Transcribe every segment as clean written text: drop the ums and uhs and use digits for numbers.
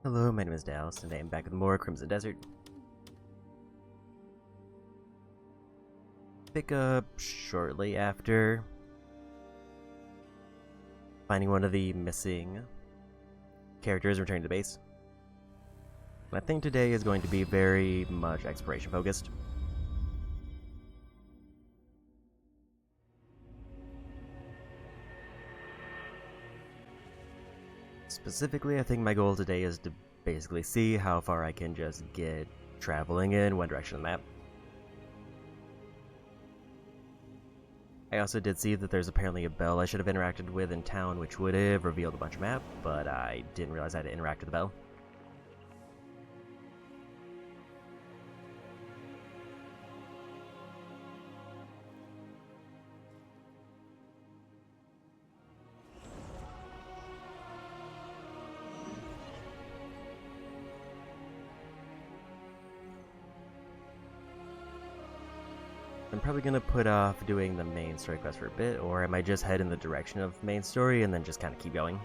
Hello, my name is Dallas, and I am back with more Crimson Desert. Pick up shortly after finding one of the missing characters returning to the base. I think today is going to be very much exploration focused. Specifically, I think my goal today is to basically see how far I can just get traveling in one direction on the map. I also did see that there's apparently a bell I should have interacted with in town, which would have revealed a bunch of map, but I didn't realize I had to interact with the bell. I'm probably going to put off doing the main story quest for a bit, or I might just head in the direction of main story and then just kind of keep going.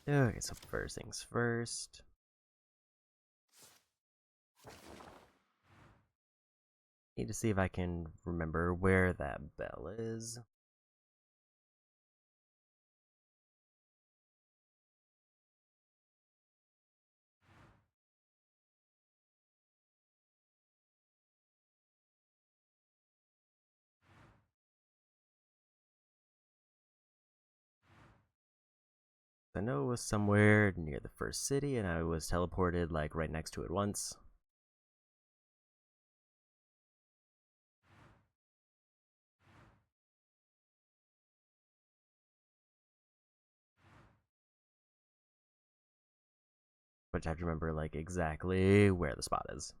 Okay, so first things first. Need to see if I can remember where that bell is. I know it was somewhere near the first city, and I was teleported like right next to it once. But I have to remember like exactly where the spot is.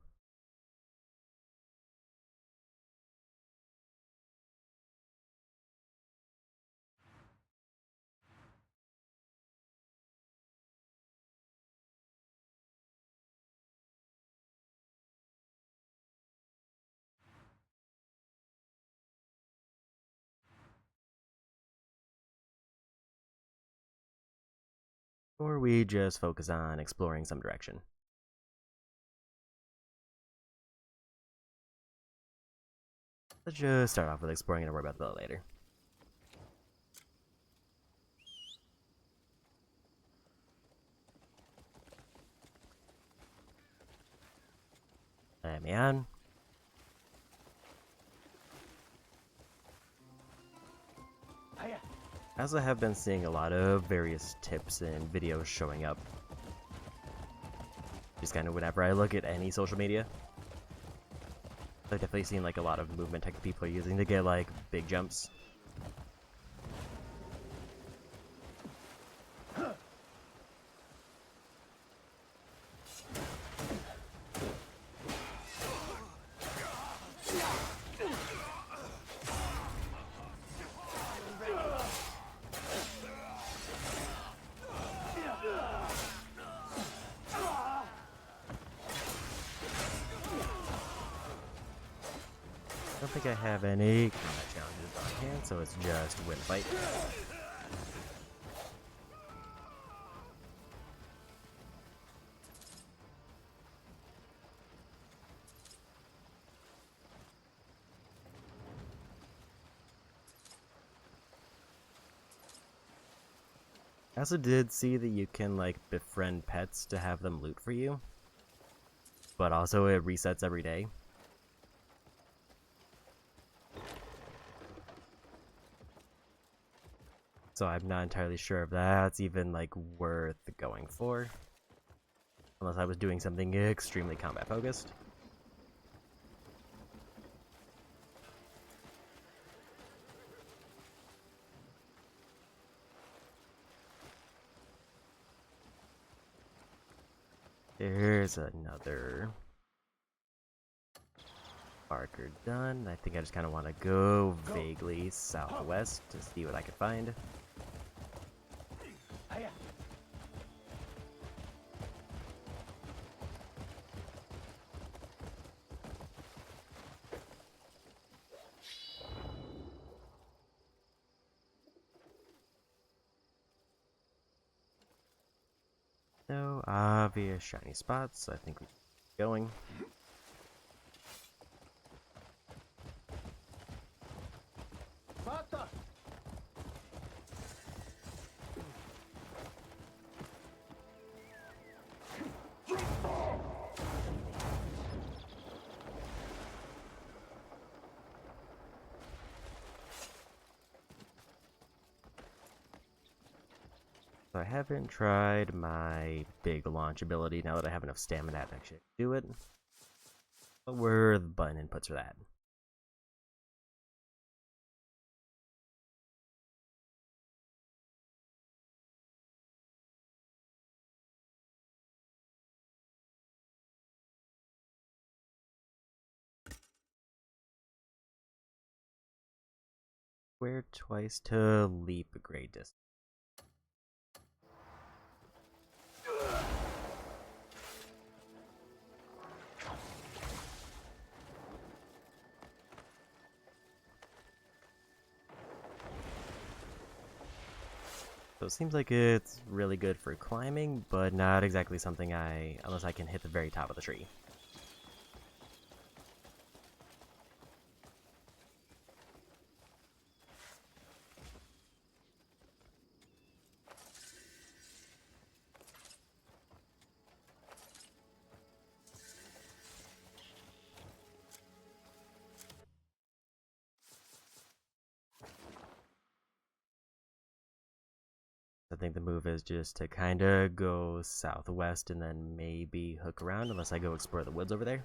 Or we just focus on exploring some direction. Let's just start off with exploring and worry about that later. Let me on. I also have been seeing a lot of various tips and videos showing up. Just kind of whenever I look at any social media. I've definitely seen like a lot of movement tech people are using to get like big jumps. I don't think I have any combat challenges on hand, so it's just win fight. I also did see that you can like befriend pets to have them loot for you, but also it resets every day. So I'm not entirely sure if that's even like worth going for. Unless I was doing something extremely combat focused. There's another marker done. I think I just kind of want to go vaguely southwest to see what I can find. No obvious shiny spots. I think we keep going. So I haven't tried my big launch ability now that I have enough stamina to actually do it. But where are the button inputs for that? Square twice to leap a great distance. So it seems like it's really good for climbing, but not exactly something unless I can hit the very top of the tree. I think the move is just to kind of go southwest and then maybe hook around unless I go explore the woods over there.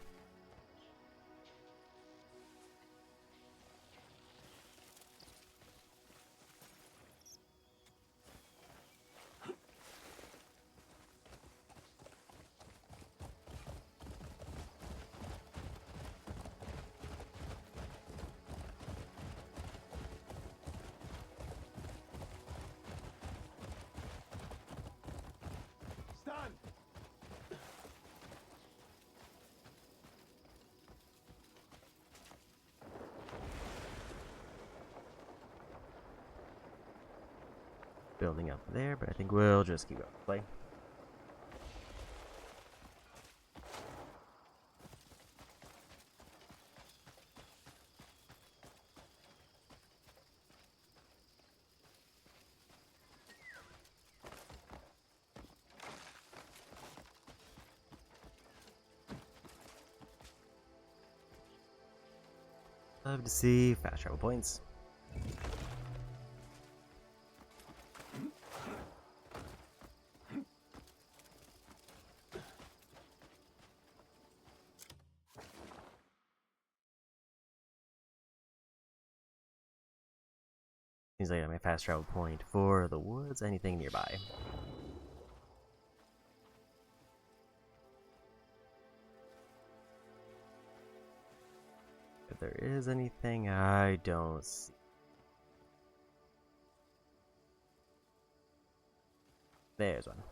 Building up there, but I think we'll just keep going. Play. Love to see fast travel points. Seems like I have my fast travel point for the woods, anything nearby. If there is anything, I don't see. There's one.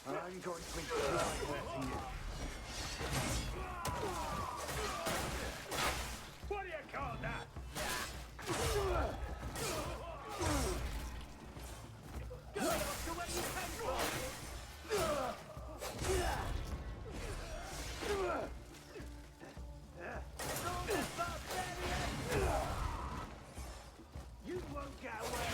I'm going to enjoy letting you. What do you call that? Go to where you came from. You won't get away.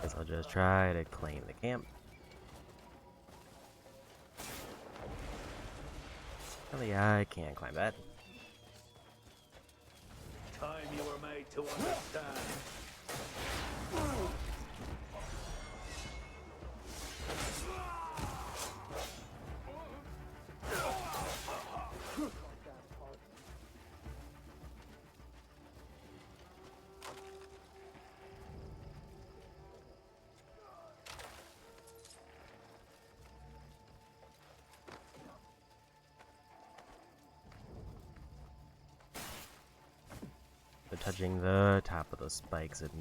Guess I'll just try to claim the camp. Really, I can't climb that. Time you were made to understand. touching the top of the spikes and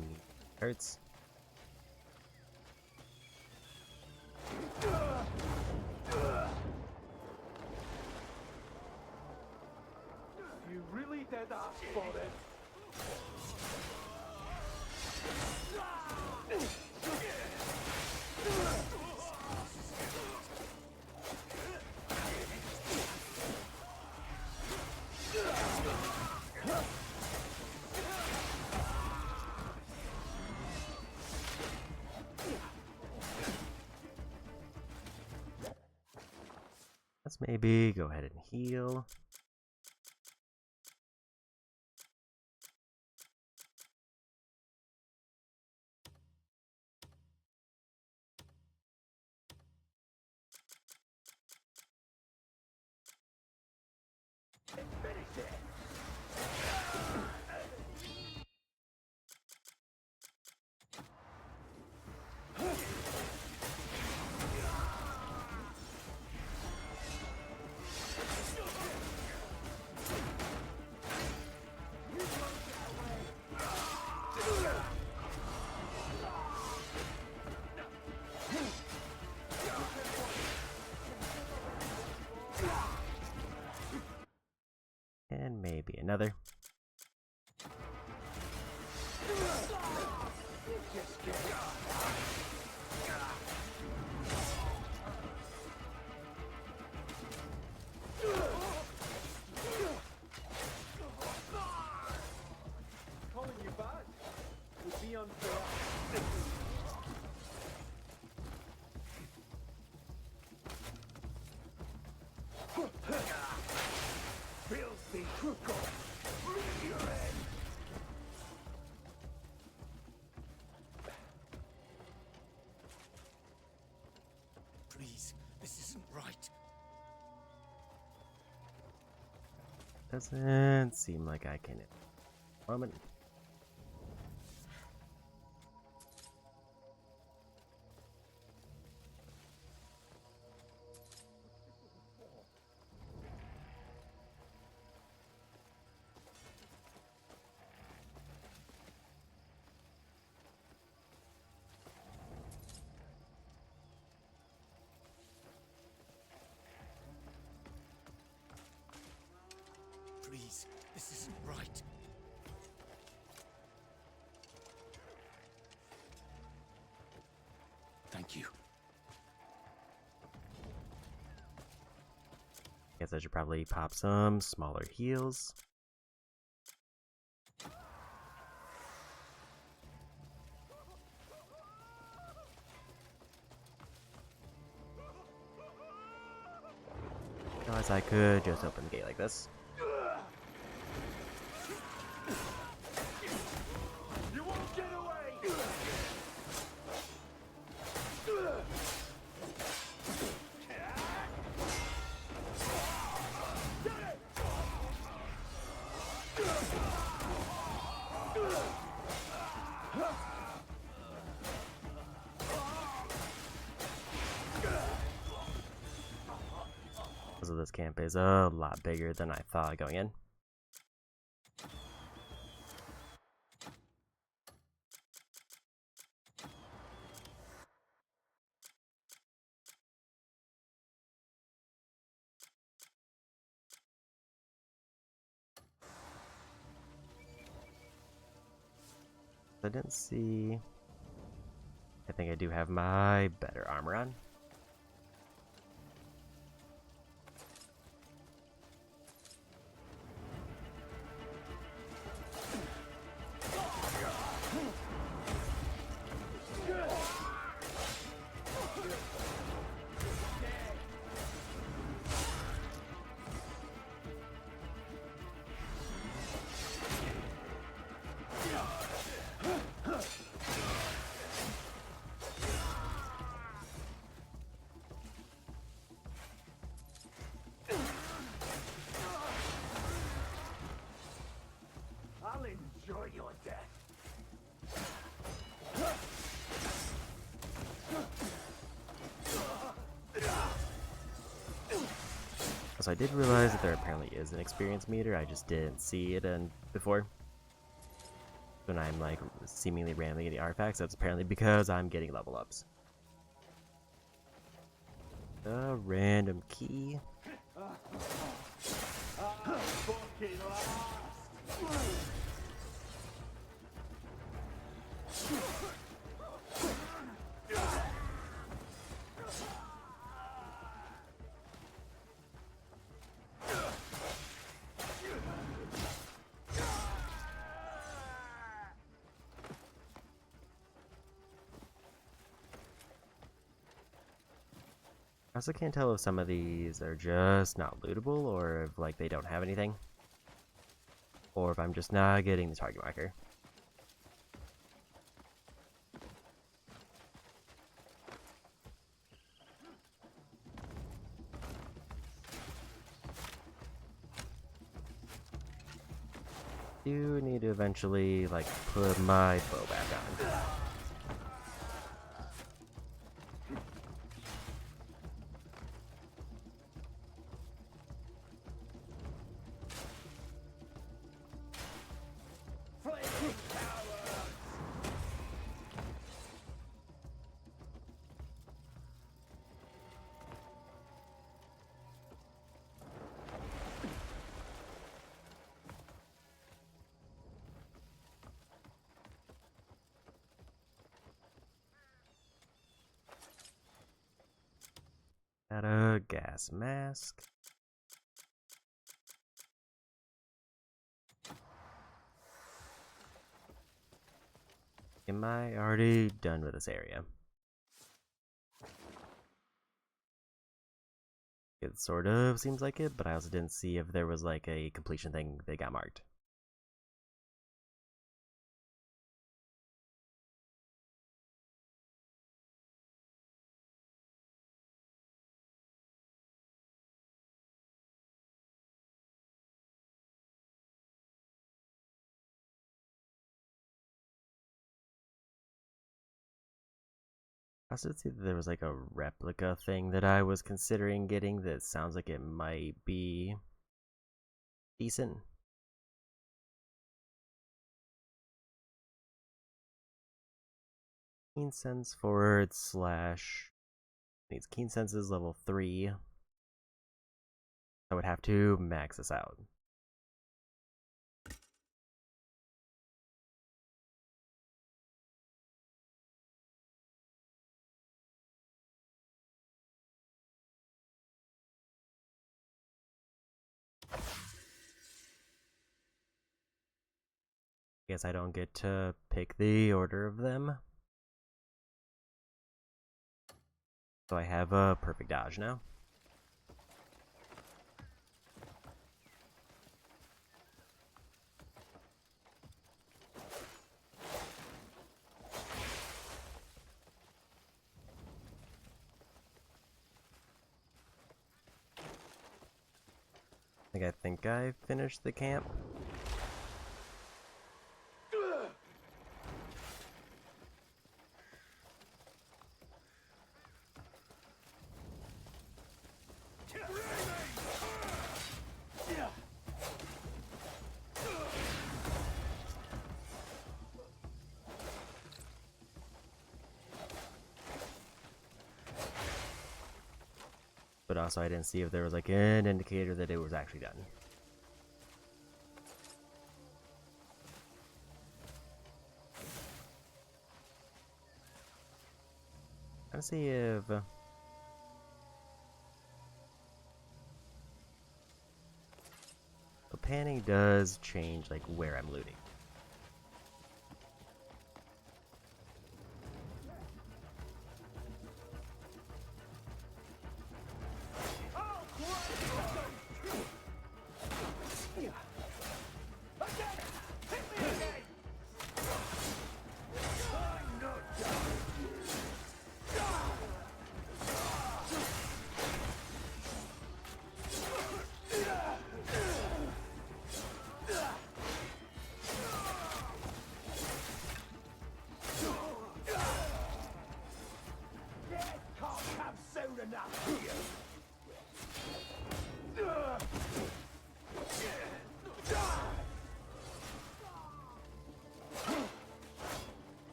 hurts. You really did ask for it. Let's maybe go ahead and heal. And maybe another. Calling you back would be unfair. Filthy crook off. Bring your head. Please, this isn't right. Doesn't seem like I can. Moment. Please, this isn't right. Thank you. Guess I should probably pop some smaller heals. Otherwise, I could just open the gate like this. You won't get away. So this camp is a lot bigger than I thought going in. I didn't see. I think I do have my better armor on. I'll enjoy your death. So I did realize that there apparently is an experience meter. I just didn't see it before. when I'm like seemingly randomly getting artifacts, that's apparently because I'm getting level ups. A random key. Fucking last. I also can't tell if some of these are just not lootable or if like they don't have anything. Or if I'm just not getting the target marker. Do need to eventually like put my bow back on. Flaming cowards. Got a gas mask. Am I already done with this area? It sort of seems like it, but I also didn't see if there was like a completion thing that got marked. I also did see that there was like a replica thing that I was considering getting that sounds like it might be decent. Keen Sense forward slash needs Keen Senses level 3. I would have to max this out. Guess I don't get to pick the order of them. So I have a perfect dodge now. I think I finished the camp. But also I didn't see if there was like an indicator that it was actually done. Let's see if the panning does change like where I'm looting.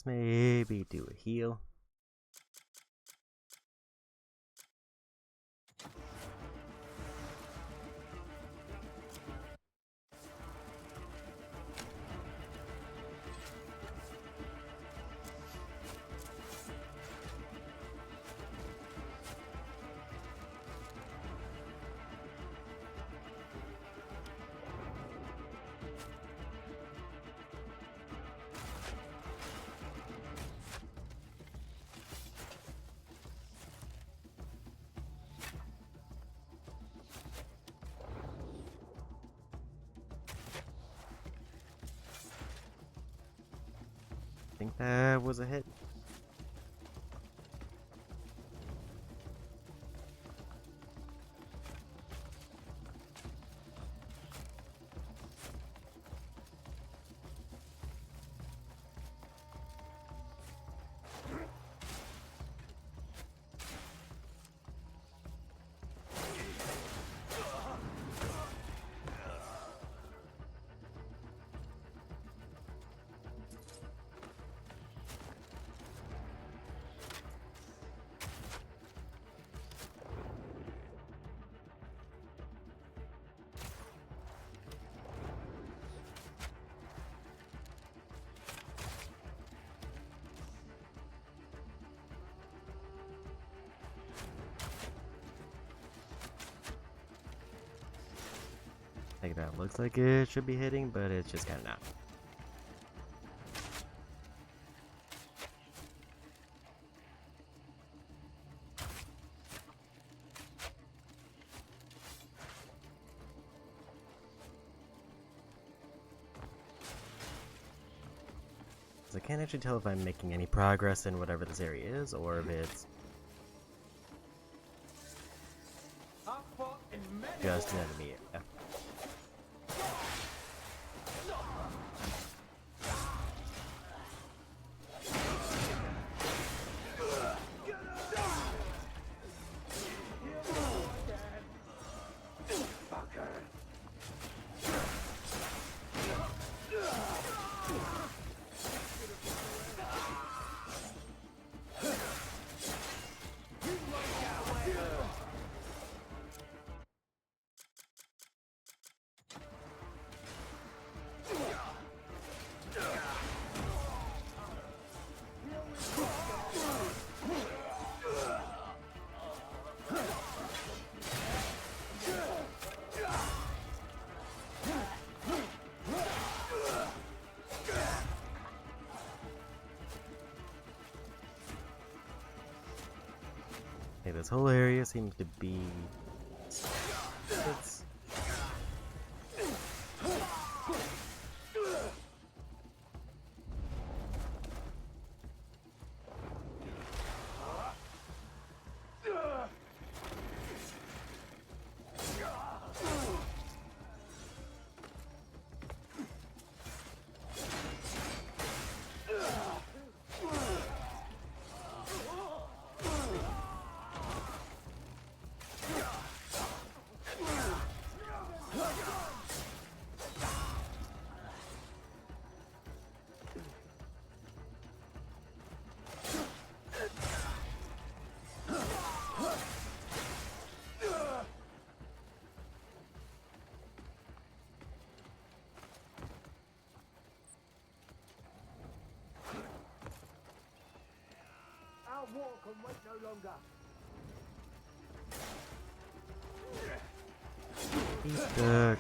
Let's maybe do a heal. I think that was a hit. Like that looks like it should be hitting, but it's just kind of not. I can't actually tell if I'm making any progress in whatever this area is, or if it's just an enemy. Hey, this whole area seems to be... It's... Our war can wait no longer. He's stuck.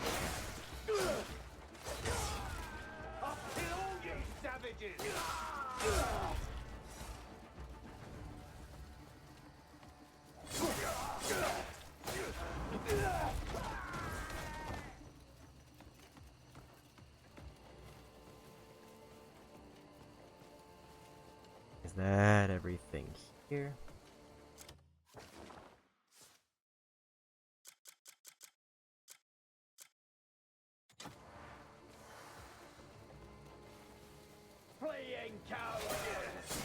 I'll kill all you savages! Is that everything here? Fleeing cowards!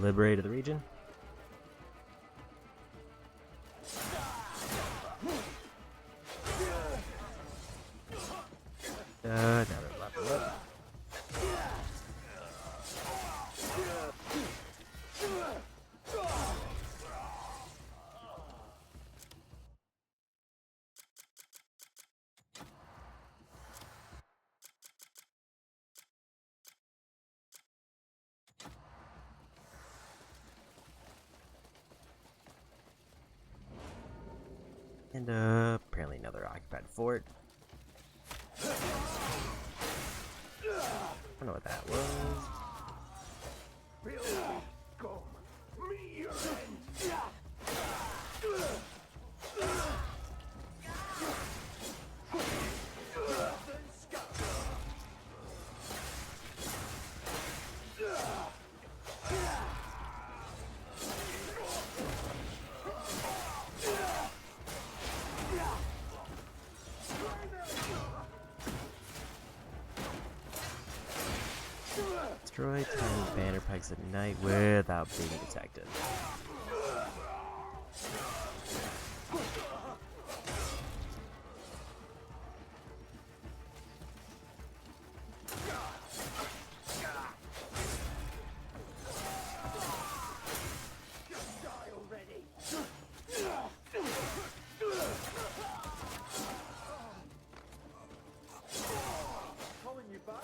liberated the region. Now they're level up. And apparently another occupied fort. I don't know what that was. Destroy tiny banner pikes at night without being detected. Calling you back?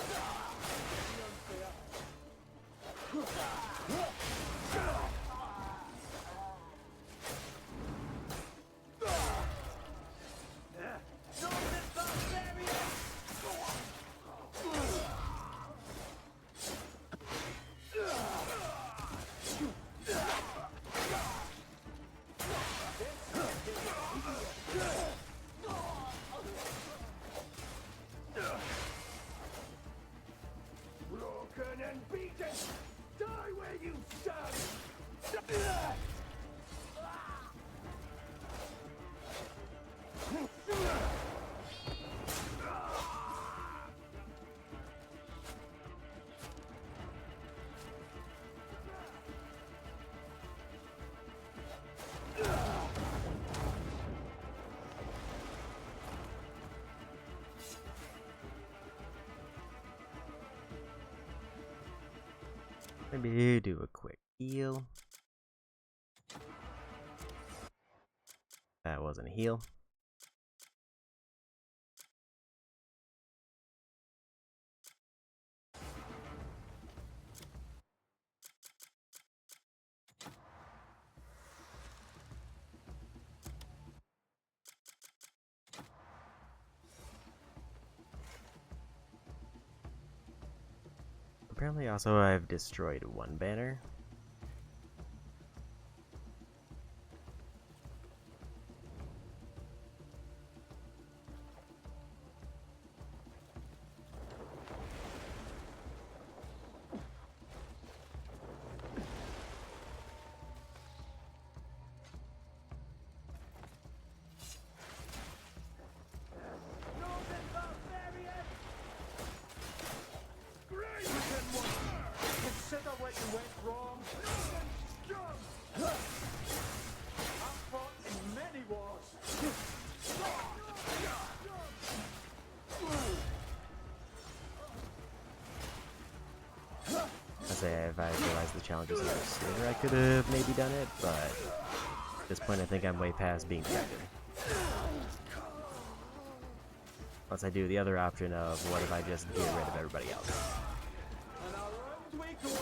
Broken and beaten! Die where you stand! Maybe do a quick heal. That wasn't a heal. Apparently also I've destroyed one banner. Consider what you went wrong. I've fought in many wars. I say if I realized the challenges a little sooner, I could have maybe done it, but at this point I think I'm way past being protected. Once I do the other option of what if I just get rid of everybody else. And around we go again.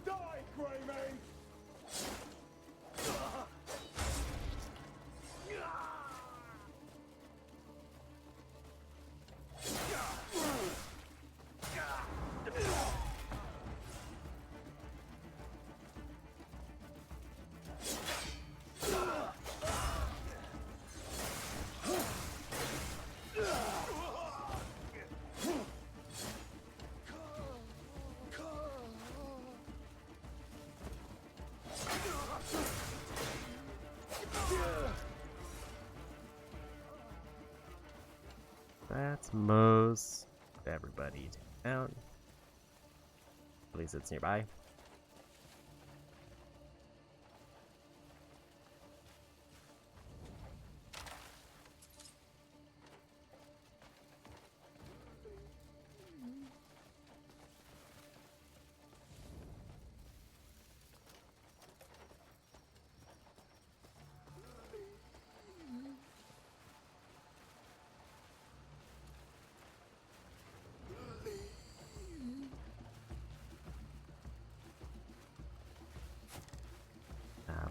Die, Greymane! That's most everybody down. At least it's nearby.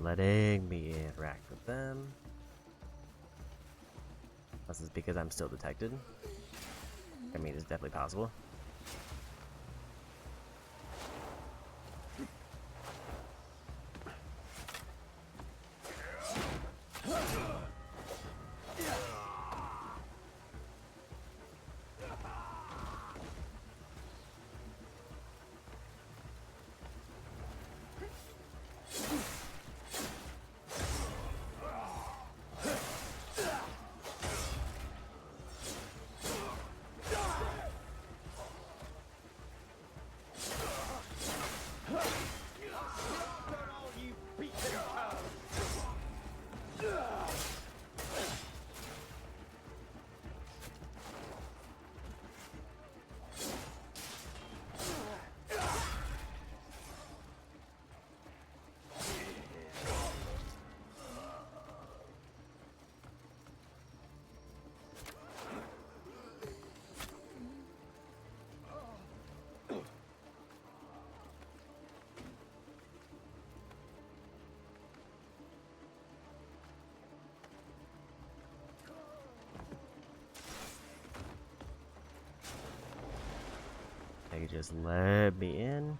Letting me interact with them. This is because I'm still detected. I mean, it's definitely possible. They just let me in.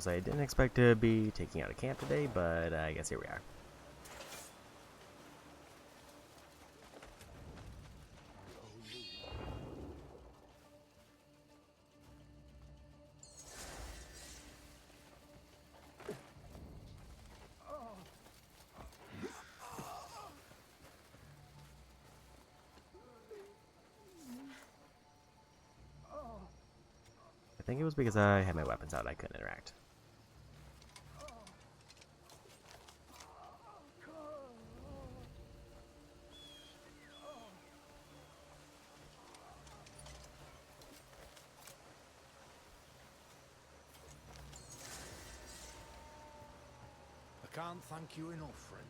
I didn't expect to be taking out a camp today, but I guess here we are. I think it was because I had my weapons out, I couldn't interact. I can't thank you enough, friend.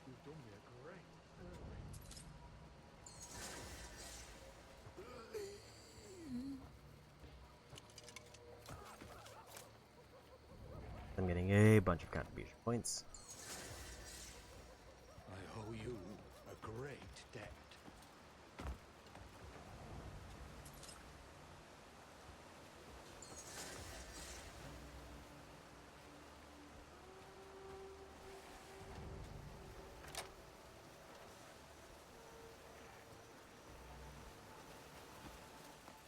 You've done me a great service. I'm getting a bunch of contribution points. I owe you a great debt.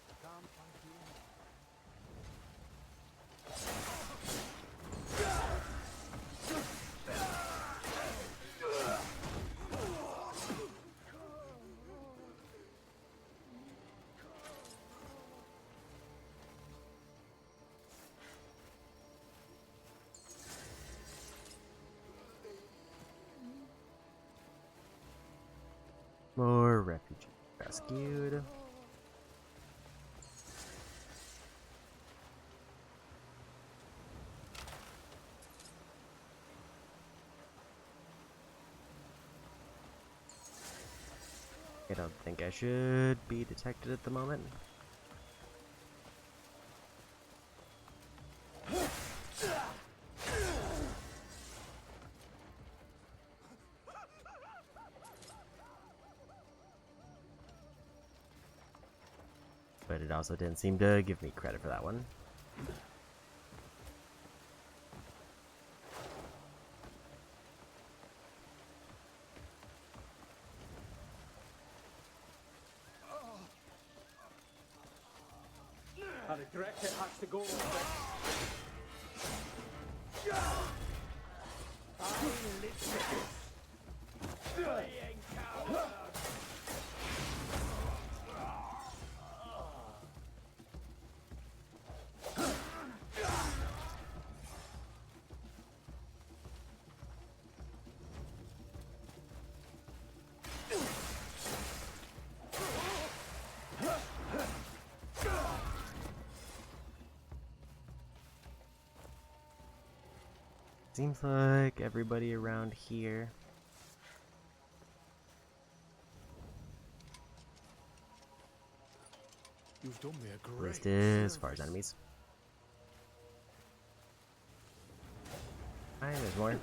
I can't thank you enough. More refugees rescued. I don't think I should be detected at the moment. it also didn't seem to give me credit for that one. I regret it has to go. Seems like everybody around here. You've done me a At great least as far as service. enemies. Alright, there's more.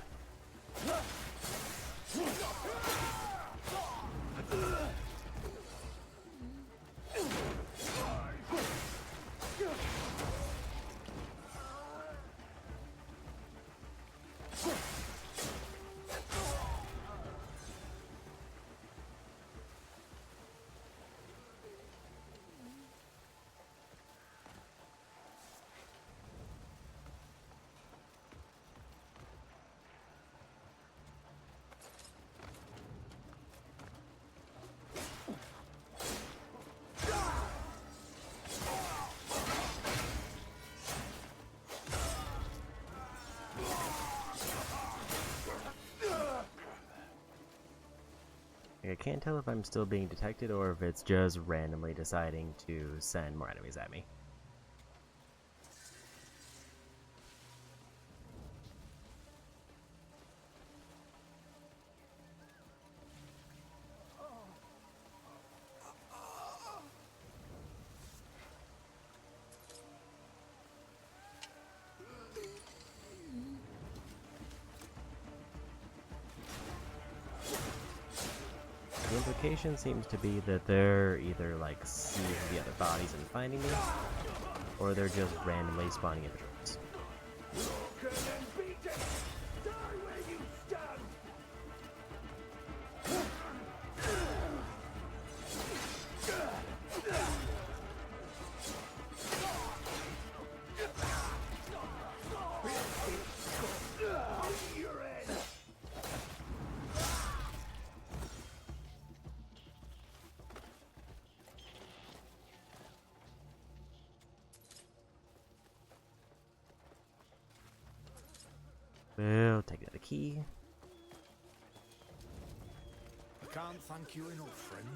I can't tell if I'm still being detected or if it's just randomly deciding to send more enemies at me. The implication seems to be that they're either like seeing the other bodies and finding me, or they're just randomly spawning individuals. We'll take that a key. I can't thank you enough, friend.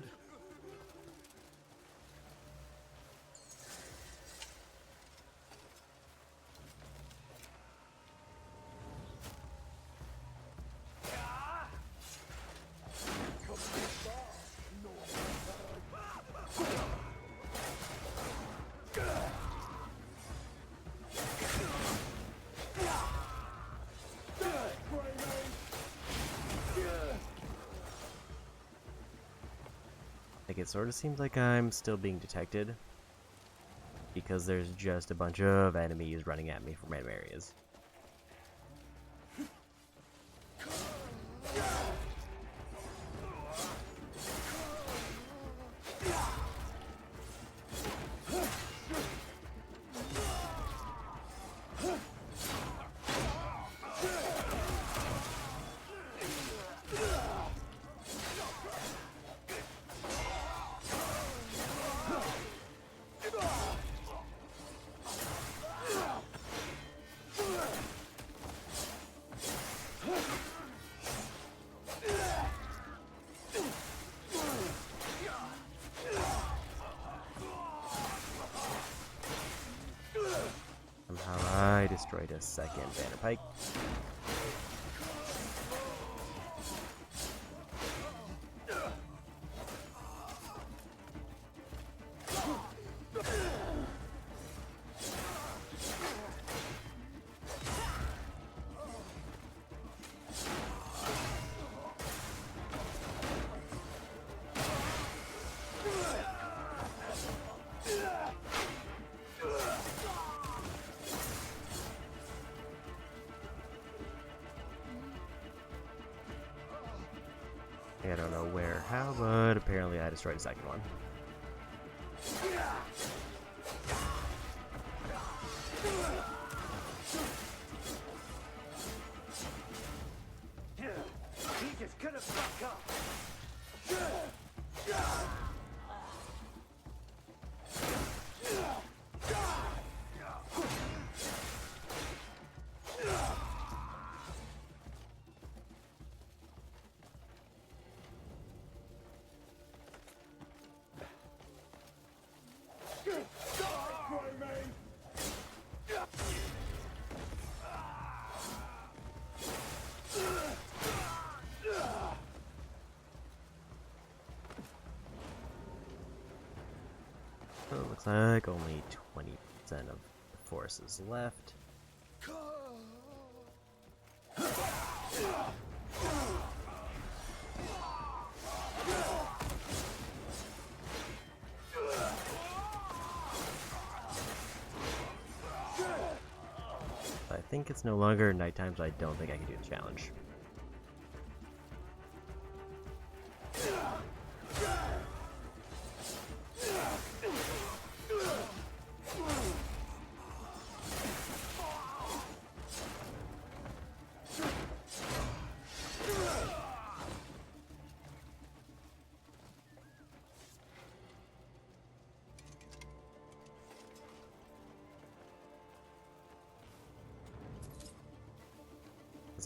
Like, it sort of seems like I'm still being detected, because there's just a bunch of enemies running at me from random areas. Somehow I destroyed a second banner pike. I don't know where, how, but apparently I destroyed the second one. He just couldn't fuck up. So it looks like only 20% of the force is left. I think it's no longer nighttime, so I don't think I can do the challenge.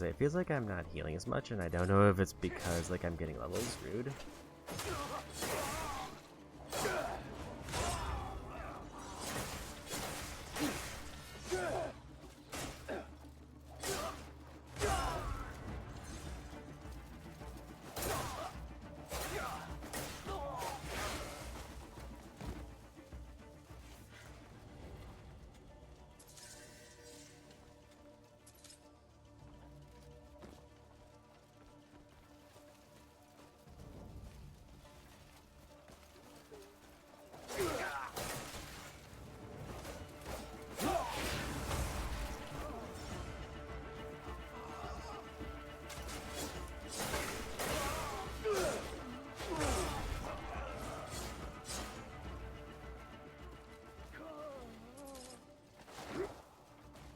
It feels like I'm not healing as much, and I don't know if it's because like I'm getting levels screwed.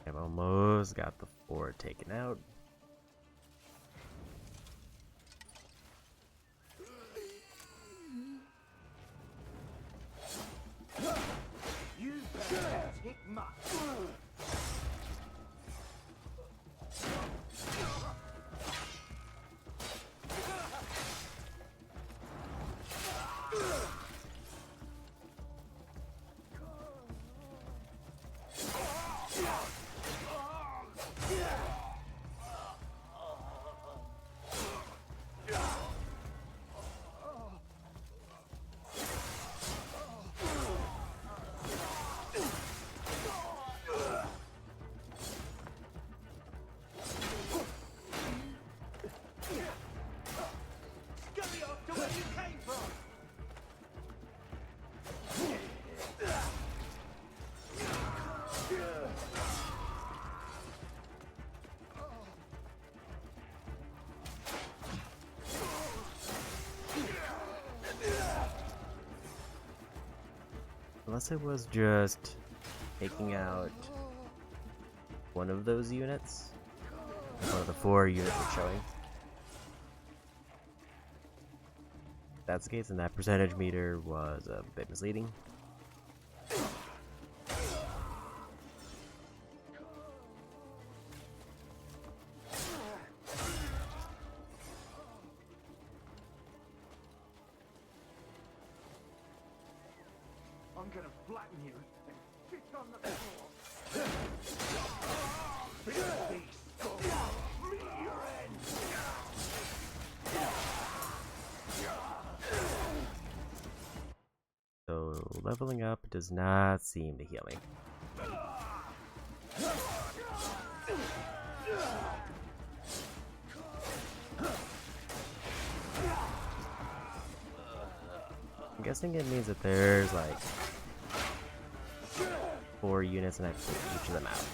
I've almost got the fort taken out. You better kick my. Scurry off to where you came from. Unless it was just taking out one of those units. One of the 4 units it's showing. If that's the case, and that percentage meter was a bit misleading. I'm gonna flatten you and spit on the floor. Big beast. Meet your end. So leveling up does not seem to heal me. I'm guessing it means that there's like 4 units and I have to take each of them out.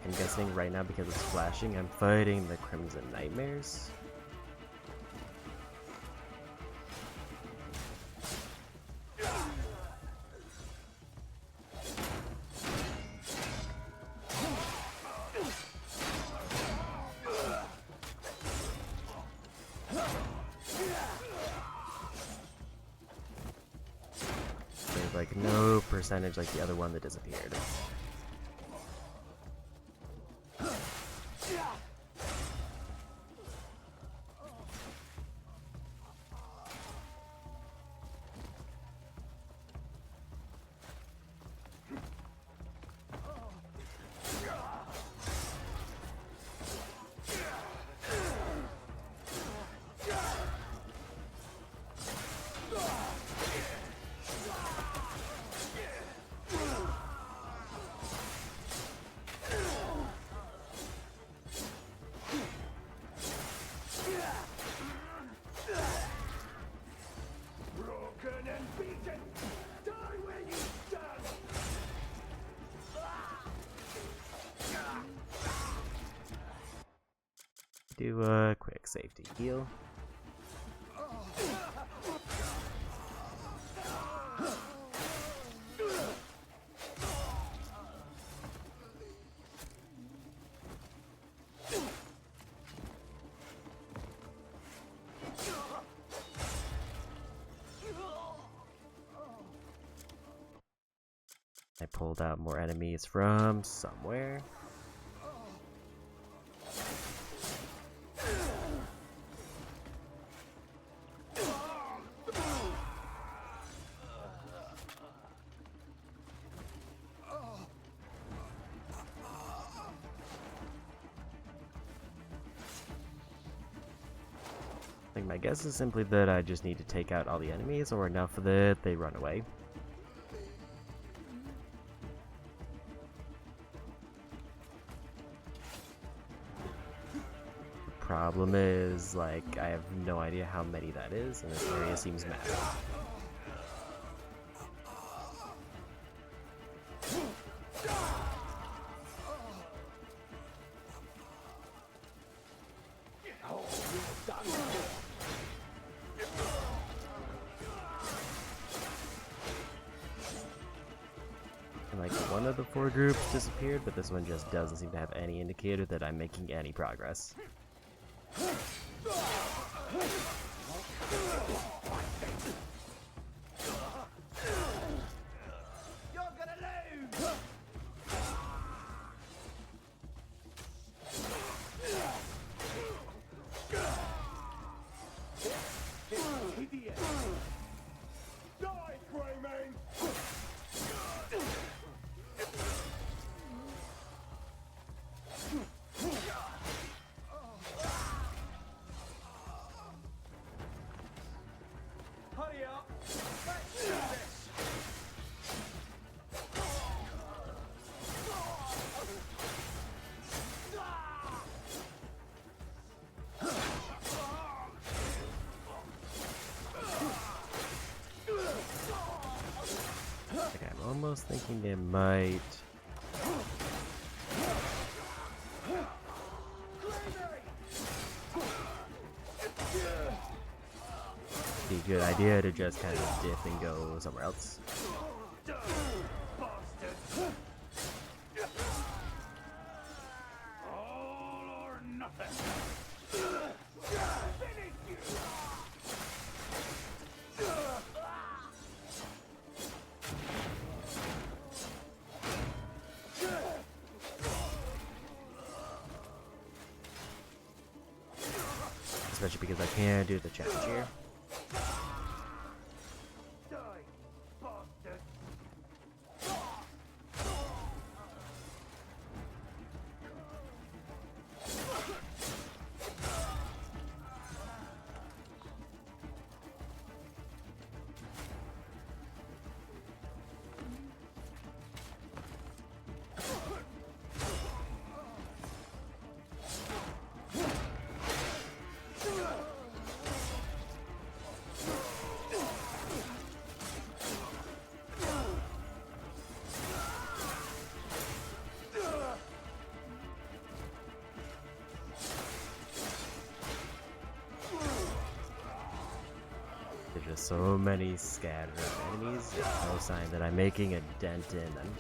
I'm guessing right now because it's flashing, I'm fighting the Crimson Nightmares. There's like no percentage like the other one that disappeared. Broken and beaten, die where you stand. Do a quick safety heal. I pulled out more enemies from somewhere. I think my guess is simply that I just need to take out all the enemies or enough that they run away. Problem is, like, I have no idea how many that is, and this area seems massive. And like one of the 4 groups disappeared, but this one just doesn't seem to have any indicator that I'm making any progress. You're gonna lose. Idiot. Die, Greymane. Hurry up! Let's do this! Like, I'm almost thinking they might... be a good idea to just kind of dip and go somewhere else. Bastard! All or nothing! Finish you! Especially because I can't do the challenge here. Die, bastard! so many scattered enemies, no sign that I'm making a dent in them.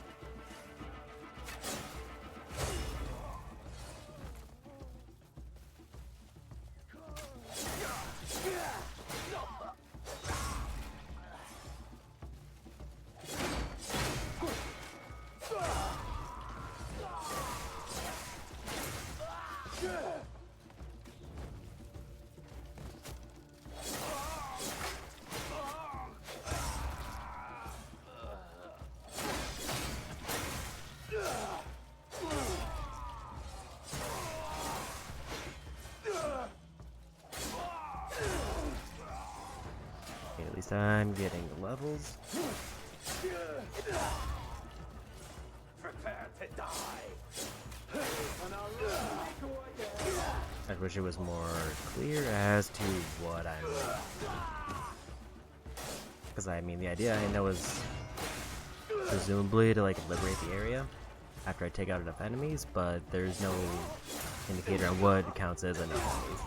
Okay, at least I'm getting the levels. Prepare to die. And I'll make away. I wish it was more clear as to what I'm. Because I mean, the idea I know is presumably to like liberate the area after I take out enough enemies, but there's no indicator on what counts as enough enemies.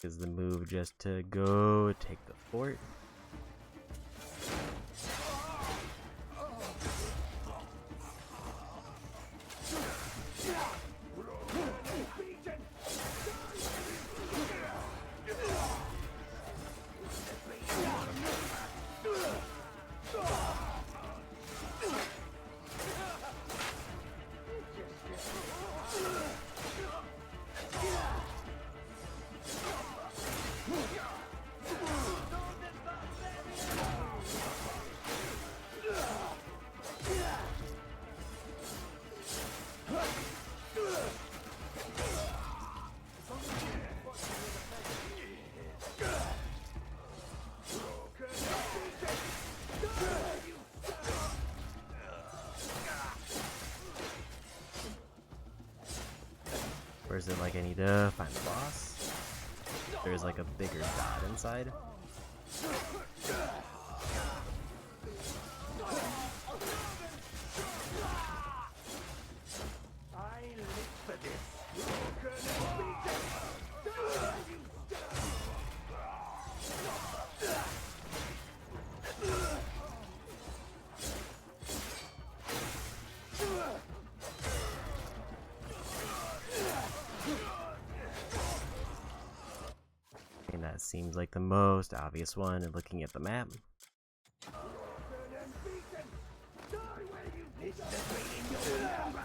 Is the move just to go take the fort? Or is it like I need to find the boss? There's like a bigger dot inside. I live for this. Broken and beaten. And that seems like the most obvious one and looking at the map. Broken and beaten. Die where you this is the beating you'll remember.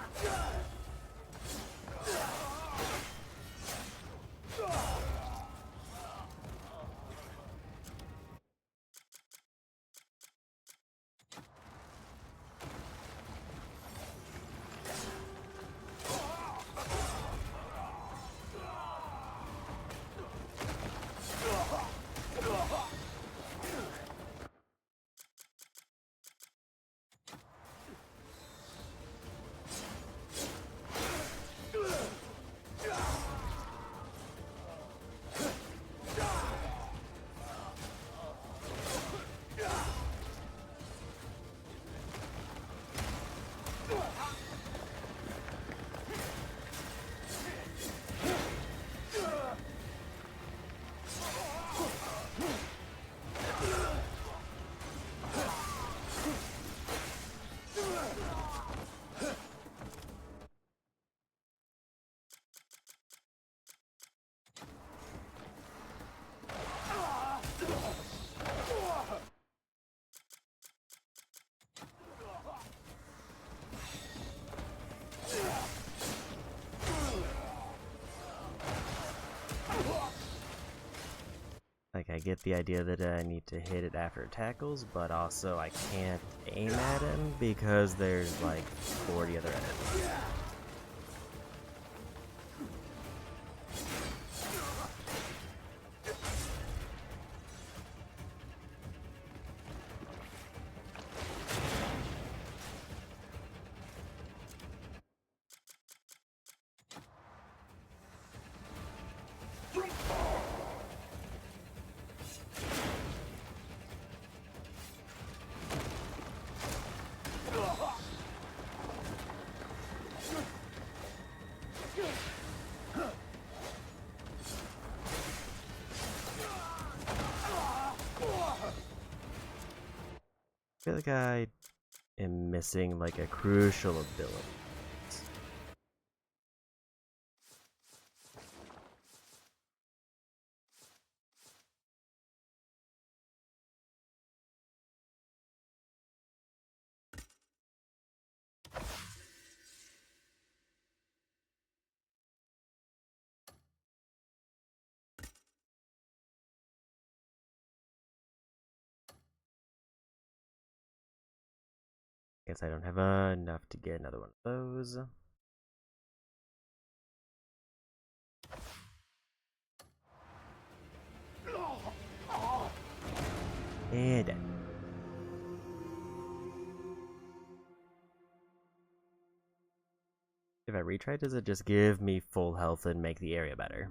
get the idea that I need to hit it after it tackles, but also I can't aim at him because there's like 40 other enemies. I feel like I am missing like a crucial ability. Guess I don't have enough to get another one of those. And dead. If I retry, does it just give me full health and make the area better?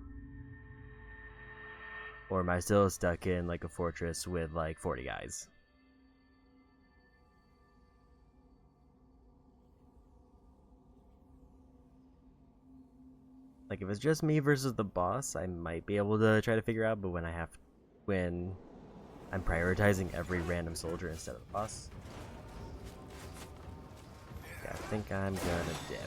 Or am I still stuck in like a fortress with like 40 guys? Like if it's just me versus the boss, I might be able to try to figure out, but when I'm prioritizing every random soldier instead of the boss, yeah, I think I'm gonna dip.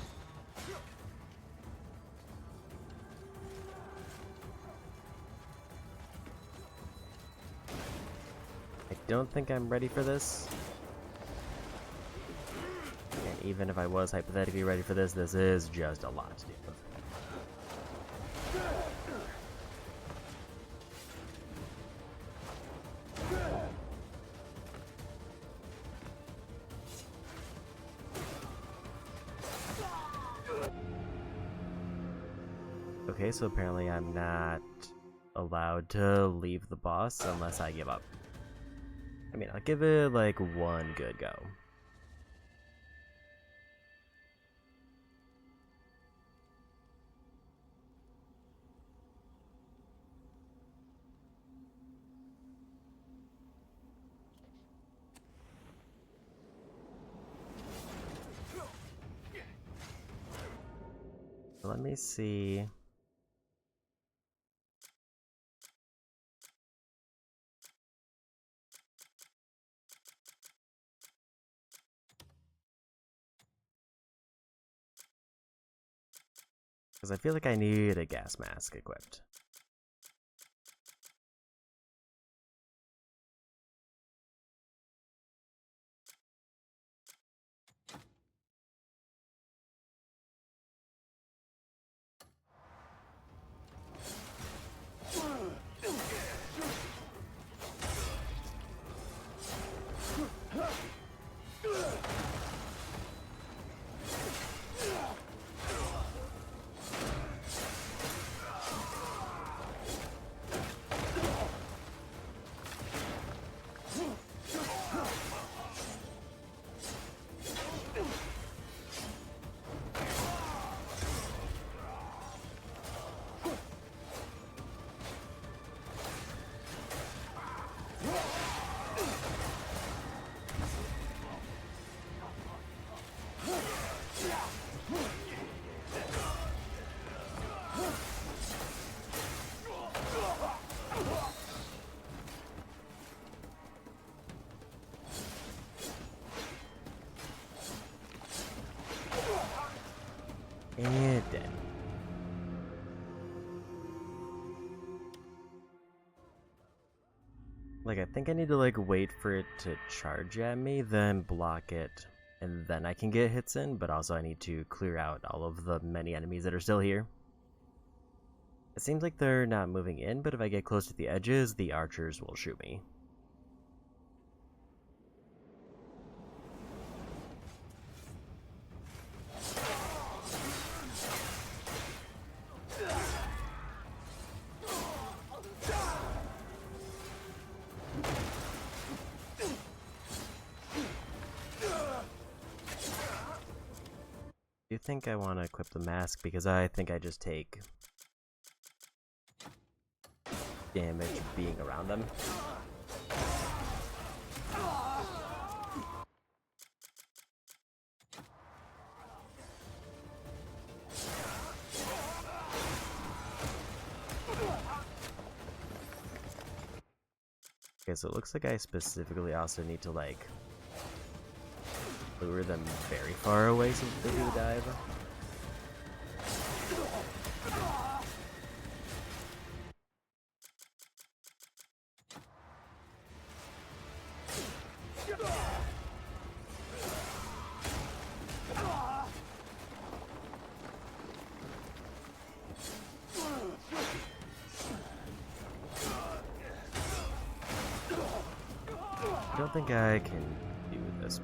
I don't think I'm ready for this. And even if I was hypothetically ready for this, this is just a lot to deal with. Okay, so apparently I'm not allowed to leave the boss unless I give up. I mean, I'll give it like one good go. Let me see. Because I feel like I need a gas mask equipped. And dead. Like, I think I need to, like, wait for it to charge at me, then block it, and then I can get hits in, but also I need to clear out all of the many enemies that are still here. It seems like they're not moving in, but if I get close to the edges, the archers will shoot me. I do think I want to equip the mask because I think I just take damage being around them. Okay, so it looks like I specifically also need to, like, lure them very far away so that they do dive. I don't think I can do this.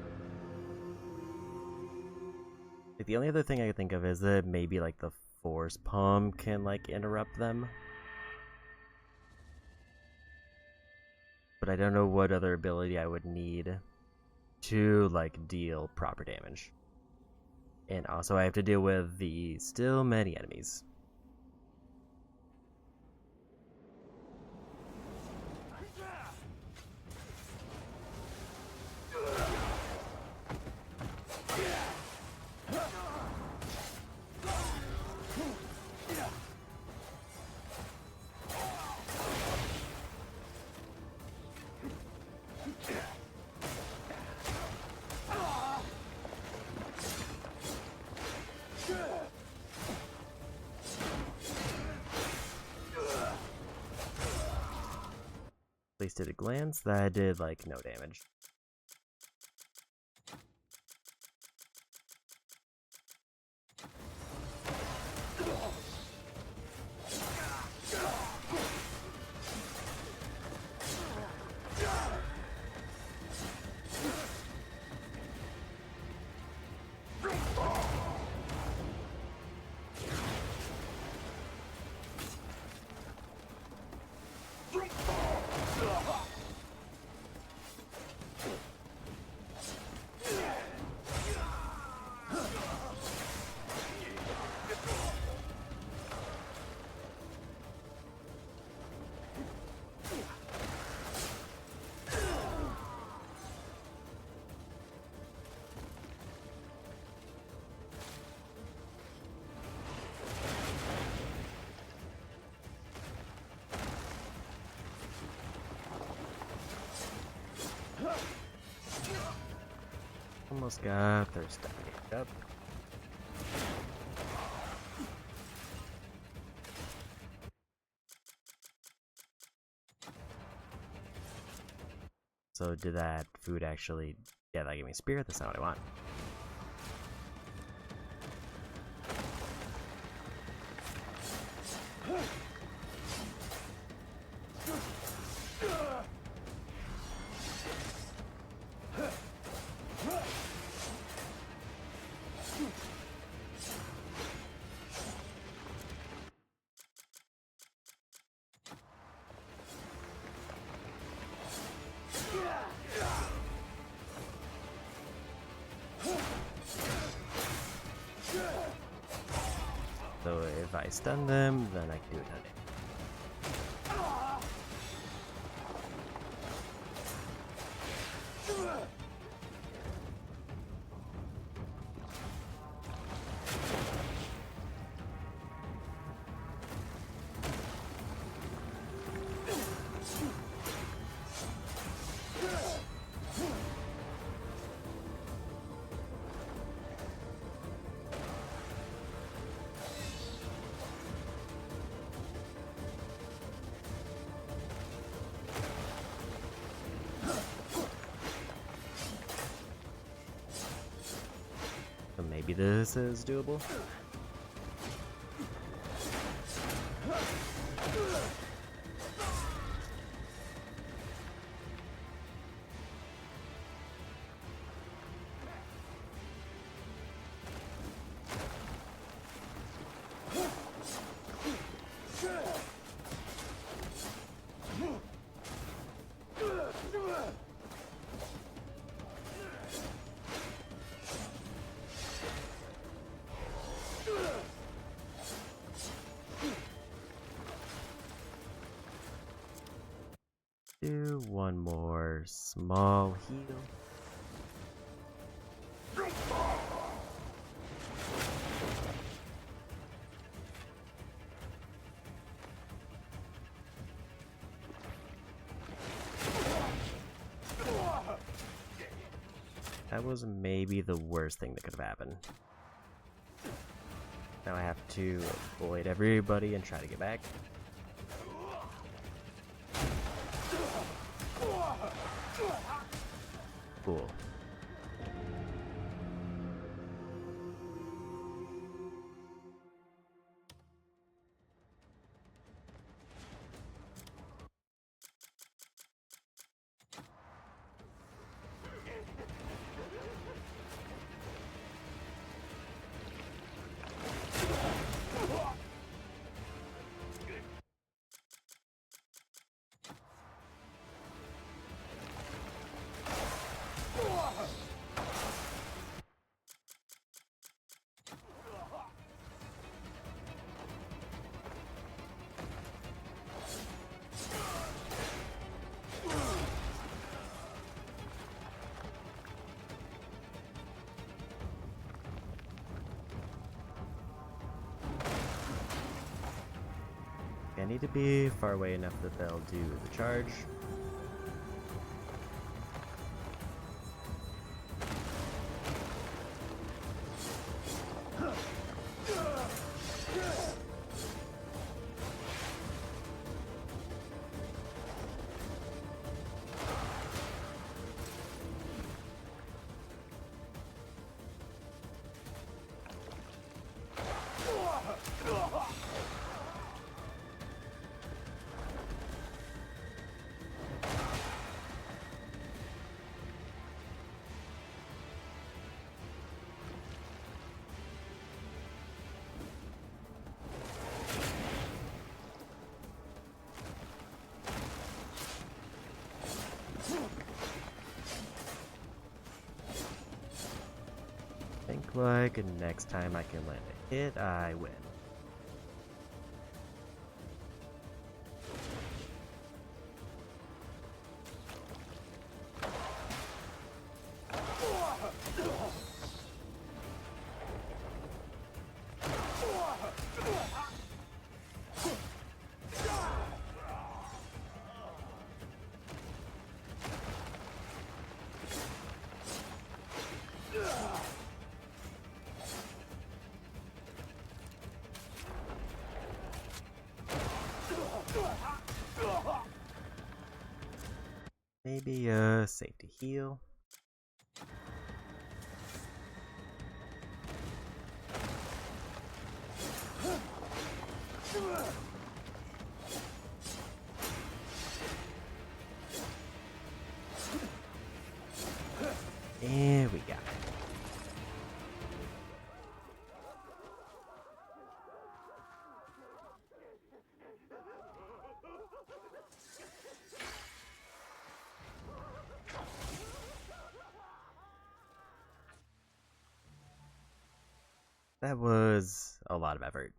Like, the only other thing I could think of is that maybe like the force palm can like interrupt them. But I don't know what other ability I would need to like deal proper damage. And also I have to deal with the still many enemies. At least at a glance, that did like no damage. Almost got their stuff up. So did that food actually, yeah, that gave me spirit? That's not what I want. So if I stun them, then I can do it now. So maybe this is doable. one more small heal. That was maybe the worst thing that could have happened. Now I have to avoid everybody and try to get back. Cool. I need to be far away enough that they'll do the charge. Think like next time I can land a hit, I win. Maybe a safety heal. There we go. That was a lot of effort.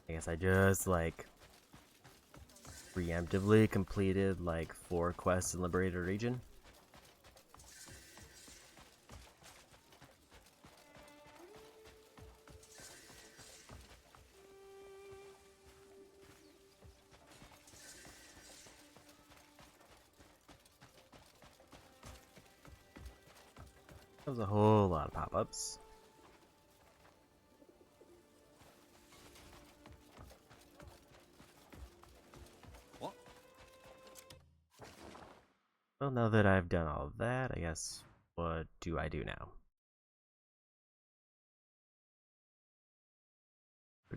I guess I just like preemptively completed like 4 quests in Liberated Region. That was a whole lot of pop-ups. What? Well, now that I've done all of that, I guess what do I do now?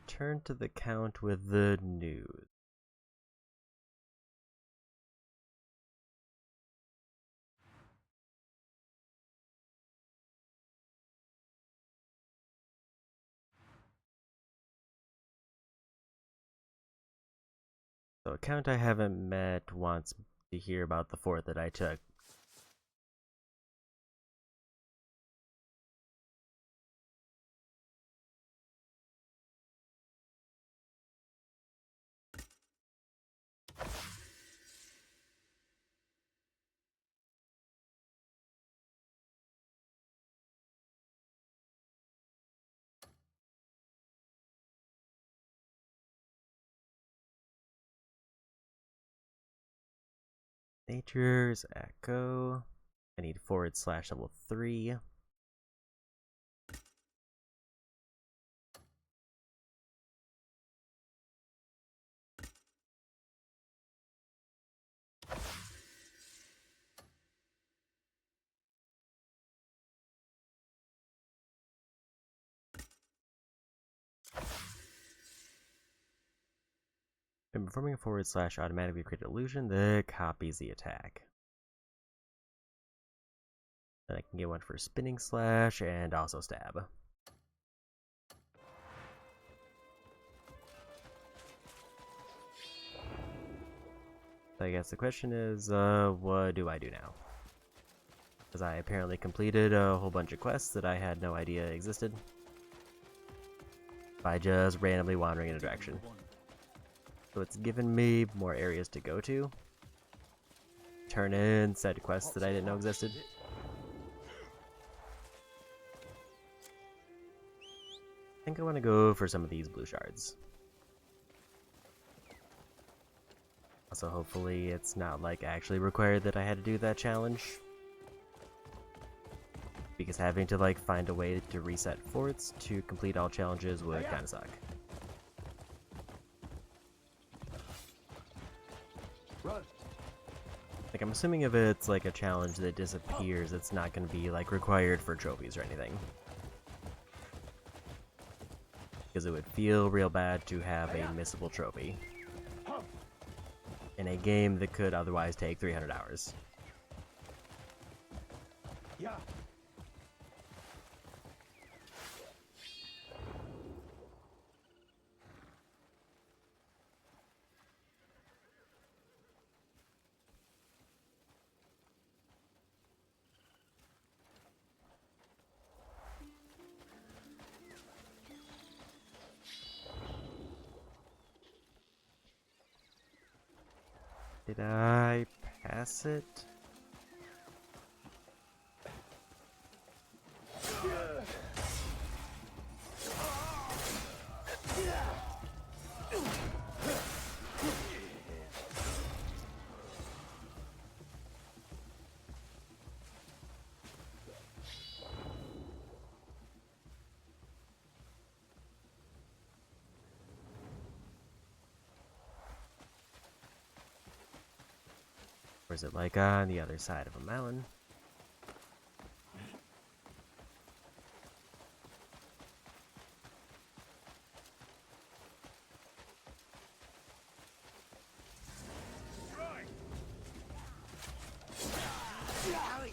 return to the count with the news. So a count I haven't met wants to hear about the fort that I took. Nature's Echo. I need / level 3. And performing a / automatically create illusion that copies the attack. Then I can get one for spinning slash and also stab. I guess the question is, what do I do now? Because I apparently completed a whole bunch of quests that I had no idea existed by just randomly wandering in a direction. So it's given me more areas to go to, turn in said quests that I didn't know existed. I think I want to go for some of these blue shards. Also, hopefully it's not like actually required that I had to do that challenge, because having to like find a way to reset forts to complete all challenges would kind of suck. Like, I'm assuming if it's like a challenge that disappears, it's not going to be like required for trophies or anything. Because it would feel real bad to have a missable trophy in a game that could otherwise take 300 hours. Yeah. Did I pass it? Or is it like on the other side of a mountain? How are you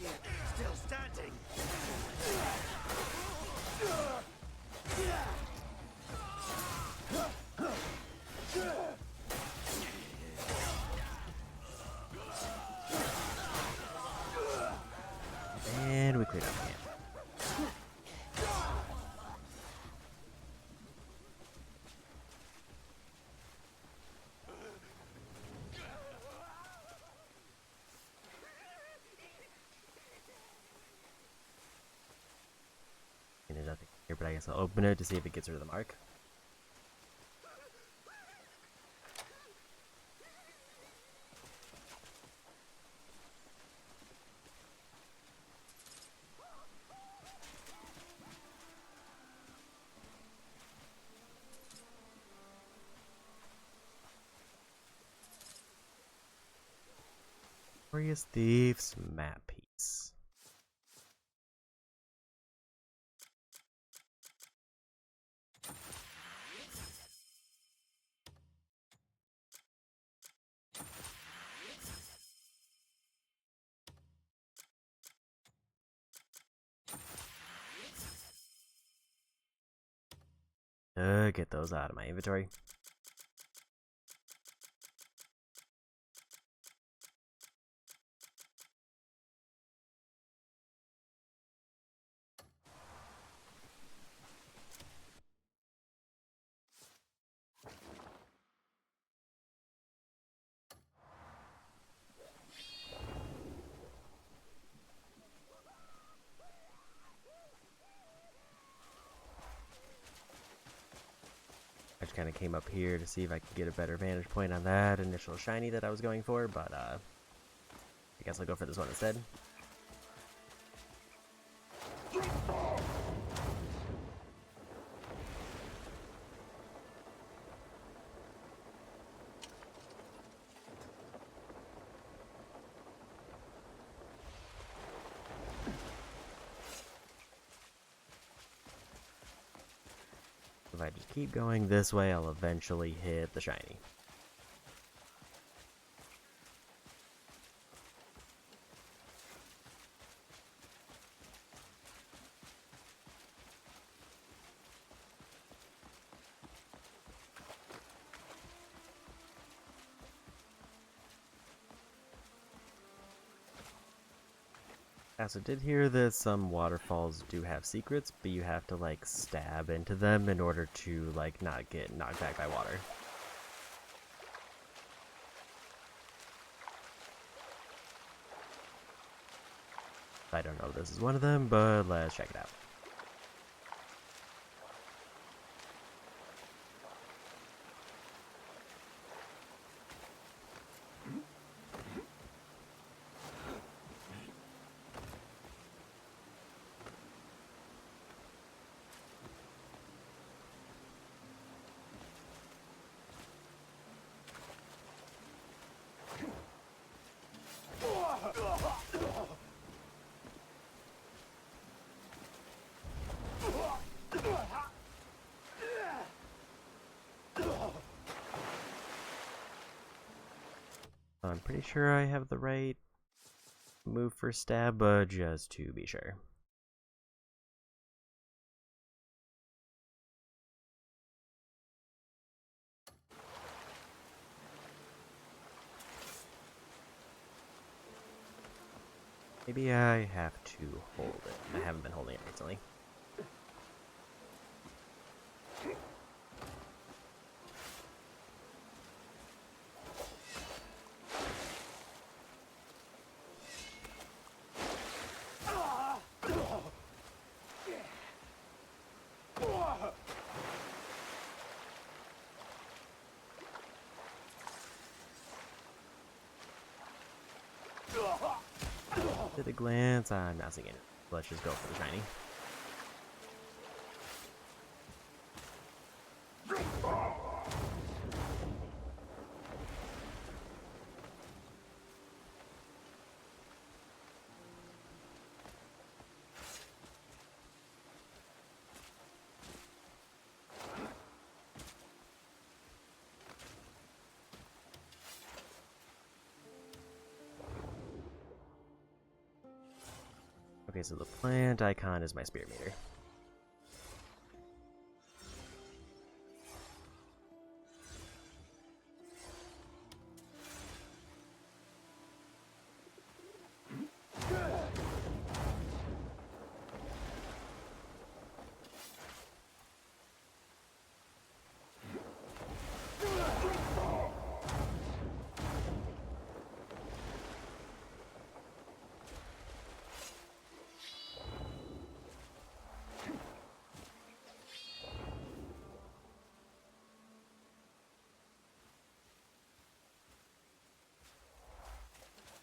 still standing? And we cleared up again. And there's nothing here, but I guess I'll open it to see if it gets rid of the mark. Glorious Thieves map piece. get those out of my inventory. I just kind of came up here to see if I could get a better vantage point on that initial shiny that I was going for, but I guess I'll go for this one instead. If I just keep going this way, I'll eventually hit the shiny. I also did hear that some waterfalls do have secrets, but you have to like stab into them in order to like not get knocked back by water. I don't know if this is one of them, but let's check it out. I'm pretty sure I have the right move for stab, but just to be sure. Maybe I have to hold it. I haven't been holding it recently. At a glance, I'm not seeing it. Let's just go for the shiny. Okay, so the plant icon is my spirit meter.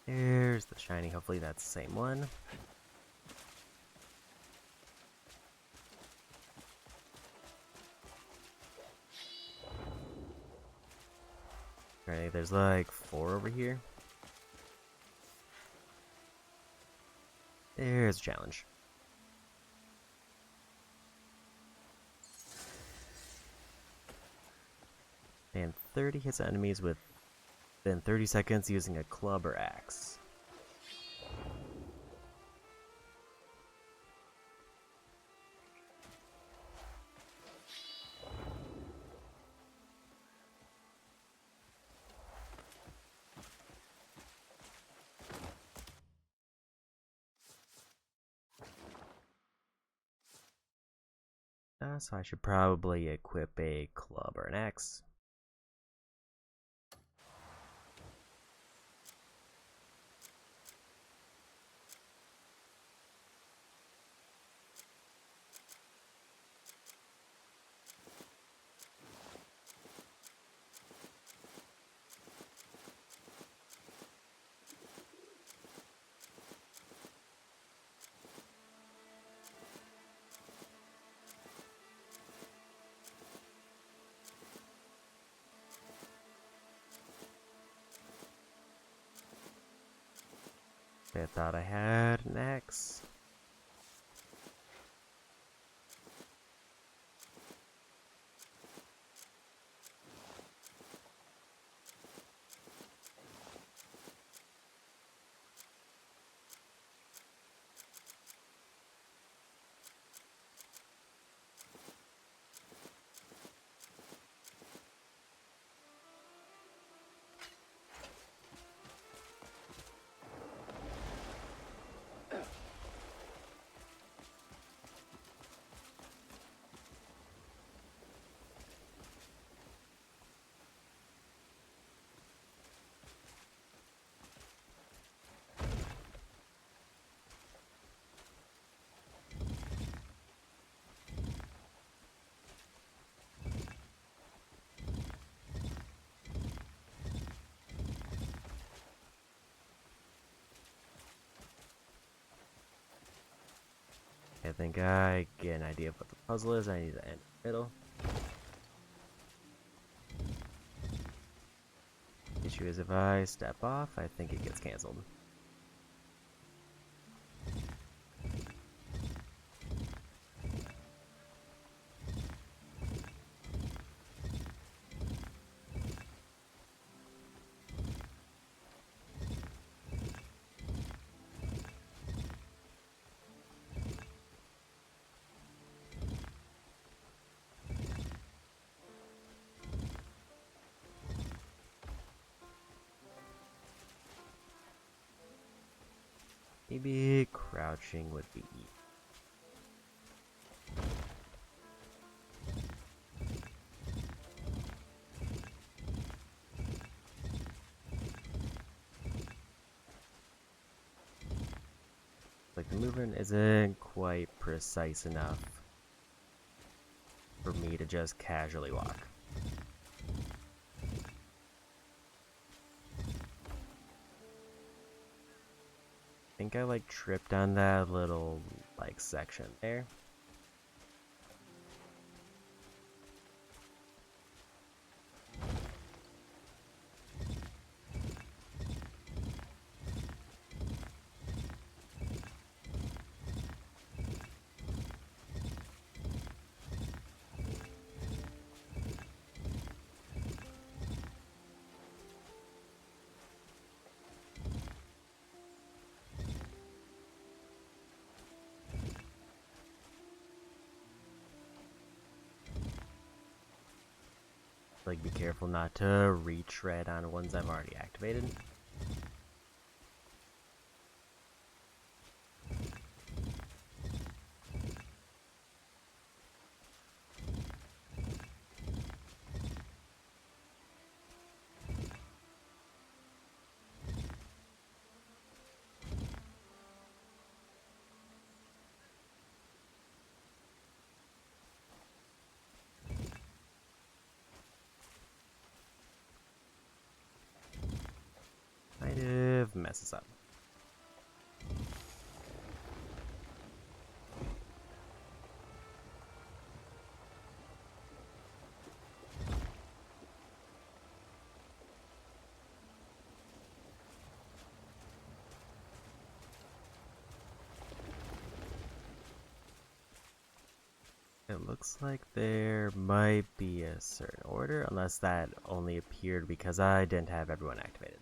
There's the shiny. Hopefully that's the same one. Alright, there's like 4 over here. There's a challenge. And 30 hits enemies within 30 seconds using a club or axe. So I should probably equip a club or an axe. I thought I had an axe. I think I get an idea of what the puzzle is. I need to end the middle. The issue is if I step off, I think it gets cancelled. Maybe crouching would be easy. Like the movement isn't quite precise enough for me to just casually walk. I think I like tripped on that little like section there. Like be careful not to retread on ones I've already activated. Might have messes up. It looks like there might be a certain order, unless that only appeared because I didn't have everyone activated.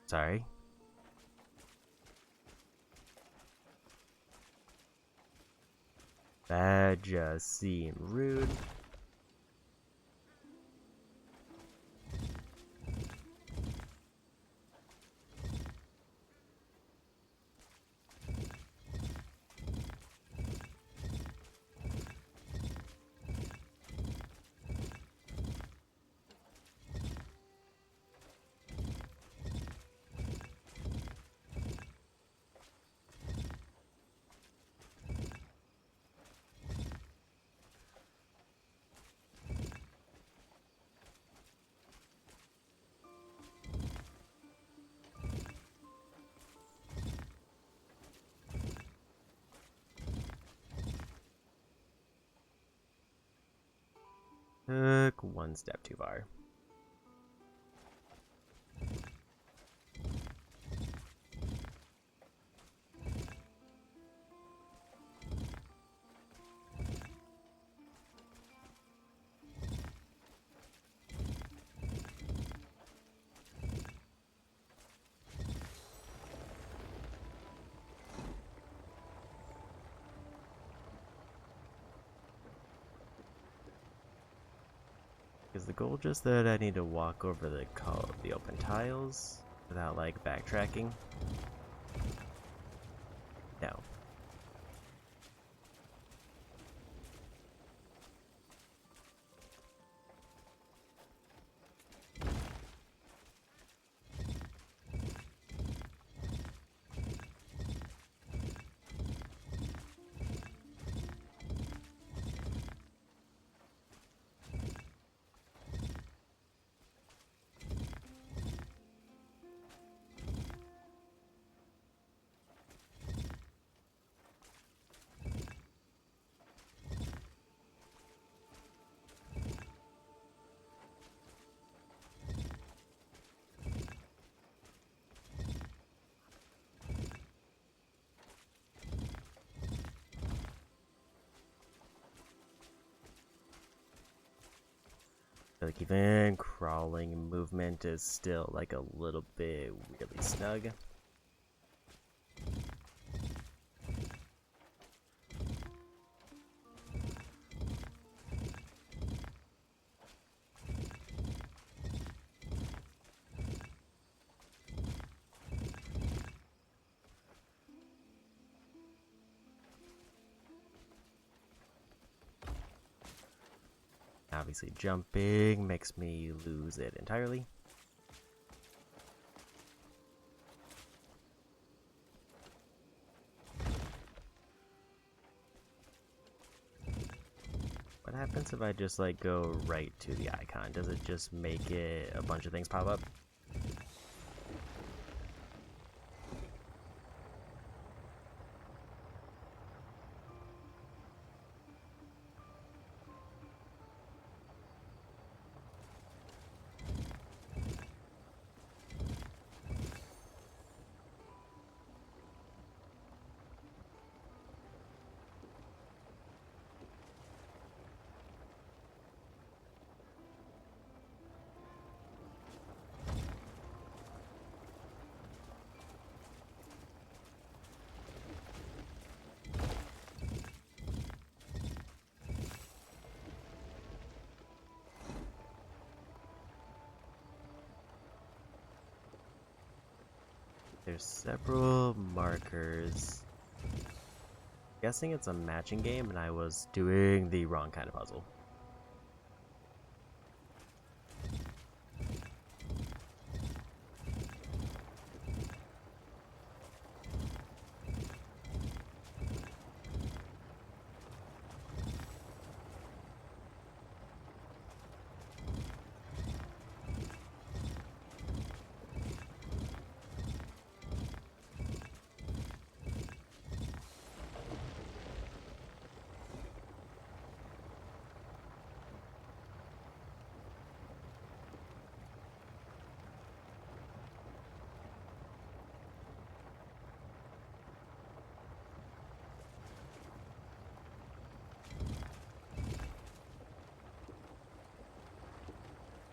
Sorry. That just seemed rude. Took one step too far. Is the goal just that I need to walk over the open tiles without like backtracking? No. Like even crawling movement is still like a little bit weirdly snug. Obviously jumping makes me lose it entirely. What happens if I just like go right to the icon? Does it just make it a bunch of things pop up? There's several markers. Guessing it's a matching game and I was doing the wrong kind of puzzle.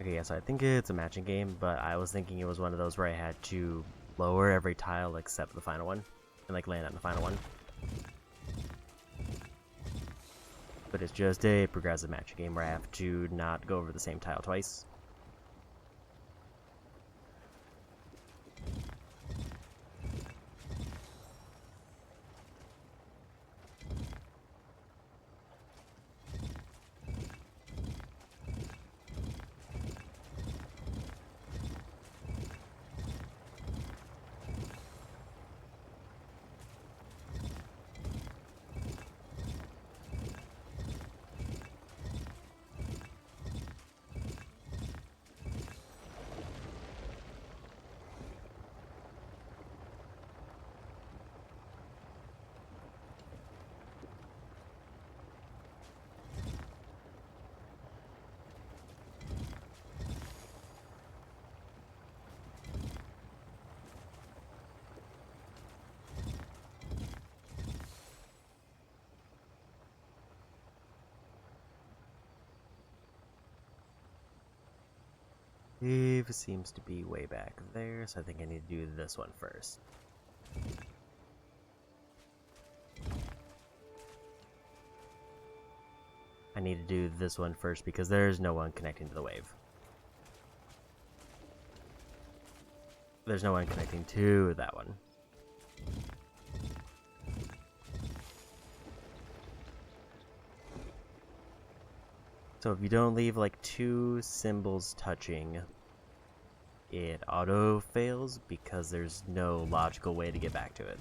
Okay, yeah, so I think it's a matching game, but I was thinking it was one of those where I had to lower every tile except the final one, and like land on the final one. But it's just a progressive matching game where I have to not go over the same tile twice. It seems to be way back there, so I think I need to do this one first. I need to do this one first because there's no one connecting to the wave. There's no one connecting to that one. So if you don't leave like 2 symbols touching, it auto fails because there's no logical way to get back to it.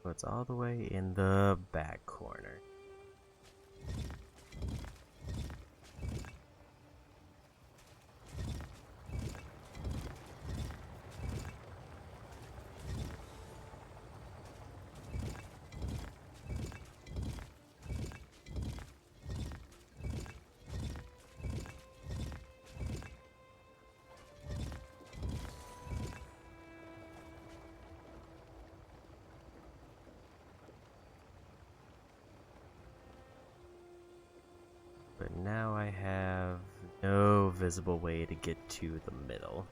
So it's all the way in the back corner. But now I have no visible way to get to the middle.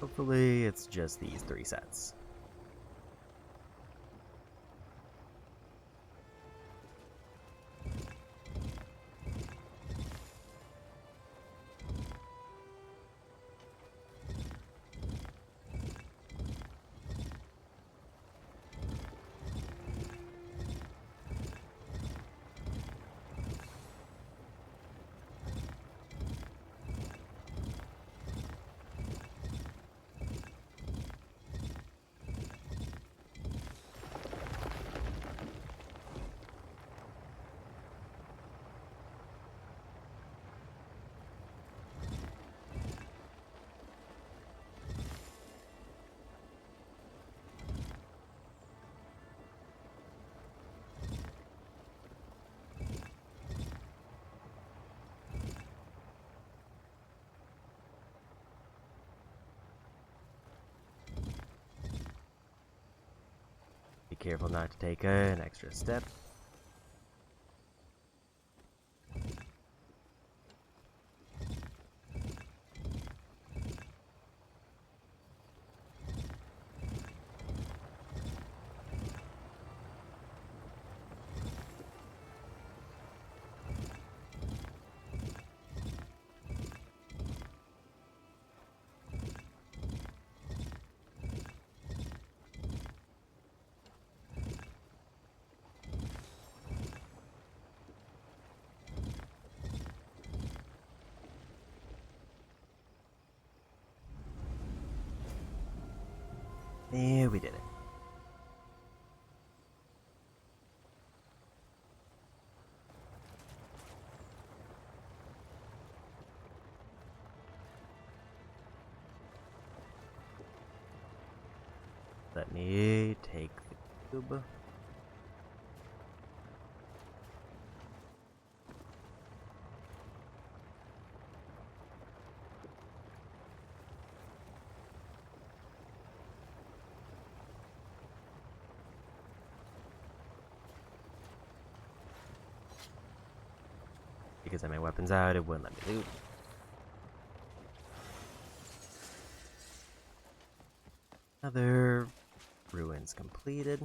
Hopefully it's just these 3 sets. Be careful not to take an extra step. Yeah, we did it. Let me take the cube. Because I had my weapons out, it wouldn't let me loot. Other ruins completed.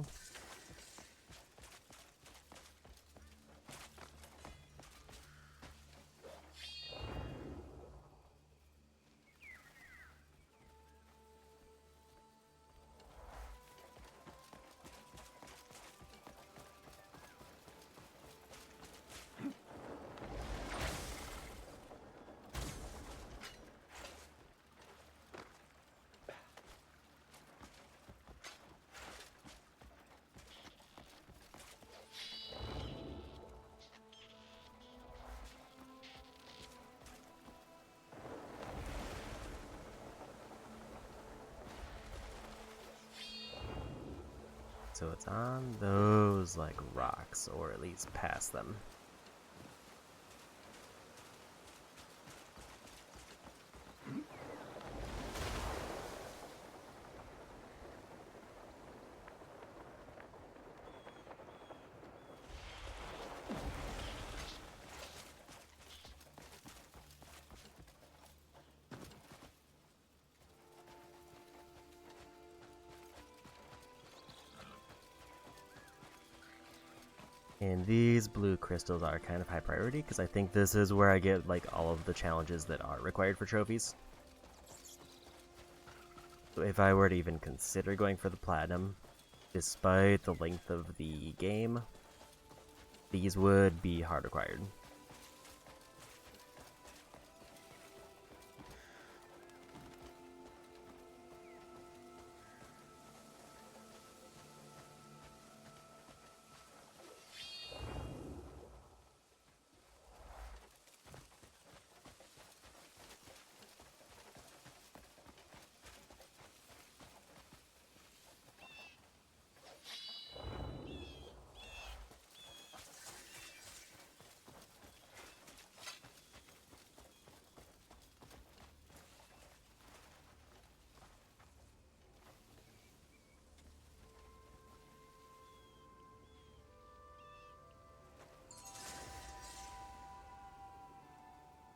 So it's on those, like, rocks, or at least past them. And these blue crystals are kind of high priority, because I think this is where I get, like, all of the challenges that are required for trophies. So if I were to even consider going for the platinum, despite the length of the game, these would be hard required.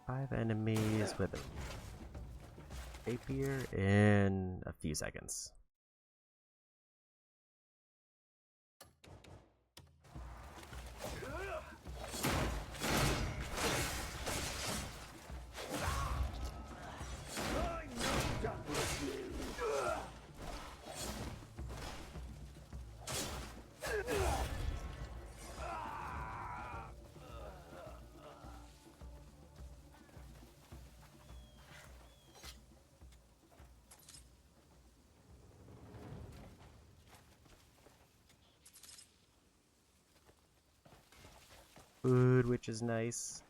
Five enemies with a rapier in a few seconds. Food, which is nice.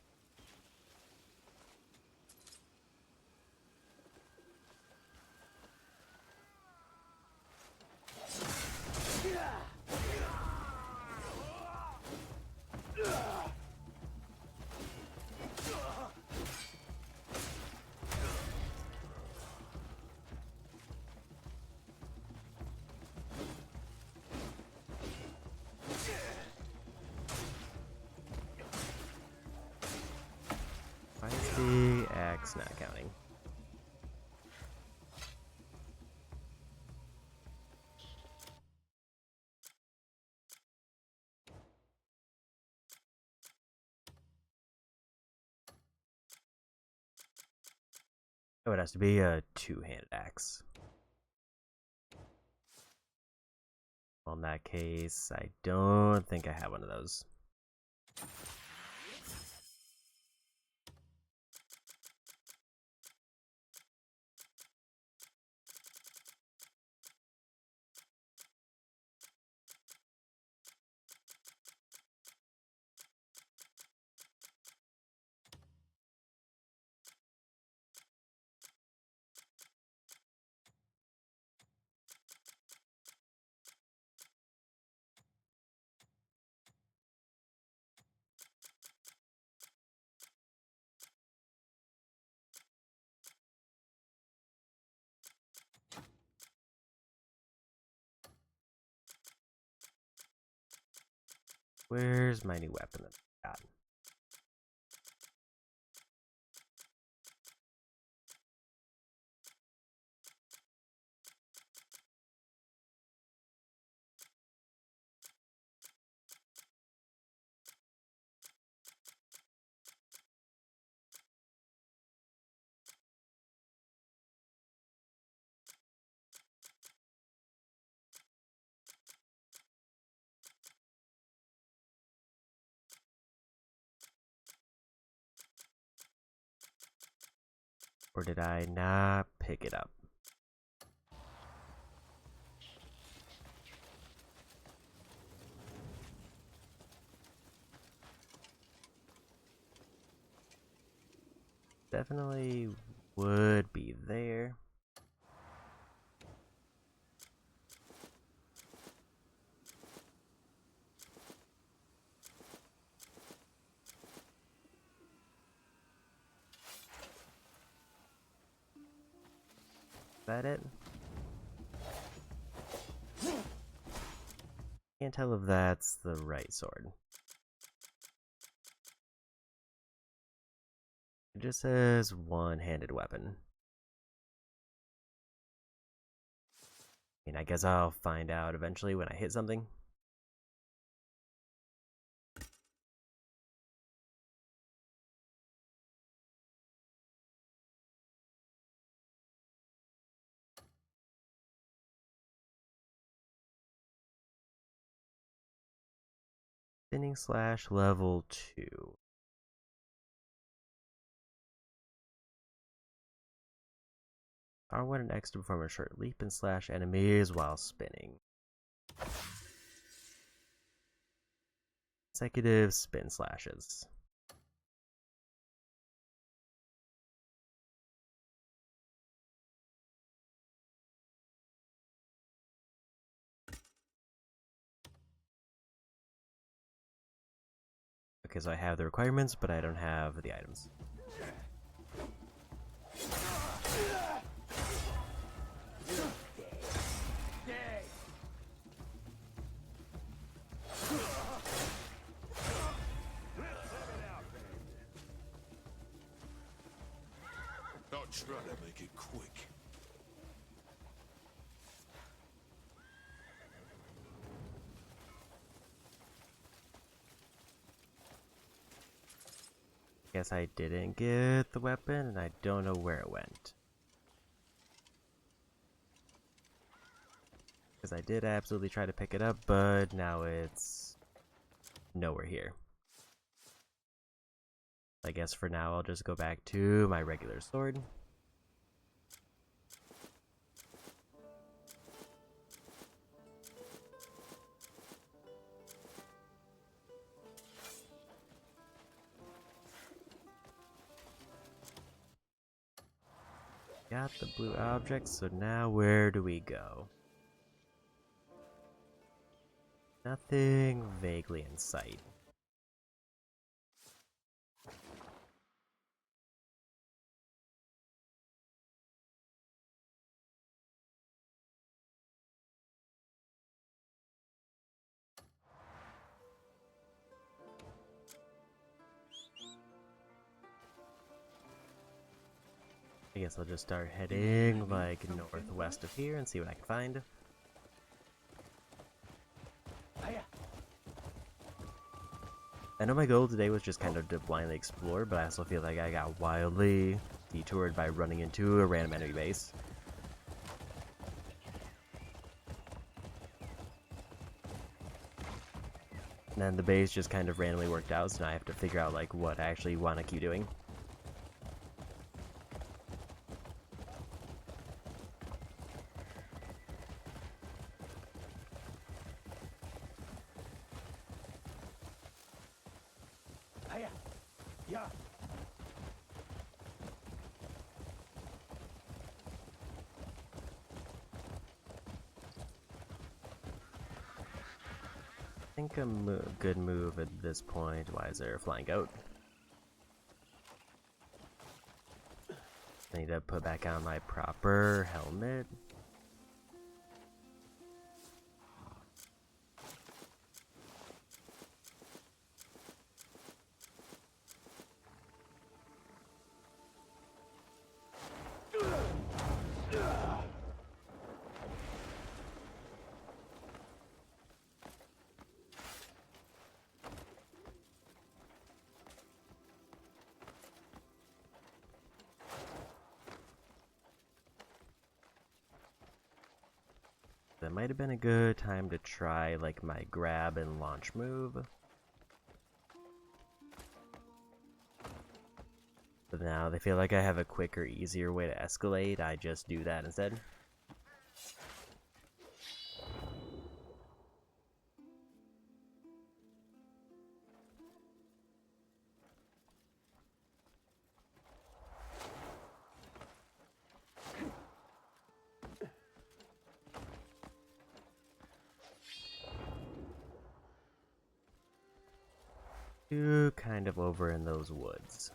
Why is the axe not counting? Oh, it has to be a two-handed axe. Well, in that case, I don't think I have one of those. Where's my new weapon that I got? Or did I not pick it up? Definitely would be there. Is that it? Can't tell if that's the right sword. It just says one-handed weapon. I mean, I guess I'll find out eventually when I hit something. Spinning slash level 2. R1 and X to perform a short leap and slash enemies while spinning. Consecutive spin slashes. Okay, so I have the requirements, but I don't have the items. I'll try to make it quick. Guess I didn't get the weapon, and I don't know where it went. Because I did absolutely try to pick it up, but now it's nowhere here. I guess for now I'll just go back to my regular sword. Got the blue object, so now where do we go? Nothing vaguely in sight. I guess I'll just start heading like northwest of here and see what I can find. I know my goal today was just kind of to blindly explore, but I also feel like I got wildly detoured by running into a random enemy base. And then the base just kind of randomly worked out, so now I have to figure out like what I actually want to keep doing. Yeah. I think a good move at this point. Why is there a flying goat? I need to put back on my proper helmet. That might have been a good time to try like my grab and launch move. But now they feel like I have a quicker, easier way to escalate. I just do that instead. Kind of over in those woods.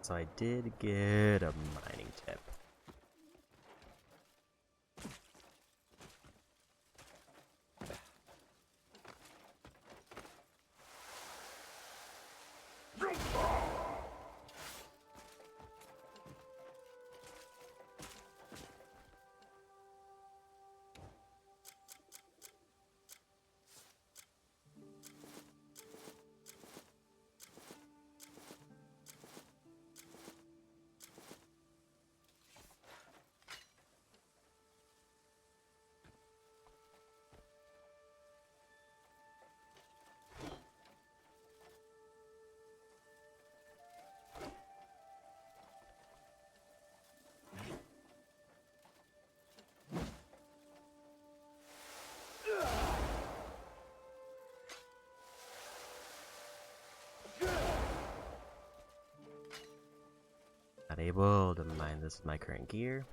So I did get a mining tip. Not able to mine this with my current gear.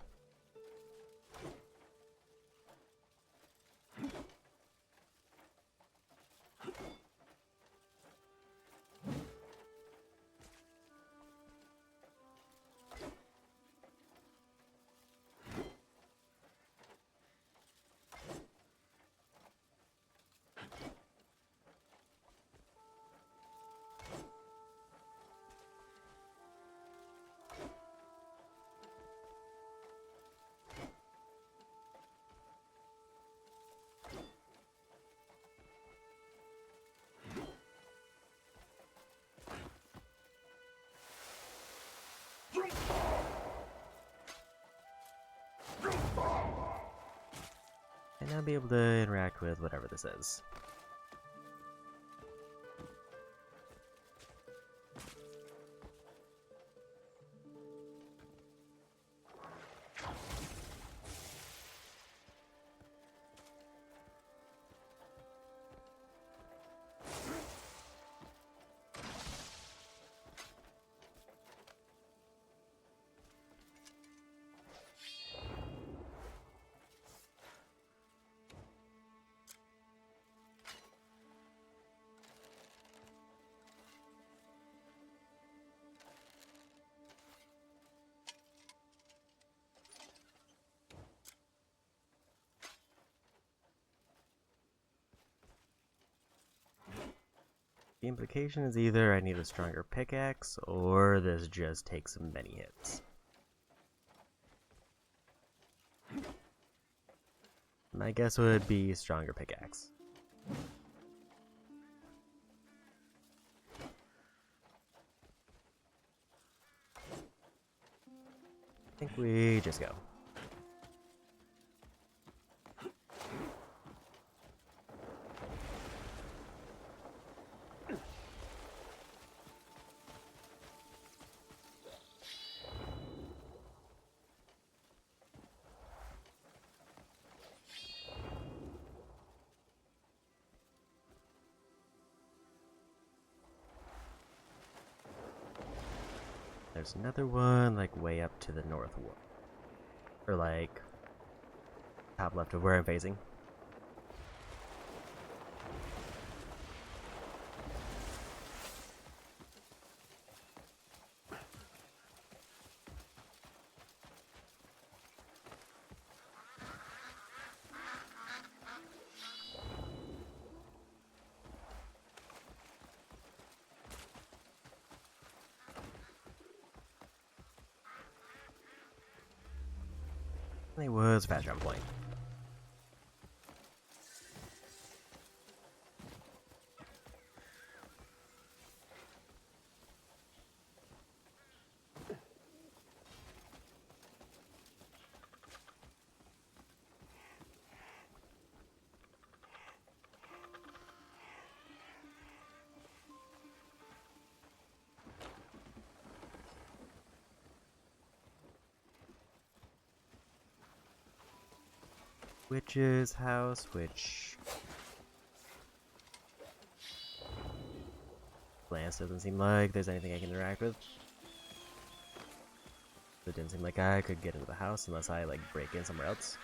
And I'll be able to interact with whatever this is. The implication is either I need a stronger pickaxe, or this just takes many hits. My guess would be stronger pickaxe. I think we just go. There's another one, like, way up to the north. Or, like, top left of where I'm facing. goes fast travel point. Witch's house, which glance doesn't seem like there's anything I can interact with. It didn't seem like I could get into the house unless I like break in somewhere else.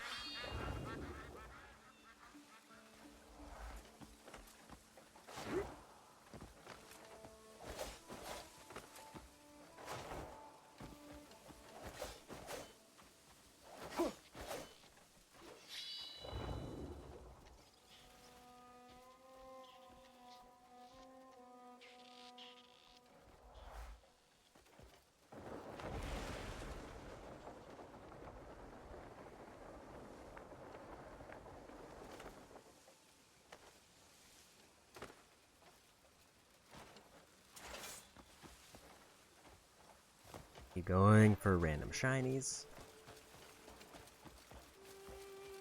Keep going for random shinies.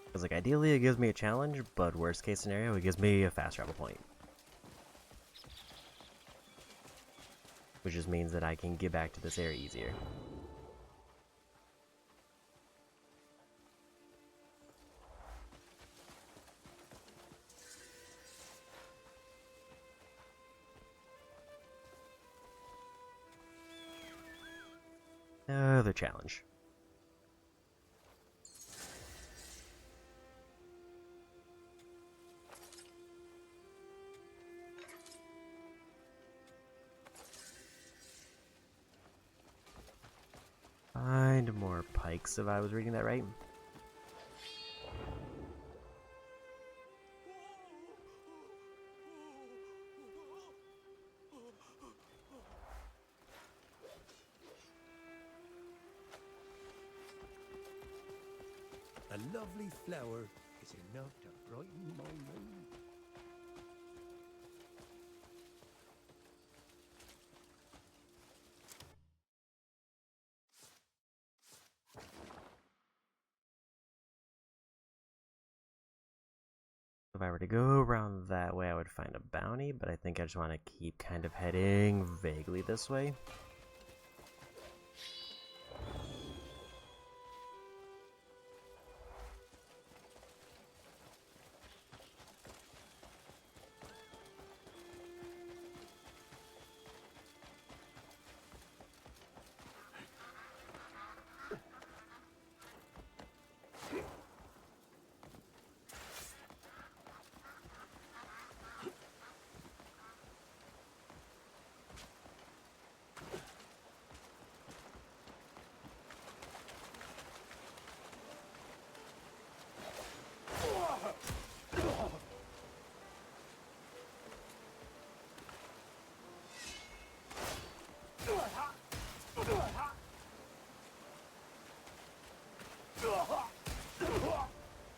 Because like ideally it gives me a challenge, but worst case scenario it gives me a fast travel point. Which just means that I can get back to this area easier. Another challenge. Find more pikes if I was reading that right. A lovely flower is enough to brighten my mood. If I were to go around that way, I would find a bounty, but I think I just want to keep kind of heading vaguely this way.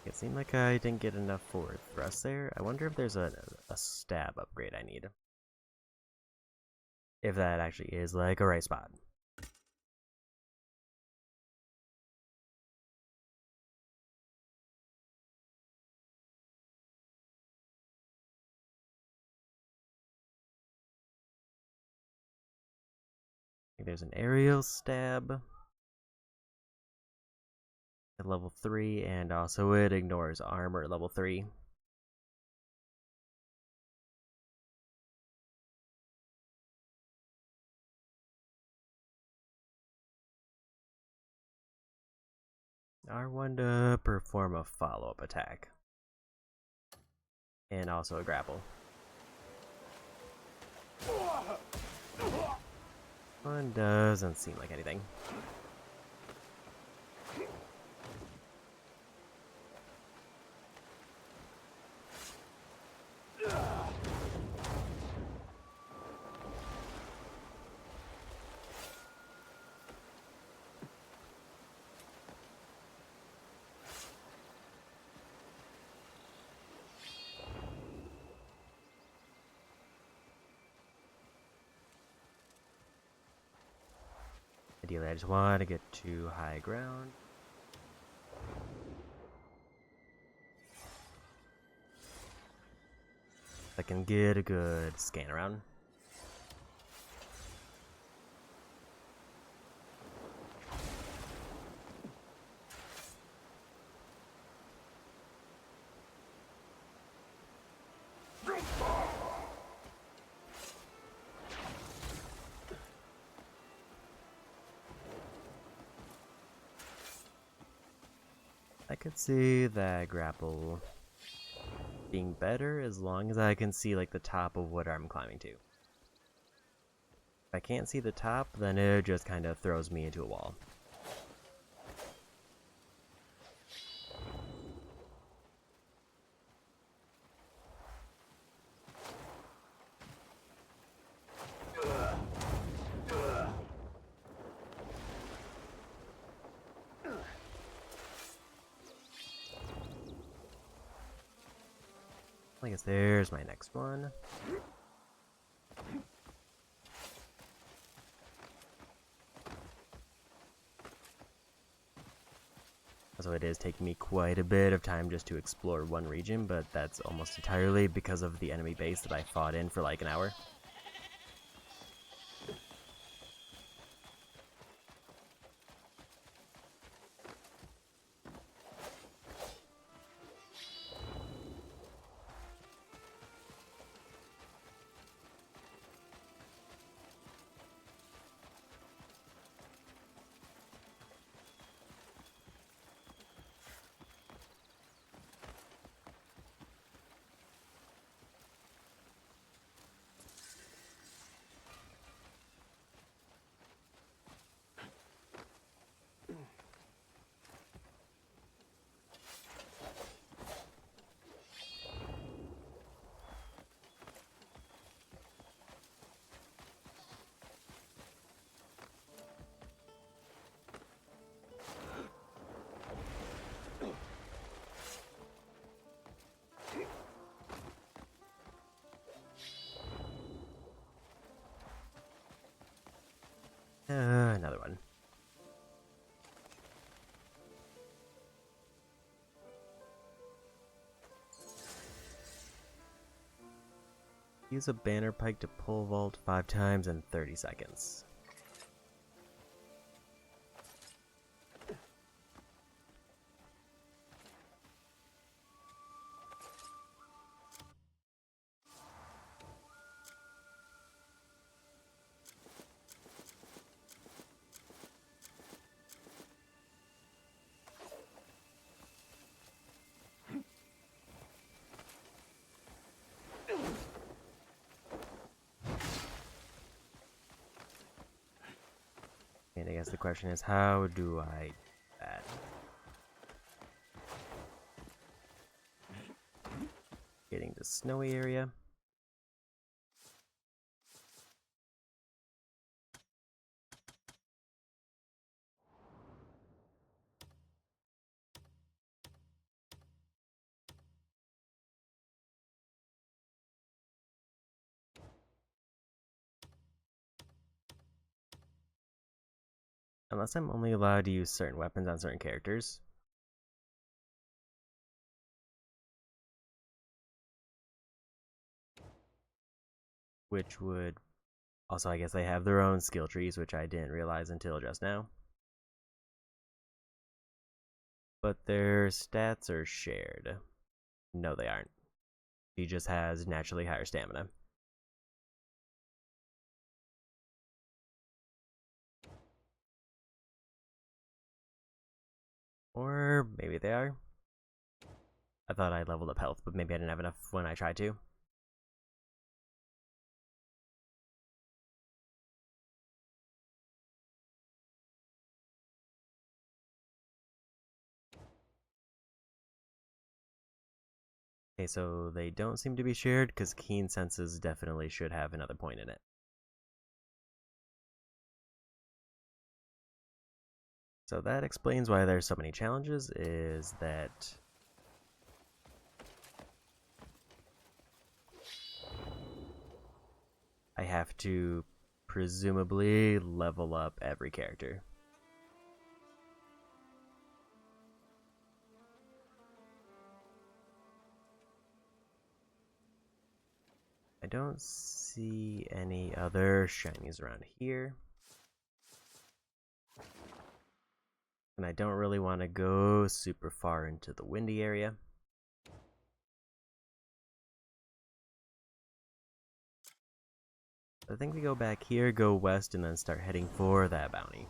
It seemed like I didn't get enough forward thrust there. I wonder if there's a stab upgrade I need. If that actually is like a right spot. I think there's an aerial stab at level 3, and also it ignores armor at level 3. R1 to perform a follow-up attack. And also a grapple. One doesn't seem like anything. Ideally, I just want to get to high ground. I can get a good scan around. I could see that grapple being better as long as I can see like the top of what I'm climbing to. If I can't see the top, then it just kind of throws me into a wall. I guess there's my next one. So it is taking me quite a bit of time just to explore one region, but that's almost entirely because of the enemy base that I fought in for like an hour. Another one. Use a banner pike to pull vault 5 times in 30 seconds. And I guess the question is, how do I do that? Getting the snowy area. Unless I'm only allowed to use certain weapons on certain characters. Which would... Also, I guess they have their own skill trees, which I didn't realize until just now. But their stats are shared. No, they aren't. He just has naturally higher stamina. Or maybe they are. I thought I leveled up health, but maybe I didn't have enough when I tried to. Okay, so they don't seem to be shared, because Keen Senses definitely should have another point in it. So that explains why there's so many challenges, is that I have to presumably level up every character. I don't see any other shinies around here. And I don't really want to go super far into the windy area. I think we go back here, go west, and then start heading for that bounty.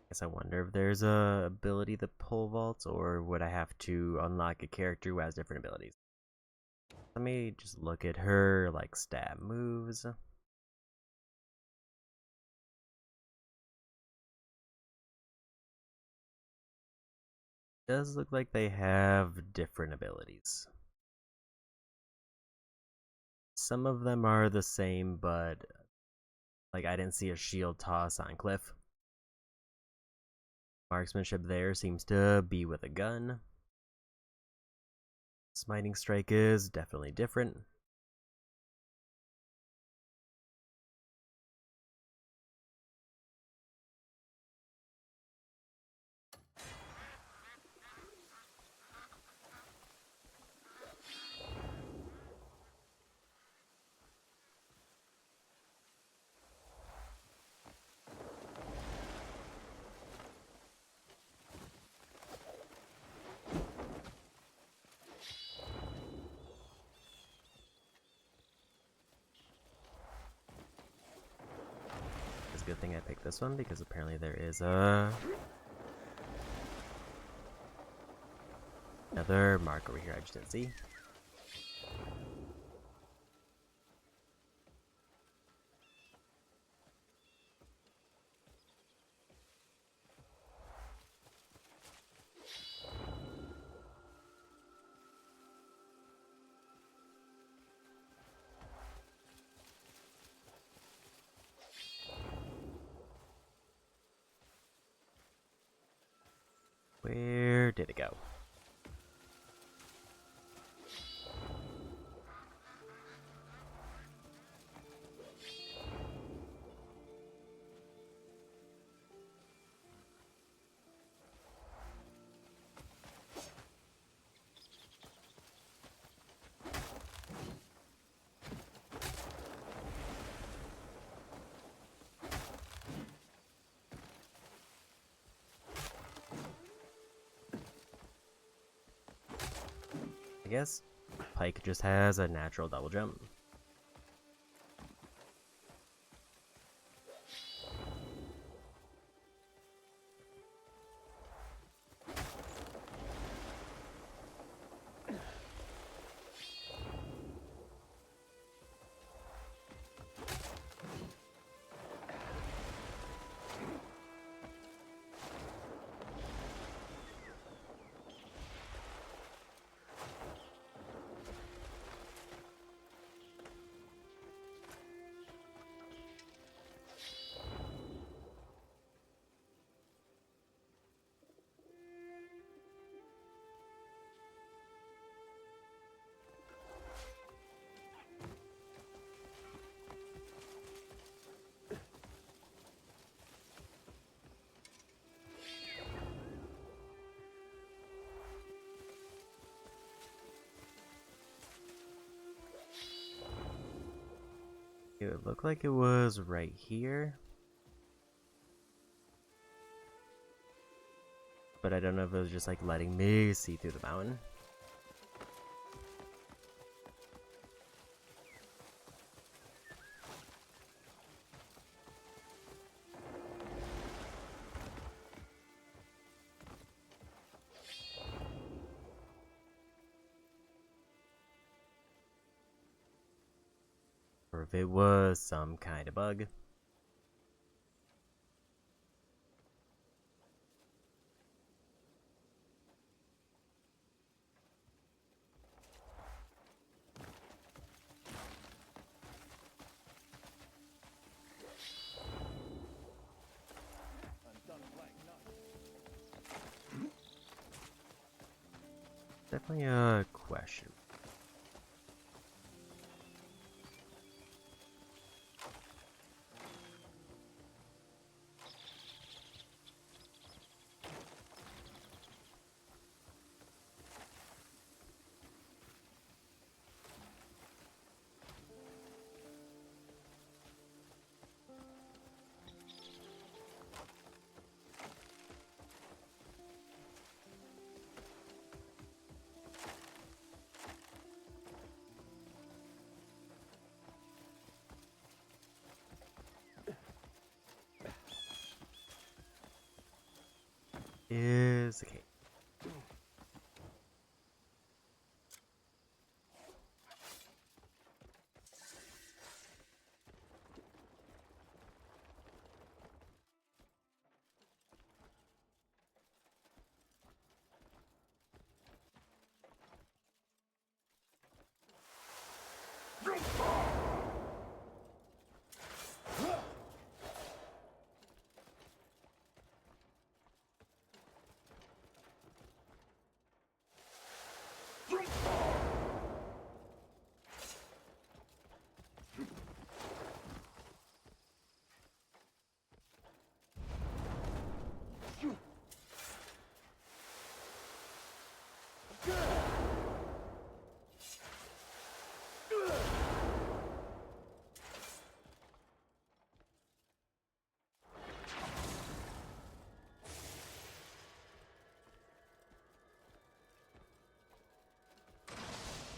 Guess I wonder if there's a ability that pole vaults, or would I have to unlock a character who has different abilities? Let me just look at her like stab moves. Does look like they have different abilities. Some of them are the same, but like I didn't see a shield toss on Cliff. Marksmanship there seems to be with a gun. Smiting strike is definitely different. It's a good thing I picked this one because apparently there is another mark over here I just didn't see. Where did it go? I guess Pike just has a natural double jump. It would look like it was right here. But I don't know if it was just like letting me see through the mountain. Or if it was some kind of bug. definitely a question. Is okay.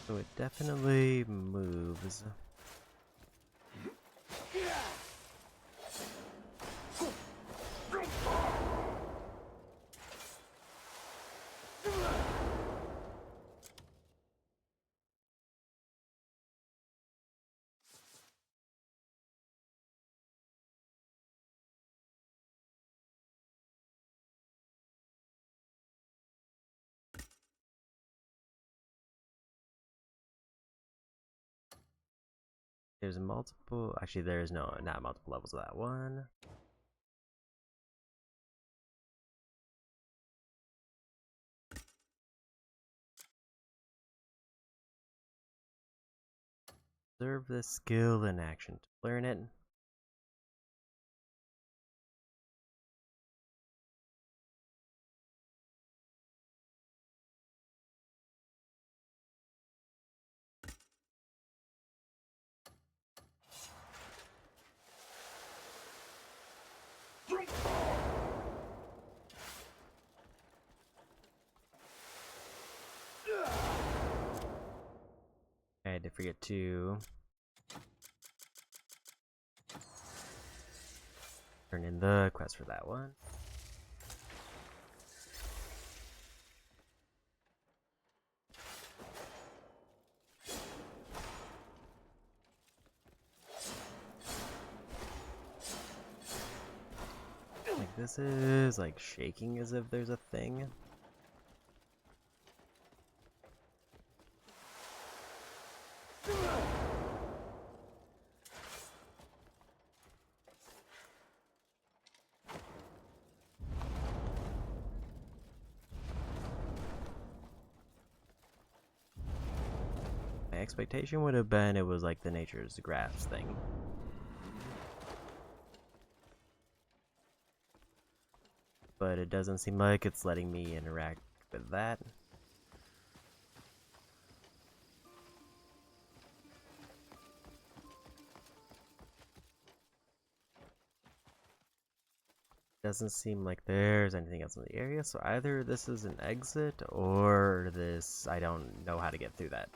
So it definitely moves. There's multiple, actually there's not multiple levels of that one. Observe this skill in action to learn it. I had to forget to turn in the quest for that one. Like this is like shaking as if there's a thing. My expectation would have been it was like the nature's graphs thing. But it doesn't seem like it's letting me interact with that. Doesn't seem like there's anything else in the area, so either this is an exit or this, I don't know how to get through that.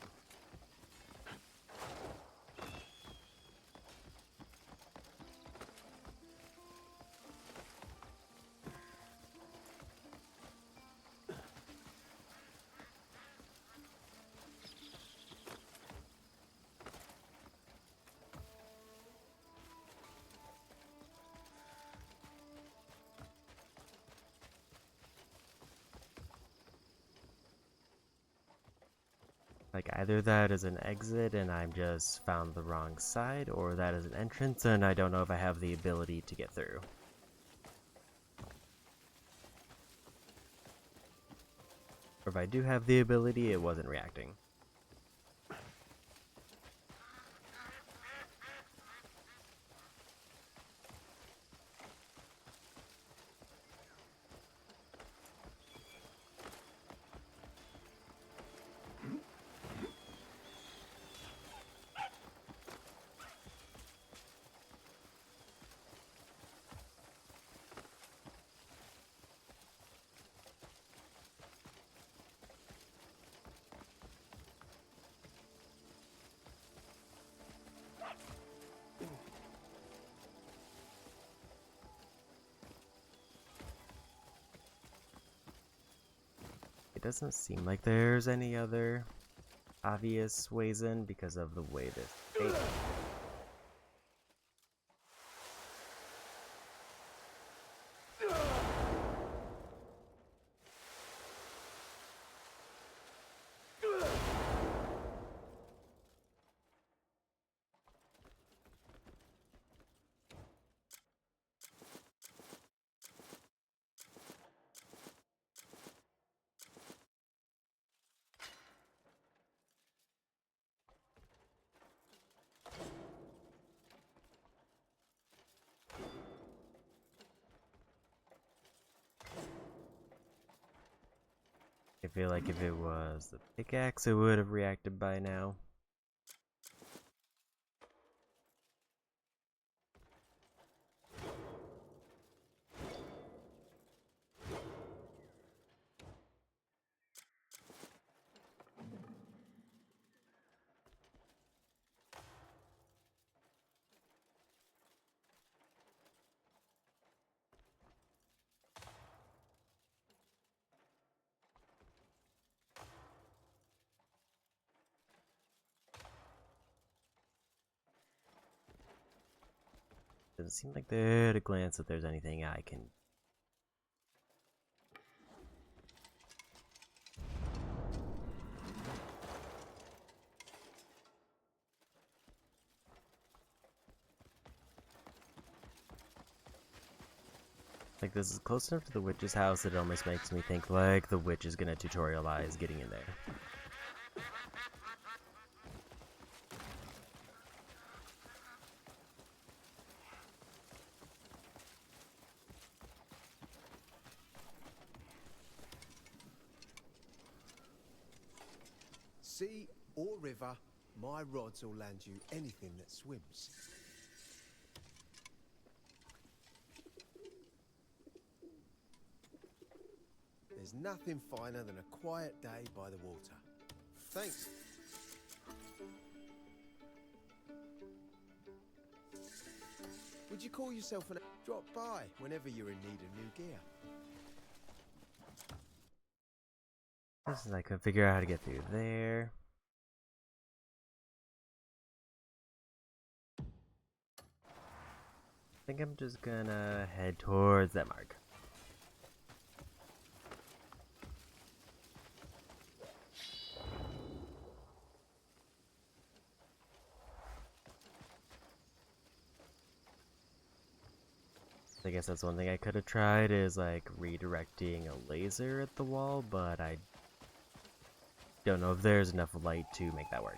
Like either that is an exit and I'm just found the wrong side, or that is an entrance and I don't know if I have the ability to get through. Or if I do have the ability, it wasn't reacting. It doesn't seem like there's any other obvious ways in because of the way this paint. I feel like if it was the pickaxe, it would have reacted by now. Doesn't seem like there at a glance that there's anything I can. Like, this is close enough to the witch's house that it almost makes me think like the witch is gonna tutorialize getting in there. Sea or river, my rods will land you anything that swims. There's nothing finer than a quiet day by the water. Thanks. Would you call yourself an... Drop by whenever you're in need of new gear. This is I couldn't figure out how to get through there. I think I'm just gonna head towards that mark. I guess that's one thing I could have tried is like redirecting a laser at the wall, but I don't know if there's enough light to make that work.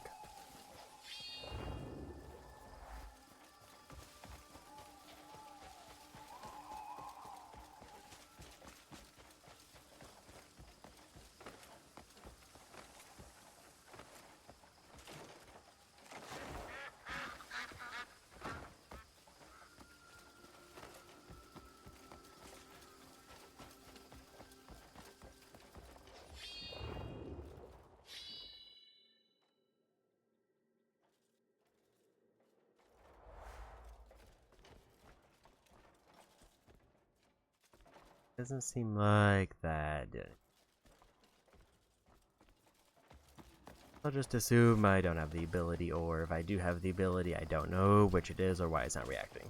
Doesn't seem like that did it. I'll just assume I don't have the ability, or if I do have the ability, I don't know which it is or why it's not reacting.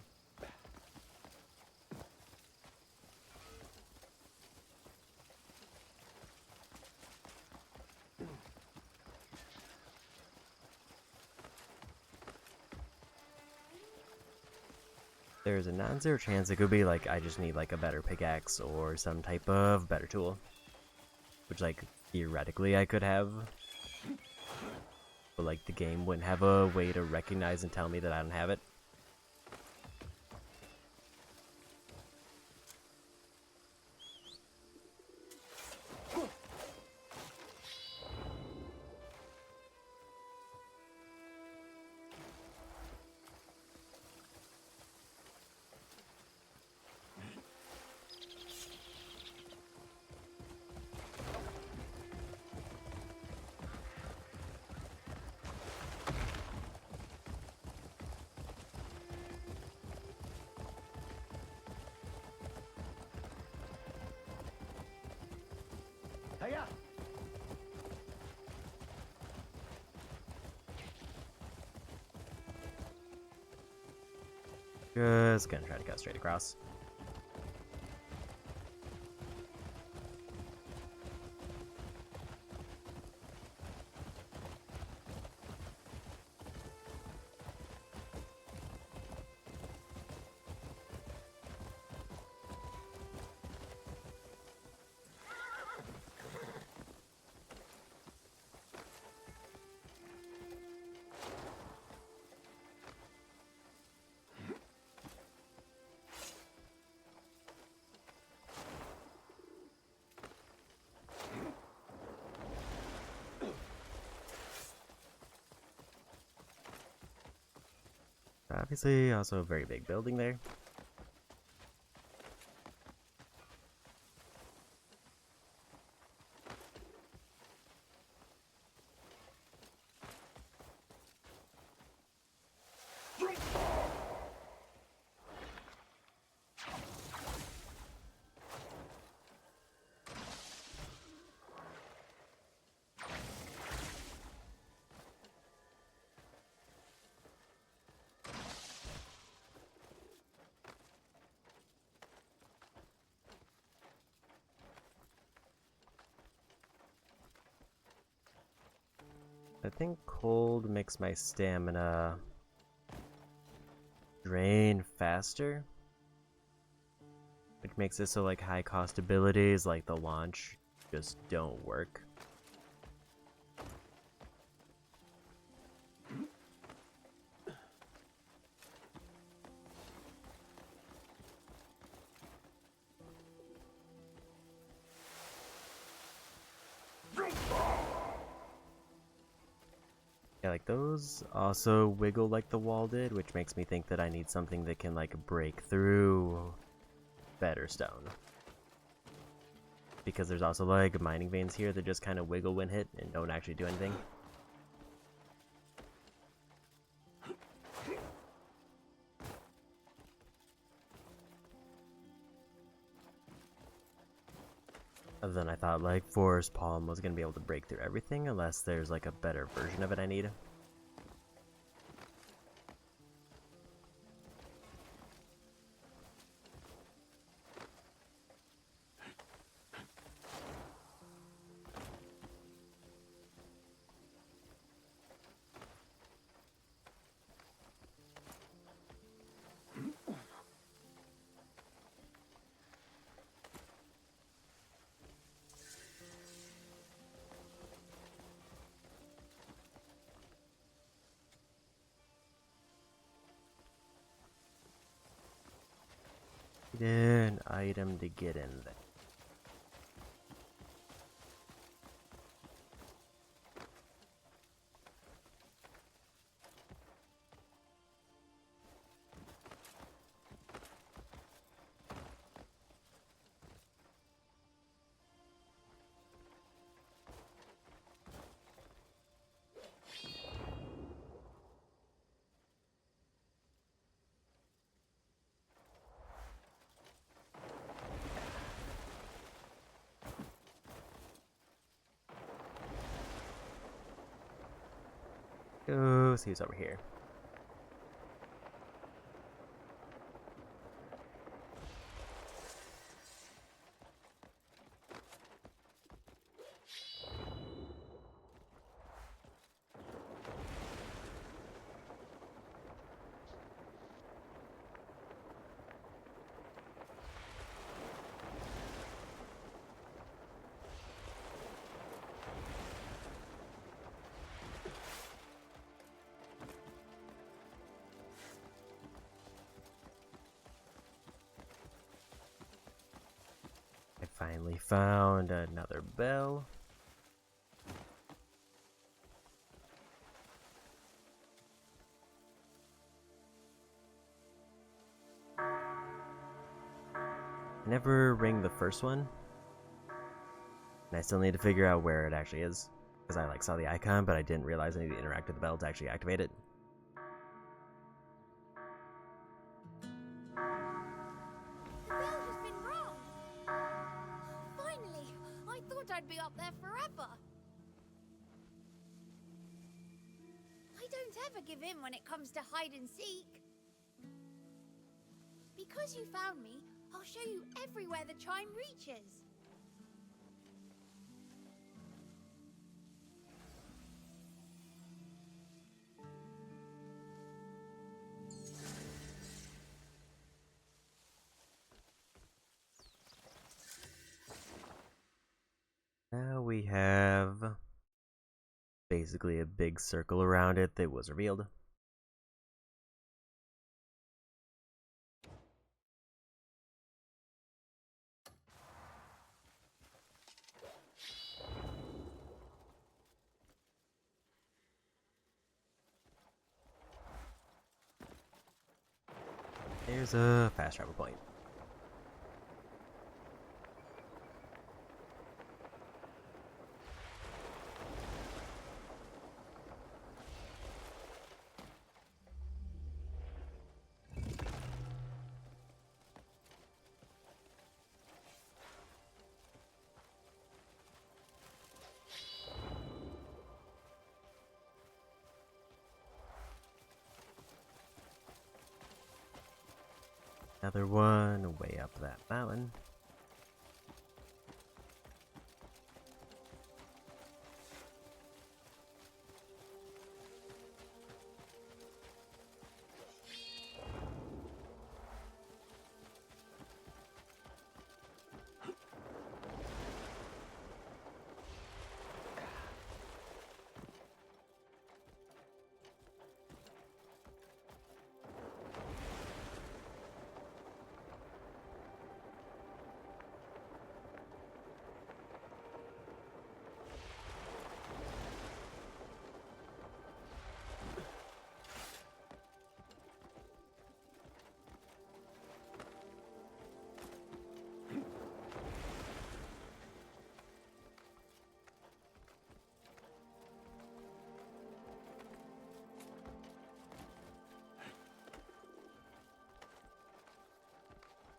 There's a non-zero chance it could be like I just need like a better pickaxe or some type of better tool. Which like, theoretically I could have. But like the game wouldn't have a way to recognize and tell me that I don't have it. Hiya! Just gonna try to go straight across. Obviously, also a very big building there. I think cold makes my stamina drain faster, which makes it so like high cost abilities like the launch just don't work. Yeah, like those also wiggle like the wall did, which makes me think that I need something that can like break through better stone. Because there's also like mining veins here that just kind of wiggle when hit and don't actually do anything. Other than I thought like Forest Palm was gonna be able to break through everything unless there's like a better version of it I need. Need an item to get in there. Go see who's over here. Finally found another bell. I never ring the first one. And I still need to figure out where it actually is. Because I saw the icon, but I didn't realize I need to interact with the bell to actually activate it. The bell has been rung. Finally, I thought I'd be up there forever. I don't ever give in when it comes to hide and seek. Because you found me, I'll show you everywhere the chime reaches. Now we have basically a big circle around it that was revealed. There's a fast travel point. Another one way up that mountain.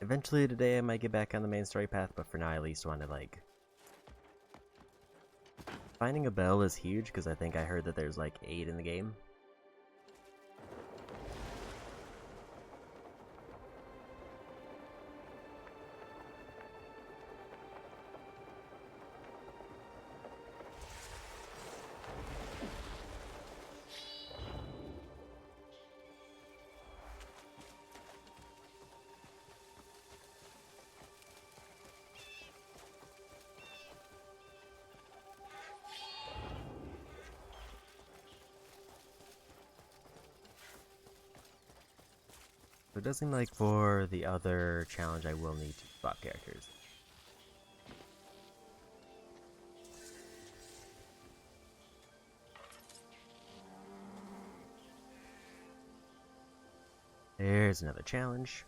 Eventually today I might get back on the main story path, but for now I at least want to finding a bell is huge because I think I heard that there's 8 in the game. So it does seem like for the other challenge I will need to swap characters. There's another challenge.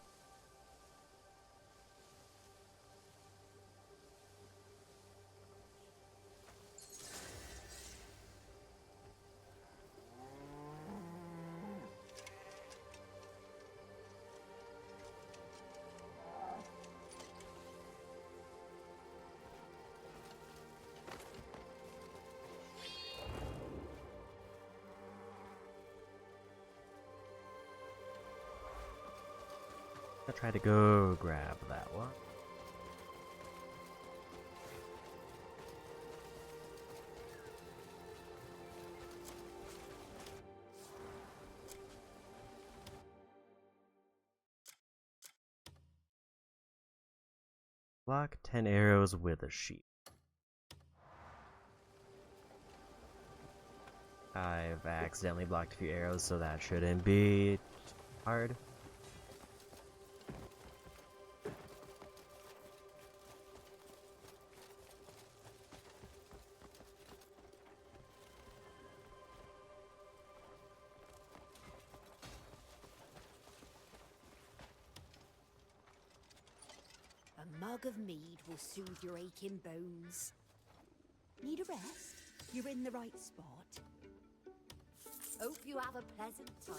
I'll try to go grab that one. Block 10 arrows with a sheep. I've accidentally blocked a few arrows, so that shouldn't be hard. A mug of mead will soothe your aching bones. Need a rest? You're in the right spot. Hope you have a pleasant time.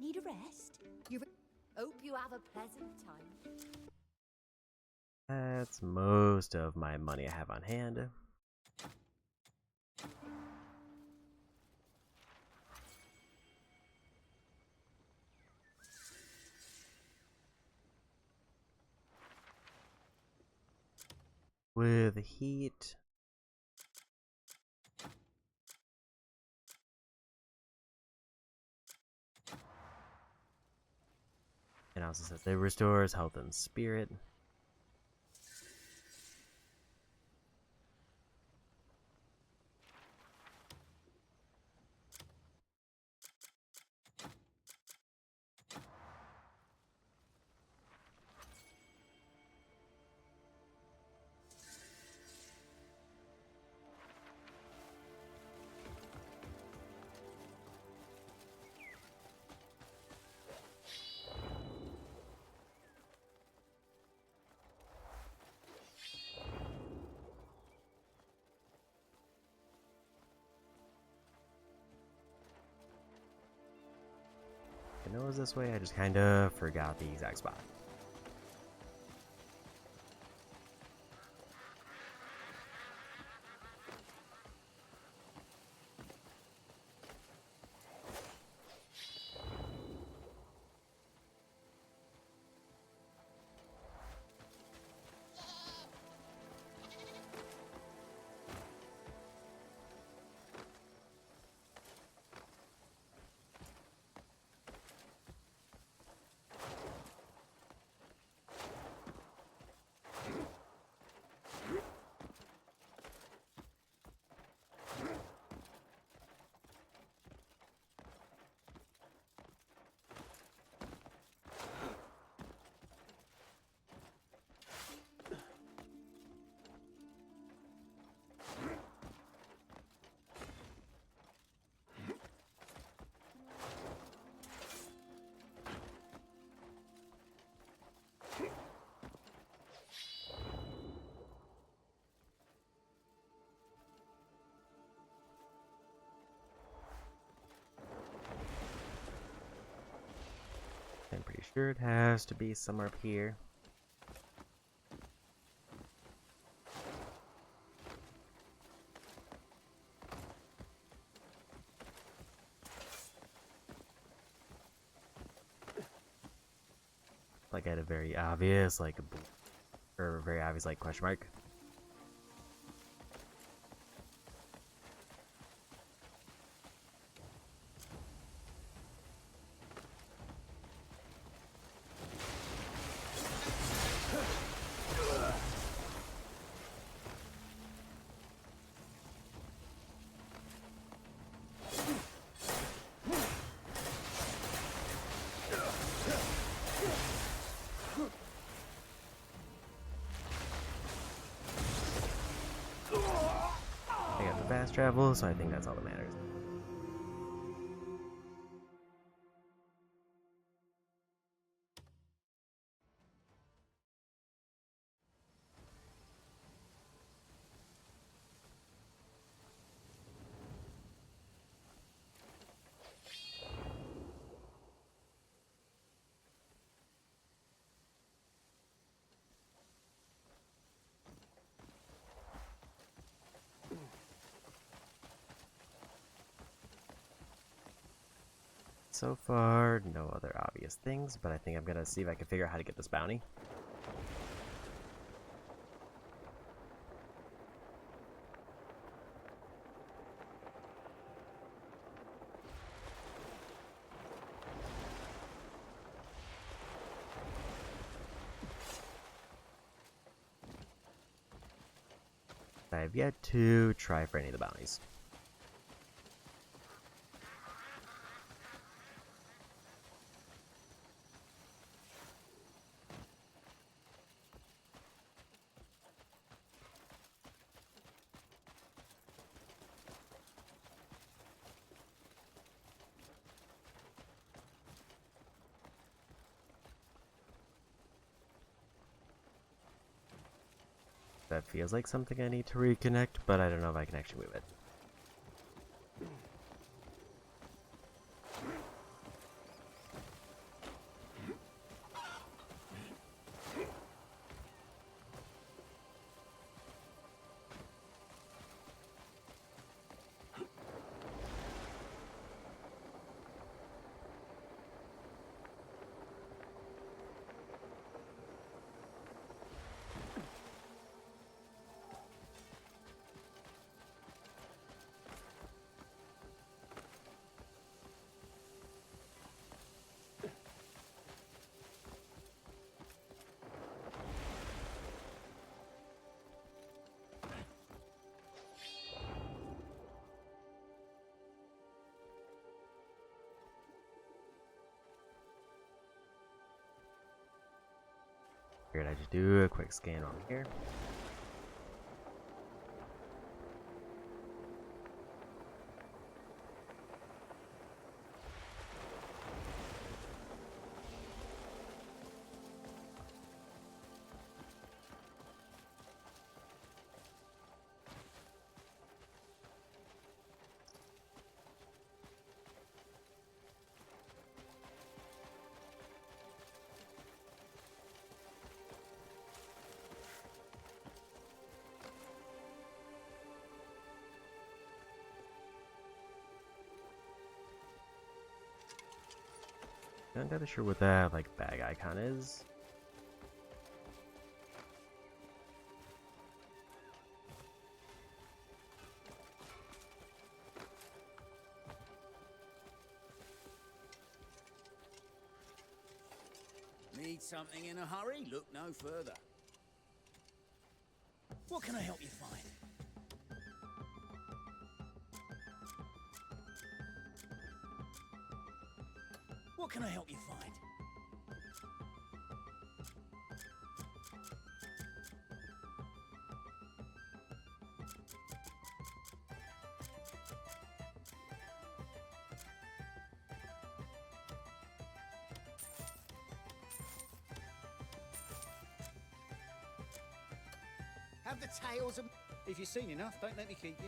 Need a rest? Hope you have a pleasant time. That's most of my money I have on hand. With heat. And also says it restores health and spirit. I know it was this way, I just kind of forgot the exact spot. I'm pretty sure it has to be somewhere up here. Like at a very obvious, like, or very obvious, like, question mark. I got the fast travel, so I think that's all that matters. So far, no other obvious things, but I think I'm gonna see if I can figure out how to get this bounty. I have yet to try for any of the bounties. That feels like something I need to reconnect, but I don't know if I can actually move it. Figured I just do a quick scan on here. Not entirely sure what that like bag icon is. Need something in a hurry? Look no further. What can I help you find? What can I help you find? Have the tails of... If you've seen enough, don't let me keep you.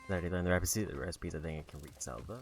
I already learned the recipes. I think I can resell them.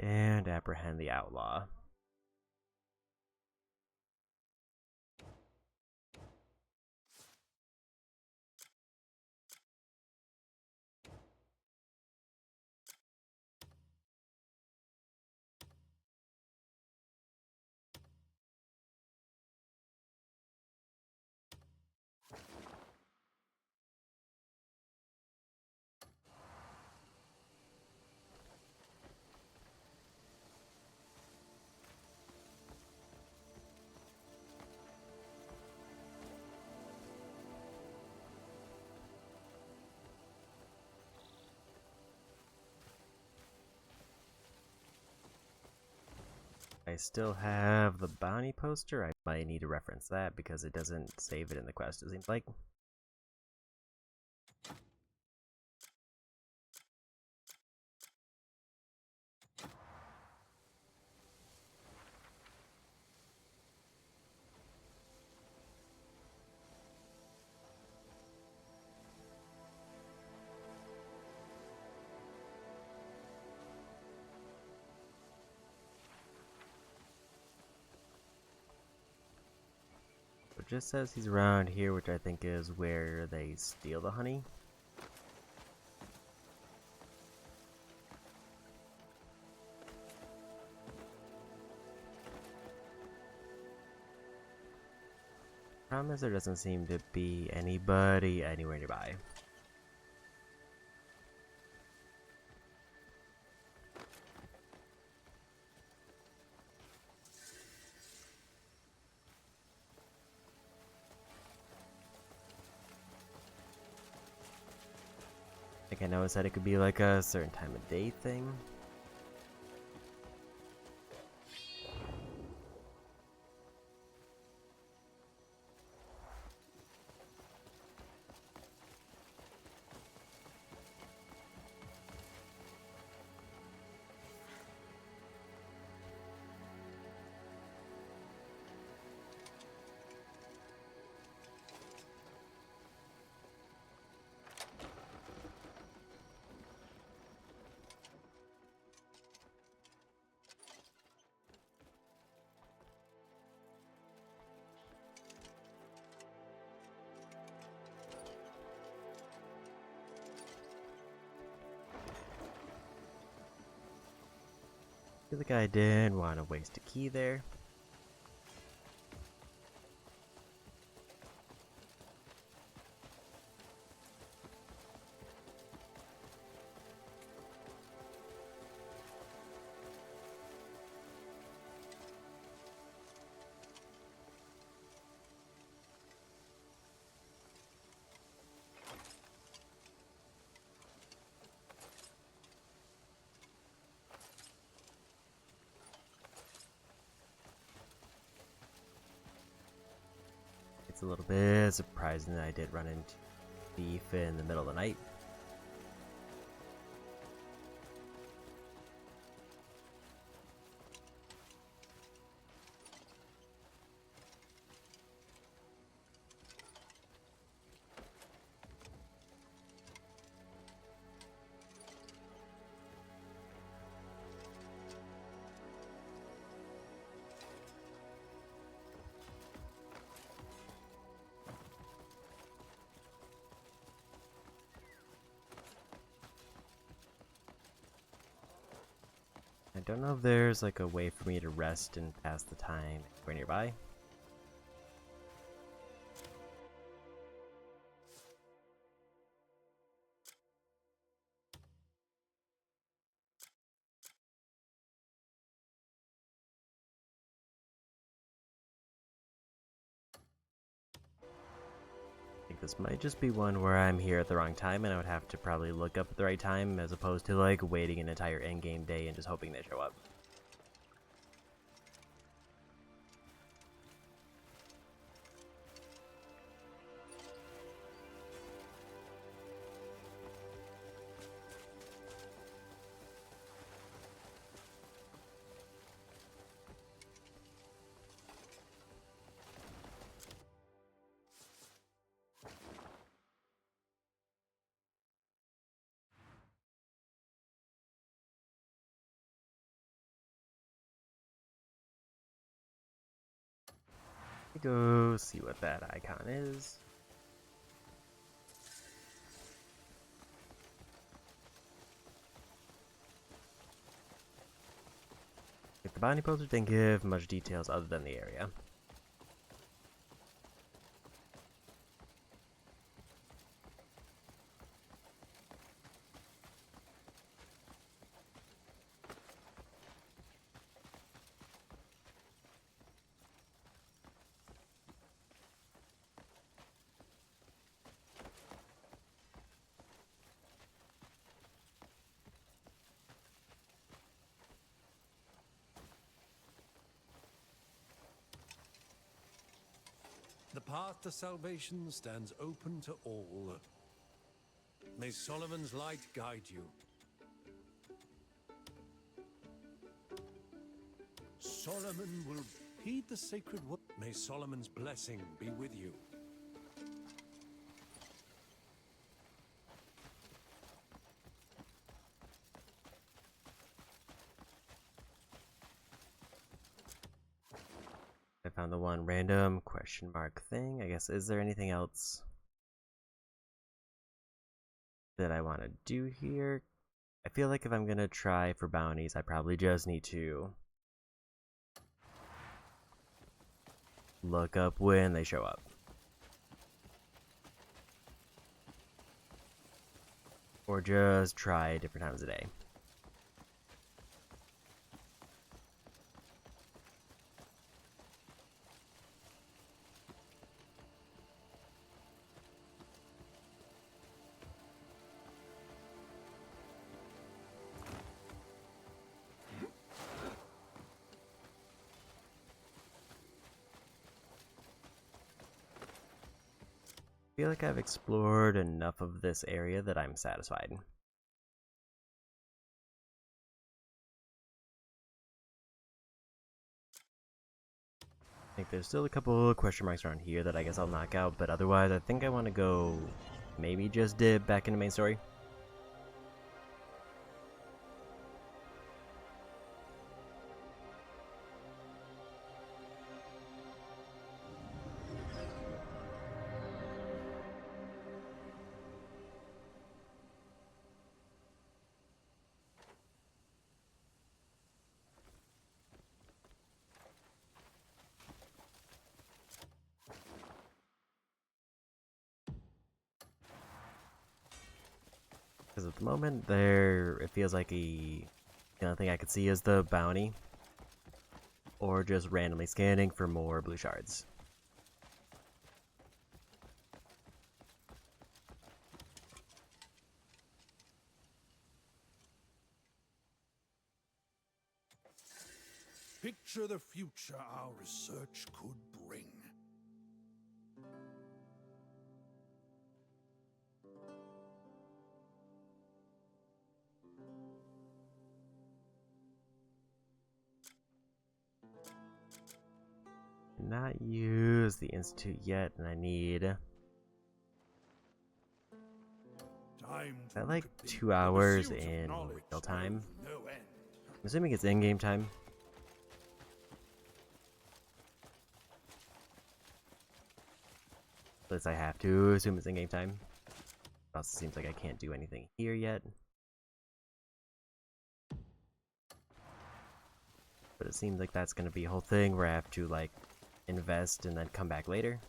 And apprehend the outlaw. I still have the bounty poster. I might need to reference that because it doesn't save it in the quest, it seems like. It just says he's around here, which I think is where they steal the honey. Problem is there doesn't seem to be anybody anywhere nearby. think I know it said it could be like a certain time of day thing. I feel like I didn't want to waste a key there. It's a little bit surprising that I did run into Thief in the middle of the night. I don't know if there's like a way for me to rest and pass the time anywhere nearby. I think this might just be one where I'm here at the wrong time and I would have to probably look up at the right time as opposed to like waiting an entire endgame day and just hoping they show up. Go see what that icon is. If the bounty poster didn't give much details other than the area. The path to salvation stands open to all. May Solomon's light guide you. Solomon will heed the sacred word. May Solomon's blessing be with you. I found the one random question mark thing. I guess, is there anything else that I want to do here? I feel like if I'm gonna try for bounties, I probably just need to look up when they show up. Or just try different times a day. feel like I've explored enough of this area that I'm satisfied. I think there's still a couple question marks around here that I guess I'll knock out, but otherwise I think I want to go maybe just dip back into main story. Because at the moment it feels like the only thing I could see is the bounty. Or just randomly scanning for more blue shards. Picture the future our research could bring. Not use the institute yet, and I need like 2 hours in real time. I'm assuming it's in-game time. At least I have to assume it's in-game time. It also seems like I can't do anything here yet. But it seems like that's gonna be a whole thing where I have to like invest and then come back later.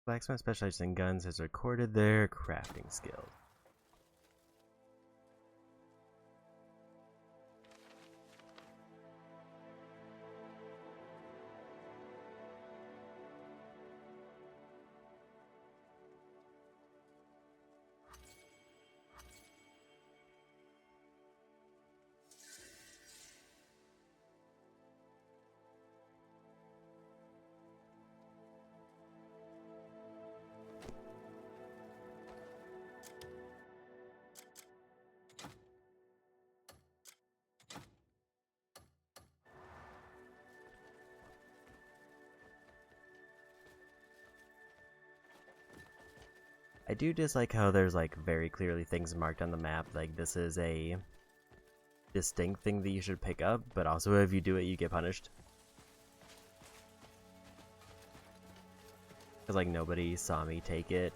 Blacksmith specialized in guns has recorded their crafting skills. I do dislike how there's like very clearly things marked on the map, like this is a distinct thing that you should pick up, but also if you do it you get punished. Because like nobody saw me take it,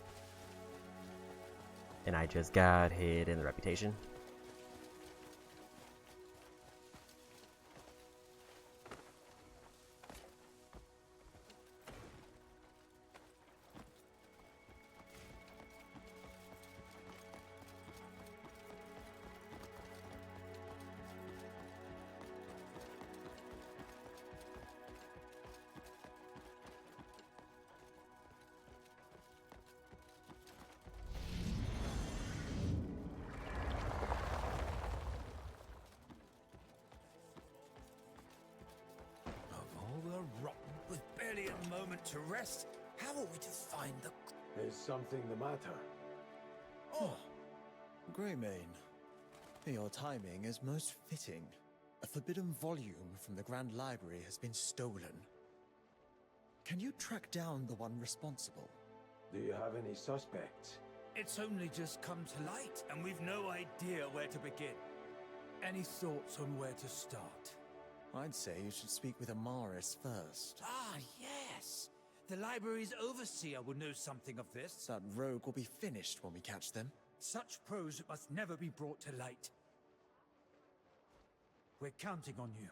and I just got hit in the reputation. To rest? How are we to find the... Is something the matter? Oh, Greymane. Your timing is most fitting. A forbidden volume from the Grand Library has been stolen. Can you track down the one responsible? Do you have any suspects? It's only just come to light, and we've no idea where to begin. Any thoughts on where to start? I'd say you should speak with Amaris first. Ah, yes! The library's overseer will know something of this. That rogue will be finished when we catch them. Such prose must never be brought to light. We're counting on you.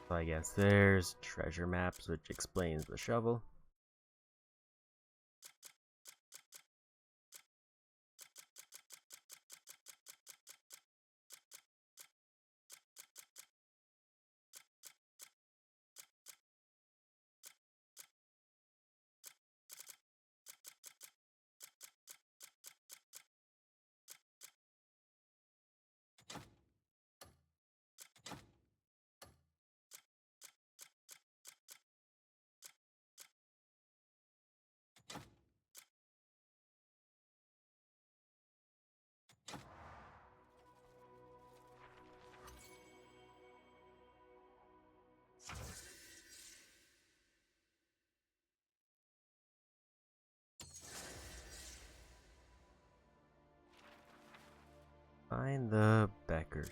So I guess there's treasure maps, which explains the shovel. Find the Becker.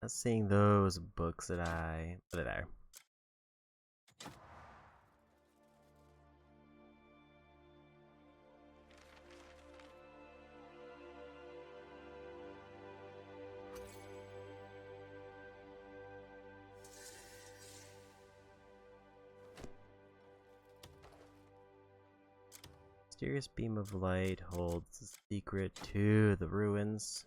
Not seeing those books that they're there. Mysterious beam of light holds the secret to the ruins.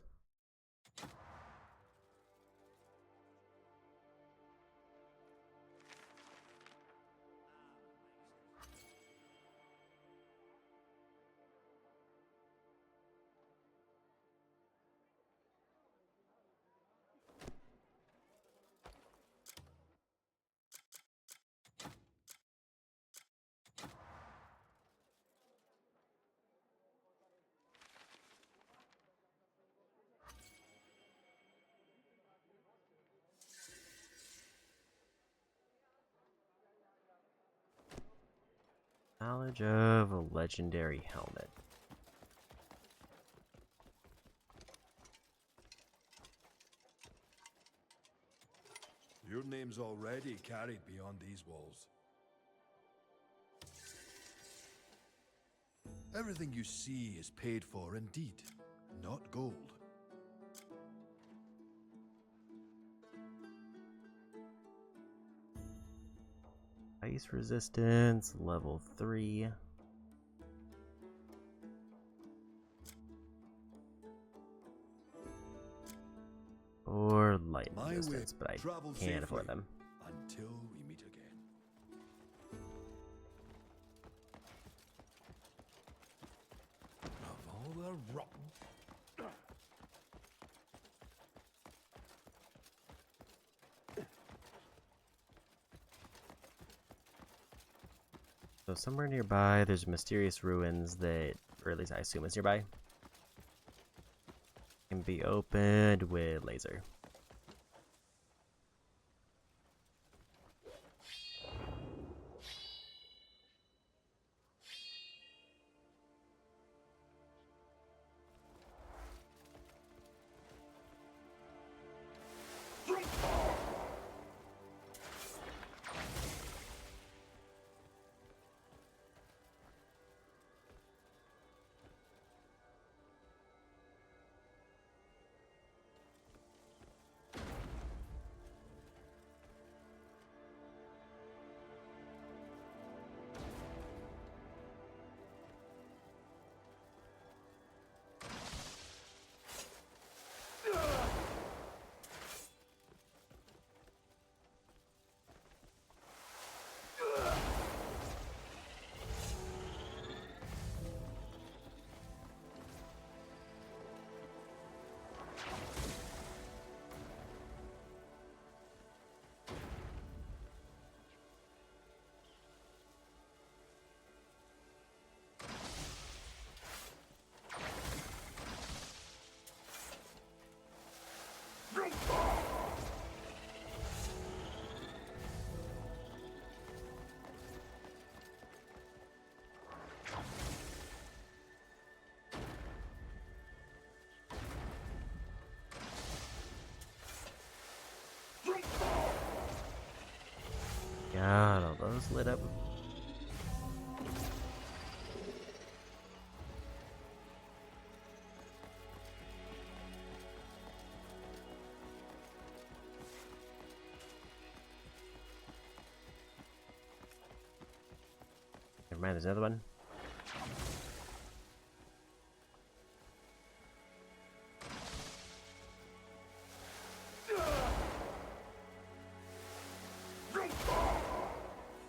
Knowledge of a legendary helmet. Your name's already carried beyond these walls. Everything you see is paid for in deed, not gold. Ice resistance, level 3. Or light My resistance, way, but I travel can't afford safely them. until we meet again. Of all the rotten. So somewhere nearby, there's mysterious ruins that, or at least I assume it's nearby, can be opened with laser. God, all those lit up. Never mind, there's another one.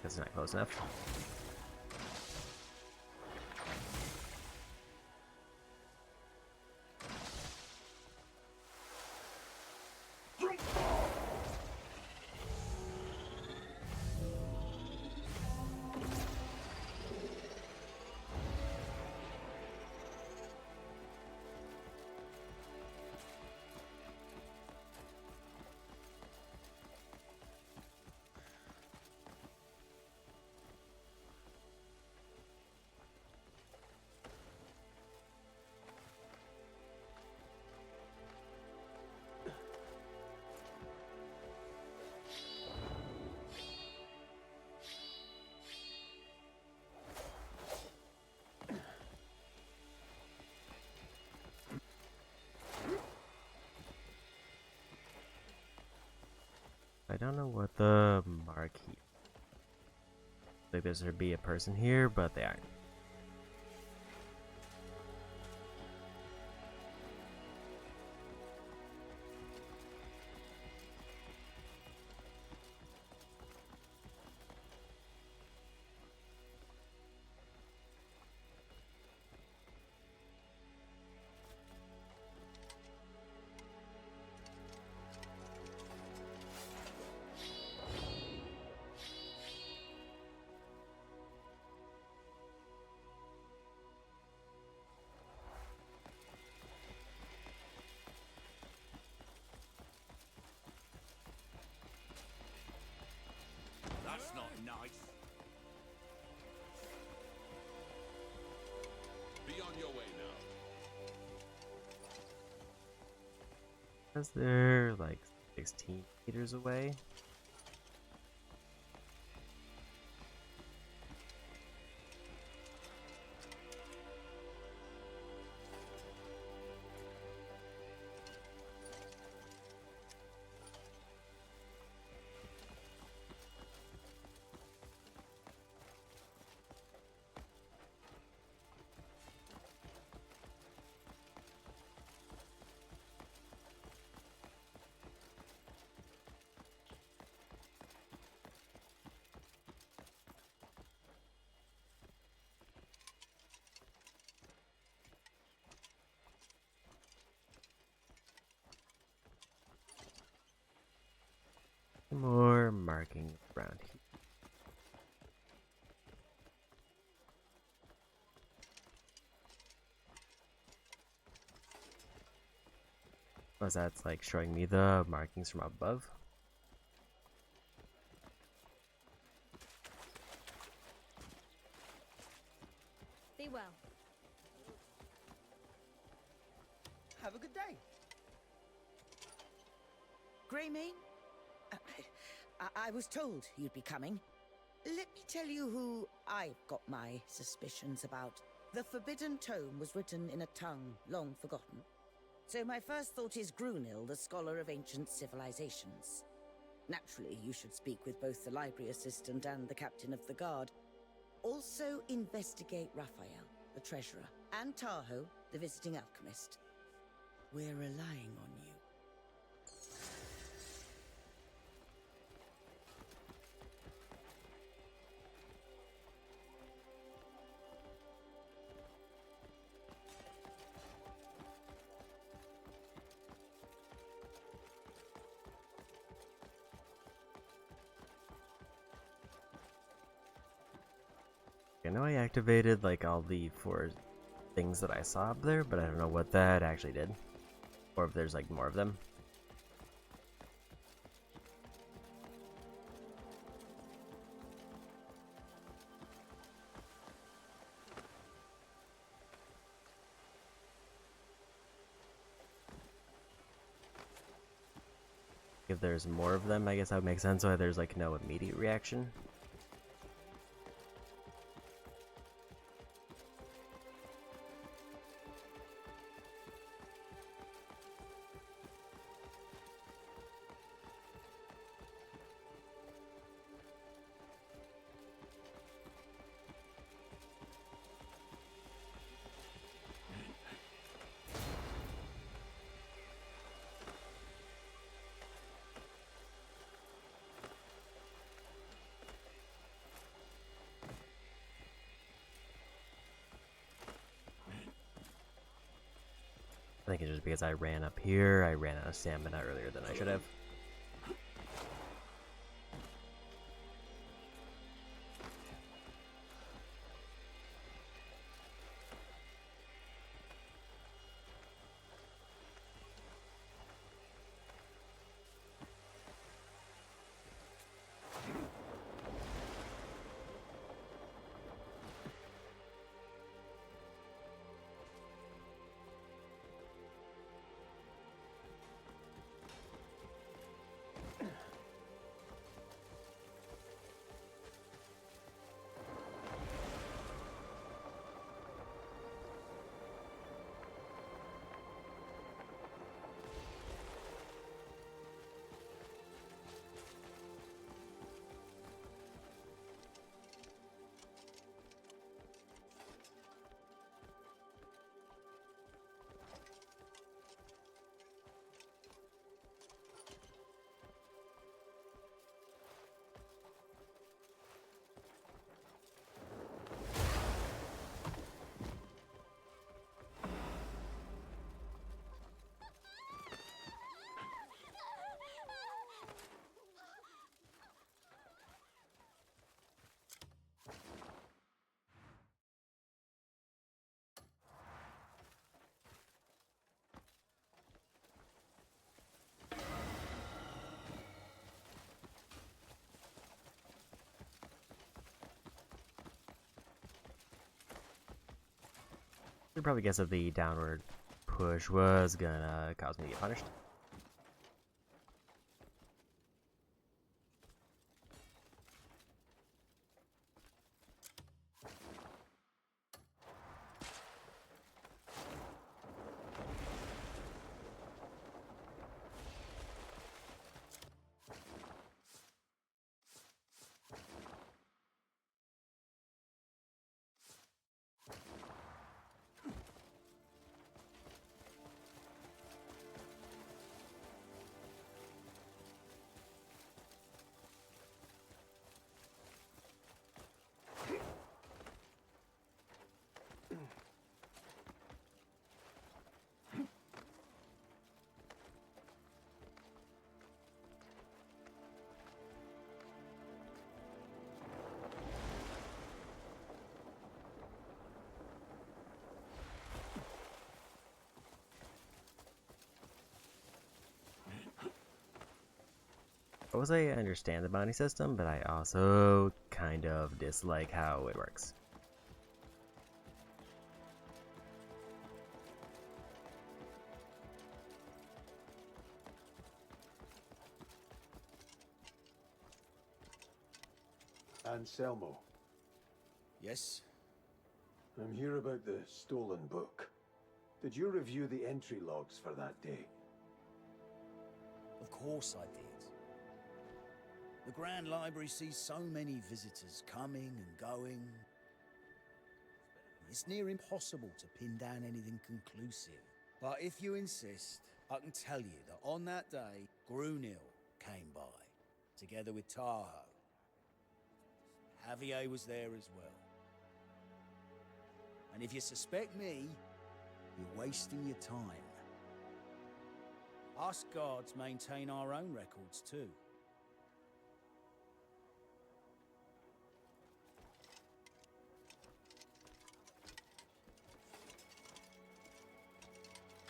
That's not close enough. I don't know what the marquee. Like there should be a person here, but they aren't. That's not nice. Be on your way now. Because they're like 16 meters away. More markings around here. Was that's like showing me the markings from above? Be well. Have a good day. Greymane? I was told you'd be coming. Let me tell you who I've got my suspicions about. The Forbidden Tome was written in a tongue long forgotten. So my first thought is Grunil, the scholar of ancient civilizations. Naturally, you should speak with both the library assistant and the captain of the guard. Also investigate Raphael, the treasurer, and Tahoe, the visiting alchemist. We're relying on you. I know I activated like all the 4 things that I saw up there, but I don't know what that actually did. Or if there's like more of them. If there's more of them, I guess that would make sense why there's like no immediate reaction. I think it's just because I ran up here, I ran out of stamina earlier than I should have. Should probably guess that the downward push was gonna cause me to get punished. I understand the bounty system, but I also kind of dislike how it works. Anselmo, Yes? I'm here about the stolen book. Did you review the entry logs for that day? Of course I did. The Grand Library sees so many visitors coming and going. It's near impossible to pin down anything conclusive. But if you insist, I can tell you that on that day, Grunil came by, together with Tahoe. Javier was there as well. And if you suspect me, you're wasting your time. Us guards maintain our own records too.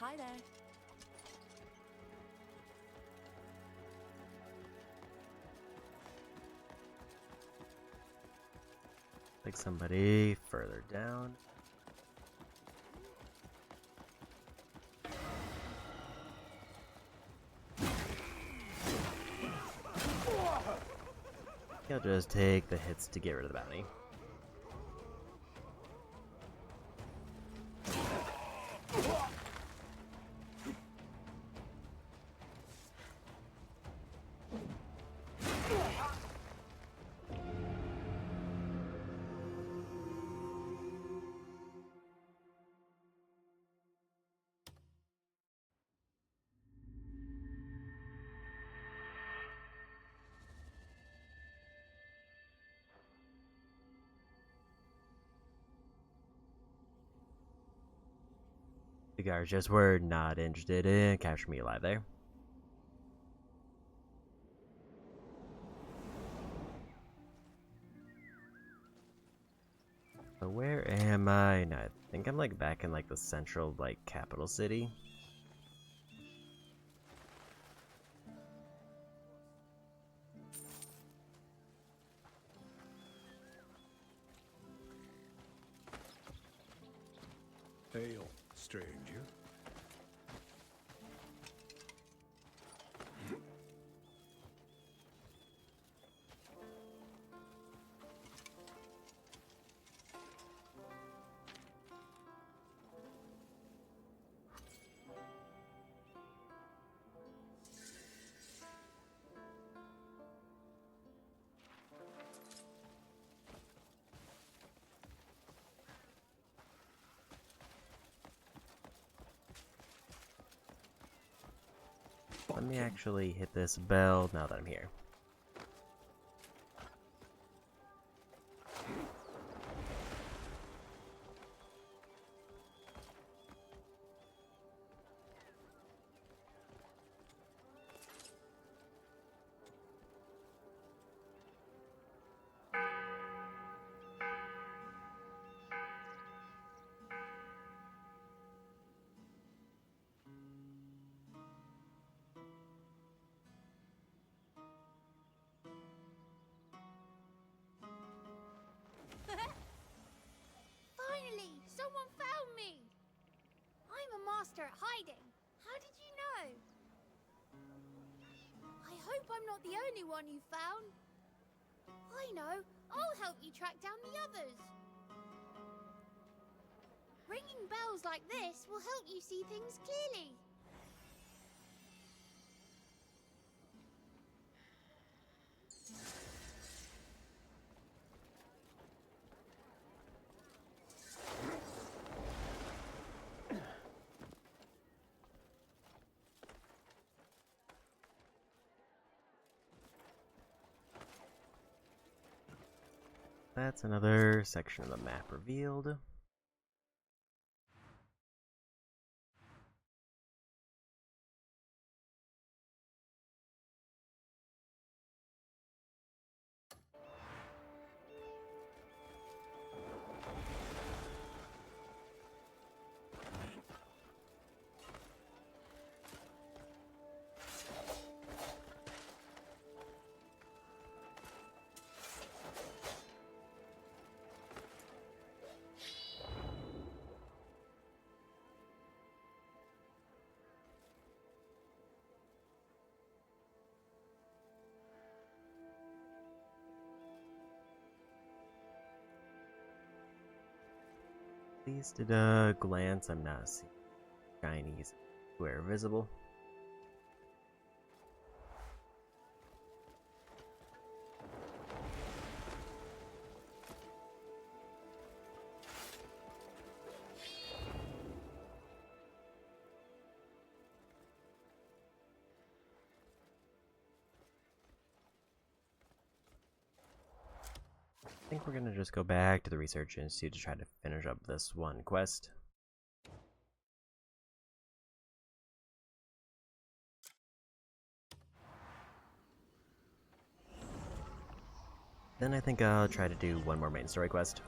Hi there. Like somebody further down. I'll just take the hits to get rid of the bounty. The guards just were not interested in capturing me alive there. So where am I? No, I think I'm like back in like the central like capital city. Hail, stranger. Let me actually hit this bell now that I'm here. Finally, someone found me! I'm a master at hiding. How did you know? I hope I'm not the only one you found. I know. I'll help you track down the others. Ringing bells like this will help you see things clearly. That's another section of the map revealed. At least at a glance, I'm not seeing shinies where visible. I think we're gonna just go back to the Research Institute to try to finish up this one quest. Then I think I'll try to do one more main story quest.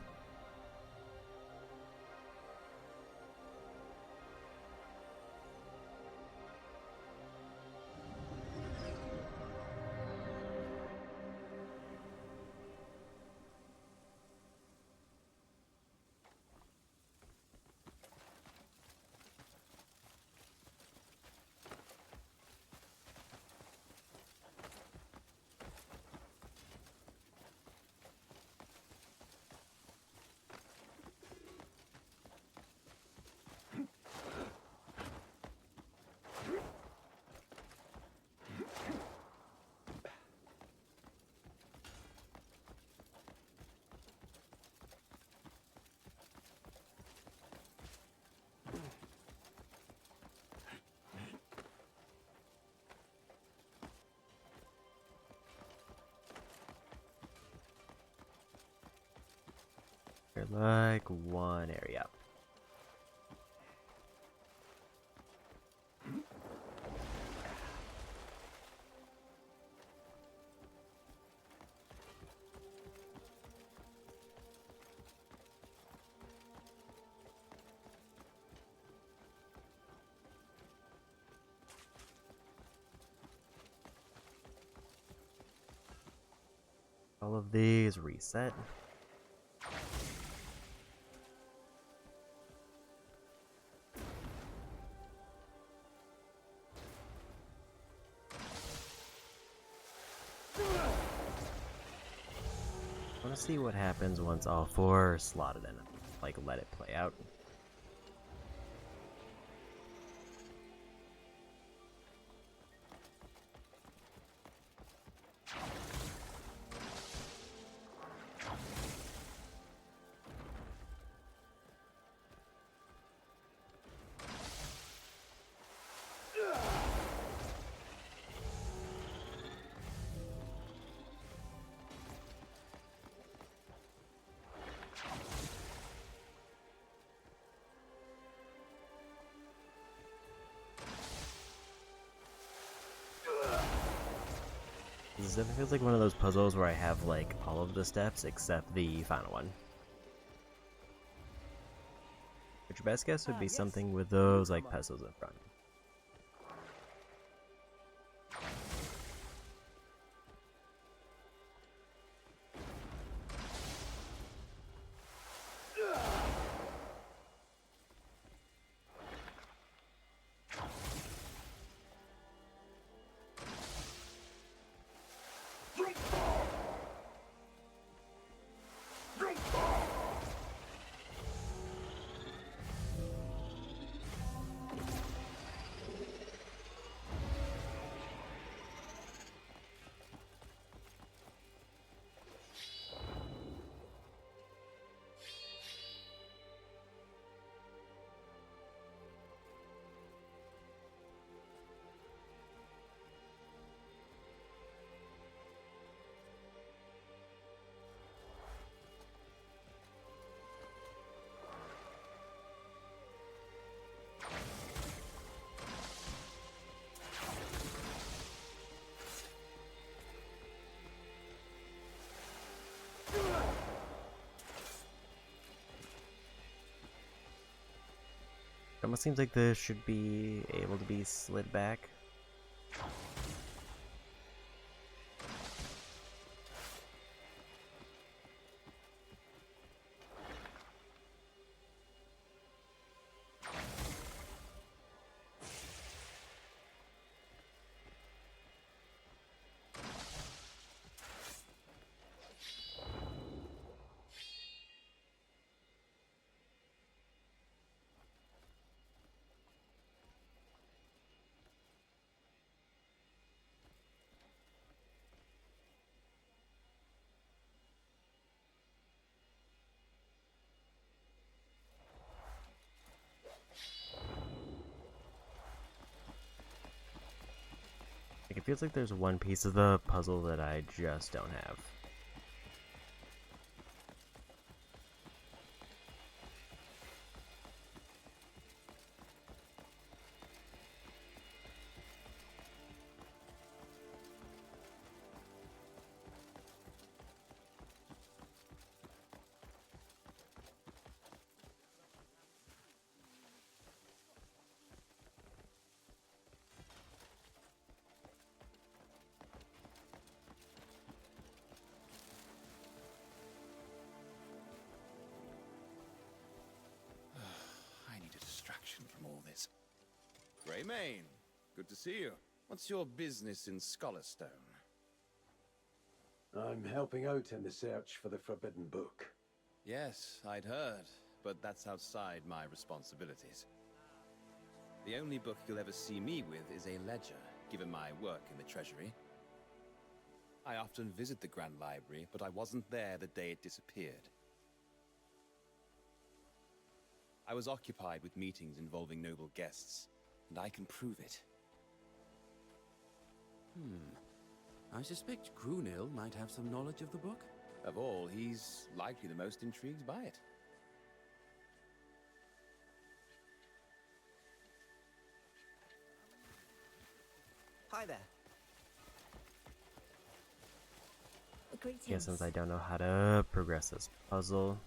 I'd like one area up. All of these reset. I want to see what happens once all four are slotted in. Like, let it play out. This definitely feels like one of those puzzles where I have like all of the steps except the final one. But your best guess would be something with those like puzzles in front. It almost seems like this should be able to be slid back. Like, it feels like there's one piece of the puzzle that I just don't have. I need a distraction from all this. Greymane, good to see you. What's your business in Scholarstone? I'm helping out in the search for the Forbidden Book. Yes, I'd heard, but that's outside my responsibilities. The only book you'll ever see me with is a ledger, given my work in the Treasury. I often visit the Grand Library, but I wasn't there the day it disappeared. I was occupied with meetings involving noble guests, and I can prove it. I suspect Grunil might have some knowledge of the book. Of all, he's likely the most intrigued by it. Hi there. Greetings. Yeah, since I don't know how to progress this puzzle.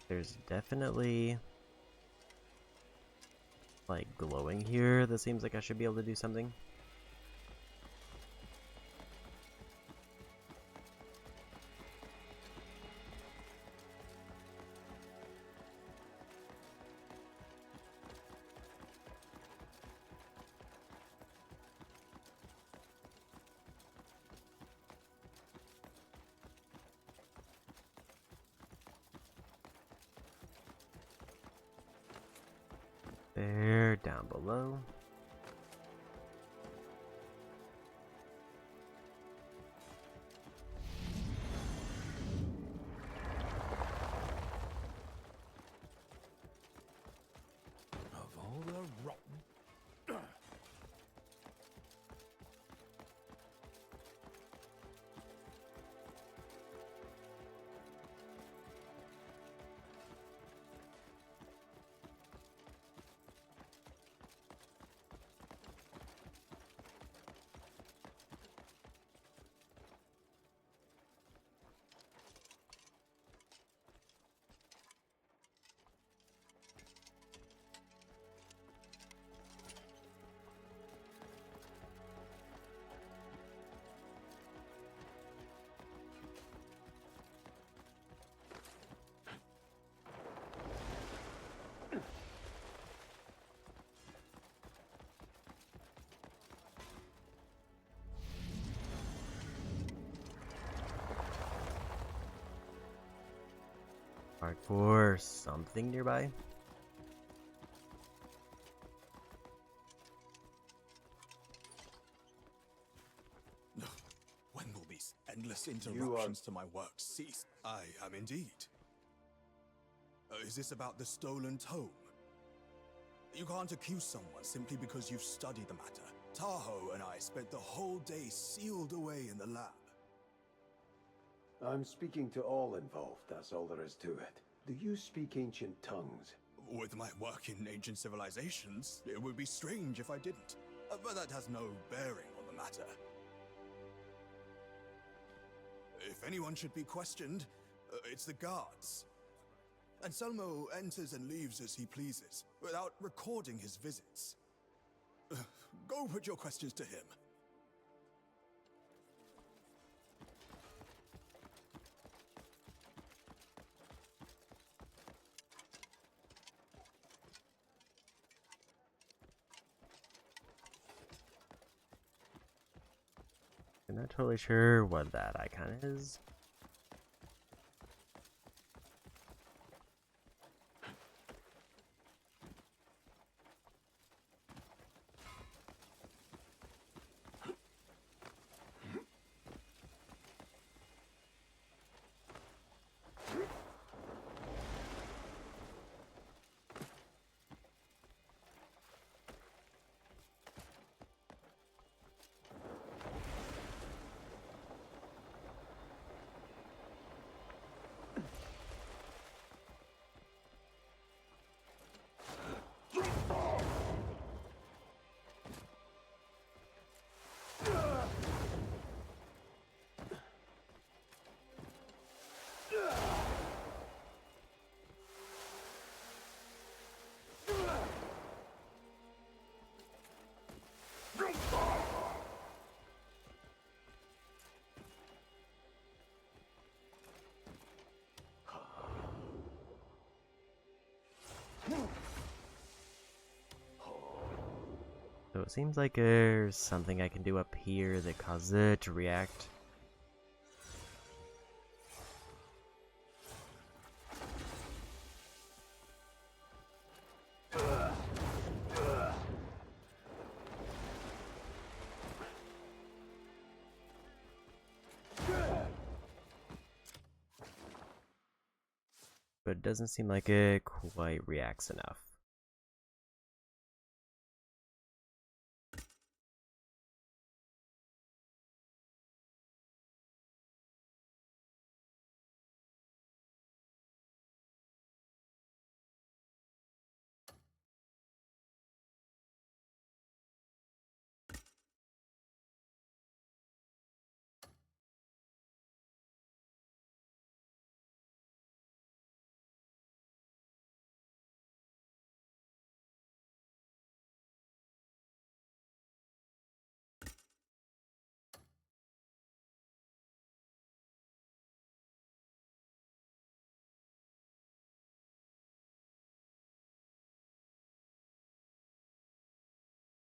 There's definitely like glowing here that seems like I should be able to do something. There, down below. Of all the rotten... Mark for something nearby. When will these endless interruptions to my work cease? I am indeed. Is this about the stolen tome? You can't accuse someone simply because you've studied the matter. Tahoe and I spent the whole day sealed away in the lab. I'm speaking to all involved, that's all there is to it. Do you speak ancient tongues? With my work in ancient civilizations, it would be strange if I didn't. But that has no bearing on the matter. If anyone should be questioned, it's the guards. Anselmo enters and leaves as he pleases, without recording his visits. Go put your questions to him. I'm not totally sure what that icon is. So it seems like there's something I can do up here that causes it to react. But it doesn't seem like it quite reacts enough.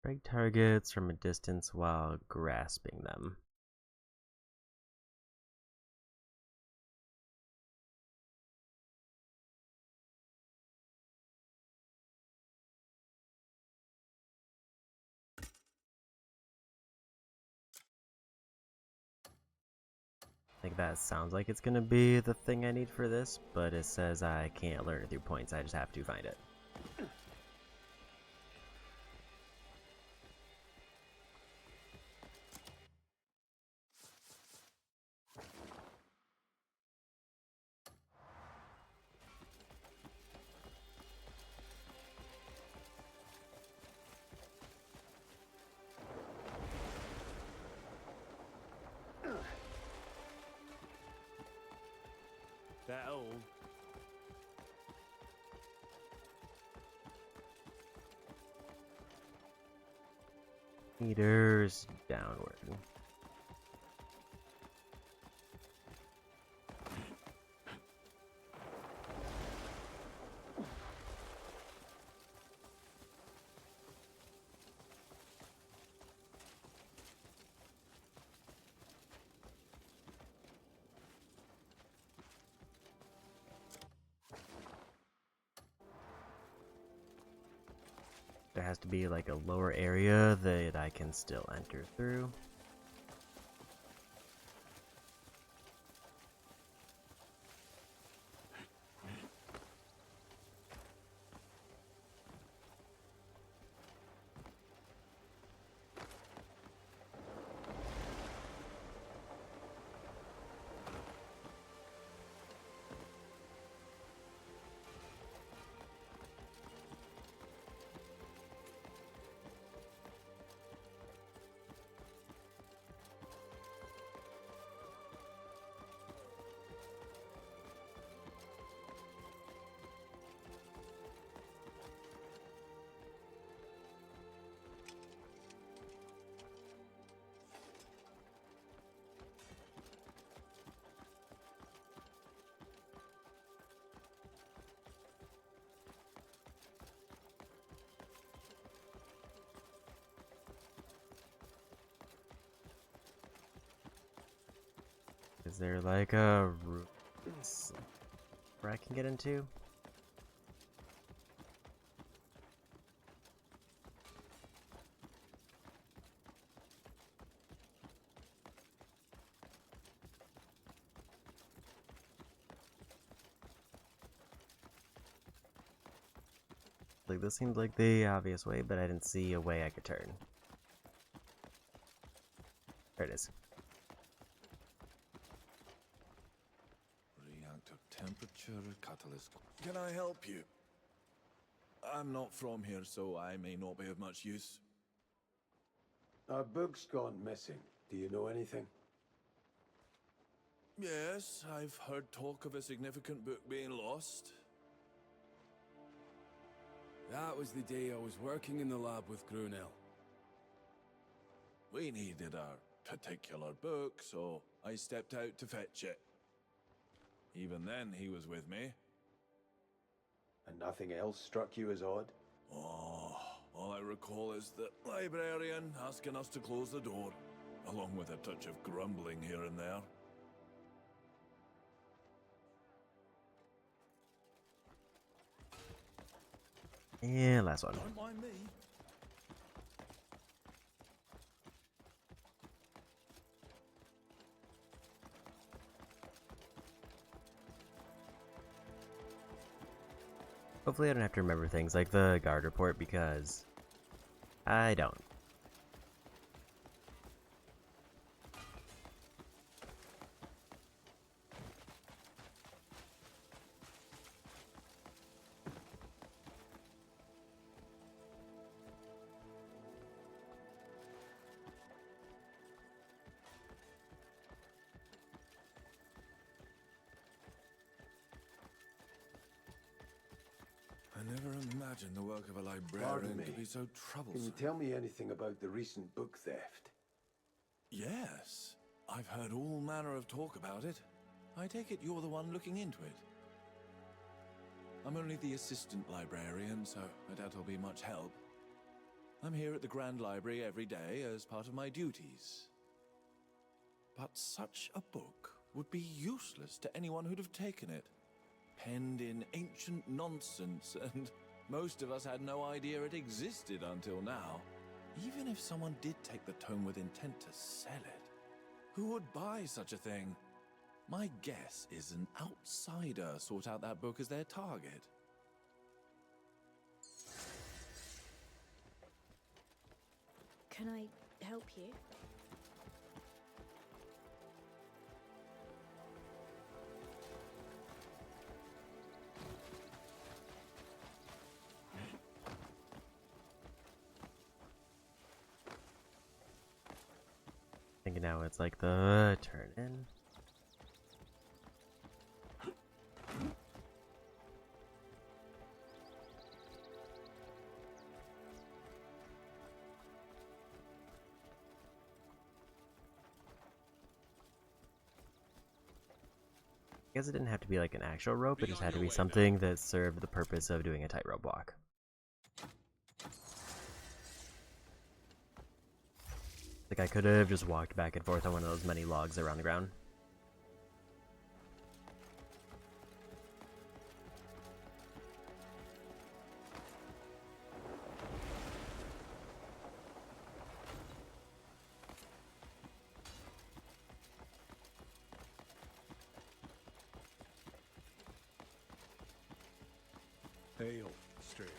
Strike targets from a distance while grasping them. I think that sounds like it's gonna be the thing I need for this, but it says I can't learn it through points, I just have to find it. That all? Meters downward. There has to be like a lower area that I can still enter through. Is there like a room where I can get into? Like, this seemed like the obvious way, but I didn't see a way I could turn. There it is. Reactor temperature, catalyst. Can I help you? I'm not from here, so I may not be of much use. Our book's gone missing. Do you know anything? Yes, I've heard talk of a significant book being lost. That was the day I was working in the lab with Grunel. We needed our particular book, so I stepped out to fetch it. Even then, he was with me. And nothing else struck you as odd? Oh, all I recall is the librarian asking us to close the door, along with a touch of grumbling here and there. And last one. Don't mind me. Hopefully I don't have to remember things like the guard report, because I don't. I never imagined the work of a Pardon librarian me. to be so Can troublesome. you tell me anything about the recent book theft? Yes, I've heard all manner of talk about it. I take it you're the one looking into it. I'm only the assistant librarian, so I doubt I'll be much help. I'm here at the Grand Library every day as part of my duties. But such a book would be useless to anyone who'd have taken it. Penned in ancient nonsense, and most of us had no idea it existed until now. Even if someone did take the tome with intent to sell it, who would buy such a thing? My guess is an outsider sought out that book as their target. Can I help you? I think now it's like the turn in. I guess it didn't have to be like an actual rope, it just had to be something that served the purpose of doing a tightrope walk. Like I could have just walked back and forth on one of those many logs around the ground. Hail, stranger.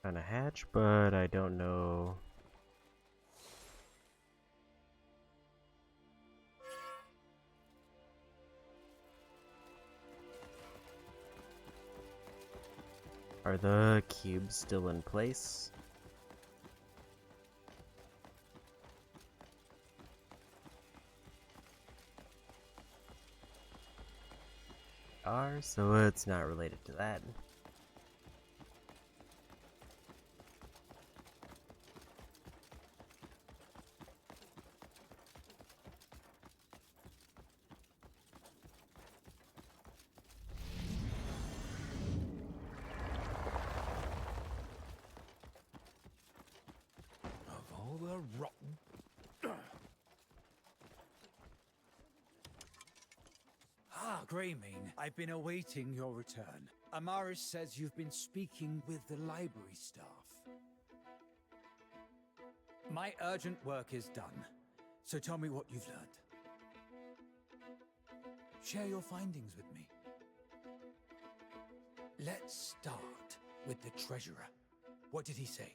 Found a hatch, but I don't know. Are the cubes still in place? Are, so it's not related to that. Of all the rotten... Ah, Greymane, I've been awaiting your return. Amaris says you've been speaking with the library staff. My urgent work is done, so tell me what you've learned. Share your findings with me. Let's start with the treasurer. What did he say?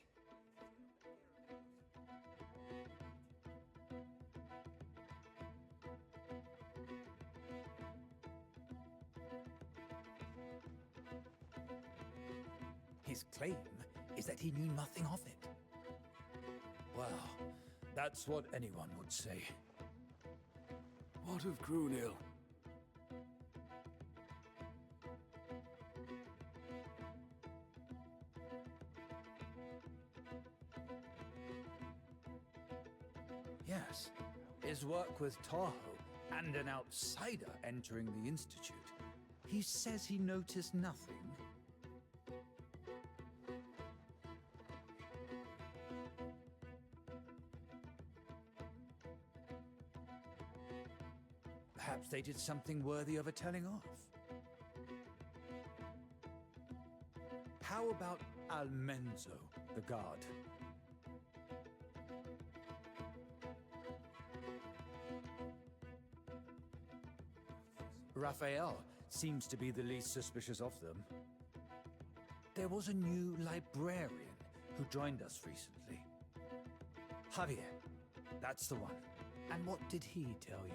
His claim is that he knew nothing of it. Well, that's what anyone would say. What of Grunil? Yes, his work with Tahoe and an outsider entering the Institute. He says he noticed nothing. Perhaps they did something worthy of a telling off. How about Almenzo, the guard? Raphael seems to be the least suspicious of them. There was a new librarian who joined us recently. Javier, that's the one. And what did he tell you?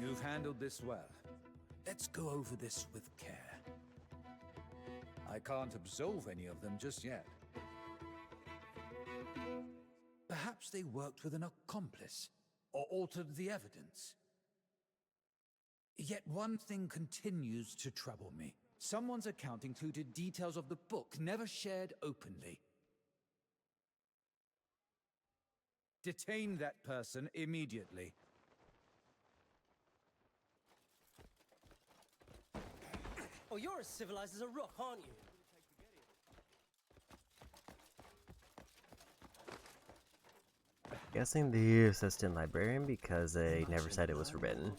You've handled this well. Let's go over this with care. I can't absolve any of them just yet. Perhaps they worked with an accomplice, or altered the evidence. Yet one thing continues to trouble me. Someone's account included details of the book never shared openly. Detain that person immediately. Oh, you're as civilized as a rock, aren't you? Guessing the assistant librarian because they never said it was forbidden.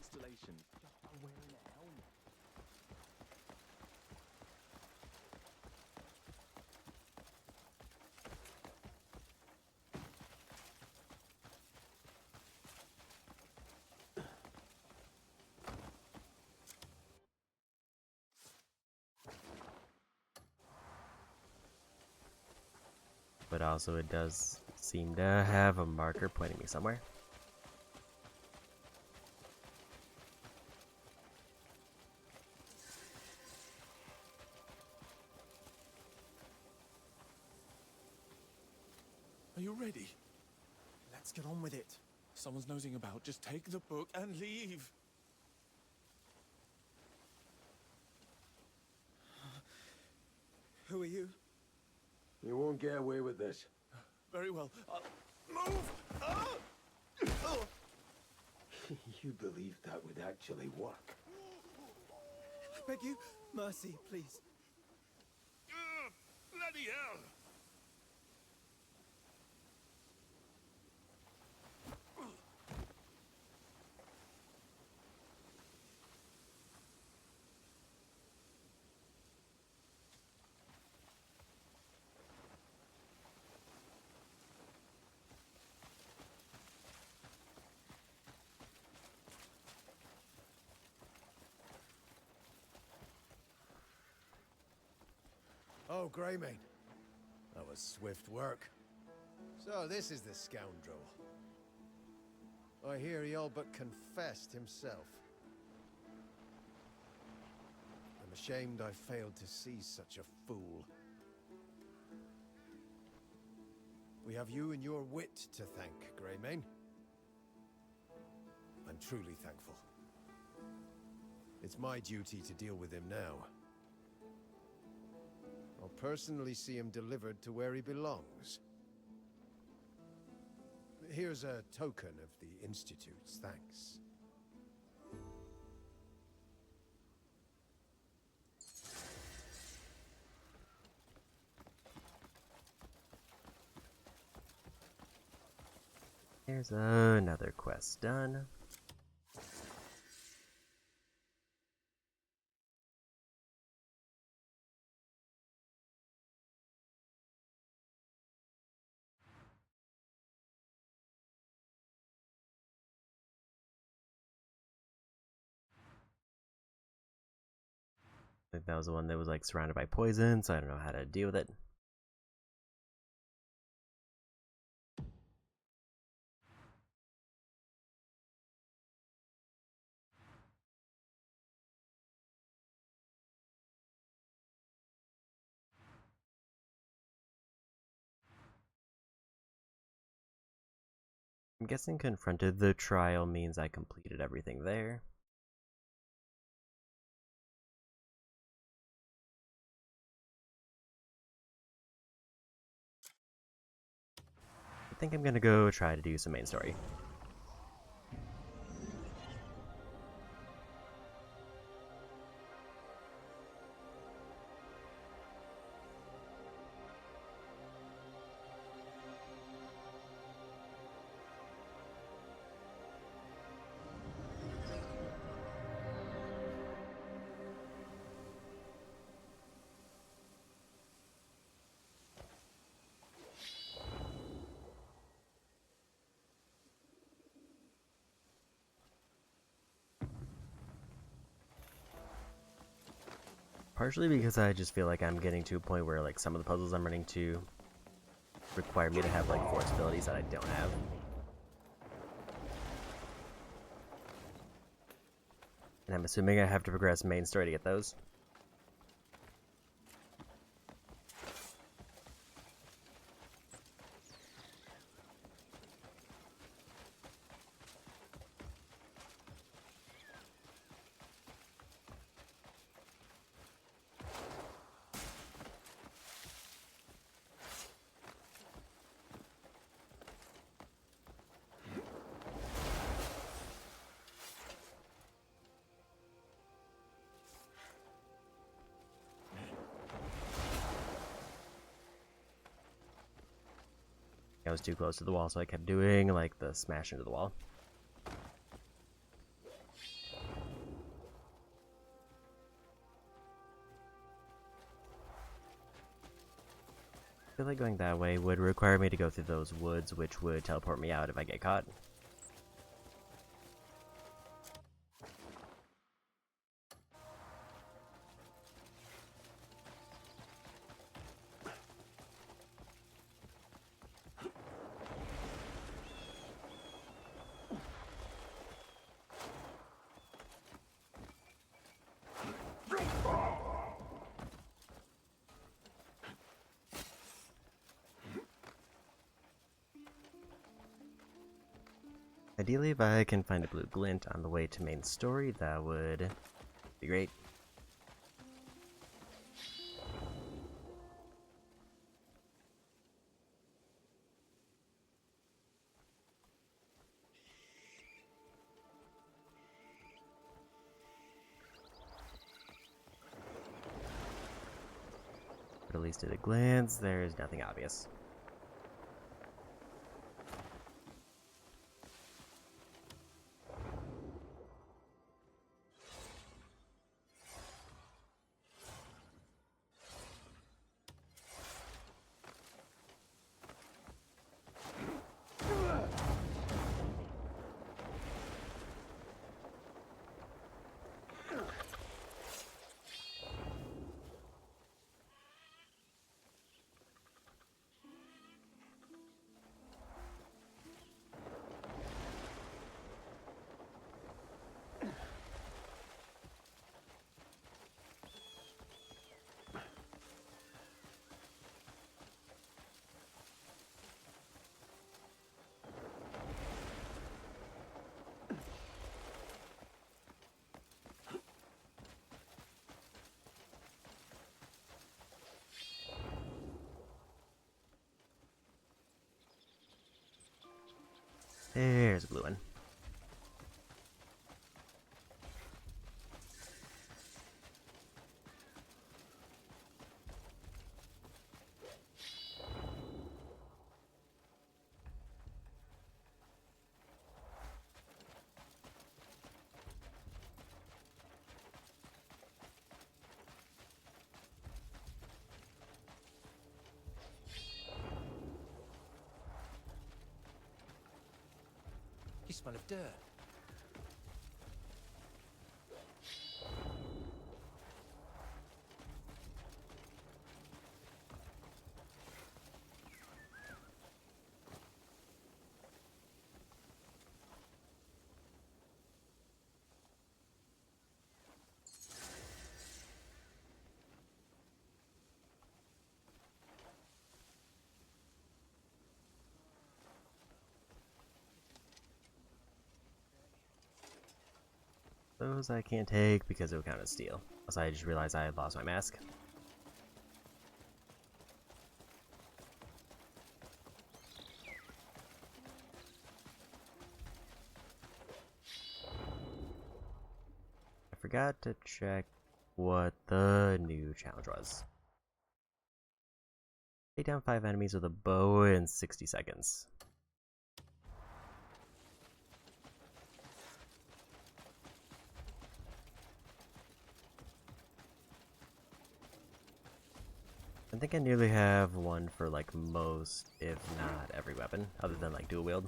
But also it does seem to have a marker pointing me somewhere. Are you ready? Let's get on with it. Someone's nosing about. Just take the book and leave. Who are you? You won't get away with this. Very well. Move! Ah! Oh! You believe that would actually work? I beg you, mercy, please. Bloody hell! Oh, Greymane. That was swift work. So this is the scoundrel. I hear he all but confessed himself. I'm ashamed I failed to see such a fool. We have you and your wit to thank, Greymane. I'm truly thankful. It's my duty to deal with him now. I'll personally see him delivered to where he belongs. Here's a token of the Institute's thanks. Here's another quest done. I think that was the one that was like surrounded by poison, so I don't know how to deal with it. I'm guessing confronted the trial means I completed everything there. I think I'm gonna go try to do some main story. Partially because I just feel like I'm getting to a point where like some of the puzzles I'm running to require me to have like force abilities that I don't have. And I'm assuming I have to progress main story to get those. I was too close to the wall, so I kept doing like the smash into the wall. I feel like going that way would require me to go through those woods, which would teleport me out if I get caught. Ideally, if I can find a blue glint on the way to main story, that would be great. But at least at a glance, there's nothing obvious. There's a blue one. You smell of dirt. Those I can't take because it would count as steal. Also, I just realized I had lost my mask. I forgot to check what the new challenge was. Take down 5 enemies with a bow in 60 seconds. I think I nearly have one for like most, if not every weapon, other than like dual wield.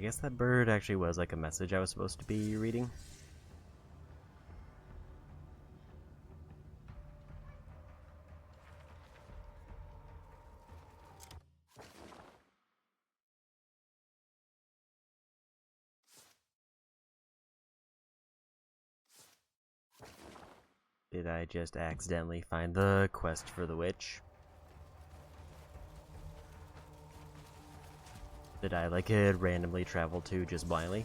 guess that bird actually was like a message I was supposed to be reading. Did I just accidentally find the quest for the witch? Did I like it randomly travel to just blindly?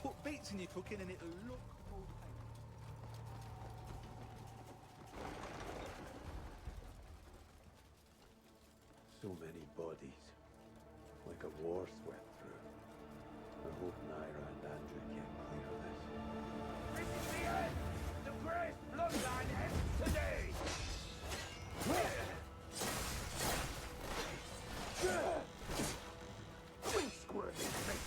Put beets in your cooking and it'll look okay. So many bodies, like a war swept through. I hope Naira and Andrew can clear this. This is the end! The Grey's bloodline ends today! Quit squirming, mate!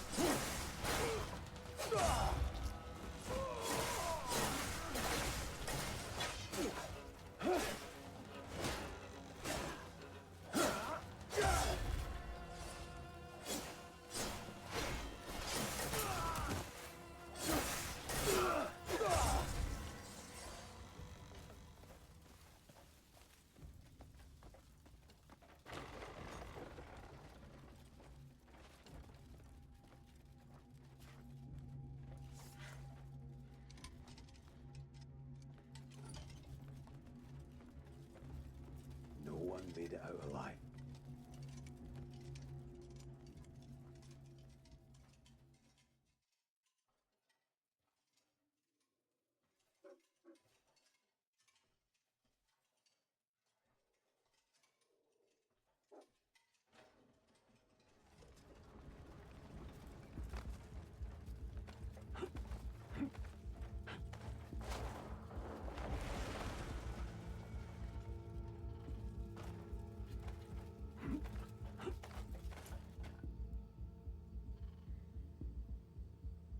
No one made it out alive.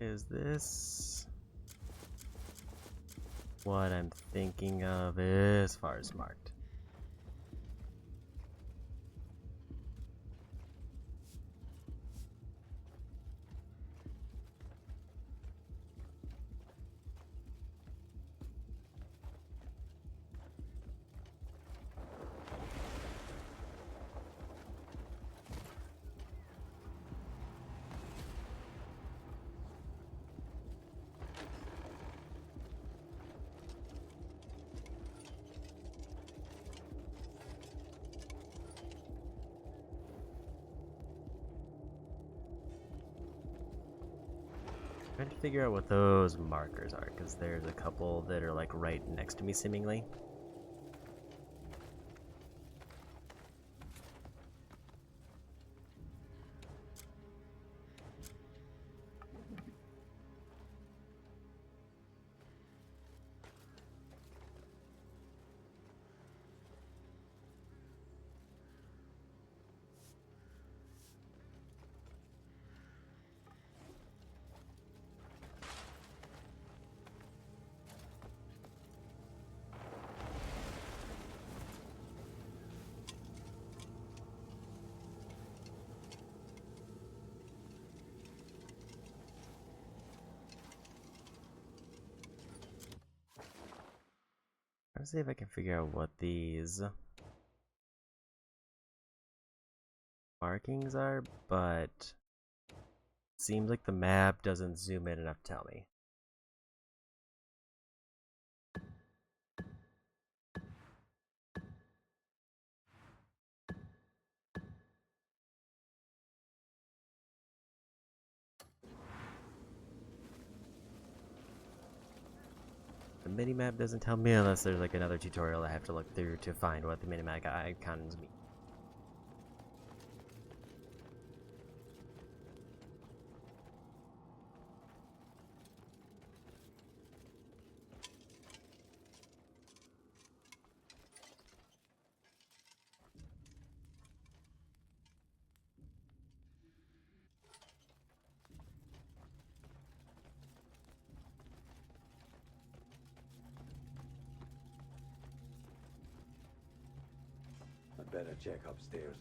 Is this what I'm thinking of as far as marked? Trying to figure out what those markers are, because there's a couple that are like right next to me seemingly. Let's see if I can figure out what these markings are, but it seems like the map doesn't zoom in enough to tell me. The minimap doesn't tell me unless there's like another tutorial I have to look through to find what the minimap icons mean. I'd better check upstairs.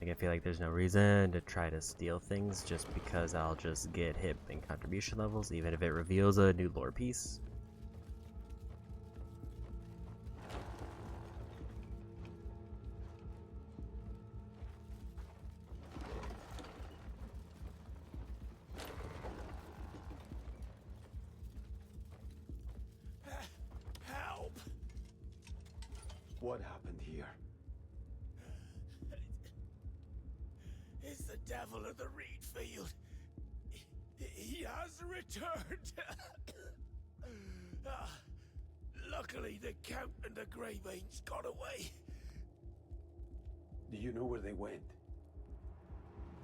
Like, I feel like there's no reason to try to steal things just because I'll just get hit in contribution levels, even if it reveals a new lore piece. Help! What happened here? It's the devil of the reed field. He has returned. Ah, luckily, the Count and the Greyveins got away. Do you know where they went?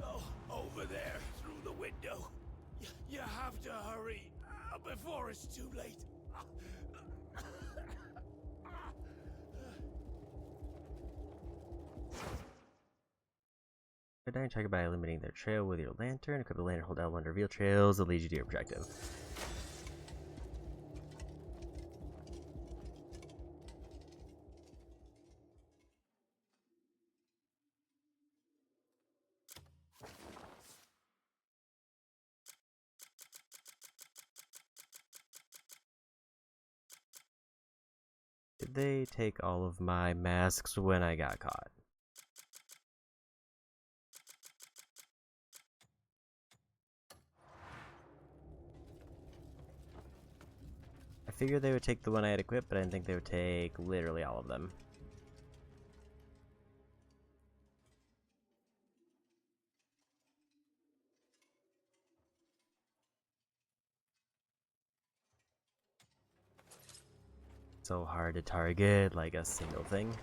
Oh, over there, through the window. You have to hurry before it's too late. Good night, check it by illuminating their trail with your lantern. Equip the lantern, hold L1 to reveal trails that lead you to your objective. Did they take all of my masks when I got caught? I figured they would take the one I had equipped, but I didn't think they would take literally all of them. So hard to target like a single thing.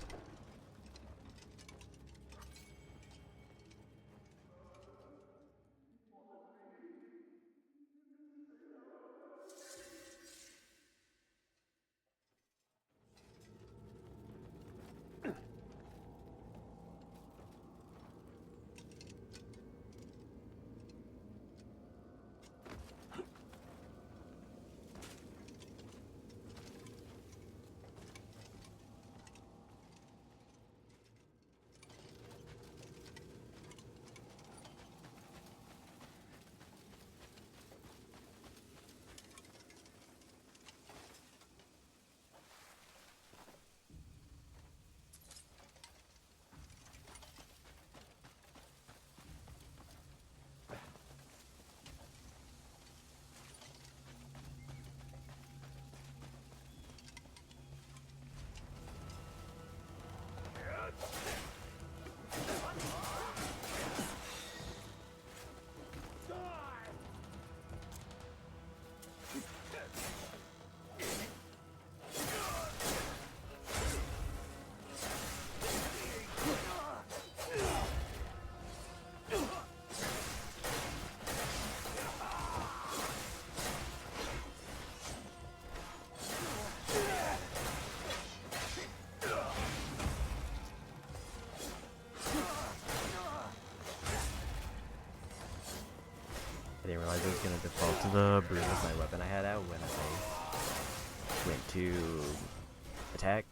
I didn't realize I was going to default to the broom as my weapon I had out when I went to attack.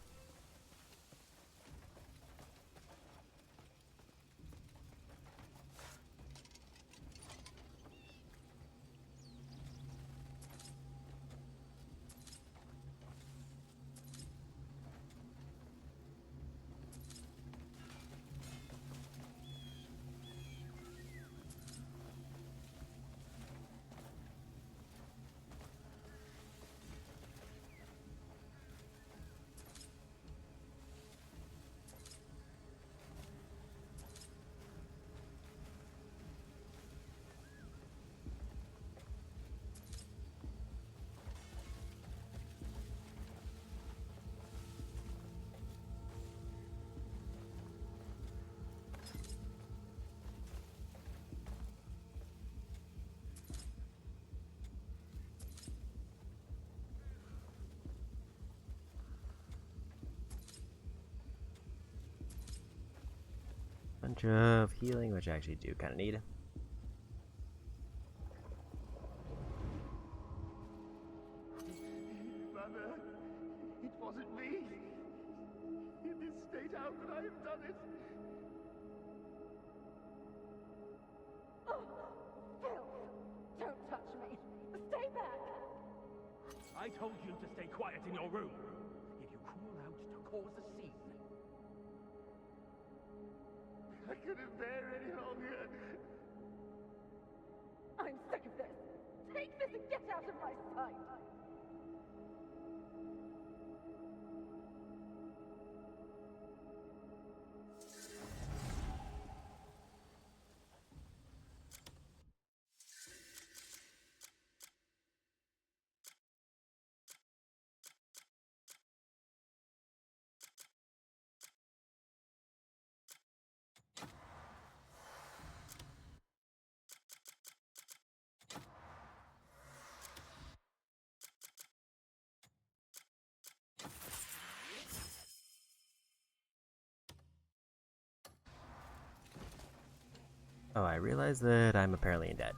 Bunch of healing, which I actually do kind of need. Mother, it wasn't me. In this state, how could I have done it? I told you to stay quiet in your room. Yet you crawl out to cause a scene. I couldn't bear any longer. I'm sick of this. Take this and get out of my sight. Oh, I realize that I'm apparently in debt.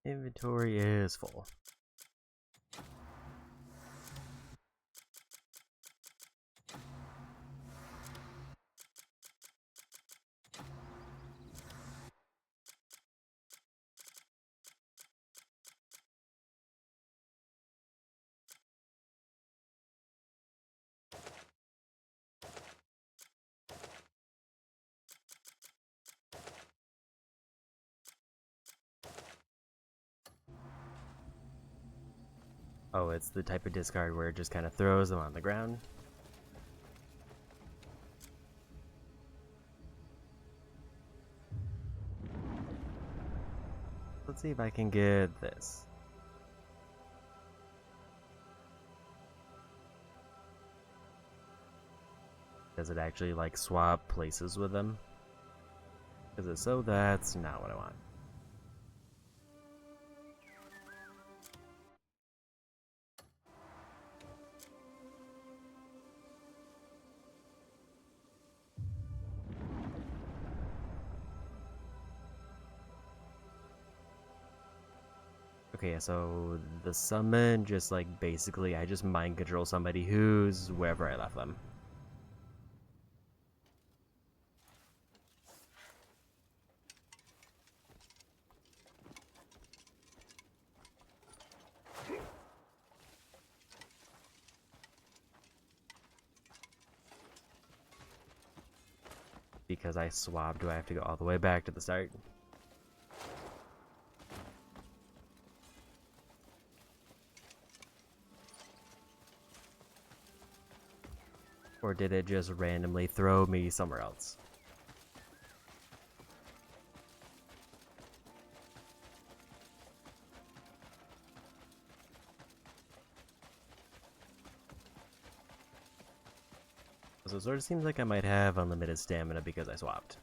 Inventory is full. Oh, it's the type of discard where it just kind of throws them on the ground. Let's see if I can get this. Does it actually like swap places with them? Because if so, that's not what I want. Okay, so the summon just like basically I just mind control somebody who's wherever I left them. Because I swapped, do I have to go all the way back to the start? Or did it just randomly throw me somewhere else? So it sort of seems like I might have unlimited stamina because I swapped.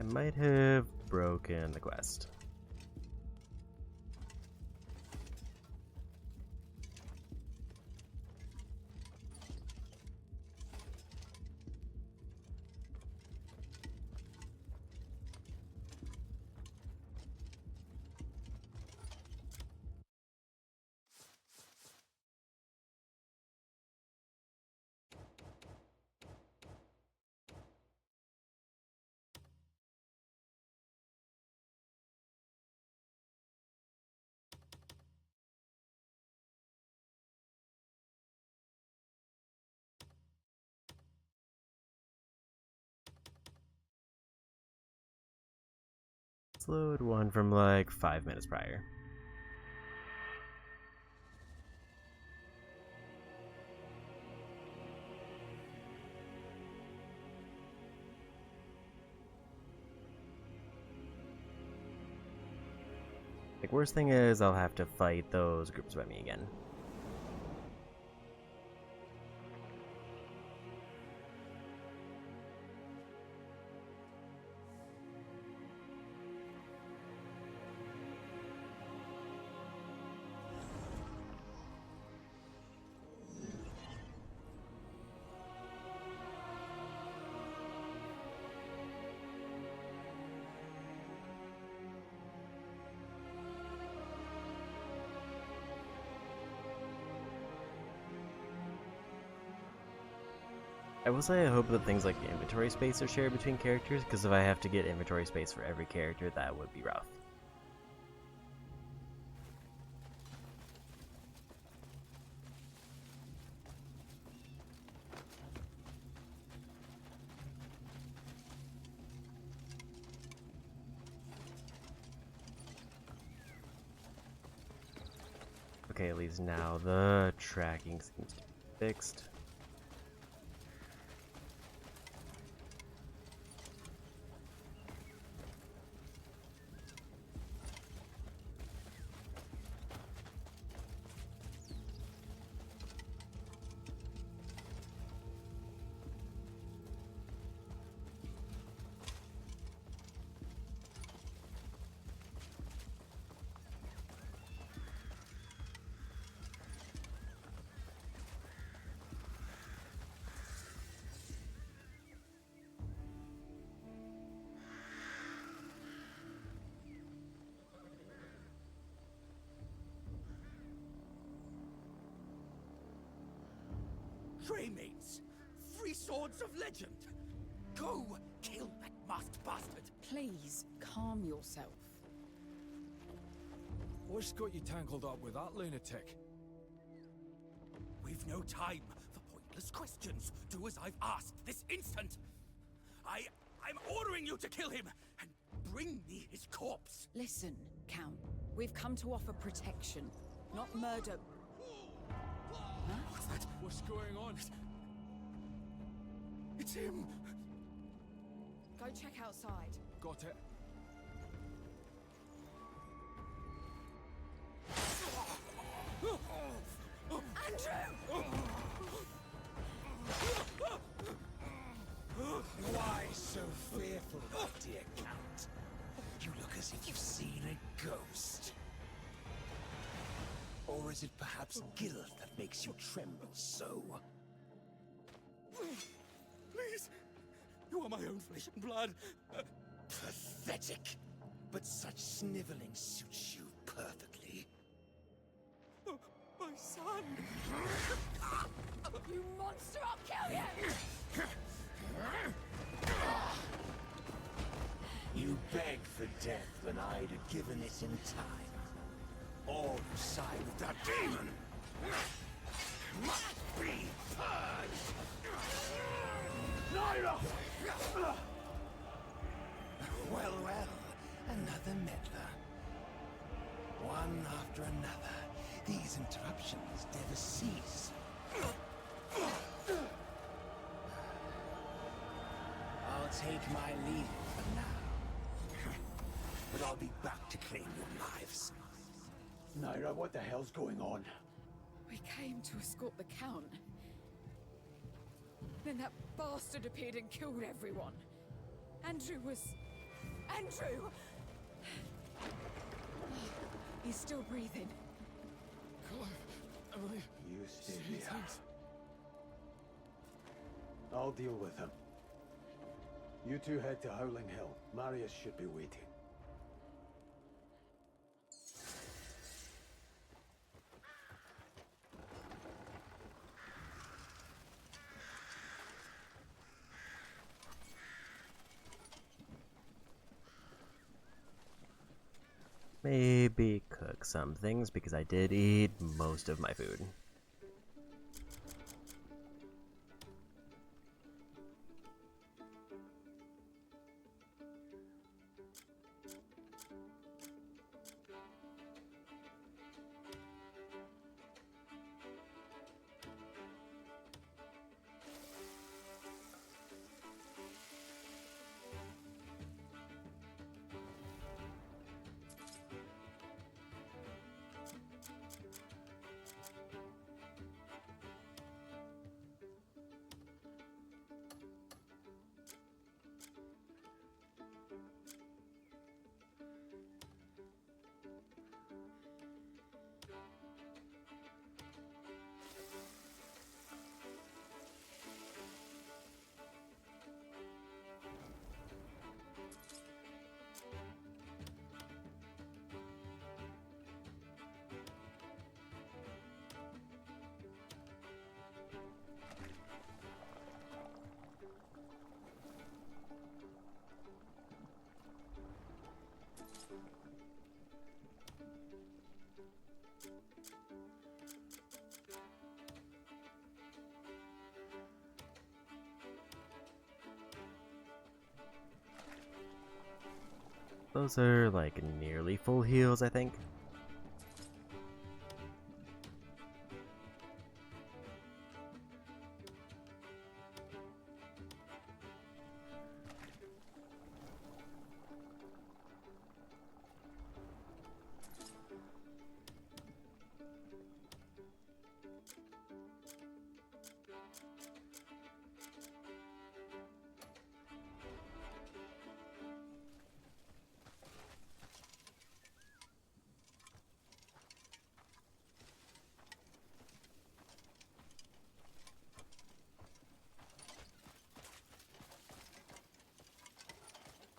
might have broken the quest. Slowed one from like 5 minutes prior. Like, worst thing is I'll have to fight those groups by me again. I will say I hope that things like inventory space are shared between characters, because if I have to get inventory space for every character, that would be rough. Okay, at least now the tracking seems to be fixed. Greymanes! Free swords of legend! Go kill that masked bastard! Please, calm yourself. What's got you tangled up with that lunatic? We've no time for pointless questions. Do as I've asked this instant! I'm ordering you to kill him and bring me his corpse! Listen, Count. We've come to offer protection, not murder. Huh? What's that? What's going on? It's him! Go check outside. Got it. Andrew! Why so fearful, my dear Count? You look as if you've seen a ghost. Or is it perhaps guilt that makes you tremble so? Please! You are my own flesh and blood! Pathetic! But such sniveling suits you perfectly. My son! You monster, I'll kill you! You begged for death when I'd have given it in time. All who side with that demon must be purged! Naira! Well, another meddler. One after another, these interruptions never cease. I'll take my leave for now. But I'll be back to claim your lives. Naira, what the hell's going on? We came to escort the Count. Then that bastard appeared and killed everyone. Andrew was... Andrew! He's still breathing. Emily. You stay here. I'll deal with him. You two head to Howling Hill. Marius should be waiting. Maybe cook some things because I did eat most of my food. Those are like nearly full heals, I think.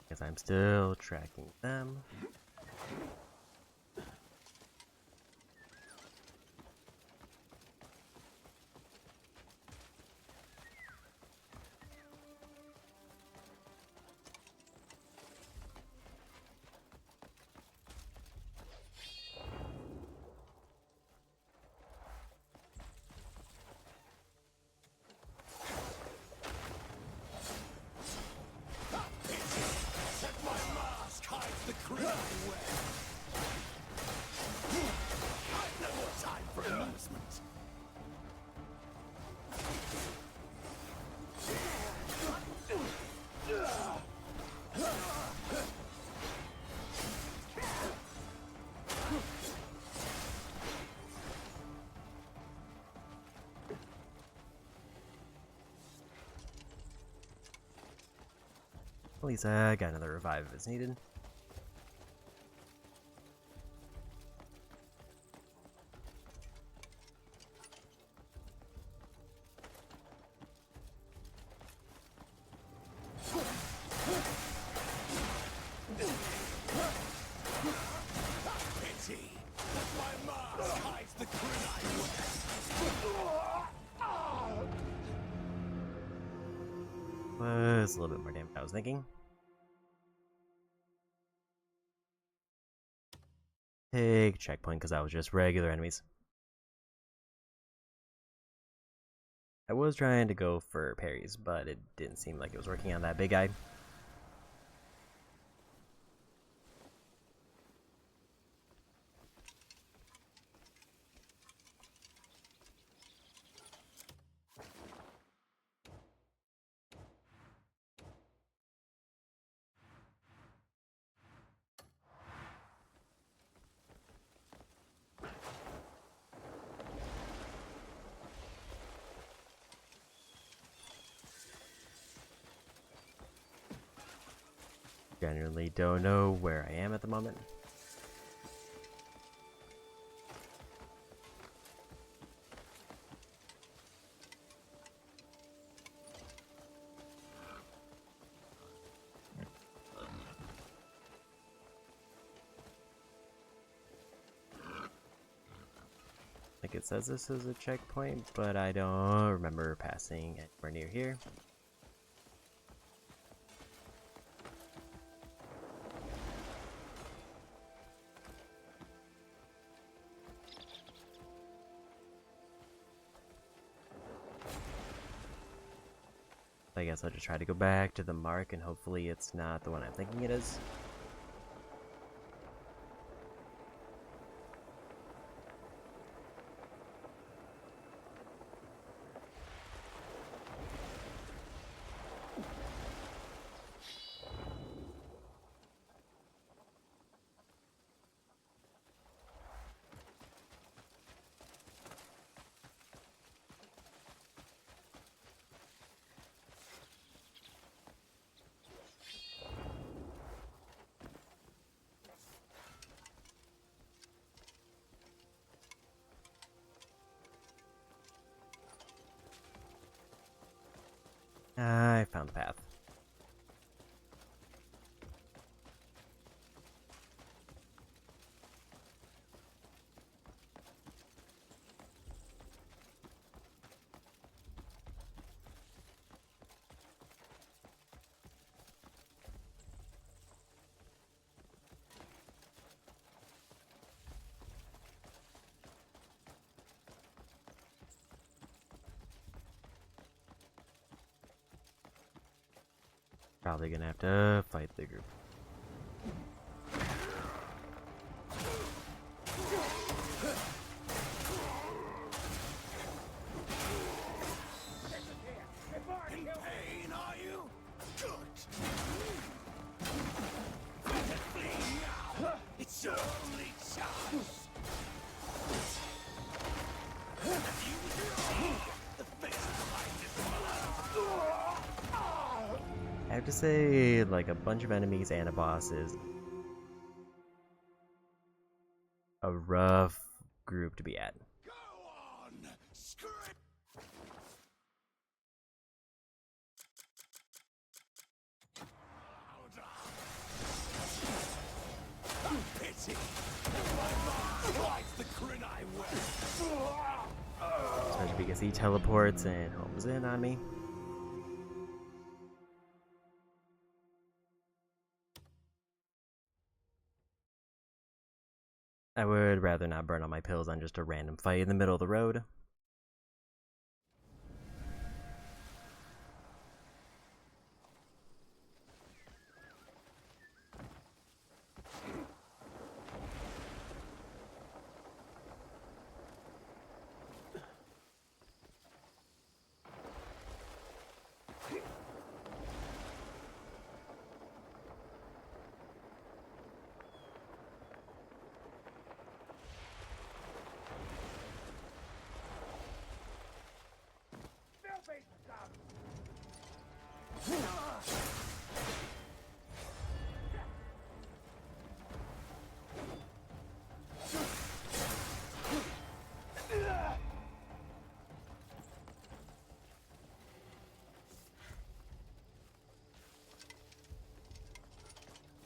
Because I'm still tracking them. At least I got another revive if it's needed. Was a little bit more damage than I was thinking. Take checkpoint because that was just regular enemies. I was trying to go for parries, but it didn't seem like it was working on that big guy. Generally don't know where I am at the moment. Like it says this is a checkpoint, but I don't remember passing anywhere near here. I guess I'll just try to go back to the mark and hopefully it's not the one I'm thinking it is. I found the path. Probably gonna have to fight the group. In pain, are you? Good. Flee now. It's your only chance. You see the face behind this smile. I have to say, like, a bunch of enemies and a boss is a rough group to be at. Go on, script. Pity. My mom likes the grin I wear. Especially because he teleports and homes in on me. I would rather not burn all my pills on just a random fight in the middle of the road.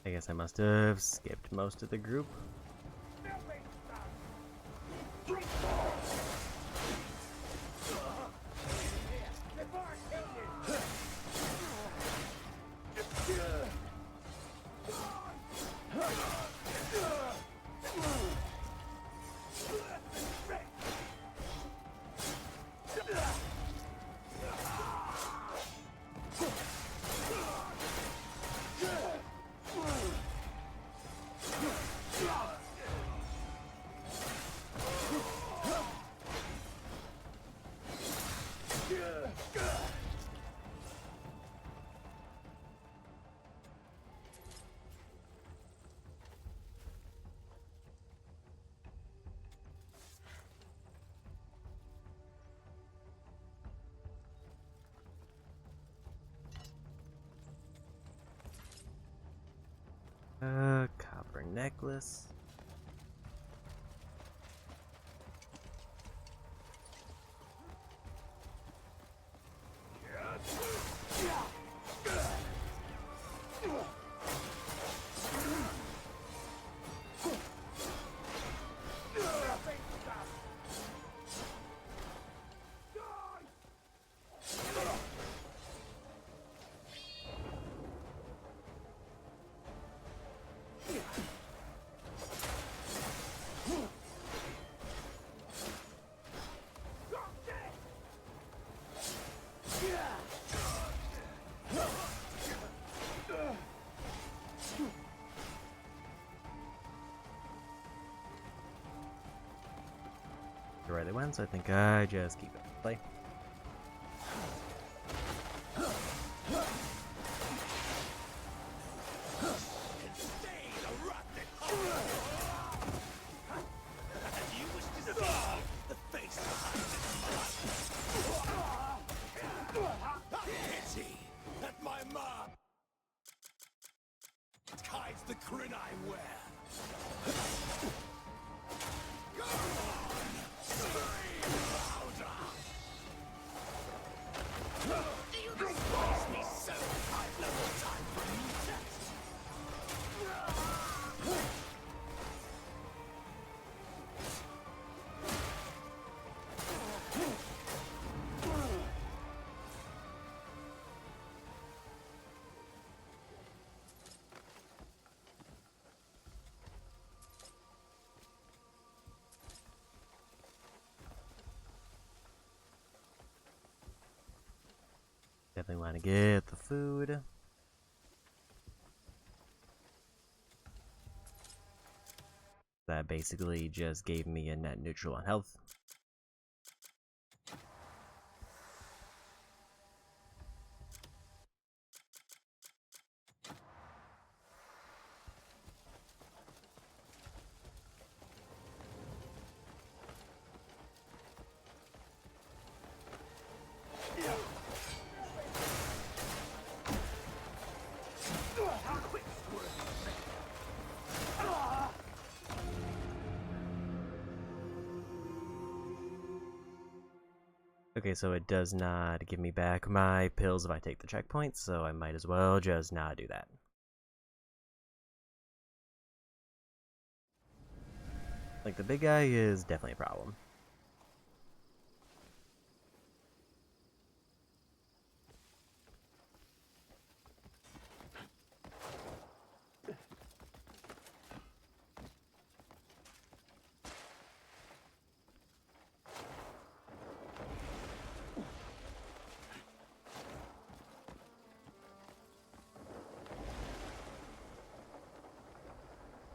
I guess I must have skipped most of the group. necklace. The right they went, so I think I just keep it. Play. Hides the grin I wear. Definitely want to get the food. That basically just gave me a net neutral on health. Okay, so it does not give me back my pills if I take the checkpoint, so I might as well just not do that. Like, the big guy is definitely a problem.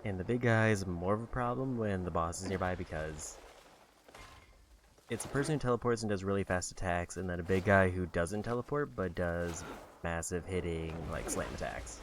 And the big guy is more of a problem when the boss is nearby because it's a person who teleports and does really fast attacks, and then a big guy who doesn't teleport but does massive hitting, like, slam attacks.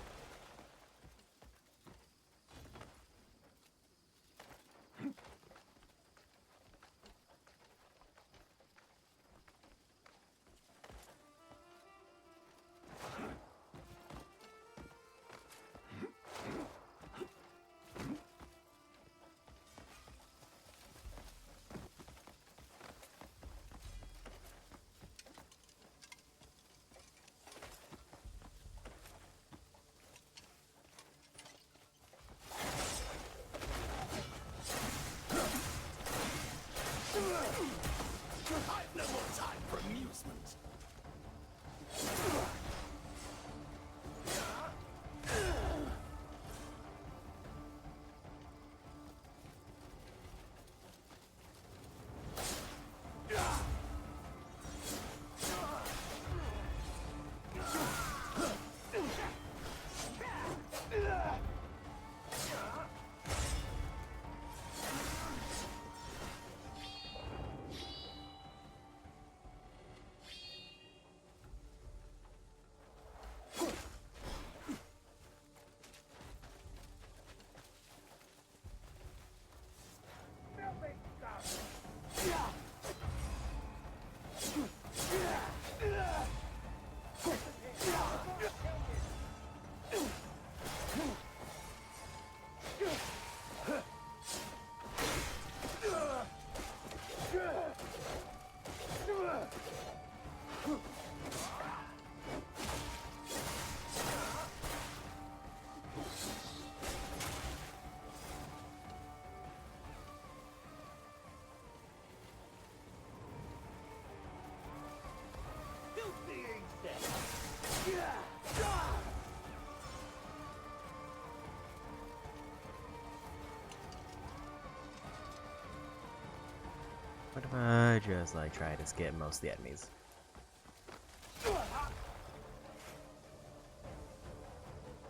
What if I just like try to skip most of the enemies?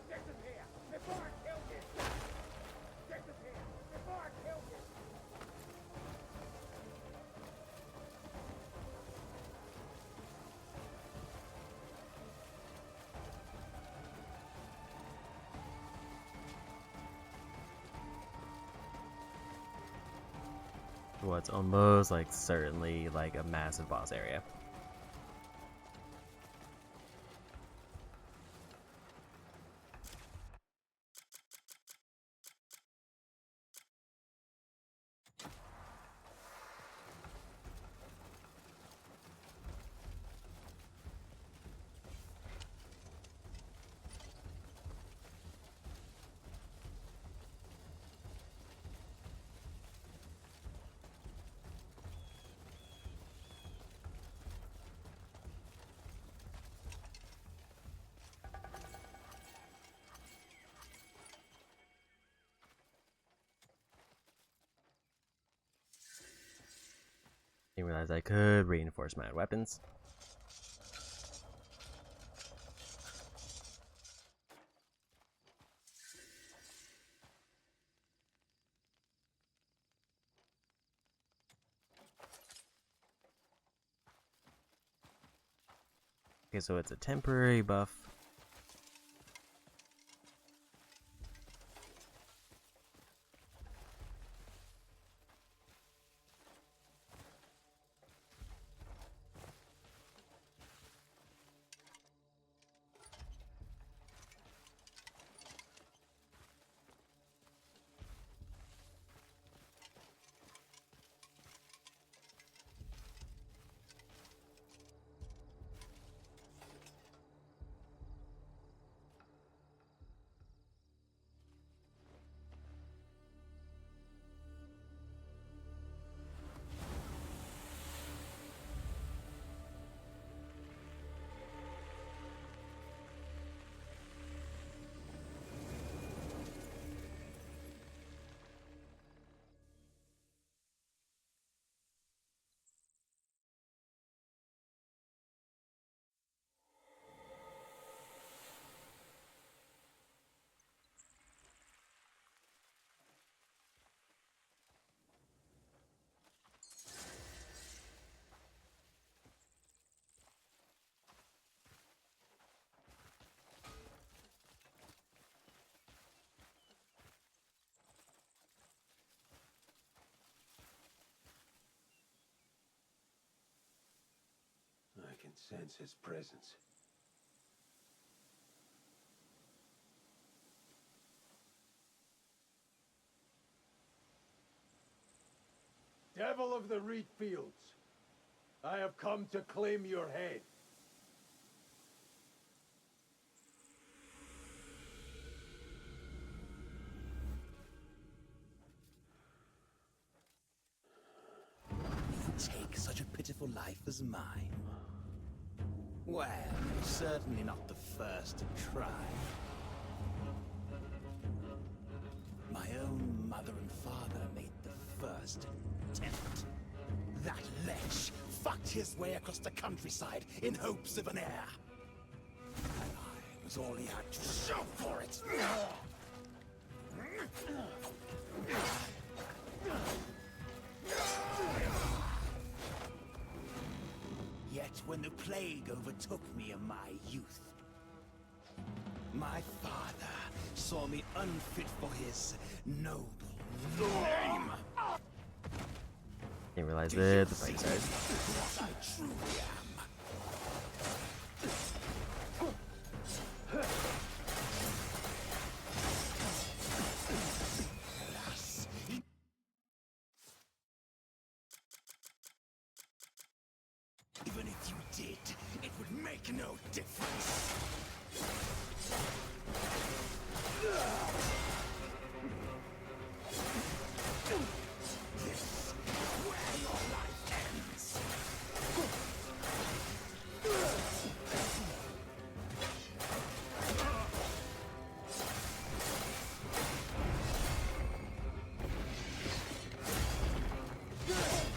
Disappear before I kill you! Disappear before I kill you! What's almost like certainly like a massive boss area. Didn't realize I could reinforce my weapons. Okay, so it's a temporary buff. I can sense his presence. Devil of the reed fields, I have come to claim your head. You take such a pitiful life as mine. Well, you're certainly not the first to try. My own mother and father made the first attempt. That lech fucked his way across the countryside in hopes of an heir. And I was all he had to show for it. Yet when the plague overtook me in my youth, my father saw me unfit for his noble name. Didn't realize it. The fight started. What I truly am. Alas, even if you did, it would make no difference. This is where your life ends.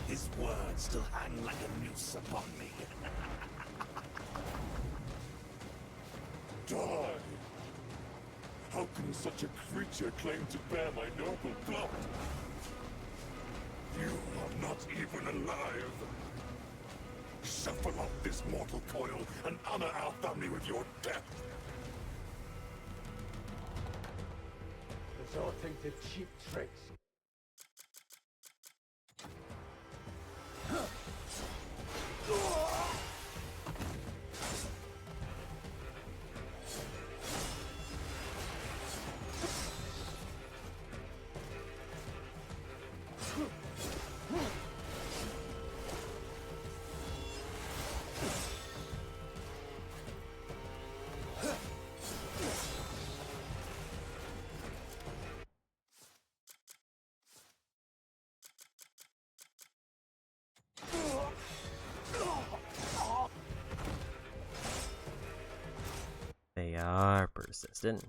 His word How can such a creature claim to bear my noble blood? You are not even alive. Shuffle off this mortal coil and honor our family with your death. Resorting to cheap tricks. They are persistent.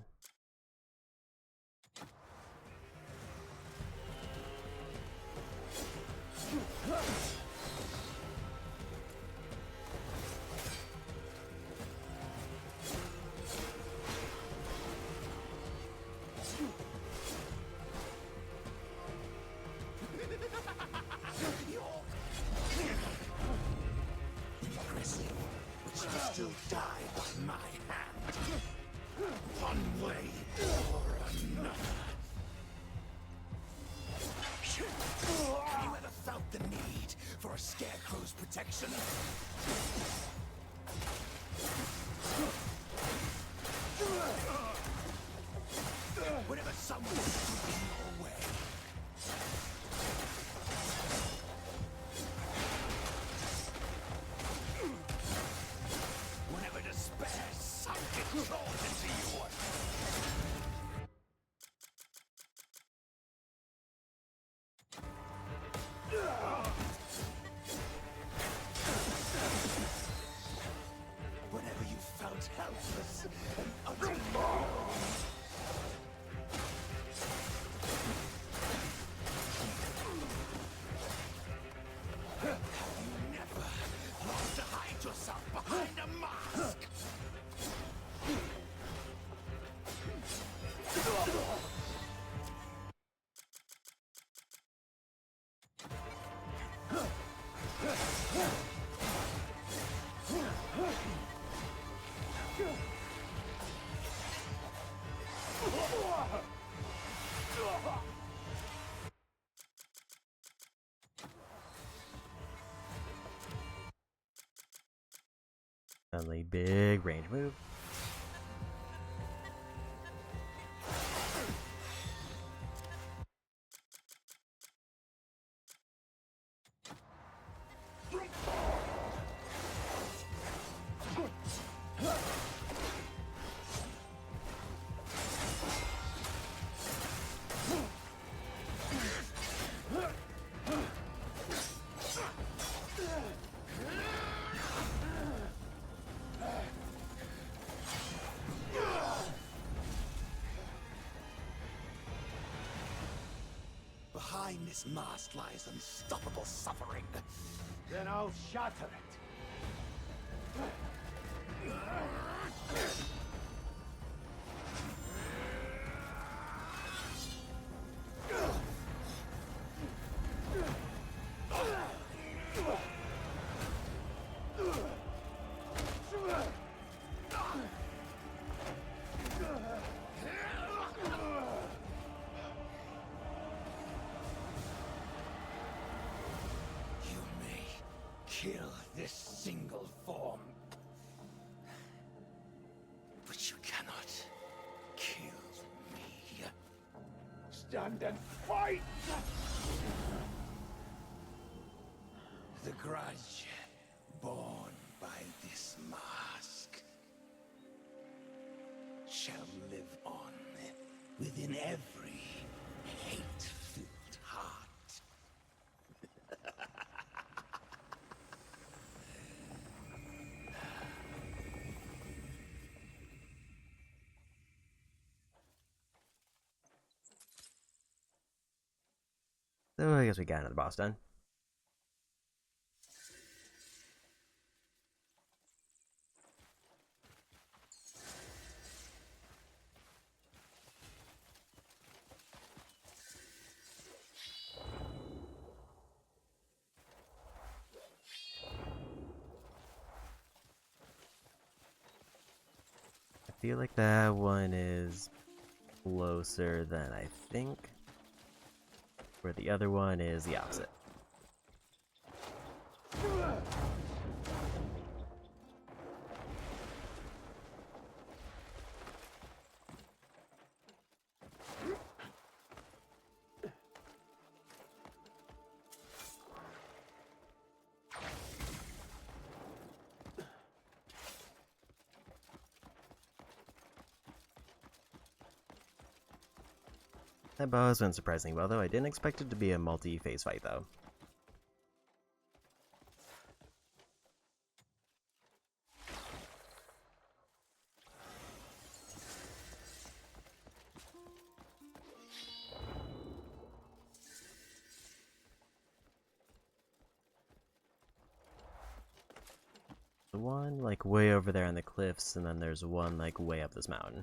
Impressive, but you still die by my hand. One way or another. Have you ever felt the need for a scarecrow's protection? Whenever someone's in your way. Whenever despair sunk its claws into you. Whenever you felt helpless and utterly alone. Have you never longed to hide yourself behind a mask? Only big range move. Behind this mask lies unstoppable suffering. Then I'll shatter it. You may kill this single form, but you cannot kill me. Stand and fight! The grudge born by this mask shall live on within every hate-filled heart. So I guess we got another boss done. feel like that one is closer than I think, where the other one is the opposite. That boss went surprisingly well, though. I didn't expect it to be a multi-phase fight, though. The one, like, way over there on the cliffs, and then there's one, like, way up this mountain.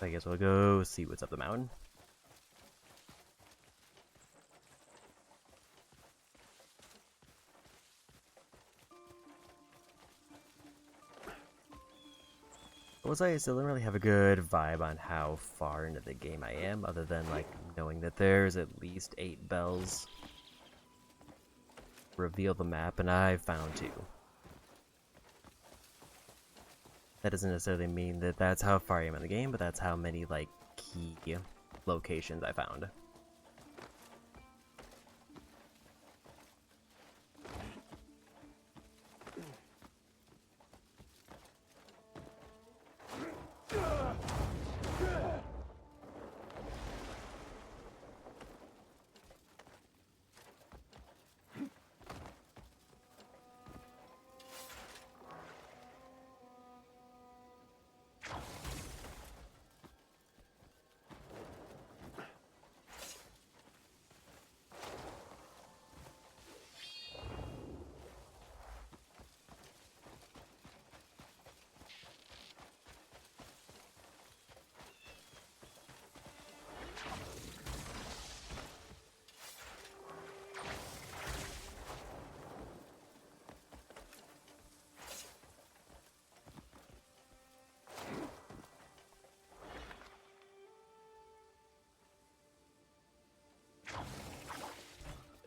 I guess we'll go see what's up the mountain. I still don't really have a good vibe on how far into the game I am, other than like knowing that there's at least 8 bells. Reveal the map, and I found 2. That doesn't necessarily mean that that's how far I am in the game, but that's how many like key locations I found.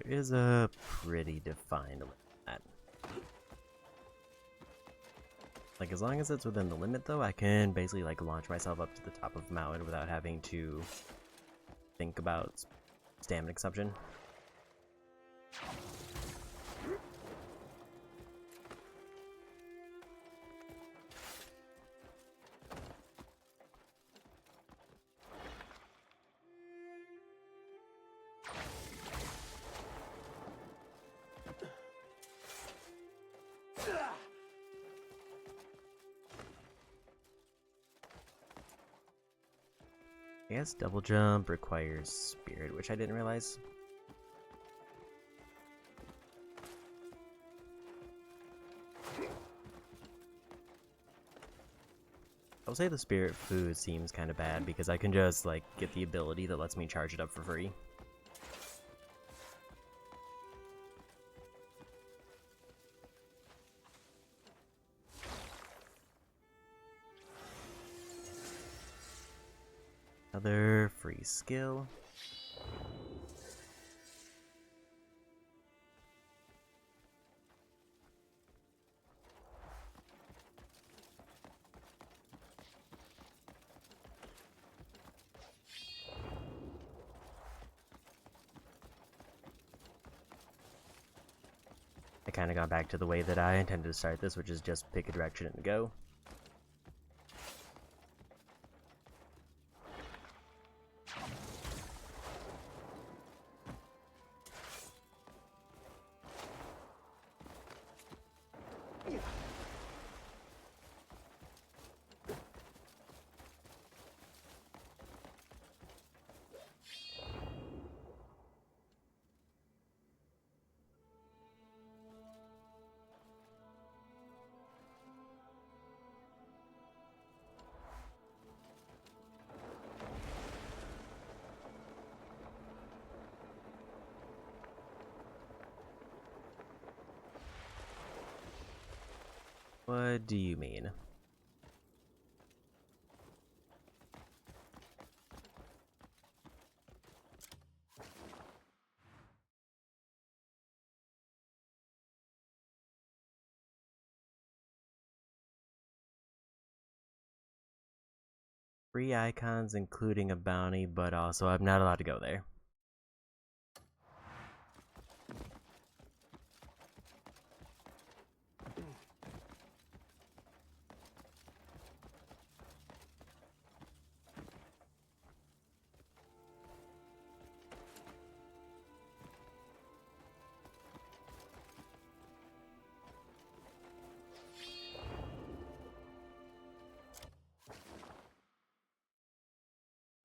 There is a pretty defined limit. Like, as long as it's within the limit, though, I can basically, like, launch myself up to the top of the mountain without having to think about stamina consumption. I guess double jump requires spirit, which I didn't realize. I'll say the spirit food seems kind of bad because I can just like get the ability that lets me charge it up for free. Another free skill. I kind of got back to the way that I intended to start this, which is just pick a direction and go. What do you mean? Free icons, including a bounty, but also I'm not allowed to go there.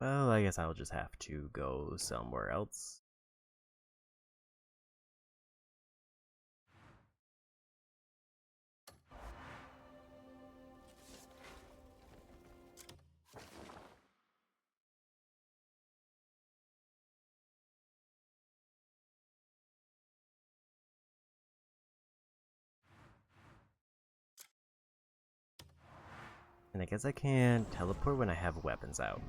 Well, I guess I'll just have to go somewhere else. And I guess I can teleport when I have weapons out.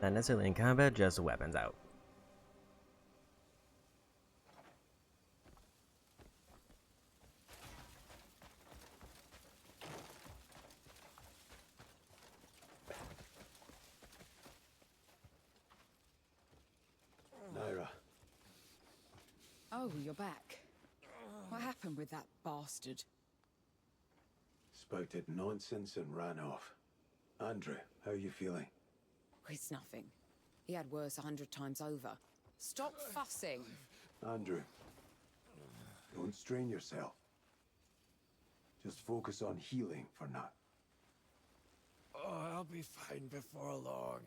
Not necessarily in combat, just weapons out. Naira. Oh, you're back. What happened with that bastard? Spouted nonsense and ran off. Andrew, how are you feeling? It's nothing. He had worse 100 times over. Stop fussing. Andrew, don't strain yourself. Just focus on healing for now. Oh, I'll be fine before long.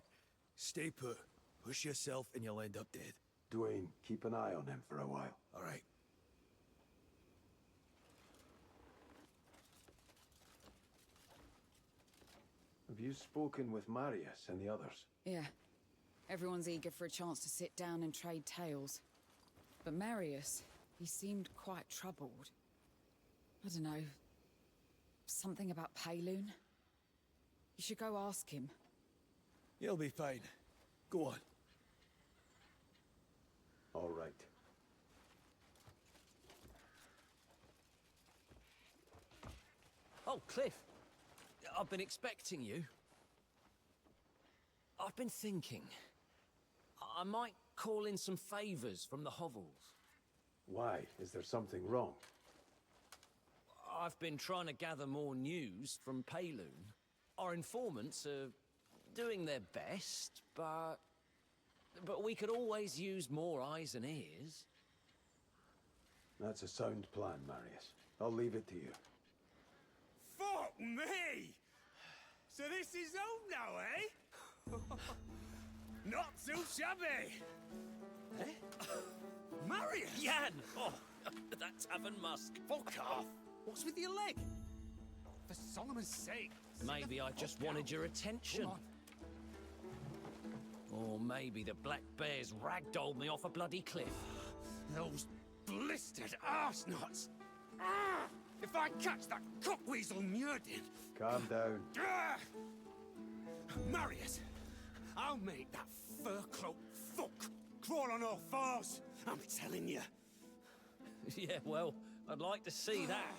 Stay put. Push yourself and you'll end up dead. Dwayne, keep an eye on him for a while. All right. Have you spoken with Marius and the others? Yeah. Everyone's eager for a chance to sit down and trade tales. But Marius, he seemed quite troubled. I don't know. Something about Payloon? You should go ask him. You'll be fine. Go on. All right. Oh, Cliff. I've been expecting you. I've been thinking. I might call in some favors from the hovels. Why? Is there something wrong? I've been trying to gather more news from Payloon. Our informants are doing their best, but we could always use more eyes and ears. That's a sound plan, Marius. I'll leave it to you. Fuck me! So this is home now, eh? Not too shabby! Eh? Marius! Jan! Oh, that Tavern Musk. Fuck off! What's with your leg? For Solomon's sake! Maybe I just wanted your attention. Come on. Or maybe the black bears ragdolled me off a bloody cliff. Those blistered arsenuts! Ah! If I catch that cockweasel Muradin... Calm down. Ah! Marius, I'll make that fur-cloaked fuck crawl on all fours. I'm telling you. Yeah, well, I'd like to see that.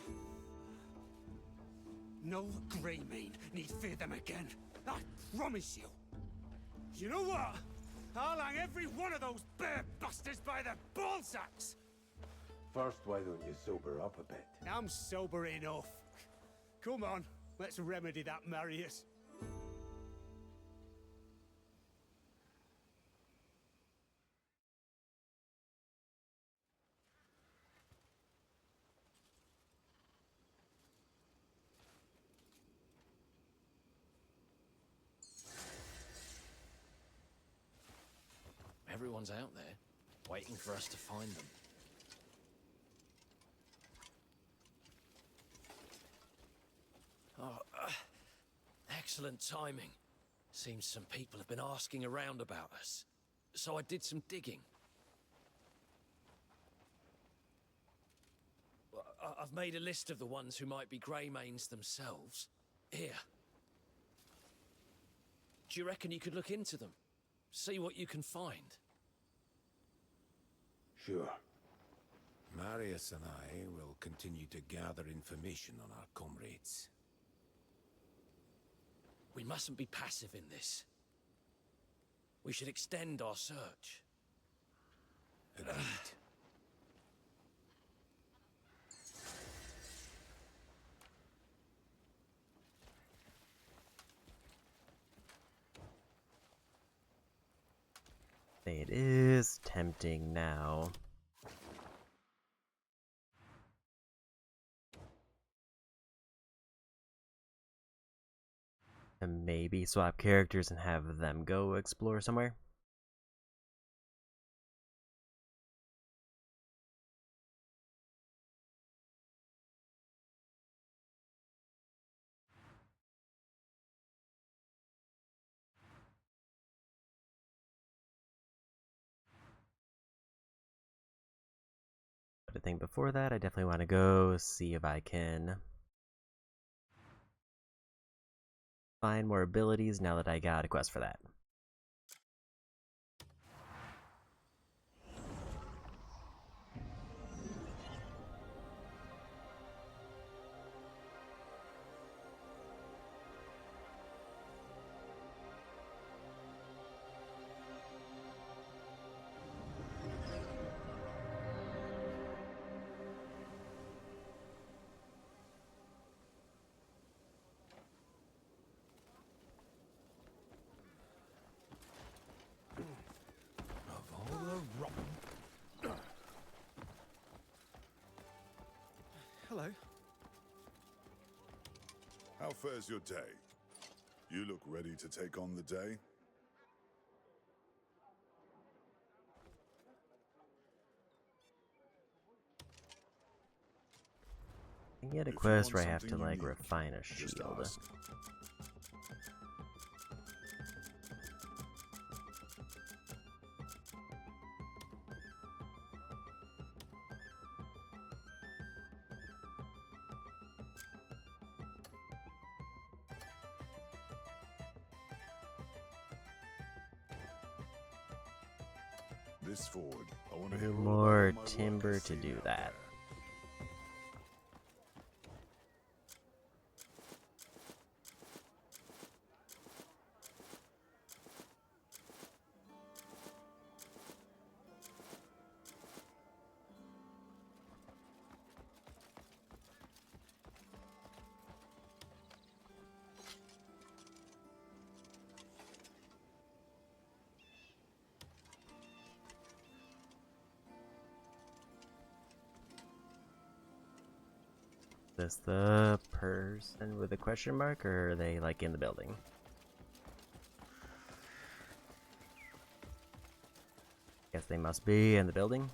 No Greymane need fear them again. I promise you. You know what? I'll hang every one of those bear bastards by their ballsacks. First, why don't you sober up a bit? I'm sober enough. Come on, let's remedy that, Marius. Everyone's out there, waiting for us to find them. Excellent timing. Seems some people have been asking around about us. So I did some digging. I've made a list of the ones who might be Greymanes themselves. Here. Do you reckon you could look into them? See what you can find? Sure. Marius and I will continue to gather information on our comrades. We mustn't be passive in this. We should extend our search. Agreed. It is tempting now. To maybe swap characters and have them go explore somewhere. But I think before that, I definitely want to go see if I can find more abilities now that I got a quest for that. Hello. How fares your day? You look ready to take on the day? I get a If you quest want where I have to something like unique, refine a just shield. ask. This forward, I want to hear all about More what my work timber has to seen do out that. there. Is this the person with a question mark, or are they like in the building? Guess they must be in the building.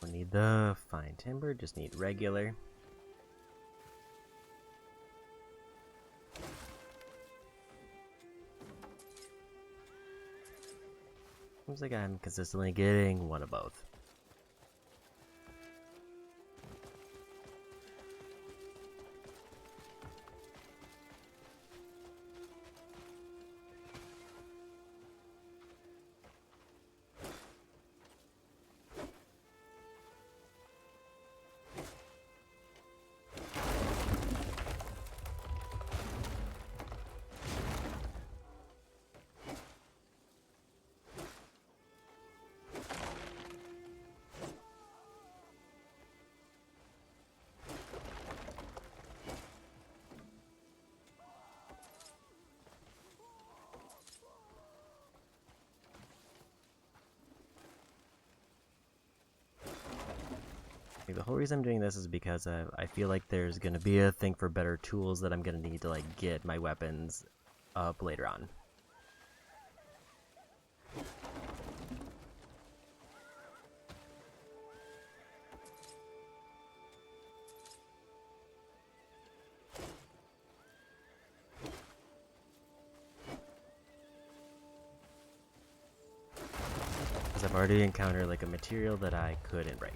Don't need the fine timber, just need regular. Seems like I'm consistently getting one of both. Like, the whole reason I'm doing this is because I feel like there's gonna be a thing for better tools that I'm gonna need to like get my weapons up later on. Because I've already encountered like a material that I couldn't break.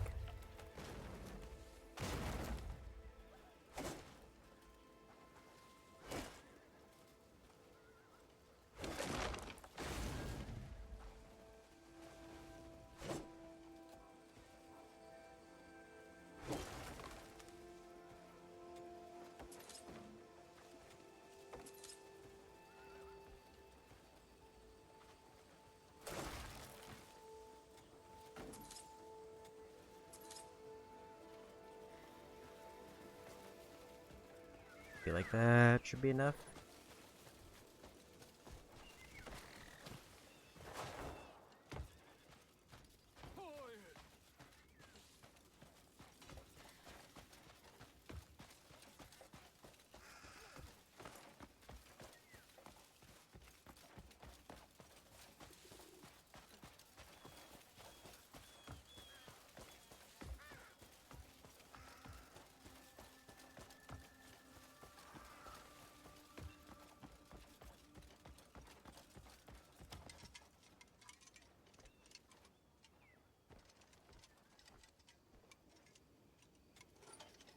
Feel like that should be enough.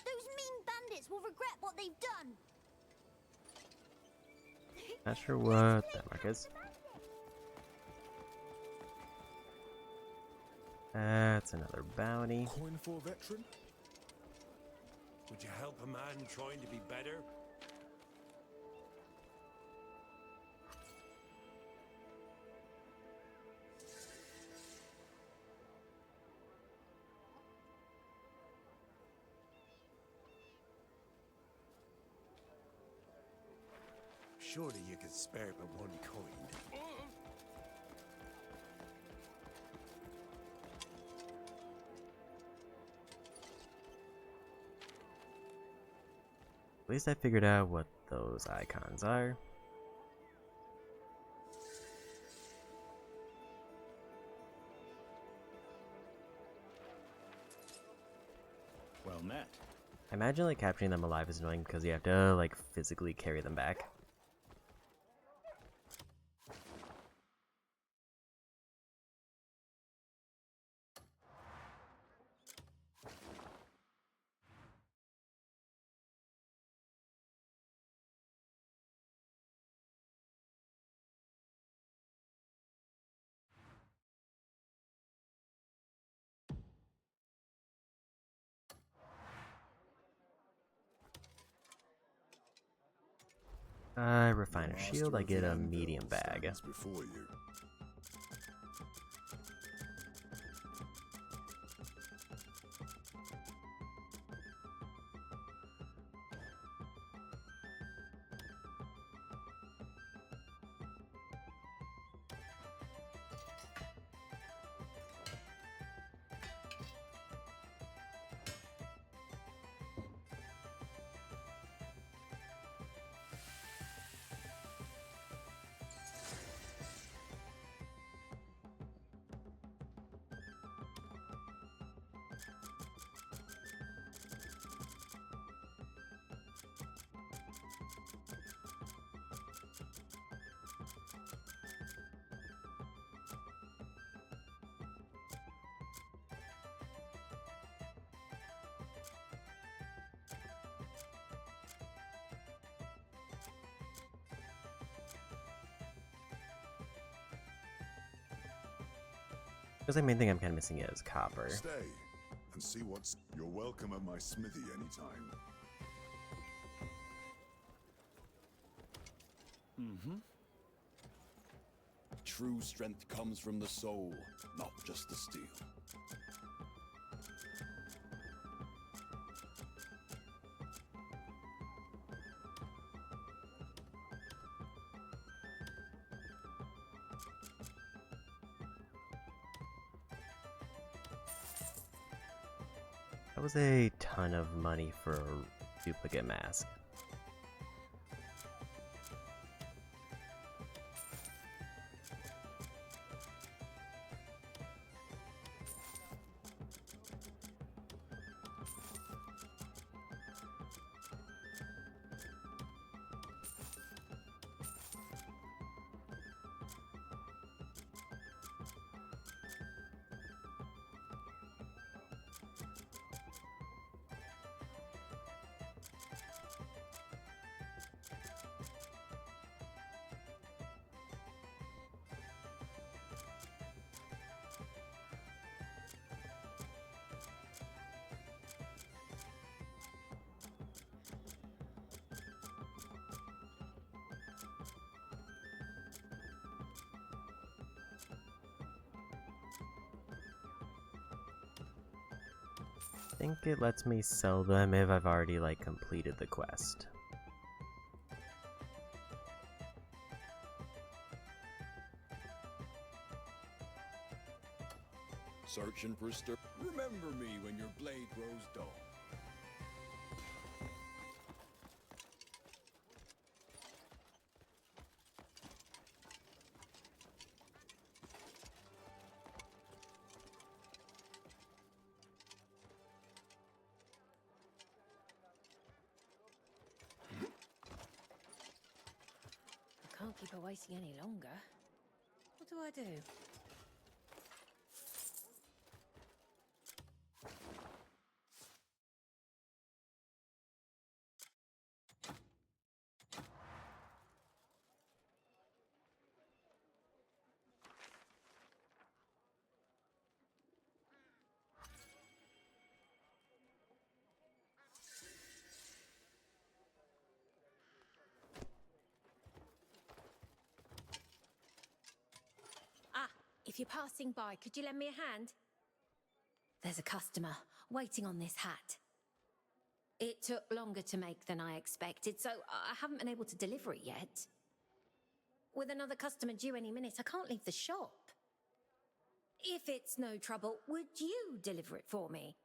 Those mean bandits will regret what they've done. Not sure what that mark is. That's another bounty. Coin for a veteran? Would you help a man trying to be better? Surely you could spare but one coin. At least I figured out what those icons are. Well met. I imagine like capturing them alive is annoying because you have to like physically carry them back. I refine a shield, I get a medium bag. Before you. Because the main thing I'm kind of missing is copper. Stay and see what's. You're welcome at my smithy anytime. Mm-hmm. True strength comes from the soul, not just the steel. That was a ton of money for a duplicate mask. I think it lets me sell them if I've already, like, completed the quest. Searching for Remember me when your blade grows dull. I can't keep her waiting any longer. What do I do? If you're passing by, could you lend me a hand? There's a customer waiting on this hat. It took longer to make than I expected, so I haven't been able to deliver it yet. With another customer due any minute, I can't leave the shop. If it's no trouble, would you deliver it for me?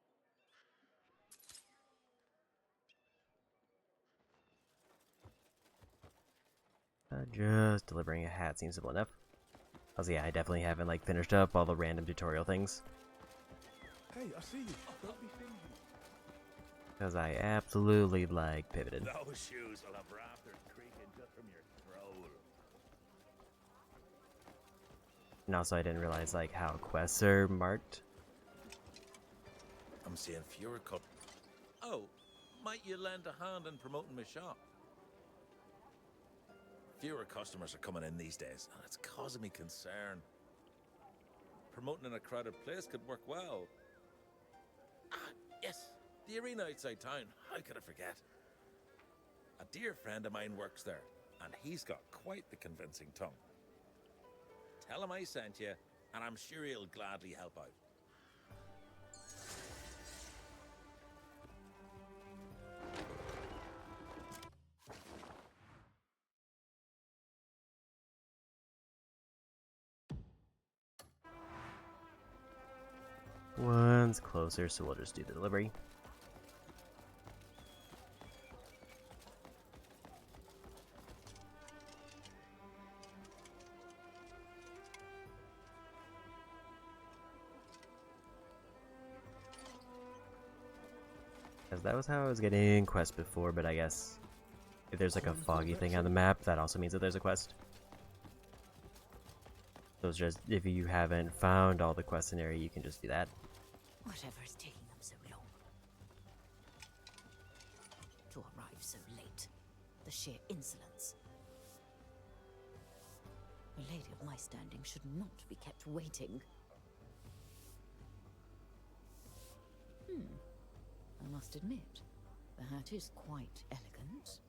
Just delivering a hat seems simple enough. Also, yeah, I definitely haven't, like, finished up all the random tutorial things. Hey, I see you. Don't be stingy. Because I absolutely, like, pivoted. Those shoes will have rafters creaking just from your scroll. And also, I didn't realize, like, how quests are marked. I'm seeing fewer cut. Oh, might you lend a hand in promoting my shop? Fewer customers are coming in these days, and it's causing me concern. Promoting in a crowded place could work well. Ah, yes, the arena outside town. How could I forget? A dear friend of mine works there, and he's got quite the convincing tongue. Tell him I sent you, and I'm sure he'll gladly help out. One's closer, so we'll just do the delivery. Because that was how I was getting quests before, but I guess if there's like a foggy thing on the map, that also means that there's a quest. So it's just, if you haven't found all the quests in area, you can just do that. Whatever is taking them so long? To arrive so late. The sheer insolence. A lady of my standing should not be kept waiting. I must admit, the hat is quite elegant.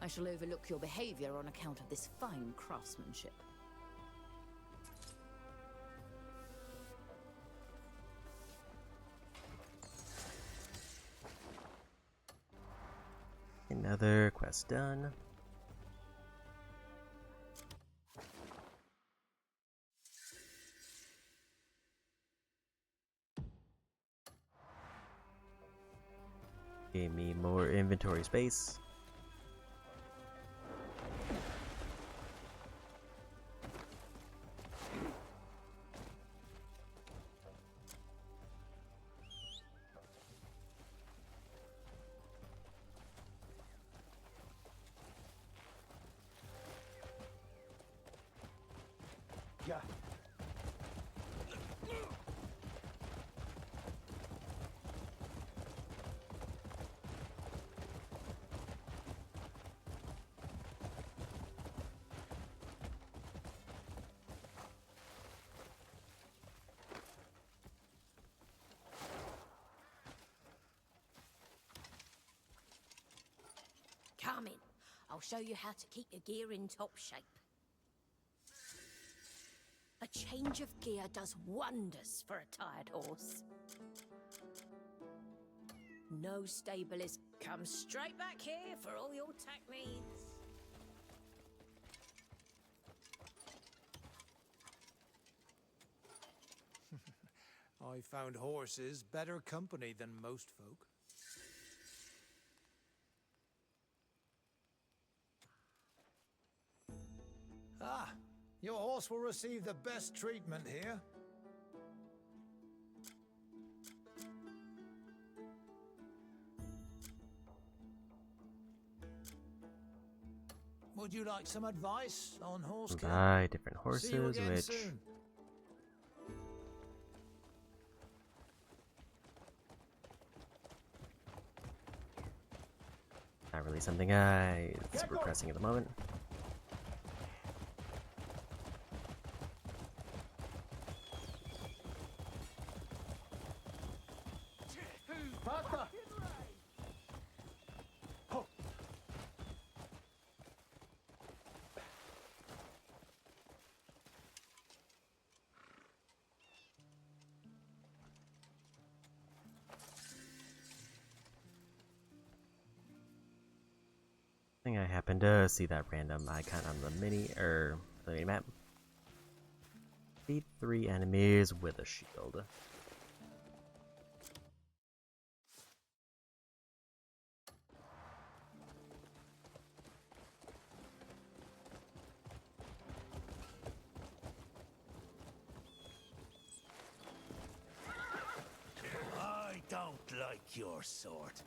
I shall overlook your behavior on account of this fine craftsmanship. Another quest done. Gave me more inventory space. Yeah. Come in. I'll show you how to keep your gear in top shape. A change of gear does wonders for a tired horse. No stablers. Come straight back here for all your tack needs. I found horses better company than most folk. Ah, your horse will receive the best treatment here. Would you like some advice on horse care? Buy different See you horses, again which soon. not really something I'm super pressing at the moment. I think I happened to see that random icon on the mini map. Beat 3 enemies with a shield. I don't like your sort.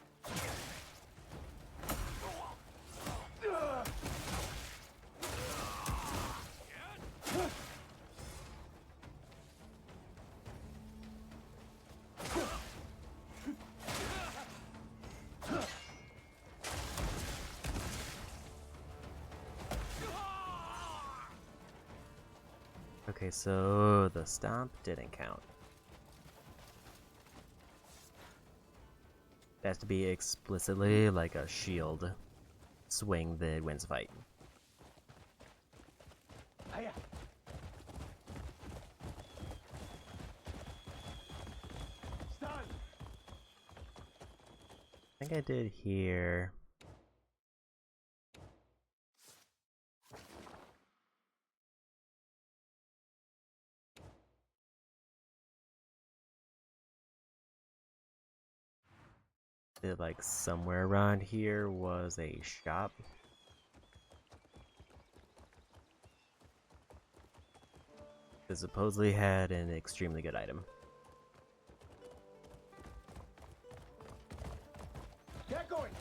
Okay, so the stomp didn't count. It has to be explicitly like a shield swing that wins a fight. I think I did here. Like somewhere around here was a shop. It supposedly had an extremely good item. Get going.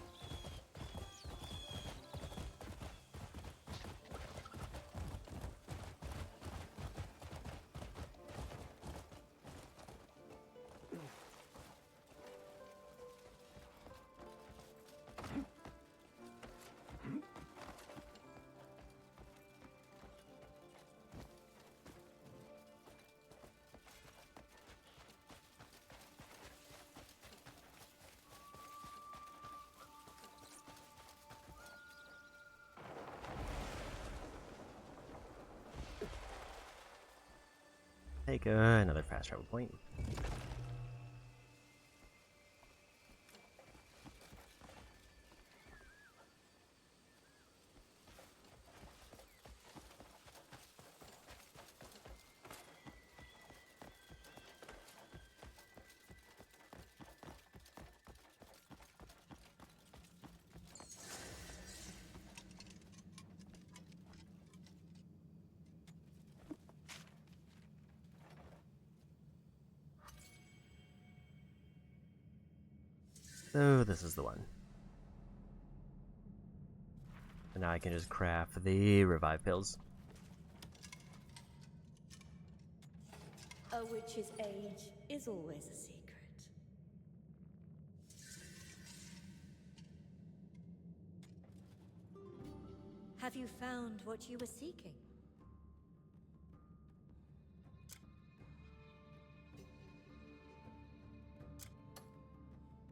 Take another fast travel point. So this is the one. And now I can just craft the revive pills. A witch's age is always a secret. Have you found what you were seeking?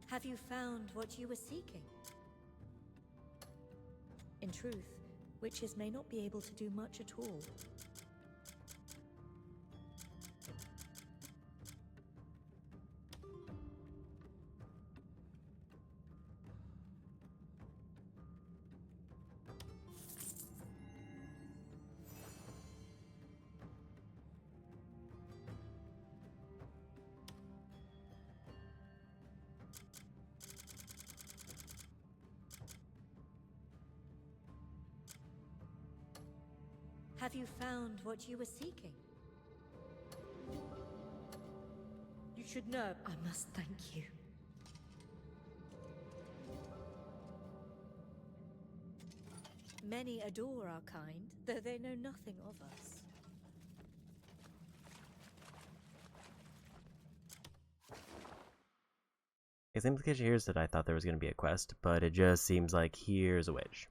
Have you found what you were seeking? In truth, witches may not be able to do much at all. Have you found what you were seeking? You should know. I must thank you. Many adore our kind, though they know nothing of us. Its implication here is that I thought there was going to be a quest, but it just seems like here's a witch.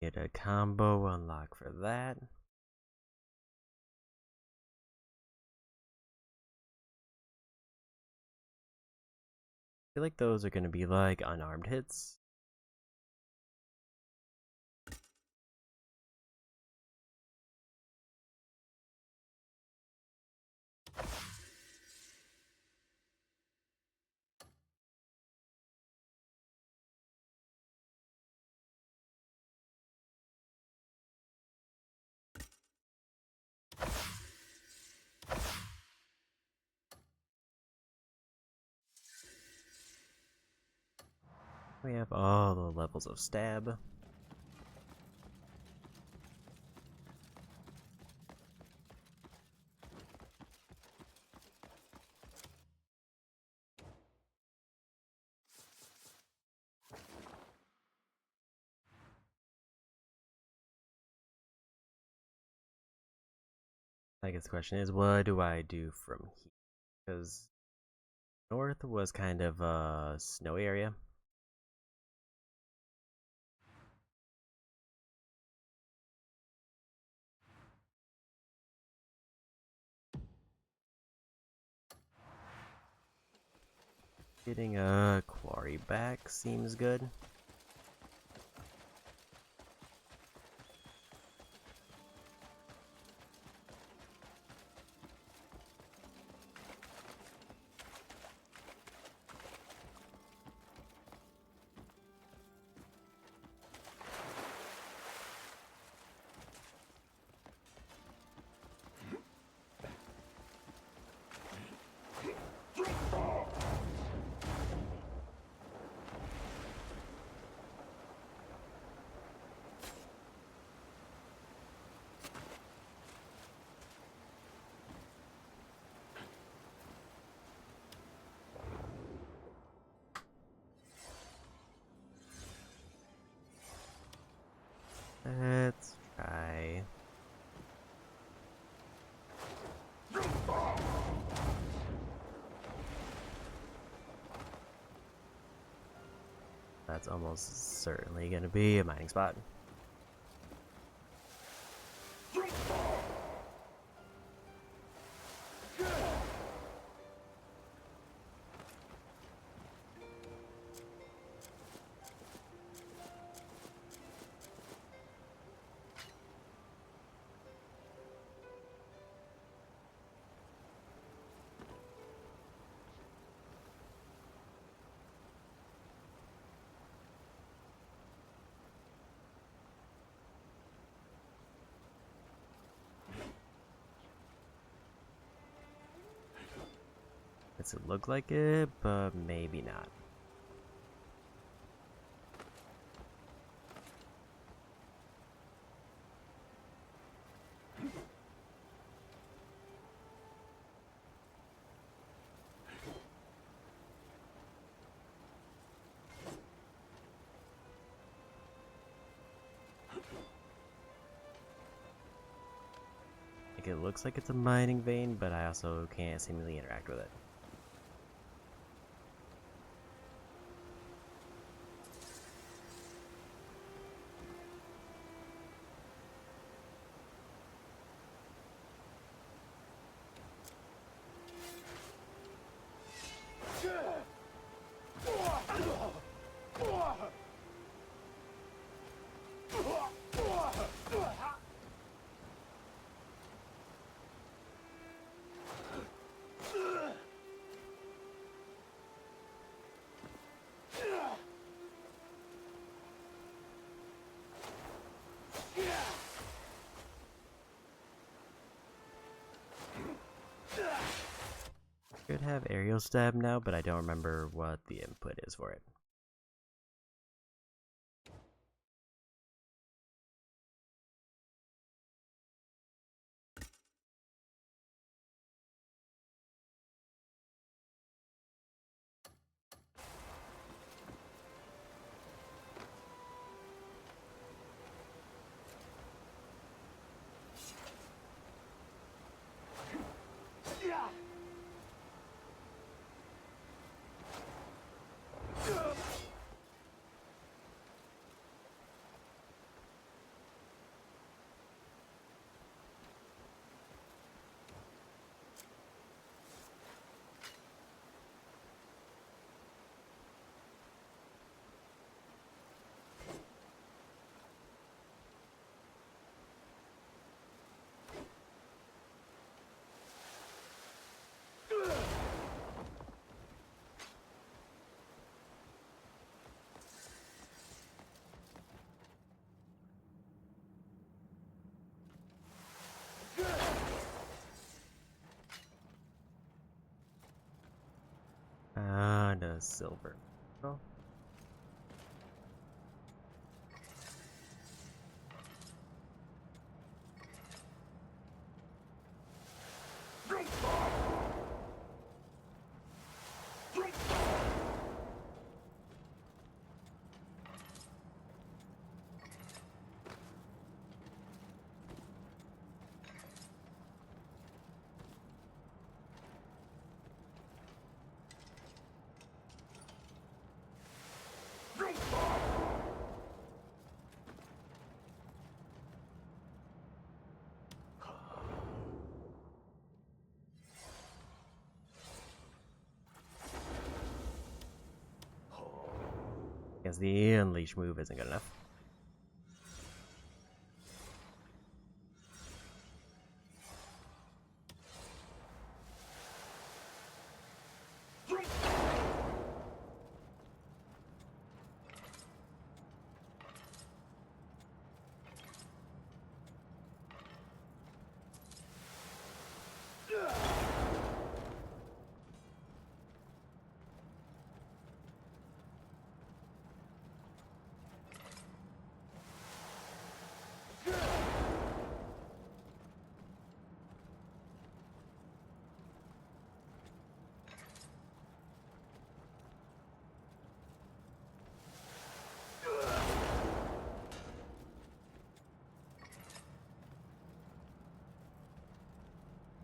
Get a combo unlock for that. I feel like those are going to be like unarmed hits. We have all the levels of stab. I guess the question is, what do I do from here? Because north was kind of a snowy area. Getting a quarry back seems good. Let's try. That's almost certainly going to be a mining spot. makes it look like it, but maybe not. Like, it looks like it's a mining vein, but I also can't seemingly interact with it. Should have aerial stab now, but I don't remember what the input is for it. And a silver. Oh. Guess the unleash move isn't good enough.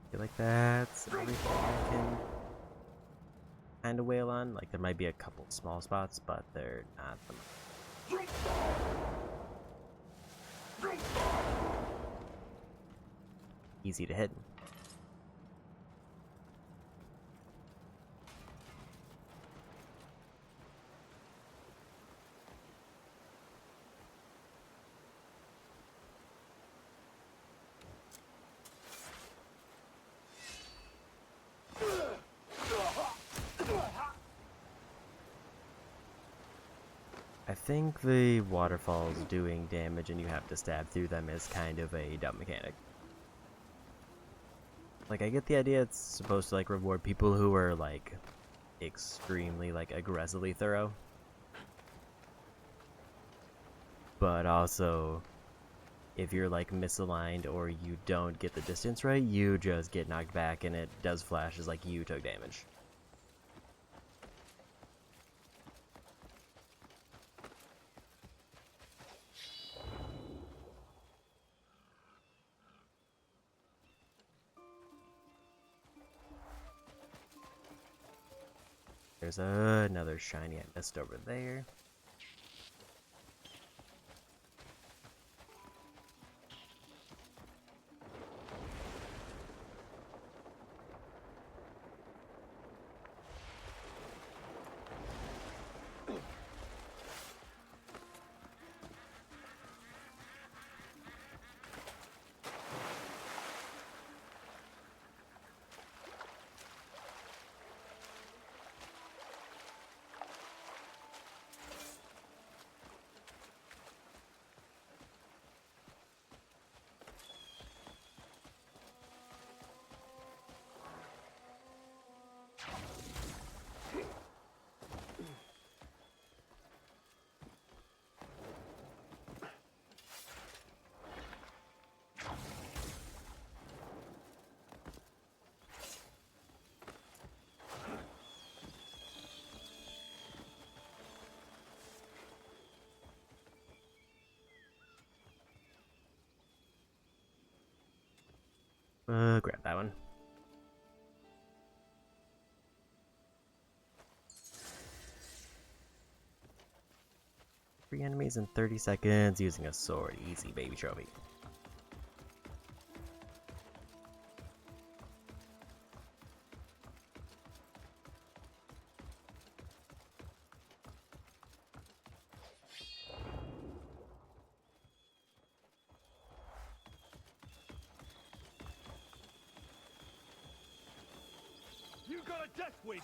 I feel like that's everything I can kind of wail on. Like, there might be a couple small spots, but they're not the most. Easy to hit. I think the waterfalls doing damage and you have to stab through them is kind of a dumb mechanic. Like, I get the idea it's supposed to, like, reward people who are, like, extremely, like, aggressively thorough. But also, if you're, like, misaligned or you don't get the distance right, you just get knocked back and it does flashes like you took damage. There's another shiny I missed over there. Grab that one. Three enemies in 30 seconds using a sword. Easy, baby trophy. You got a death wish!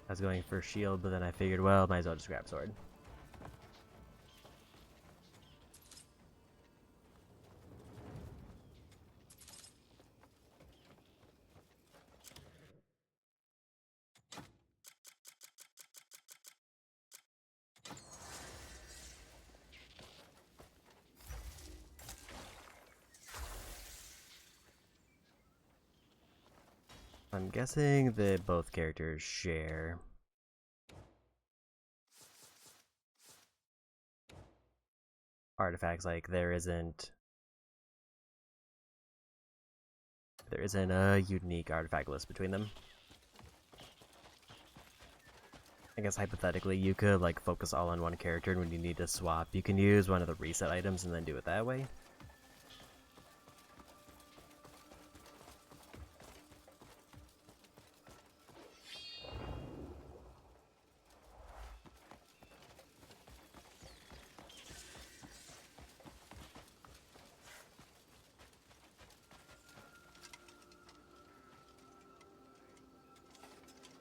I was going for shield, but then I figured, well, might as well just grab sword. I'm guessing that both characters share artifacts. Like there isn't a unique artifact list between them. I guess hypothetically you could like focus all on one character, and when you need to swap you can use one of the reset items and then do it that way.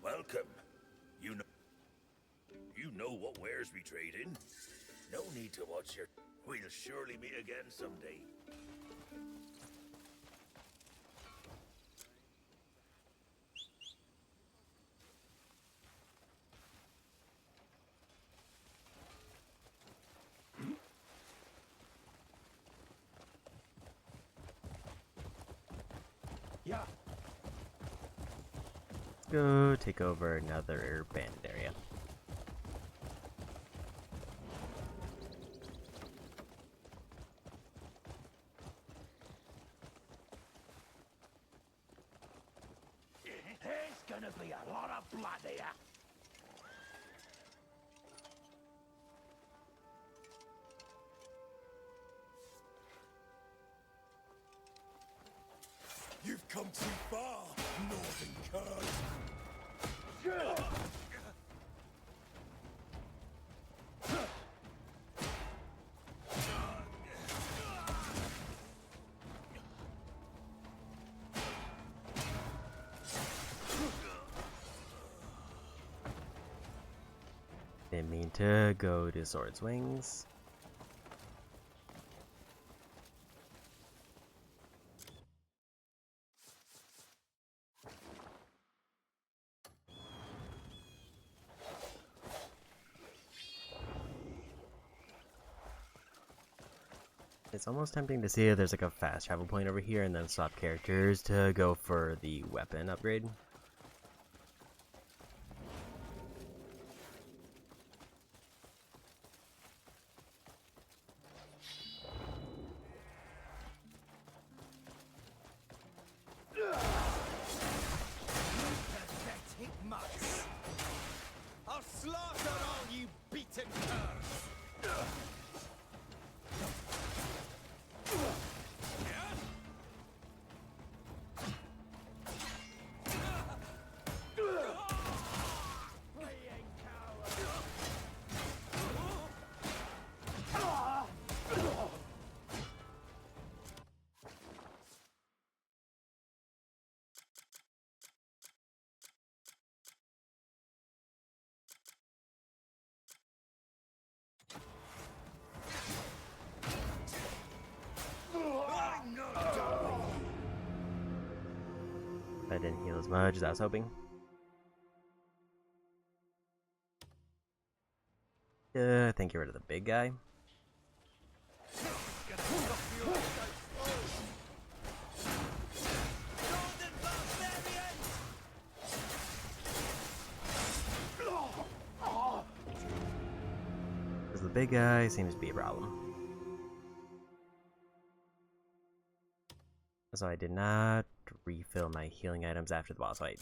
Welcome. You know what wares we trade in. No need to watch your... We'll surely meet again someday. Yeah. Let's go take over another bandit area. There's gonna be a lot of blood here. You've come too far, Northern Curse. Didn't mean to go to Sword's Wings. It's almost tempting to see if there's like a fast travel point over here and then swap characters to go for the weapon upgrade. Pathetic mutts! I'll slaughter all you beaten curs! I didn't heal as much as I was hoping. I think get rid of the big guy. Because the big guy seems to be a problem. So I did not refill my healing items after the boss fight.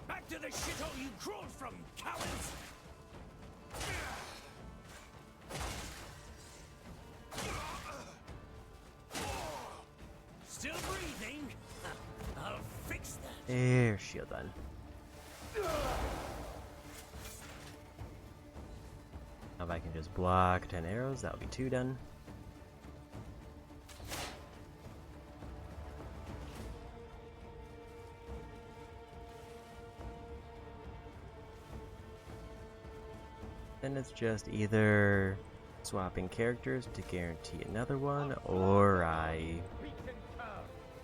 Back to the shithole you crawled from, cowards! Still breathing? I'll fix that. There, shield done. Now if I can just block 10 arrows, that'll be 2 done. Then it's just either swapping characters to guarantee another one, or I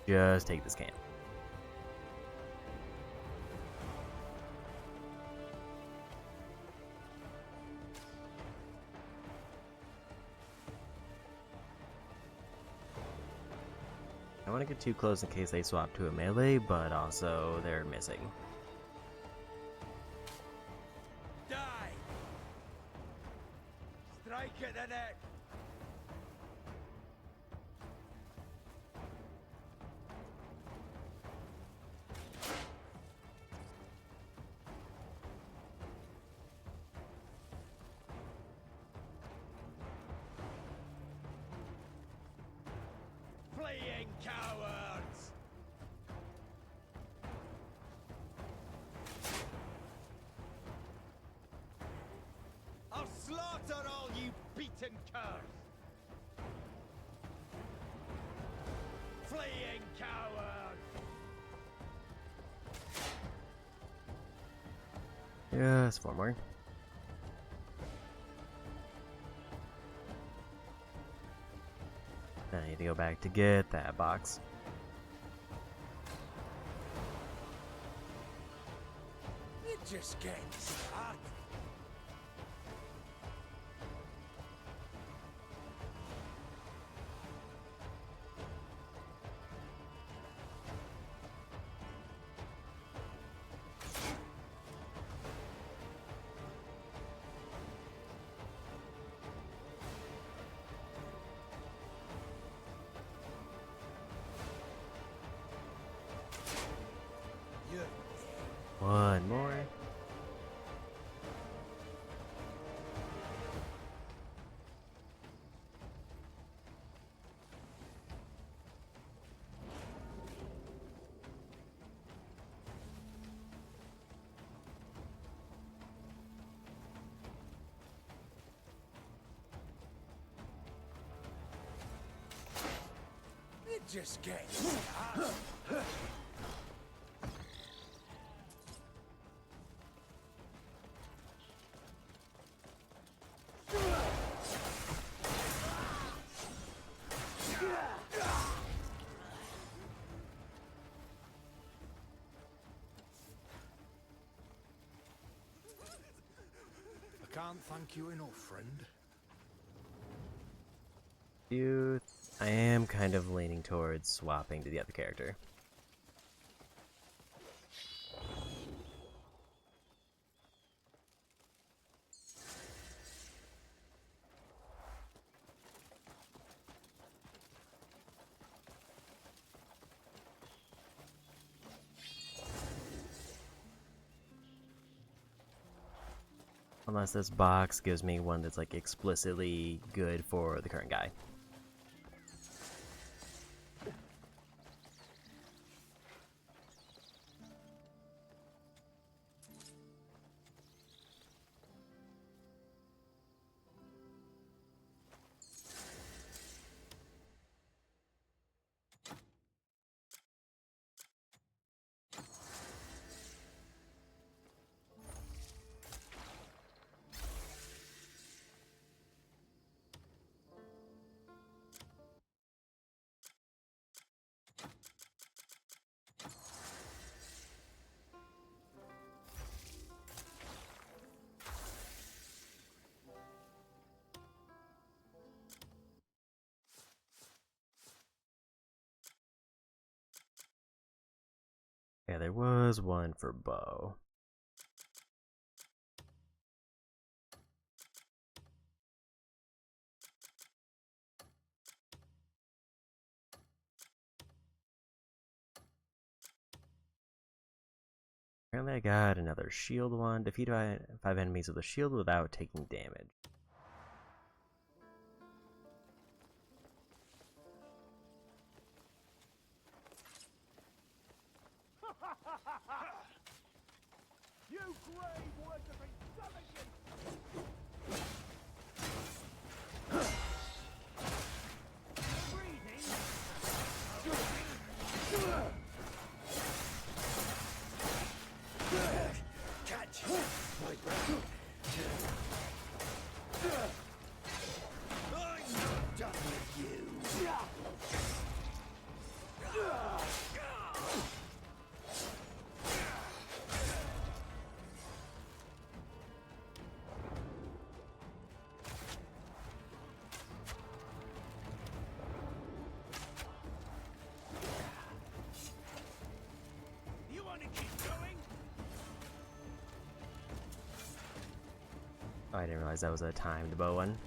just take this camp. I don't want to get too close in case they swap to a melee, but also they're missing. Strike at the neck! Fleeing cowards! I'll slaughter all you beaten curs! Fleeing cowards! Just 4 more. Then I need to go back to get that box. You're just getting started. just getting started. I can't thank you enough, friend. I am kind of leaning towards swapping to the other character. Unless this box gives me one that's like explicitly good for the current guy. Yeah, there was one for bow. Apparently I got another shield one. Defeat 5 enemies with a shield without taking damage. You grave worshipping savages! Breathing? Catch my breath. I'm not done with you. You want to keep going? Oh, I didn't realize that was a timed bow one.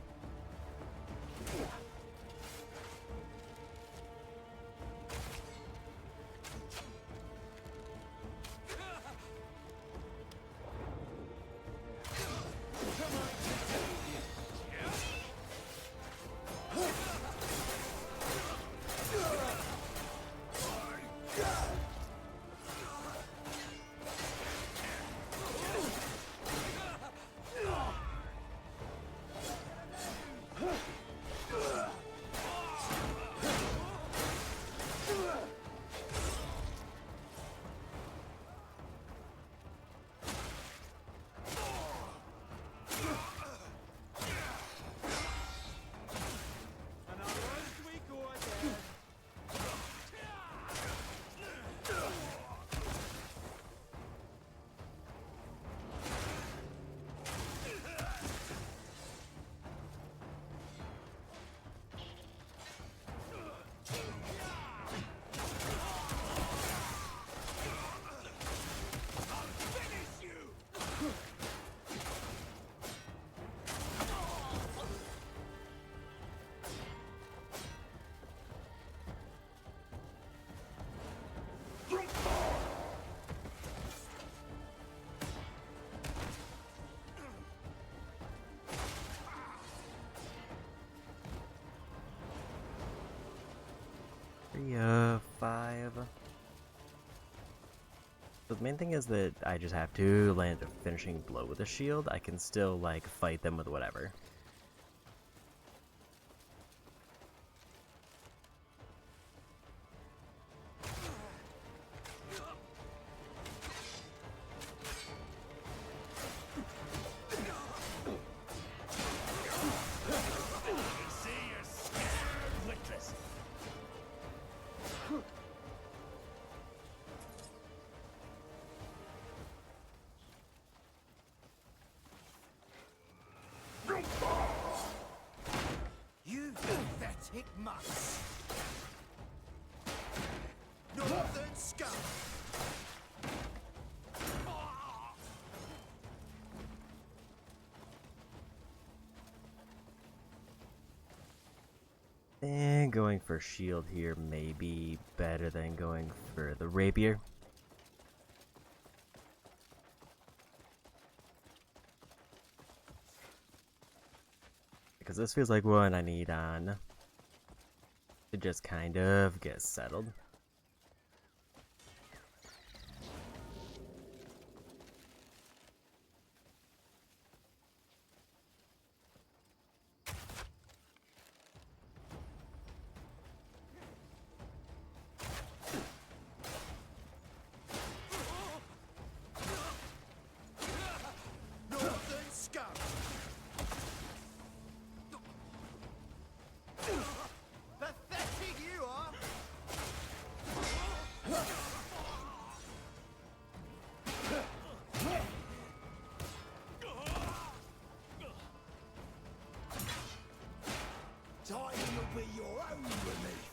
Five. So the main thing is that I just have to land a finishing blow with a shield. I can still, like, fight them with whatever. Mutts. Northern scum. And going for shield here may be better than going for the rapier. Because this feels like one I need on to just kind of get settled. Northern scum. Pathetic you are. Time will be your own relief.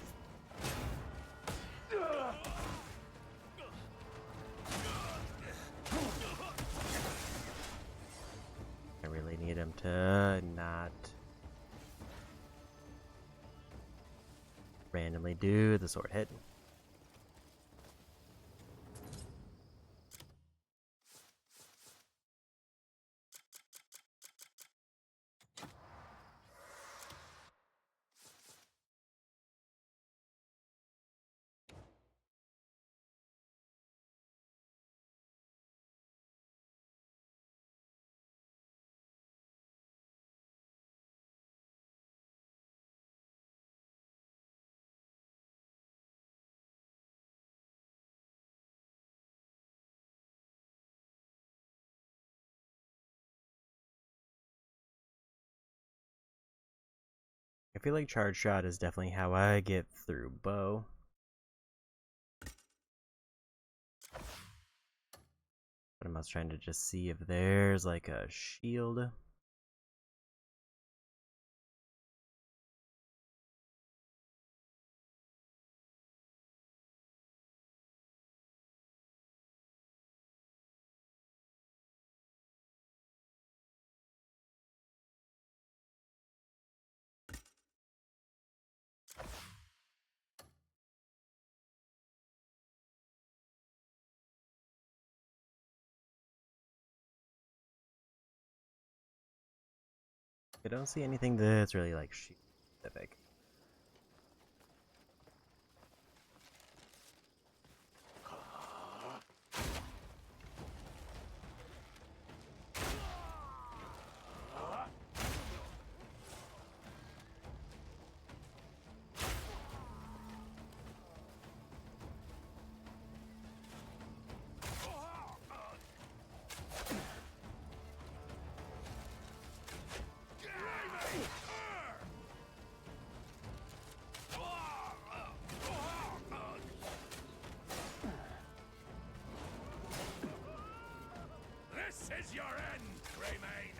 I really need him to not randomly do the sword hit. I feel like charge shot is definitely how I get through bow. But I'm also trying to just see if there's like a shield. I don't see anything that's really like shield specific. This is your end, Greymane!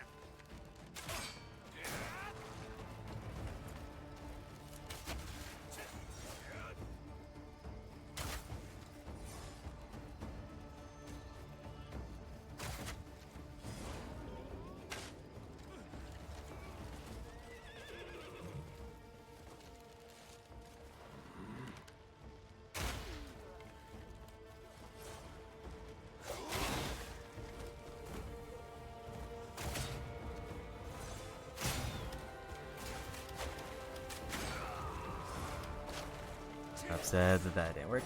Upset that that didn't work.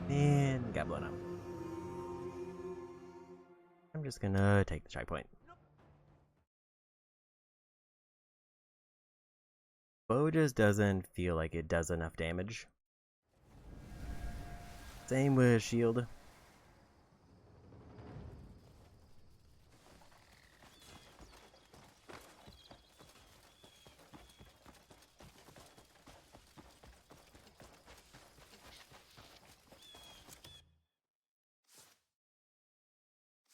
And got blown up. I'm just gonna take the checkpoint. bow just doesn't feel like it does enough damage. Same with shield.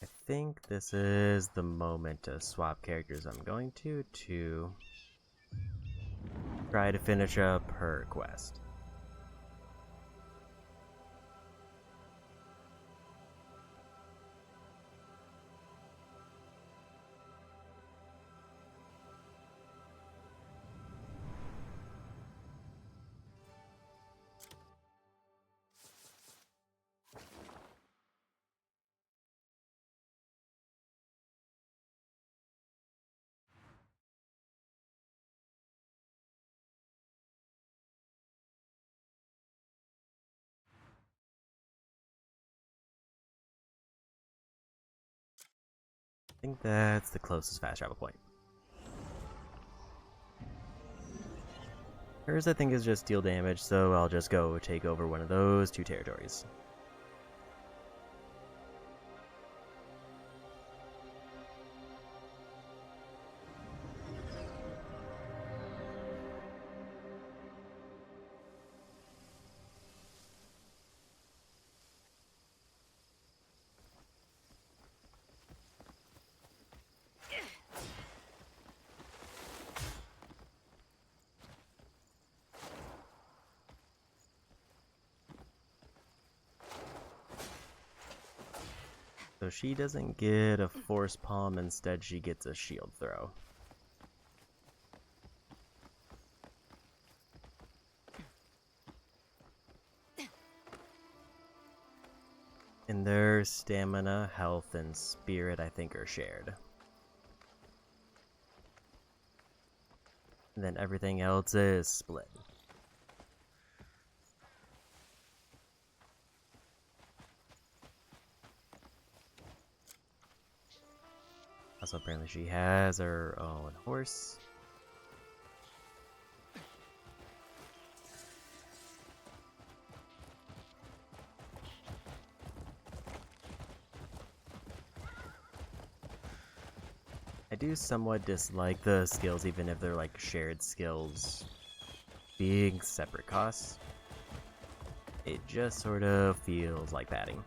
I think this is the moment to swap characters. I'm going to try to finish up her quest. I think that's the closest fast travel point. Hers, I think, is just deal damage, so I'll just go take over one of those two territories. So she doesn't get a force palm, instead she gets a shield throw. And their stamina, health, and spirit, I think, are shared. And then everything else is split. Also, apparently she has her own horse. I do somewhat dislike the skills, even if they're like shared skills, being separate costs. It just sort of feels like padding.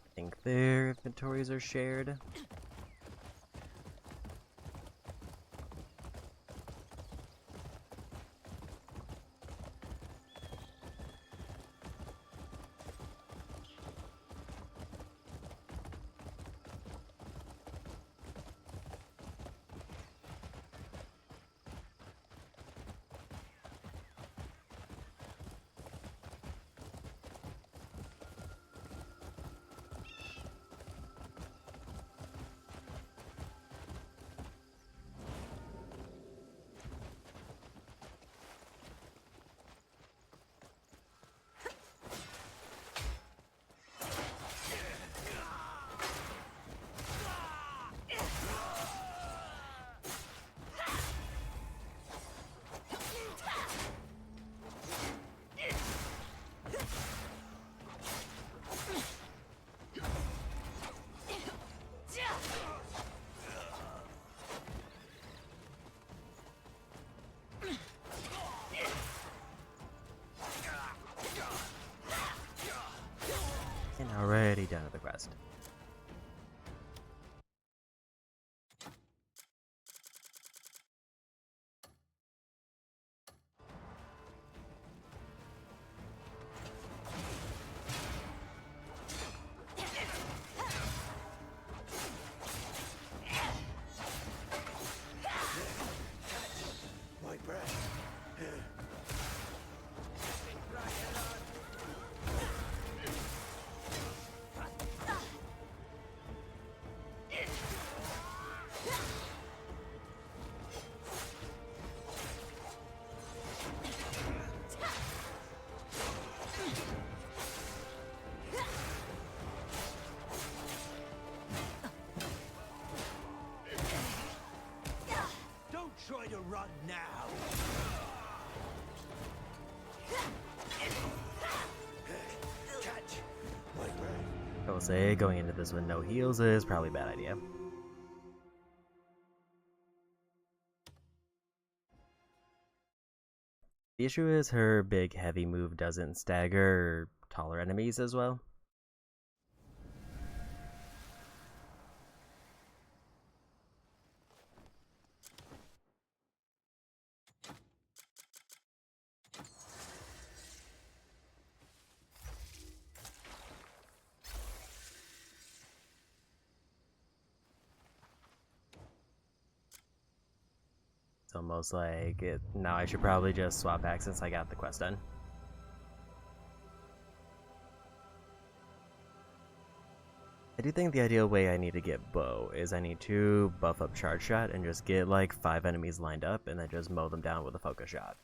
I think their inventories are shared. And already done with the quest. run now. Catch my breath. I will say, going into this with no heals is probably a bad idea. The issue is her big heavy move doesn't stagger taller enemies as well. It's almost like it. Now I should probably just swap back since I got the quest done. I do think the ideal way I need to get bow is I need to buff up charge shot and just get like 5 enemies lined up and then just mow them down with a focus shot.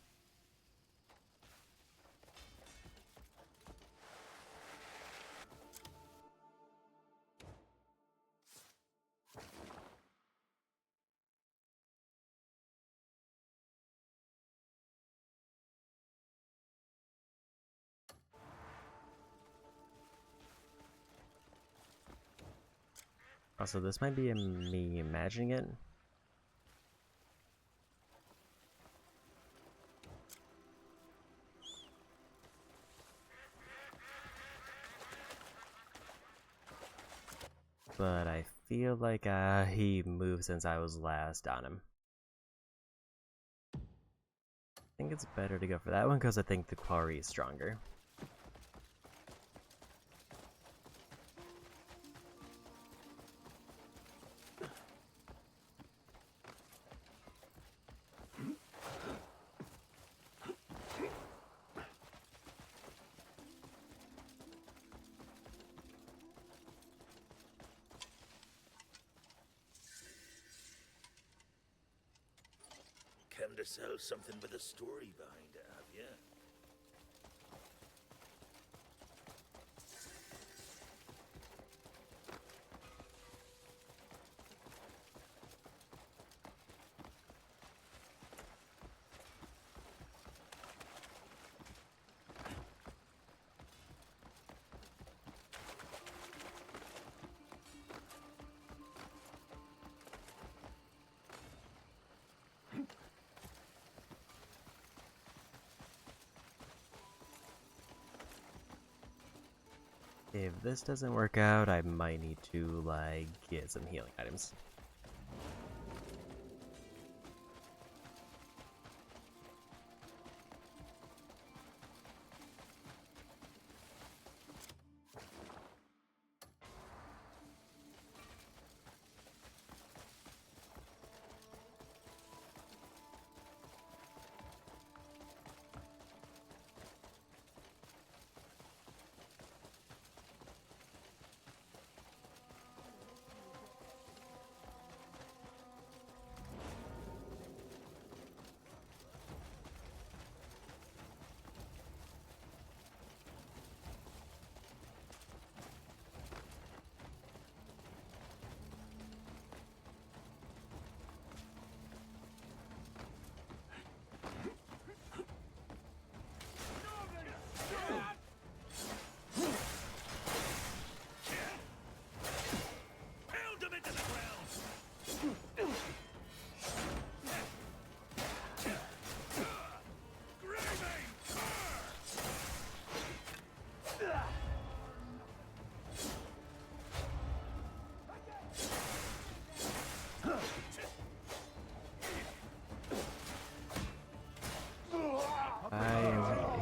Also, this might be me imagining it. But I feel like he moved since I was last on him. I think it's better to go for that one because I think the quarry is stronger. Come to sell something with a story behind it, have you? If this doesn't work out, I might need to, like, get some healing items.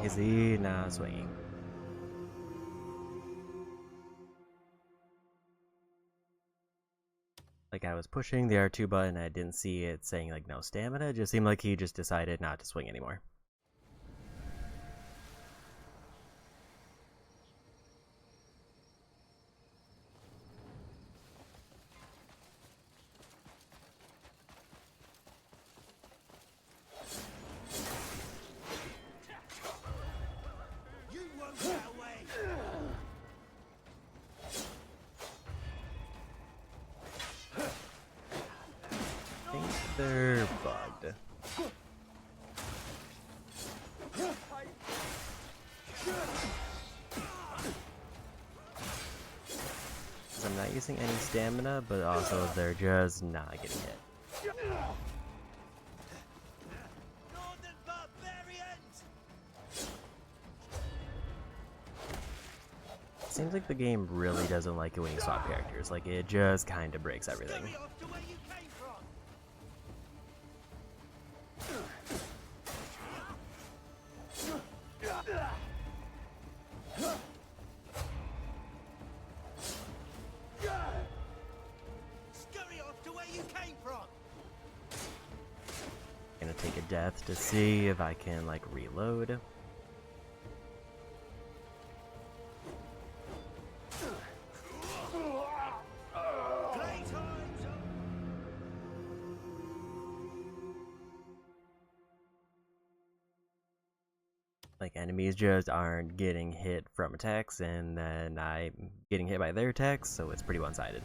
Is he not swinging? Like I was pushing the R2 button, I didn't see it saying like no stamina. It just seemed like he just decided not to swing anymore. They're bugged. because I'm not using any stamina, but also they're just not getting hit. Seems like the game really doesn't like it when you swap characters. Like, it just kind of breaks everything. Gonna take a death to see if I can, like, reload. Like, enemies just aren't getting hit from attacks, and then I'm getting hit by their attacks, so it's pretty one-sided.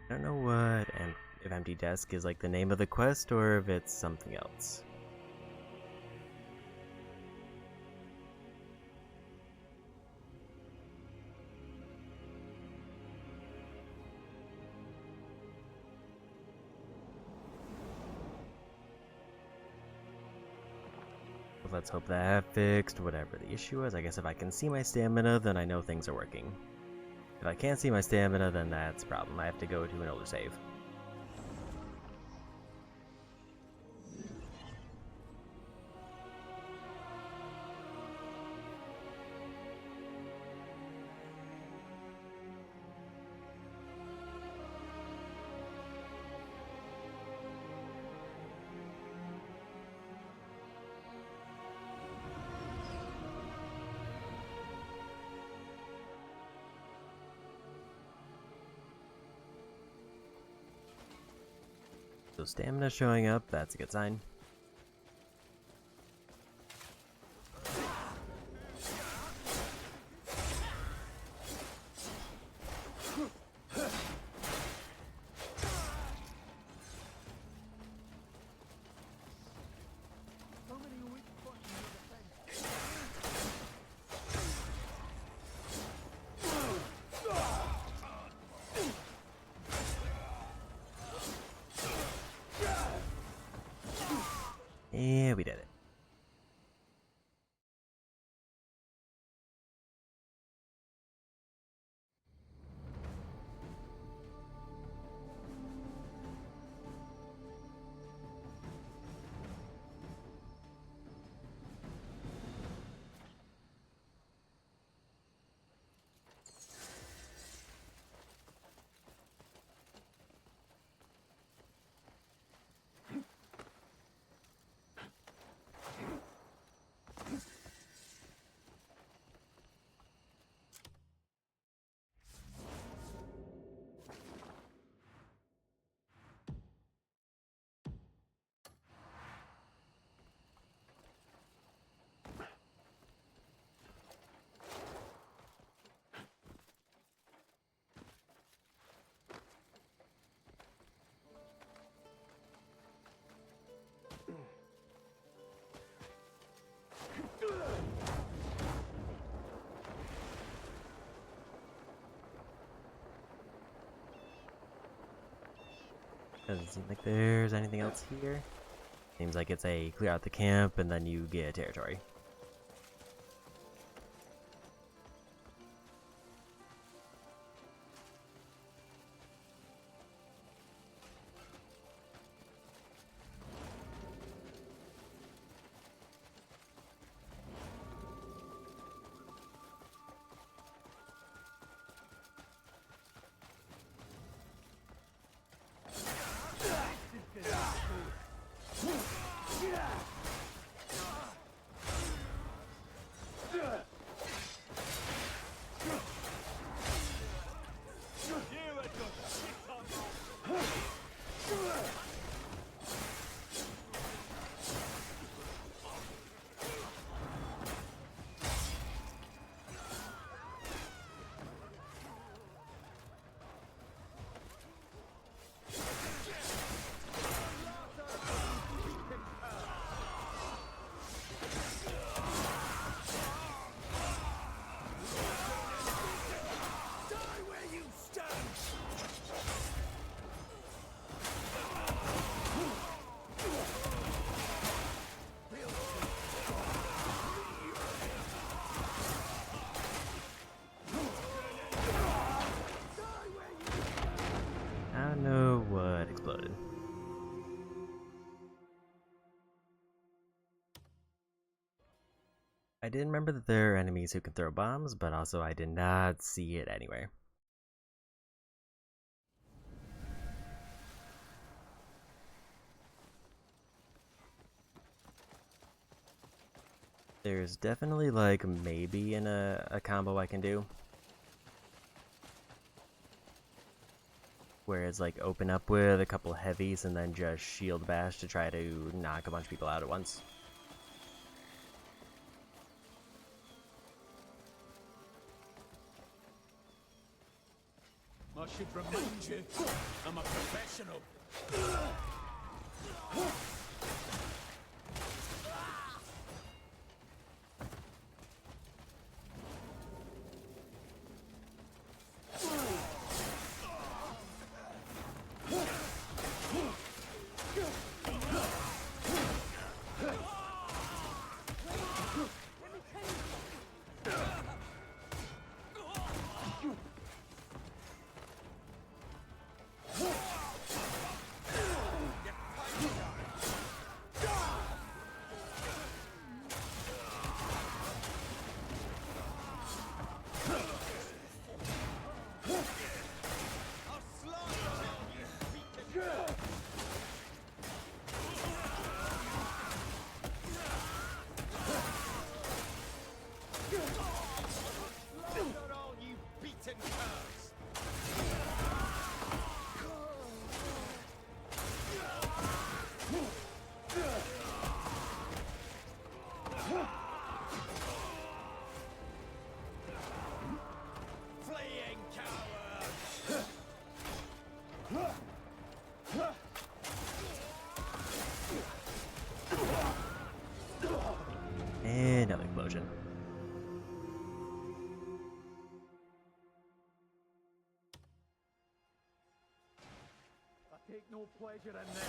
I don't know what, and if Empty Desk is like the name of the quest or if it's something else. But let's hope that fixed whatever the issue is. I guess if I can see my stamina, then I know things are working. If I can't see my stamina, then that's a problem. I have to go to an older save. So stamina showing up, that's a good sign. Yeah, we did it. Doesn't seem like there's anything else here. Seems like it's a clear out the camp and then you get territory. did remember that there are enemies who can throw bombs, but also I did not see it anywhere. There's definitely like maybe a combo I can do. Where it's like open up with a couple heavies and then just shield bash to try to knock a bunch of people out at once. I should remind you, I'm a professional. And another explosion. I take no pleasure in this.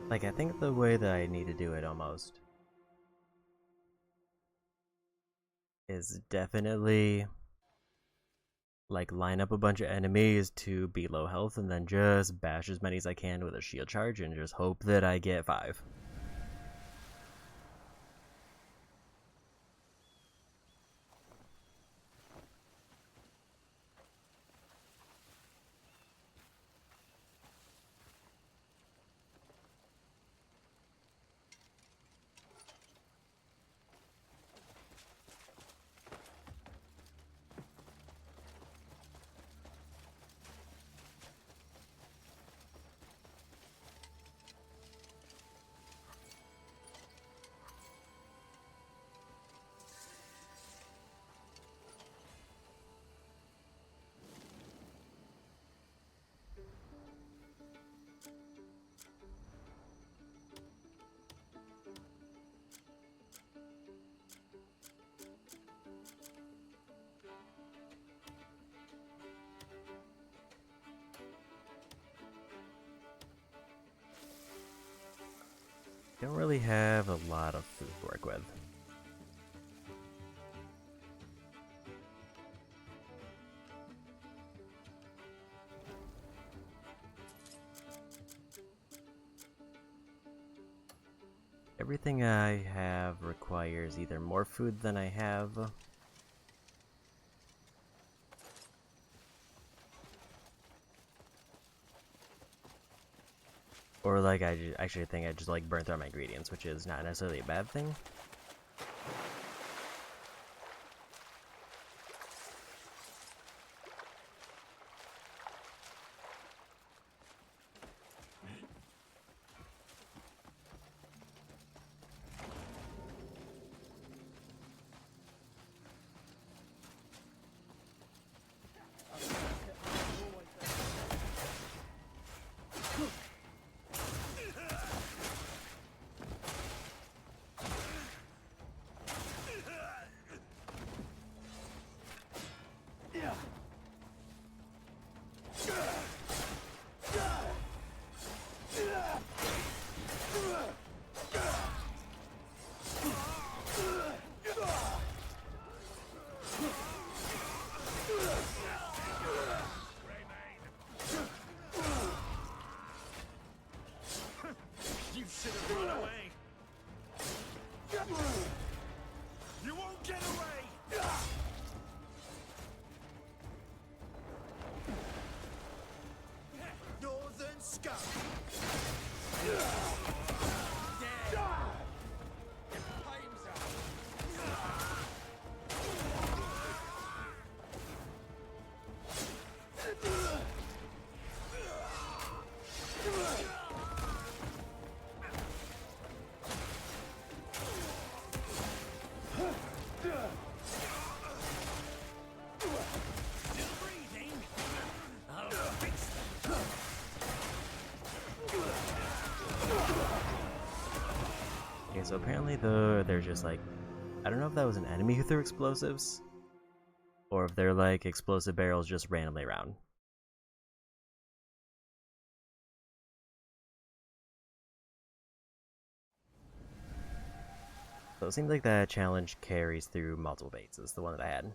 Like, I think the way that I need to do it almost is definitely like line up a bunch of enemies to be low health and then just bash as many as I can with a shield charge and just hope that I get 5. Don't really have a lot of food to work with. Everything I have requires either more food than I have, or like I actually think I just like burn through my ingredients, which is not necessarily a bad thing. You won't get away! Northern scum! Okay, so apparently they're just like, I don't know if that was an enemy who threw explosives, or if they're like explosive barrels just randomly around. So it seems like that challenge carries through multiple bases, the one that I had.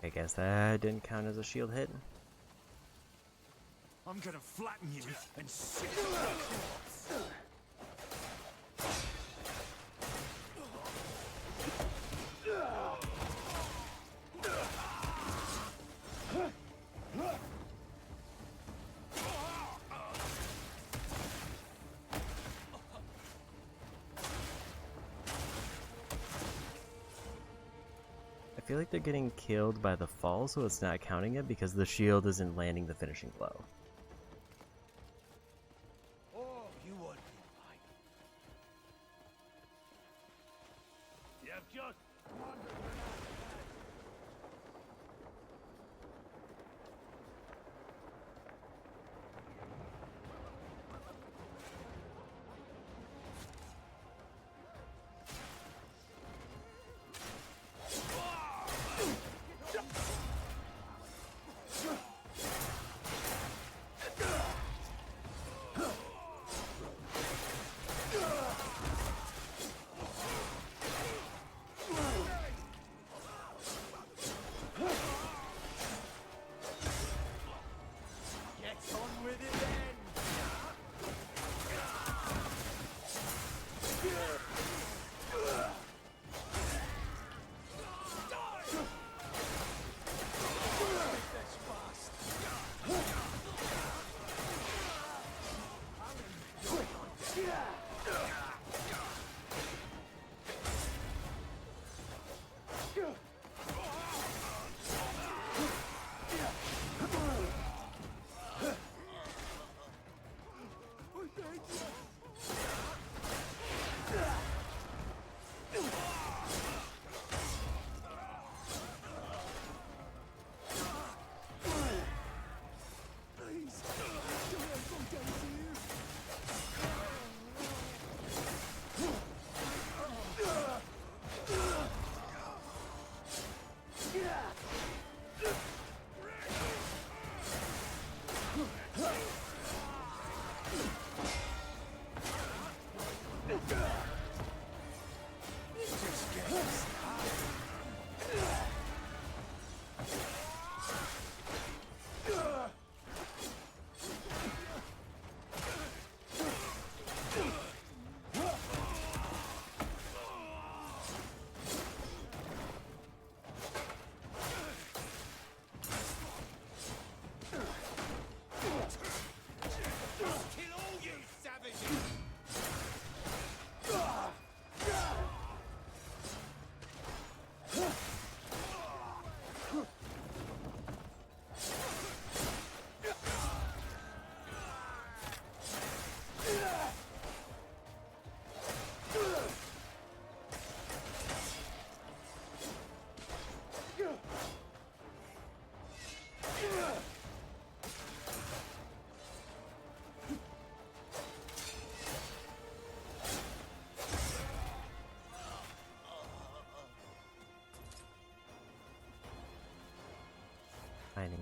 I guess that didn't count as a shield hit. I'm gonna flatten you and sit. I feel like they're getting killed by the fall, so it's not counting it because the shield isn't landing the finishing blow. Oh, you won't be mine. You've just wandered.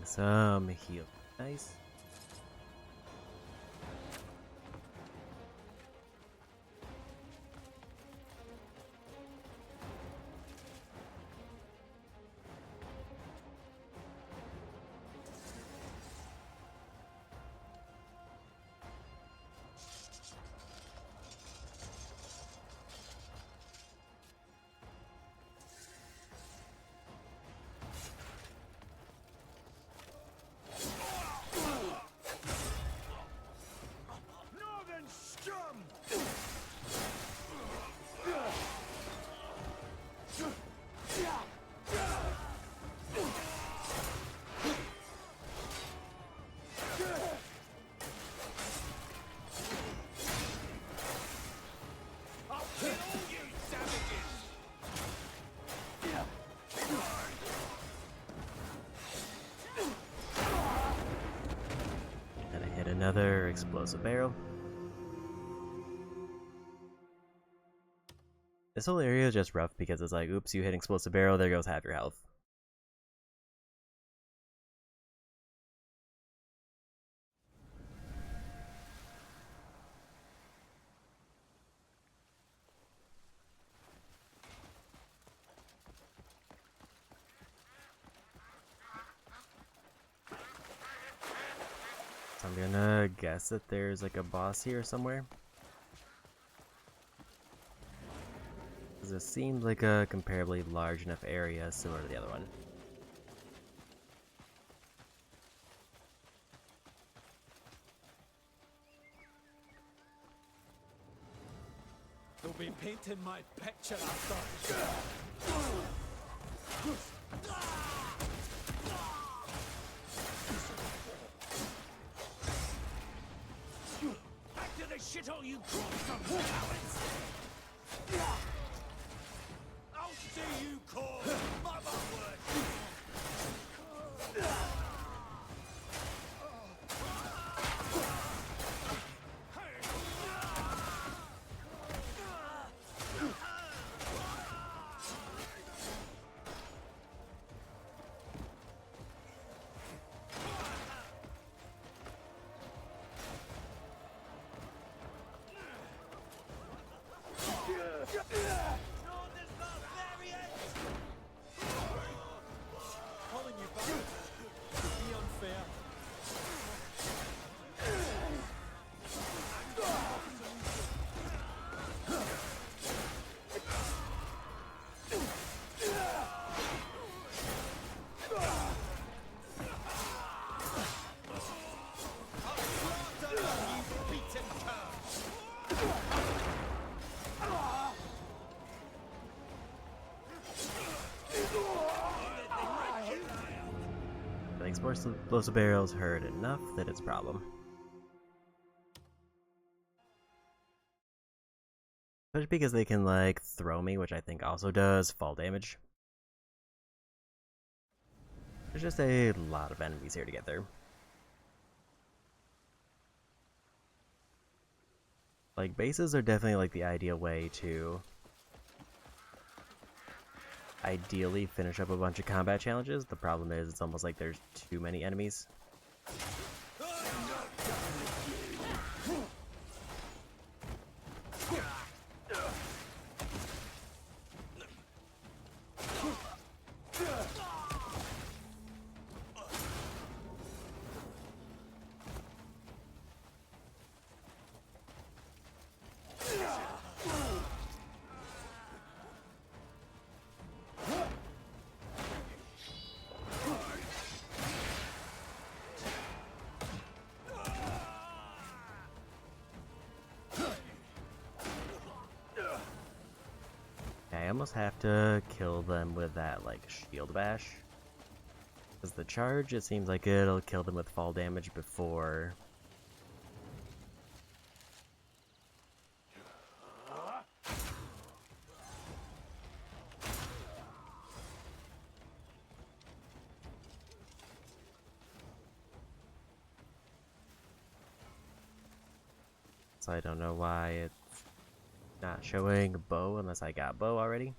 some heal. Nice. Northern scum! I'll kill all you savages! And I hit another explosive barrel. This whole area is just rough because it's like, oops, you hit explosive barrel, there goes half your health. So I'm gonna guess that there's like a boss here somewhere. Because it seemed like a comparably large enough area similar to the other one. They'll be painting my picture after. Back to the shithole, you gruesome cowards! I'll see you call motherward! Calling you back would be unfair. I think explosive barrels hurt enough that it's a problem. Especially because they can like throw me, which I think also does fall damage. There's just a lot of enemies here to get there. Like, bases are definitely like the ideal way to ideally finish up a bunch of combat challenges. The problem is it's almost like there's too many enemies. I almost have to kill them with that, like, shield bash. Because the charge, it seems like it'll kill them with fall damage before... So I don't know why it's not showing bow unless I got bow already.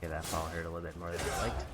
Okay, that fall hurt a little bit more than I liked.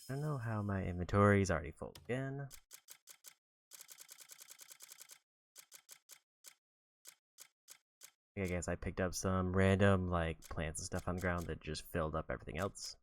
I don't know how my inventory is already full again. I guess I picked up some random like plants and stuff on the ground that just filled up everything else.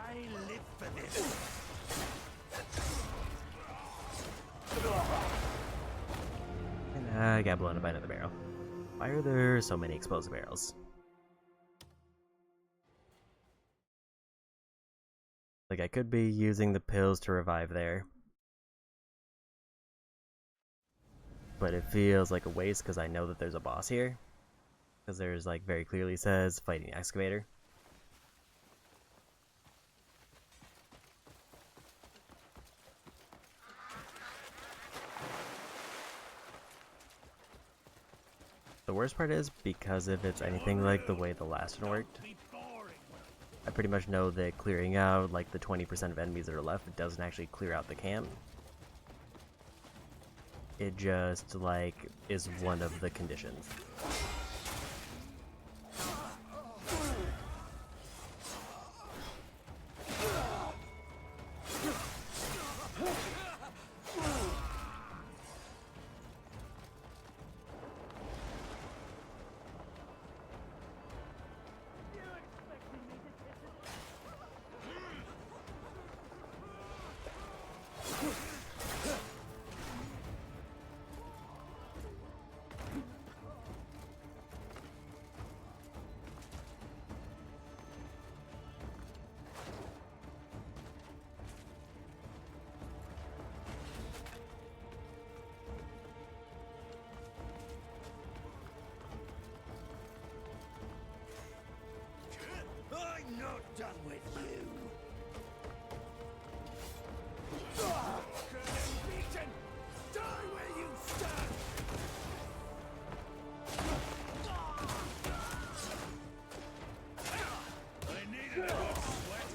I live for this. And I got blown up by another barrel. Why are there so many explosive barrels? Like, I could be using the pills to revive there. But it feels like a waste because I know that there's a boss here. Because there's, like, very clearly says fighting excavator. The worst part is, because if it's anything like the way the last one worked, I pretty much know that clearing out like the 20% of enemies that are left doesn't actually clear out the camp. It just like is one of the conditions. I'm not done with you. Beaten! Die where you stand! I needed a good sweat.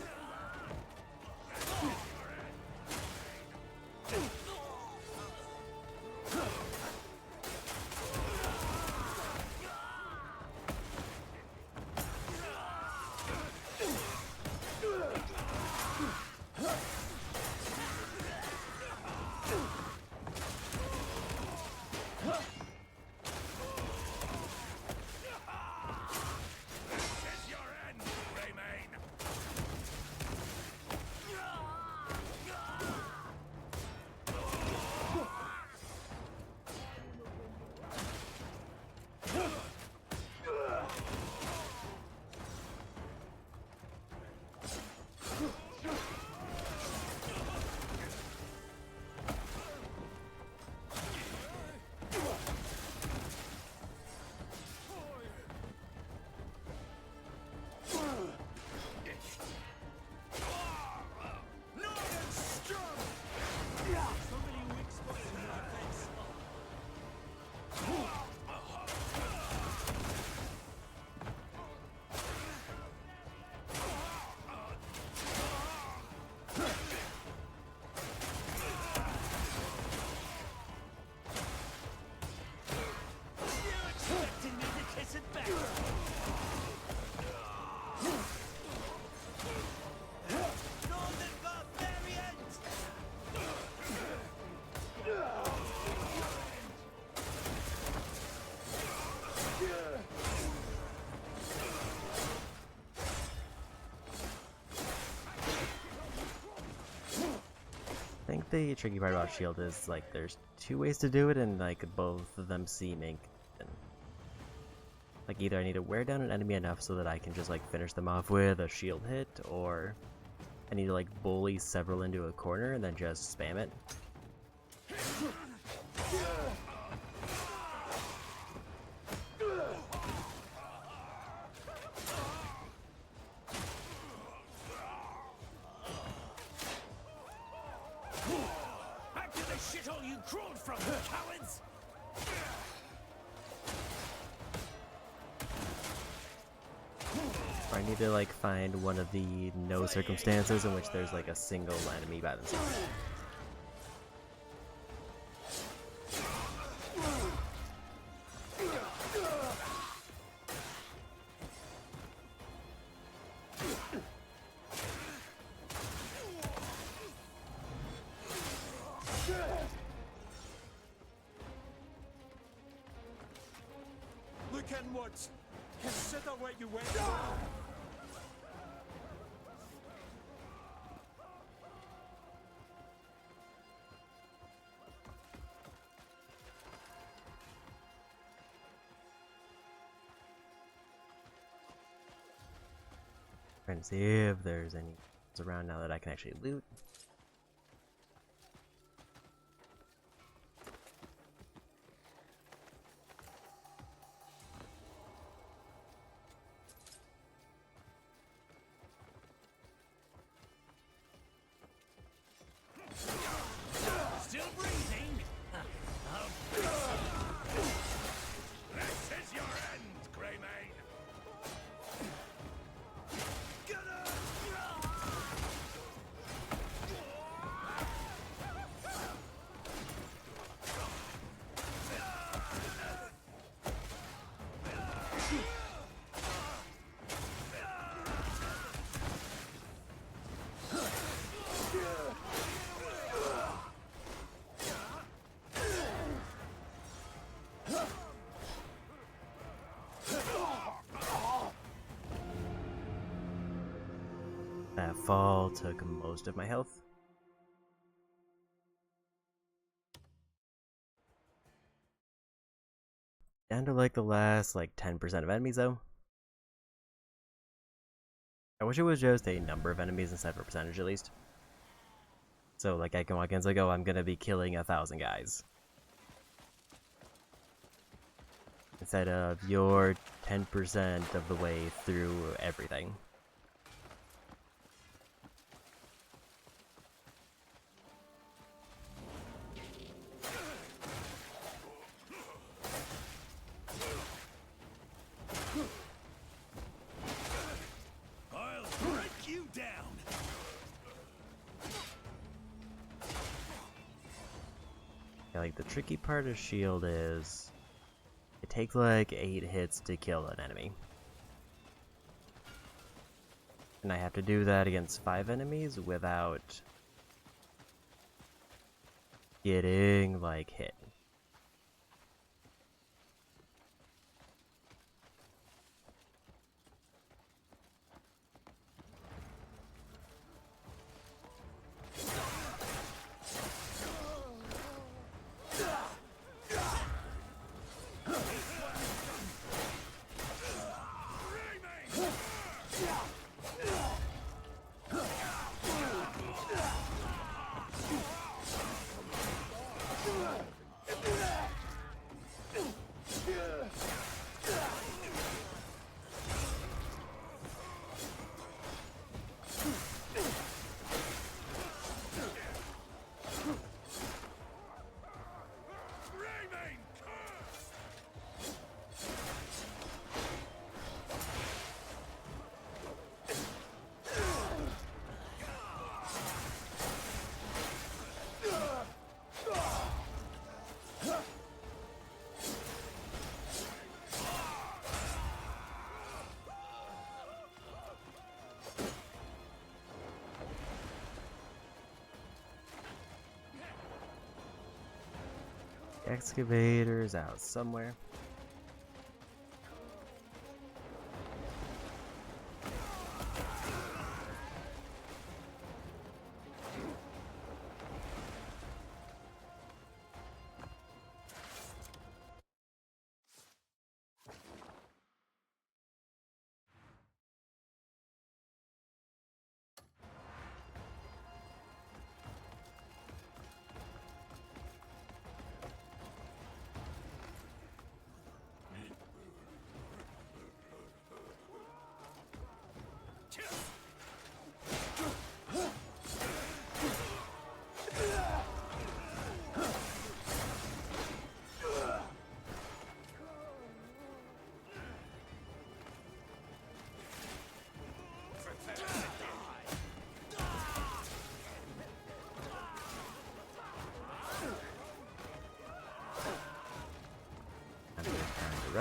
the tricky part about shield is like there's two ways to do it, and like both of them seem inconsistent. Like either I need to wear down an enemy enough so that I can just like finish them off with a shield hit, or I need to like bully several into a corner and then just spam it. Back to the shithole you crawled from, cowards! Or I need to like find one of the no circumstances in which there's like a single enemy by themselves. Look and what? Consider what you went Trying to see if there's any around now that I can actually loot. Still breathing? This is your end, Greymane! That fall took most of my health. Down to like the last like 10% of enemies though. I wish it was just a number of enemies instead of a percentage at least. So like I can walk in and it's like, oh, I'm gonna be killing 1,000 guys. Instead of you're 10% of the way through everything. I'll break you down! Yeah, like the tricky part of shield is it takes like 8 hits to kill an enemy. And I have to do that against 5 enemies without getting like hit. Excavator's out somewhere.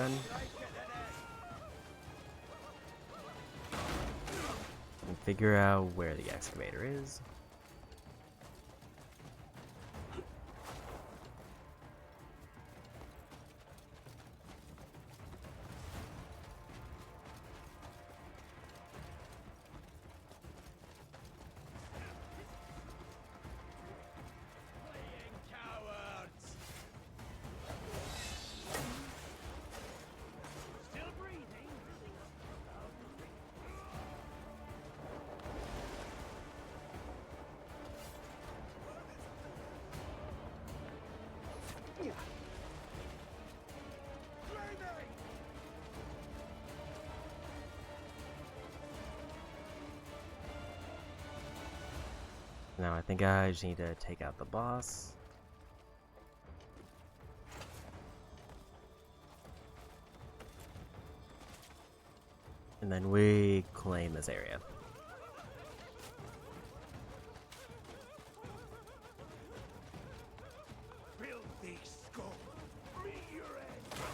run. And figure out where the excavator is. Now I think I just need to take out the boss. And then we claim this area. Filthy scum! Meet your end!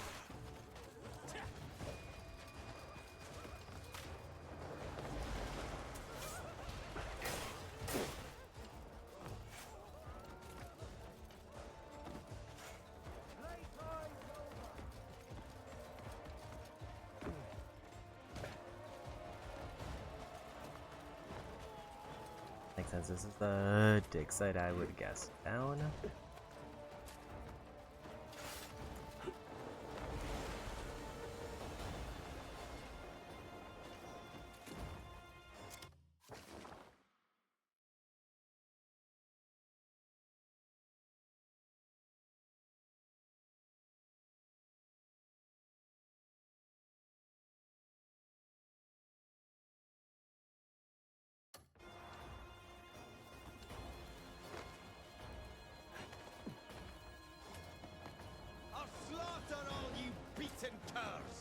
Makes sense. This is the dig site, I would guess. Down. I'll slaughter all you beaten curs!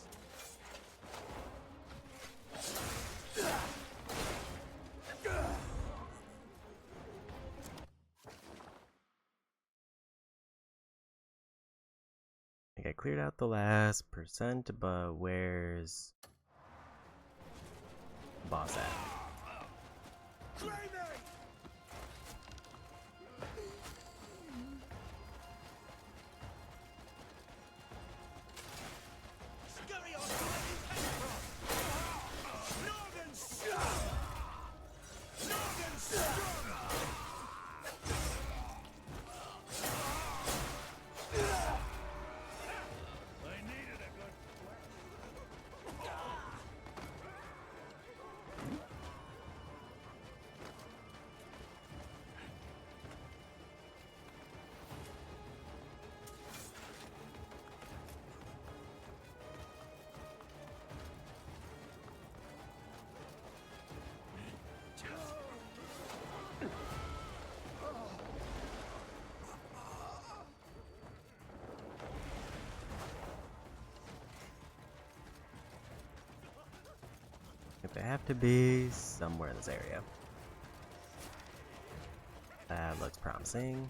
I think I cleared out the last percent, but where's boss at? Scurry on to where you came from! Northern scum! Northern scum! I needed a good If I have to be somewhere in this area. That looks promising.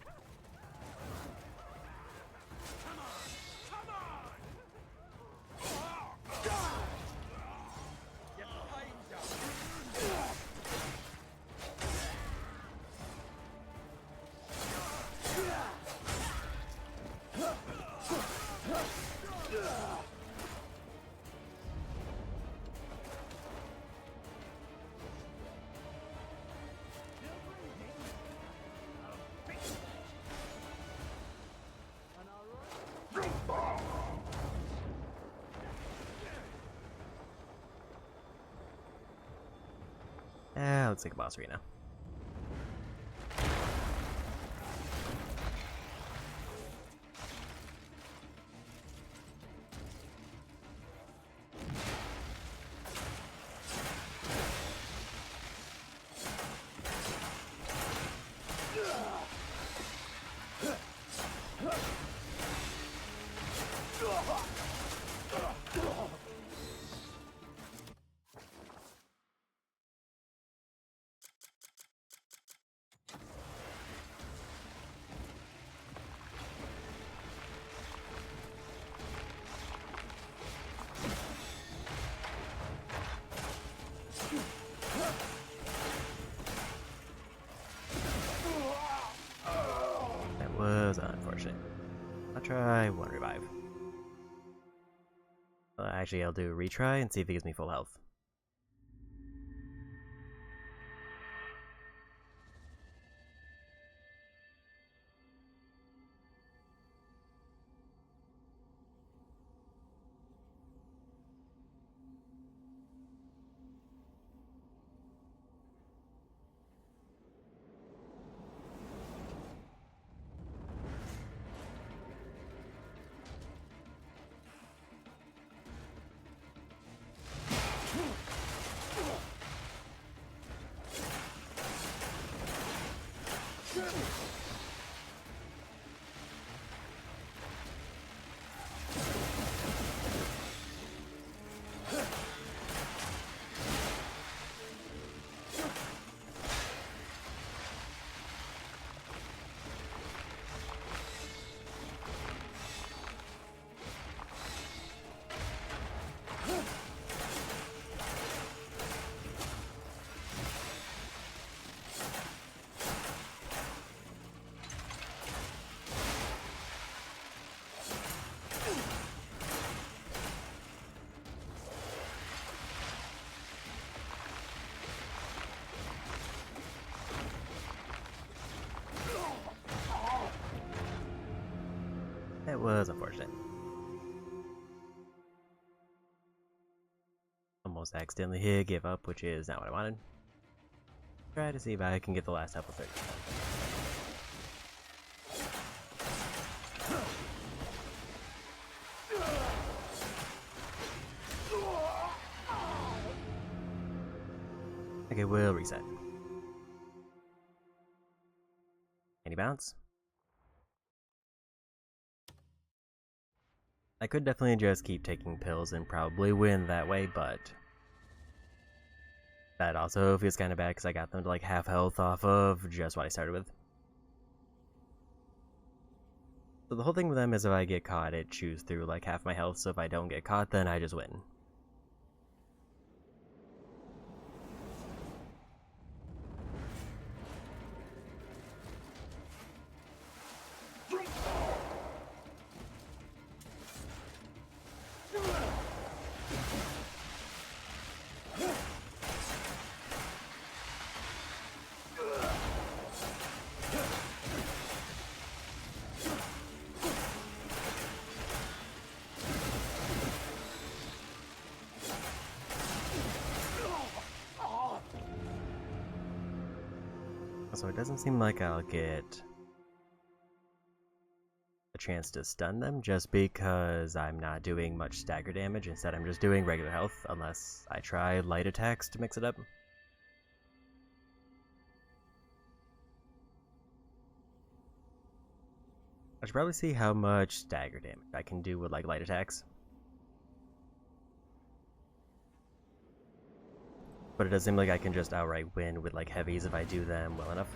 Let's take a boss arena. was unfortunate. I'll try one revive. Actually, I'll do a retry and see if it gives me full health. That was unfortunate. Almost accidentally hit give up, which is not what I wanted. Try to see if I can get the last apple 30. Okay, we'll reset. Any bounce? I could definitely just keep taking pills and probably win that way, but that also feels kind of bad because I got them to like half health off of just what I started with. So the whole thing with them is if I get caught, it chews through like half my health, so if I don't get caught, then I just win. So it doesn't seem like I'll get a chance to stun them just because I'm not doing much stagger damage. Instead, I'm just doing regular health unless I try light attacks to mix it up. I should probably see how much stagger damage I can do with like light attacks. But it does seem like I can just outright win with like heavies if I do them well enough.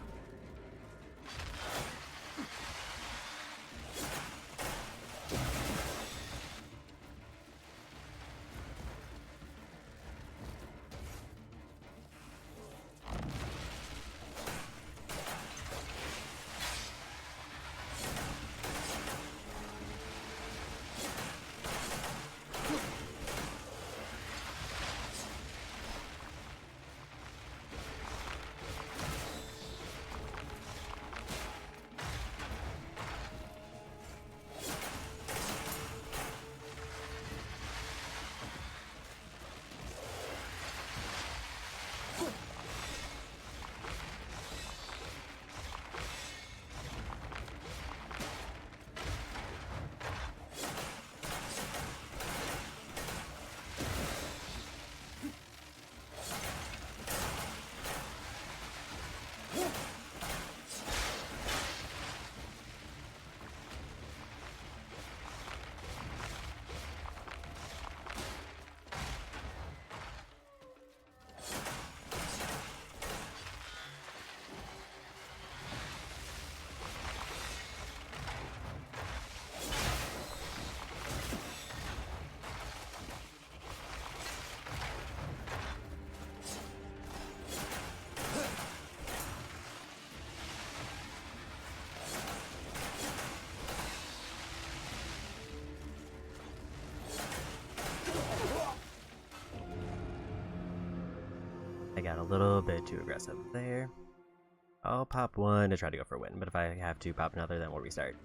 I got a little bit too aggressive there. I'll pop one to try to go for a win, but if I have to pop another, then we'll restart.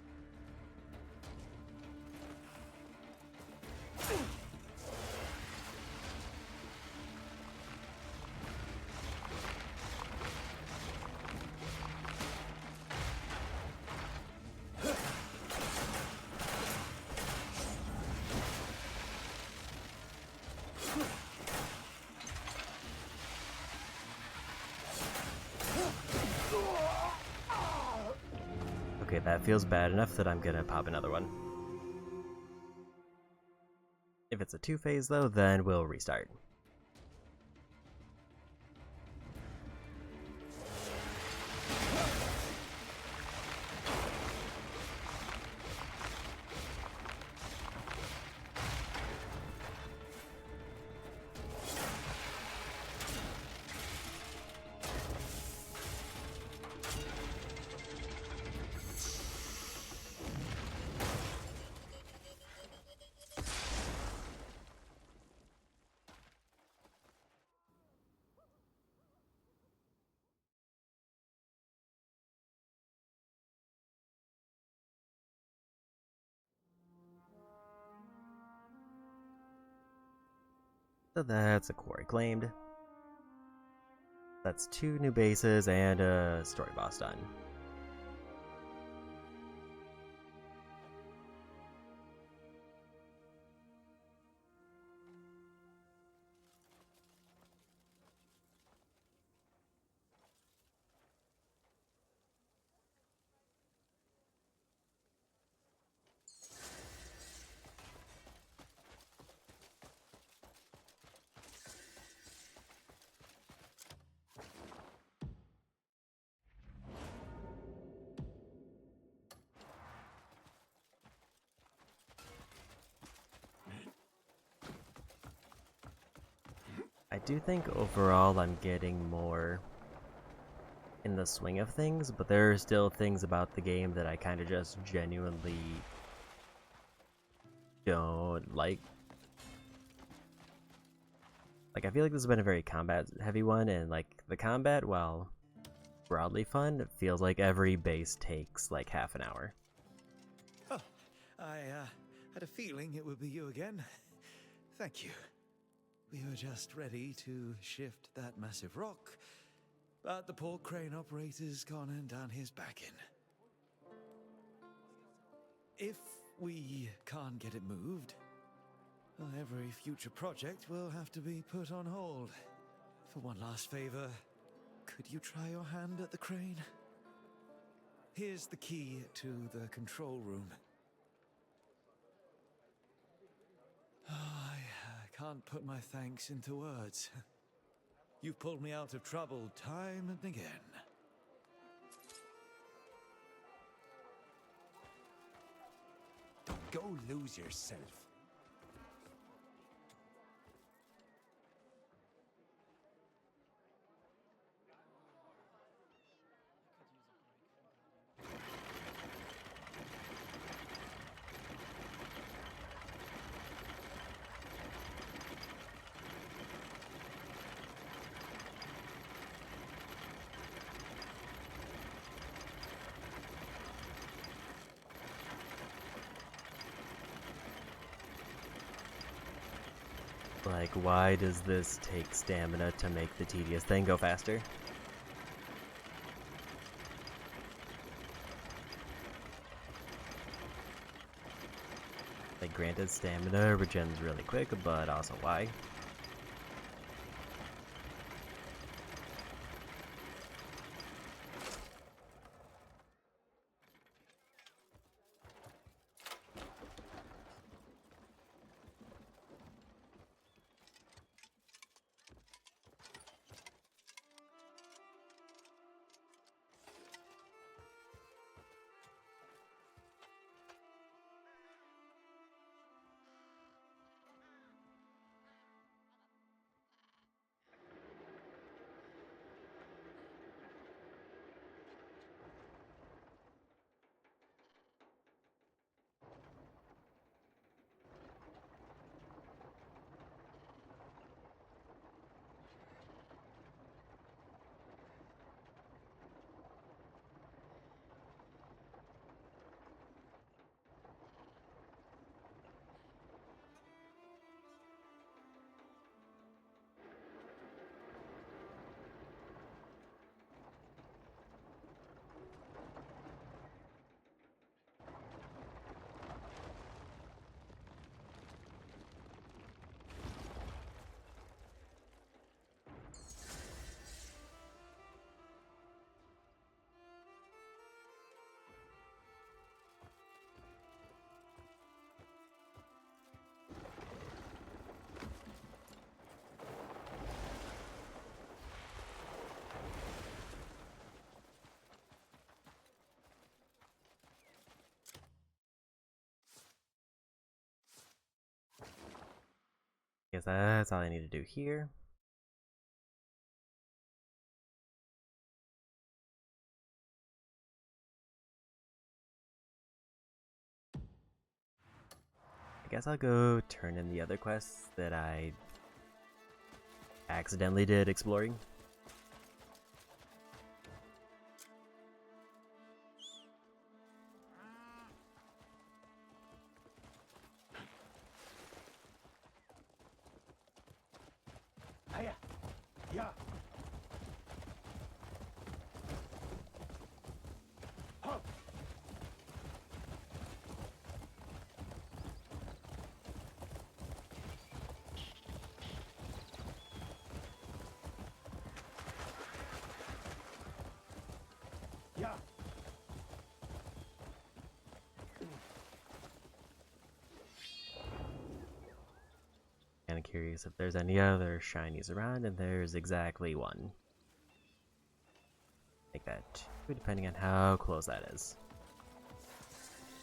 Okay, that feels bad enough that I'm gonna pop another one. If it's a two-phase though, then we'll restart. So that's a quarry claimed. That's 2 new bases and a story boss done. I do think overall I'm getting more in the swing of things, but there are still things about the game that I kind of just genuinely don't like. Like, I feel like this has been a very combat heavy one, and like the combat, while broadly fun, it feels like every base takes like half an hour. Oh, I had a feeling it would be you again. Thank you. We were just ready to shift that massive rock, but the poor crane operator's gone and done his back-in. If we can't get it moved, well, every future project will have to be put on hold. For one last favor, could you try your hand at the crane? Here's the key to the control room. Oh, I can't put my thanks into words. You've pulled me out of trouble time and again. Don't go lose yourself. Like, why does this take stamina to make the tedious thing go faster? Like, granted, stamina regens really quick, but also why? Guess that's all I need to do here. I guess I'll go turn in the other quests that I accidentally did exploring. Hiya! Yeah! Halt! Yeah! Kinda curious if there's any other shinies around, and there's exactly one. Like that, depending on how close that is.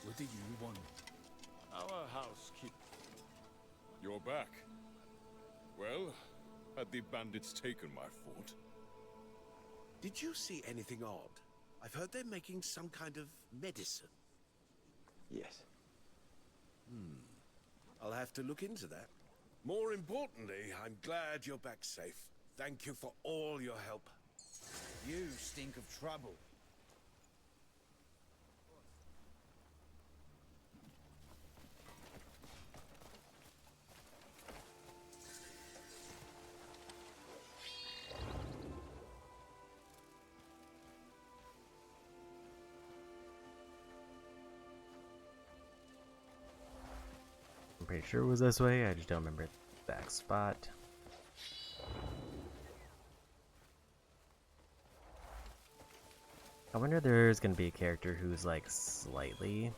What do you want? Our housekeeper. You're back. Well, had the bandits taken my fort? Did you see anything odd? I've heard they're making some kind of medicine. Yes. I'll have to look into that. More importantly, I'm glad you're back safe. Thank you for all your help. You stink of trouble. I'm pretty sure it was this way, I just don't remember the exact spot. I wonder if there's gonna be a character who's like slightly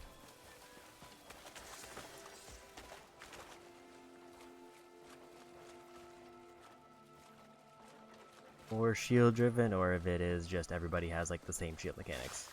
more shield driven, or if it is just everybody has like the same shield mechanics.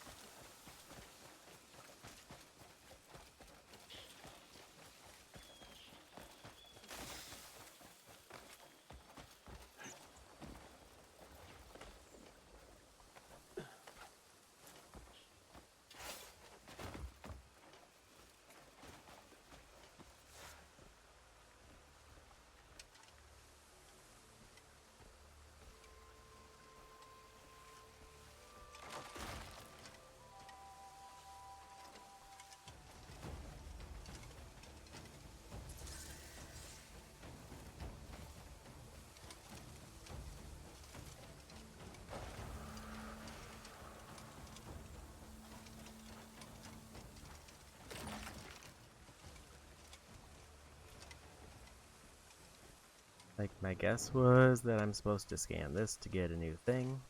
Like, my guess was that I'm supposed to scan this to get a new thing.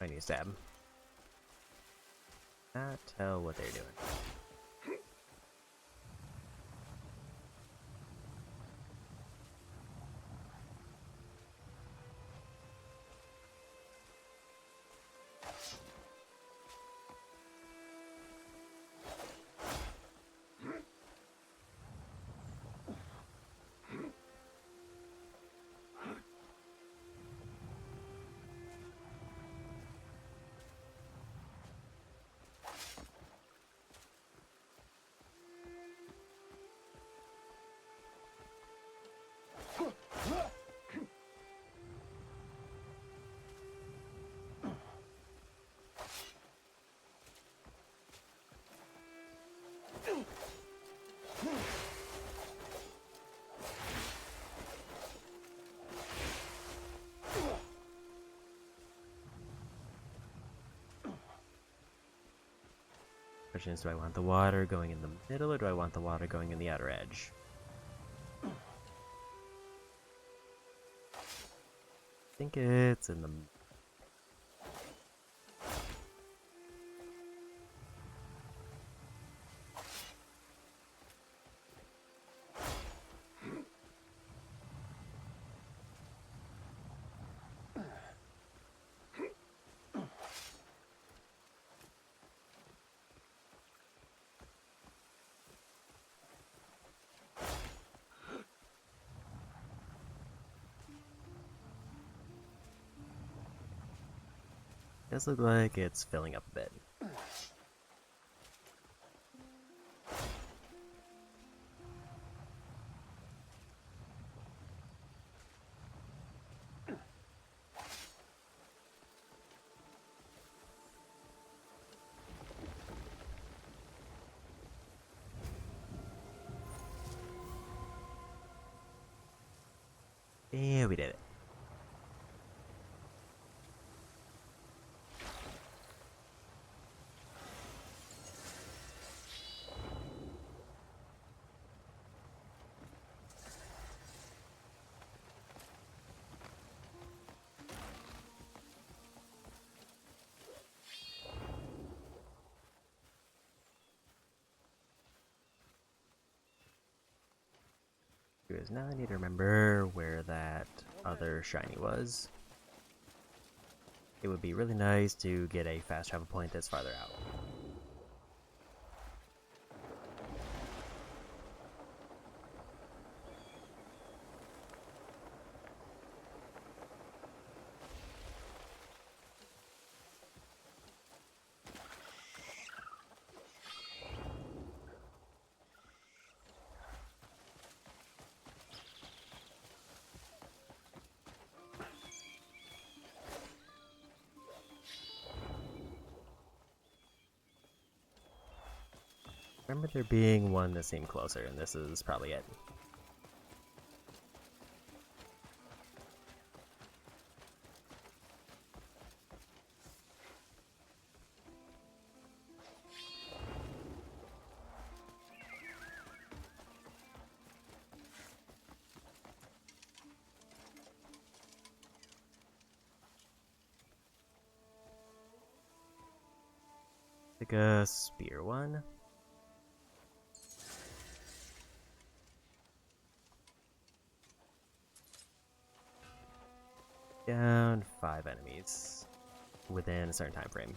I need to stab him. Not tell what they're doing. Question is, do I want the water going in the middle, or do I want the water going in the outer edge? think it's in the... Does look like it's filling up a bit. Yeah, we did it. Because now I need to remember where that other shiny was. It would be really nice to get a fast travel point that's farther out. Remember there being one that seemed closer, and this is probably it. Like a spear one. Down 5 enemies within a certain time frame.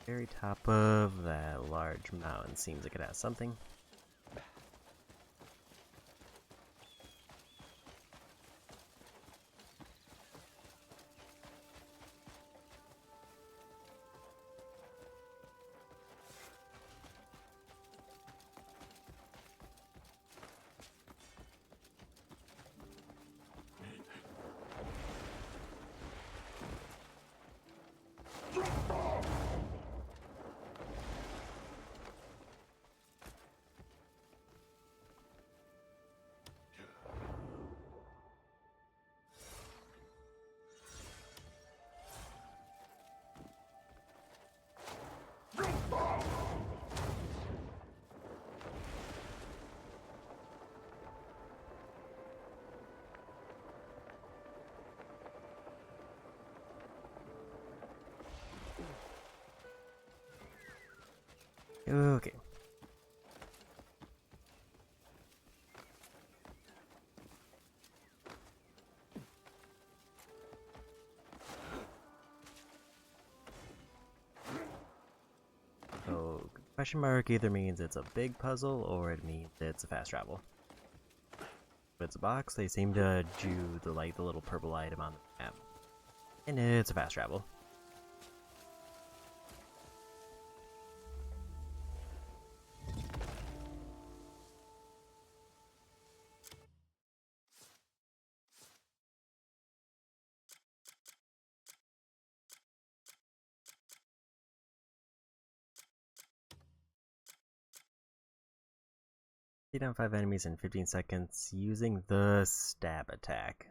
Very top of that large mountain seems like it has something. Okay. So, question mark either means it's a big puzzle or it means it's a fast travel. If it's a box, they seem to do the little purple item on the map. And it's a fast travel. Take down 5 enemies in 15 seconds using the stab attack.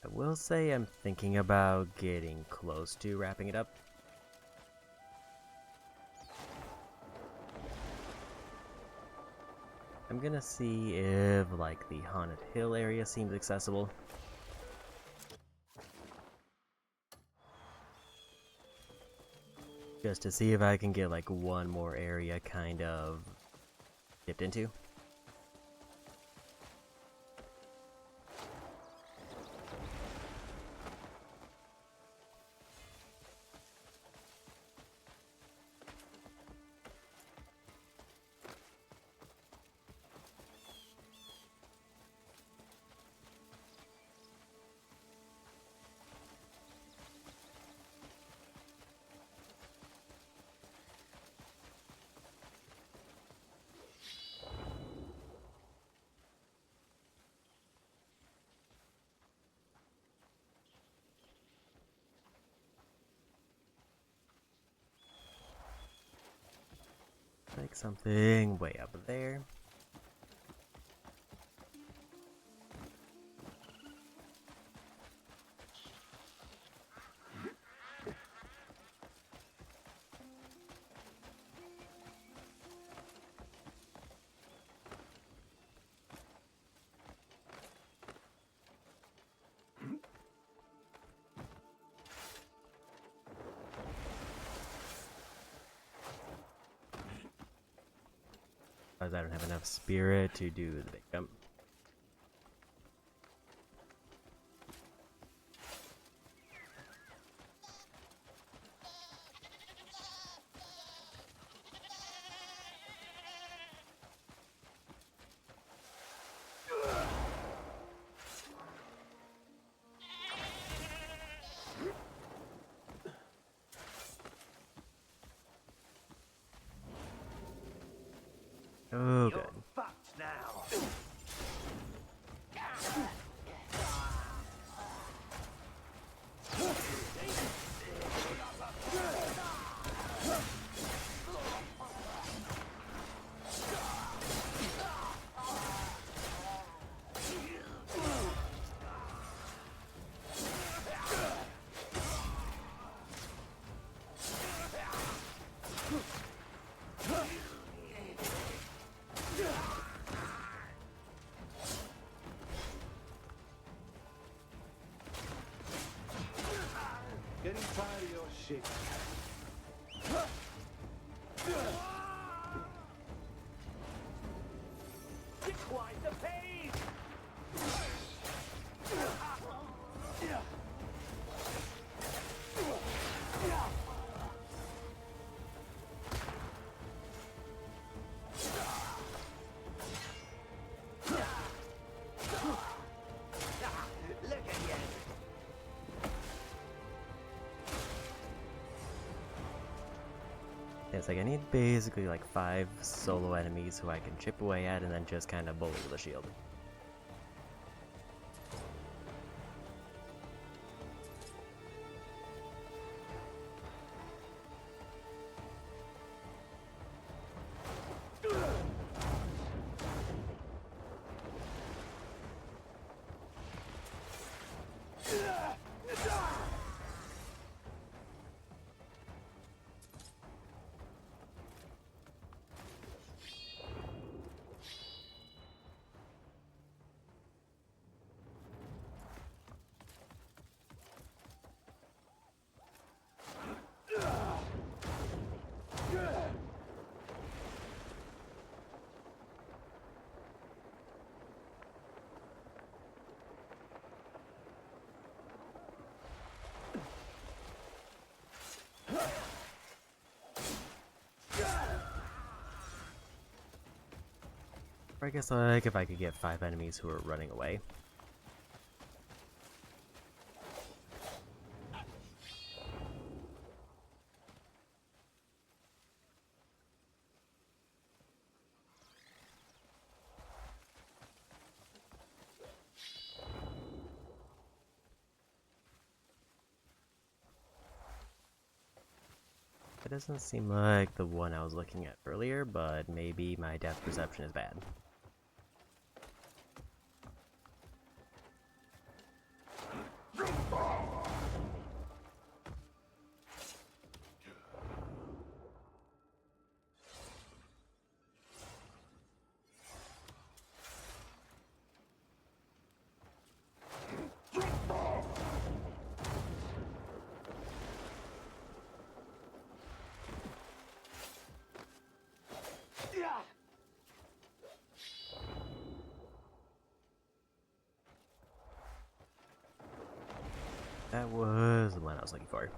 I will say I'm thinking about getting close to wrapping it up. I'm gonna see if, like, the Haunted Hill area seems accessible. Just to see if I can get, like, one more area kind of dipped into. Like something way up there. Because I don't have enough spirit to do the big jump. Oh, good. Fucked now. Getting tired of your shit. You're quite the pain! Look at you! It's like I need basically like 5 solo enemies who I can chip away at and then just kind of bully with a shield. Or I guess like if I could get 5 enemies who are running away. It doesn't seem like the one I was looking at earlier, but maybe my depth perception is bad. That was the one I was looking for.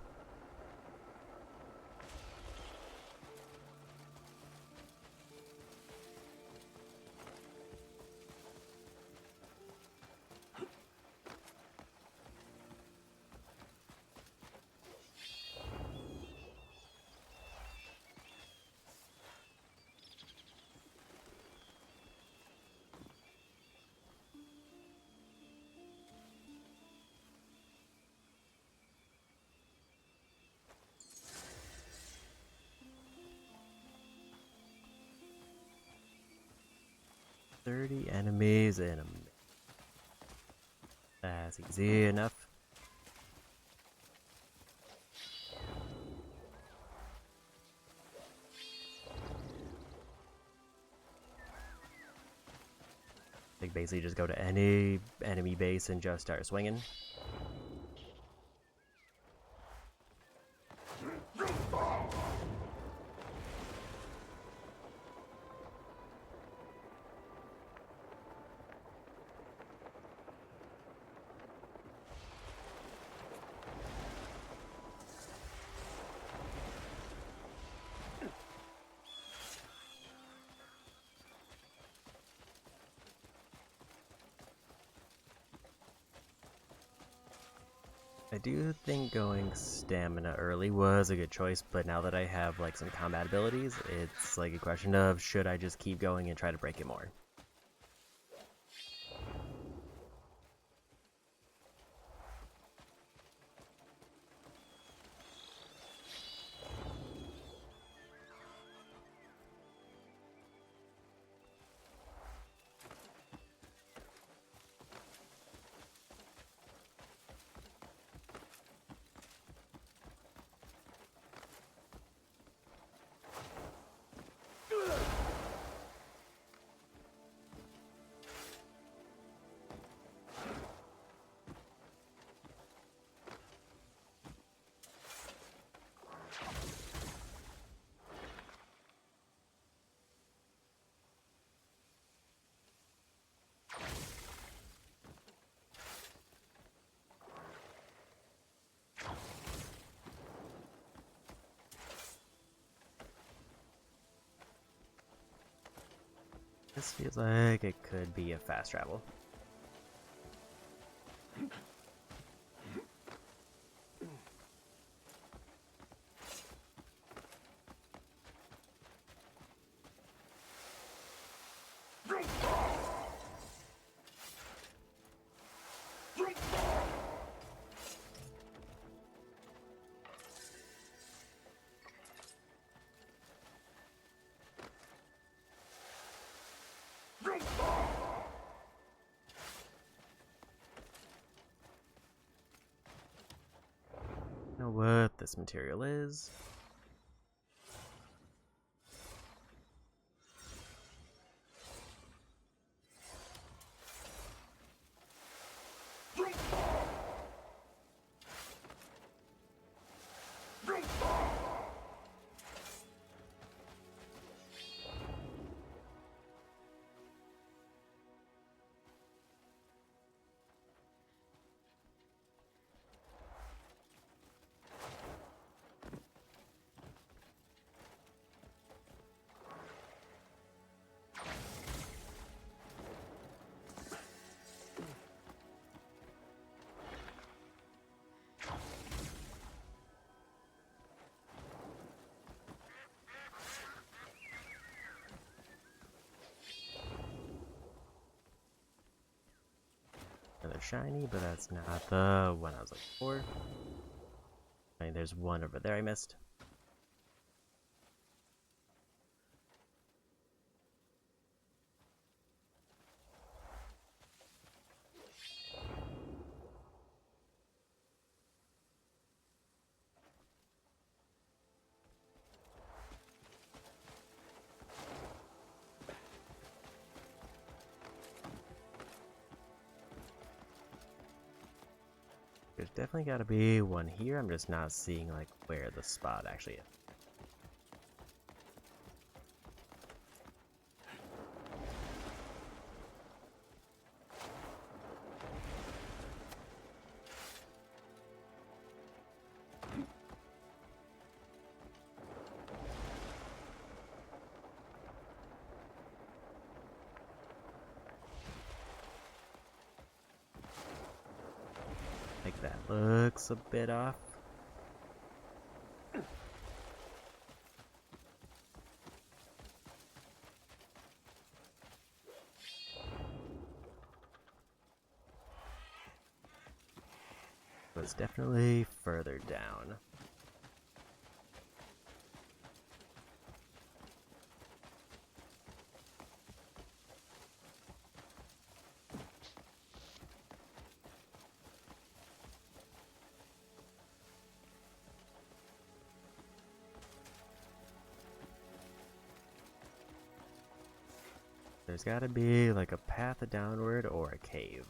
"30 enemies in a minute." That's easy enough. Like, basically just go to any enemy base and just start swinging. I do think going stamina early was a good choice, but now that I have like some combat abilities, it's like a question of should I just keep going and try to break it more. This feels like it could be a fast travel. Know what this material is. Another shiny, but that's not the one I was looking for. I mean, there's one over there I missed. There's definitely got to be one here. I'm just not seeing like where the spot actually is. Like that looks a bit off. But it's definitely further down. There's gotta be like a path downward or a cave.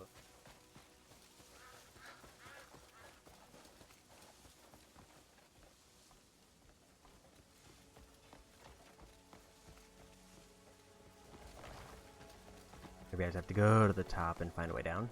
Maybe I just have to go to the top and find a way down.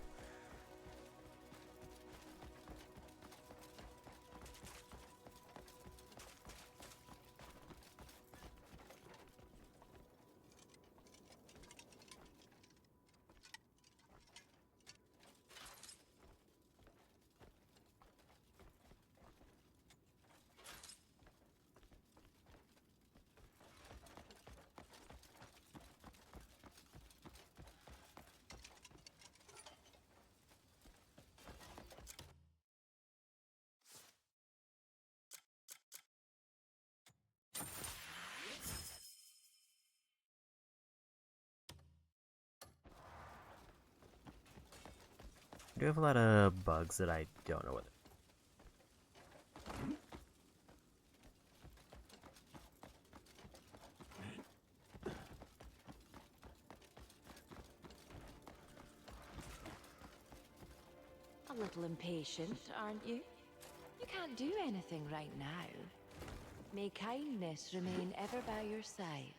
I do have a lot of bugs that I don't know what. A little impatient, aren't you? You can't do anything right now. May kindness remain ever by your side.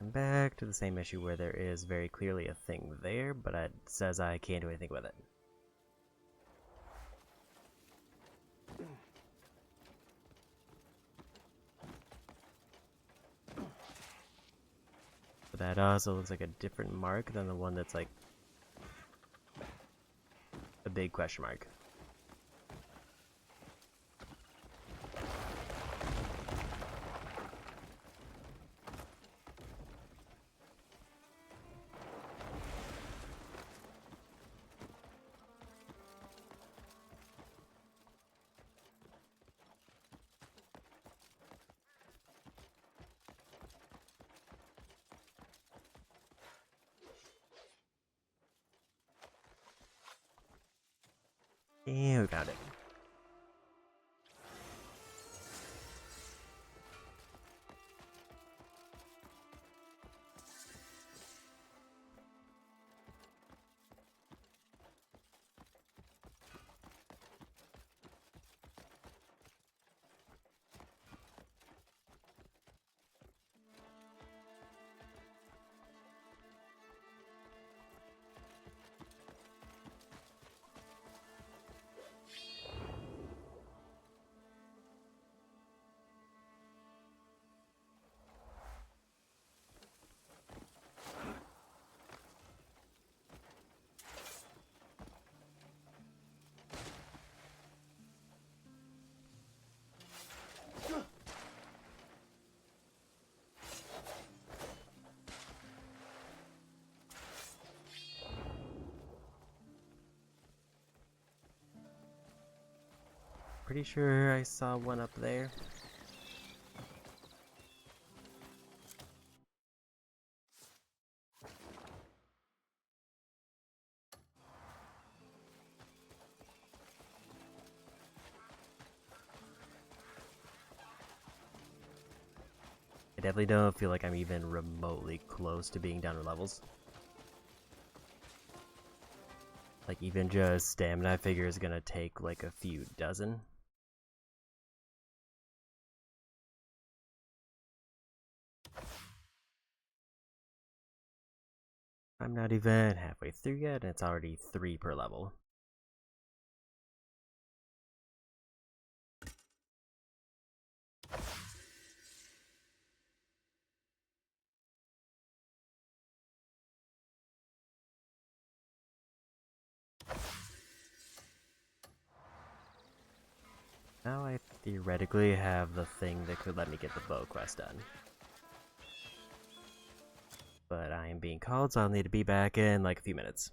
I'm back to the same issue where there is very clearly a thing there, but it says I can't do anything with it. But that also looks like a different mark than the one that's like a big question mark. Yeah, we found it. Pretty sure I saw one up there. I definitely don't feel like I'm even remotely close to being down to levels. Like, even just stamina, I figure is gonna take like a few dozen. I'm not even halfway through yet, and it's already 3 per level. Now I theoretically have the thing that could let me get the bow quest done. But I am being called, so I'll need to be back in like a few minutes.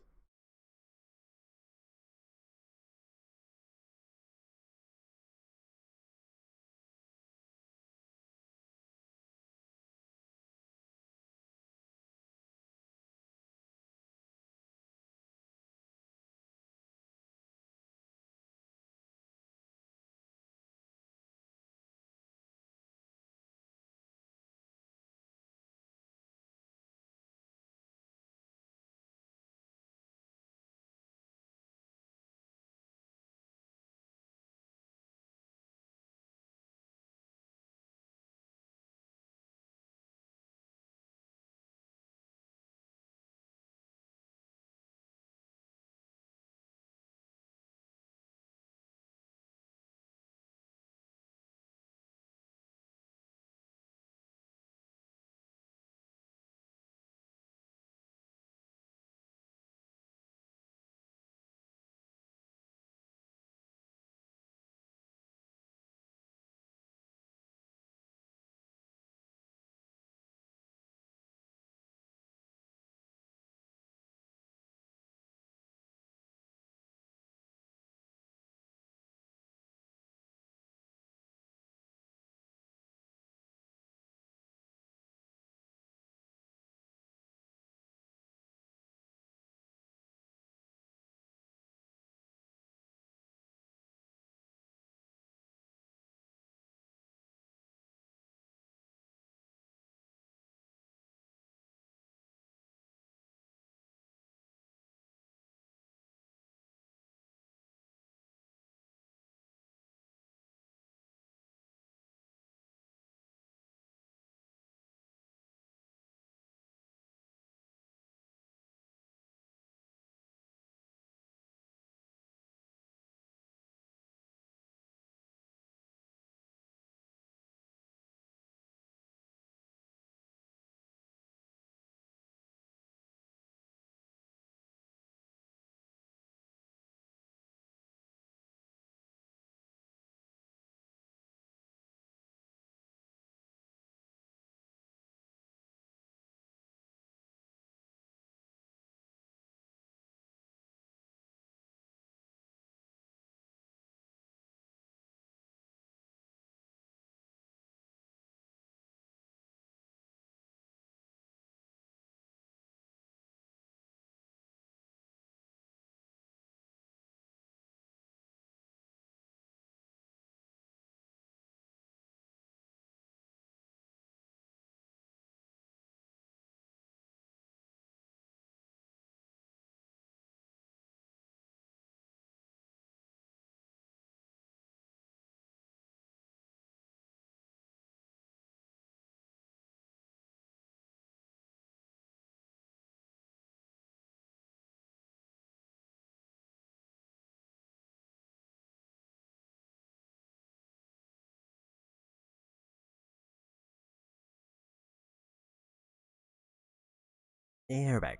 And we're back.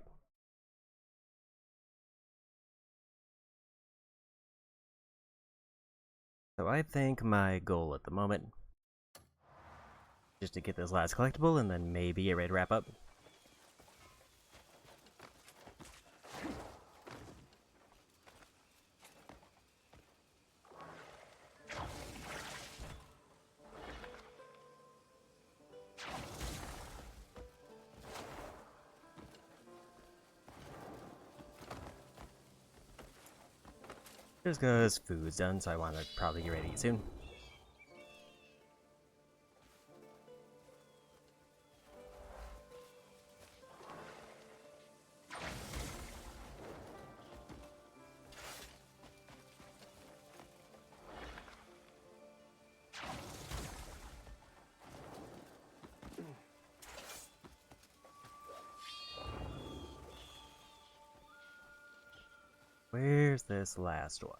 So I think my goal at the moment just to get this last collectible and then maybe get ready to wrap up. Just because food's done, so I want to probably get ready to eat soon. Where's this last one?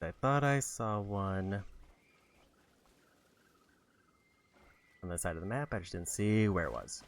I thought I saw one on the side of the map. I just didn't see where it was.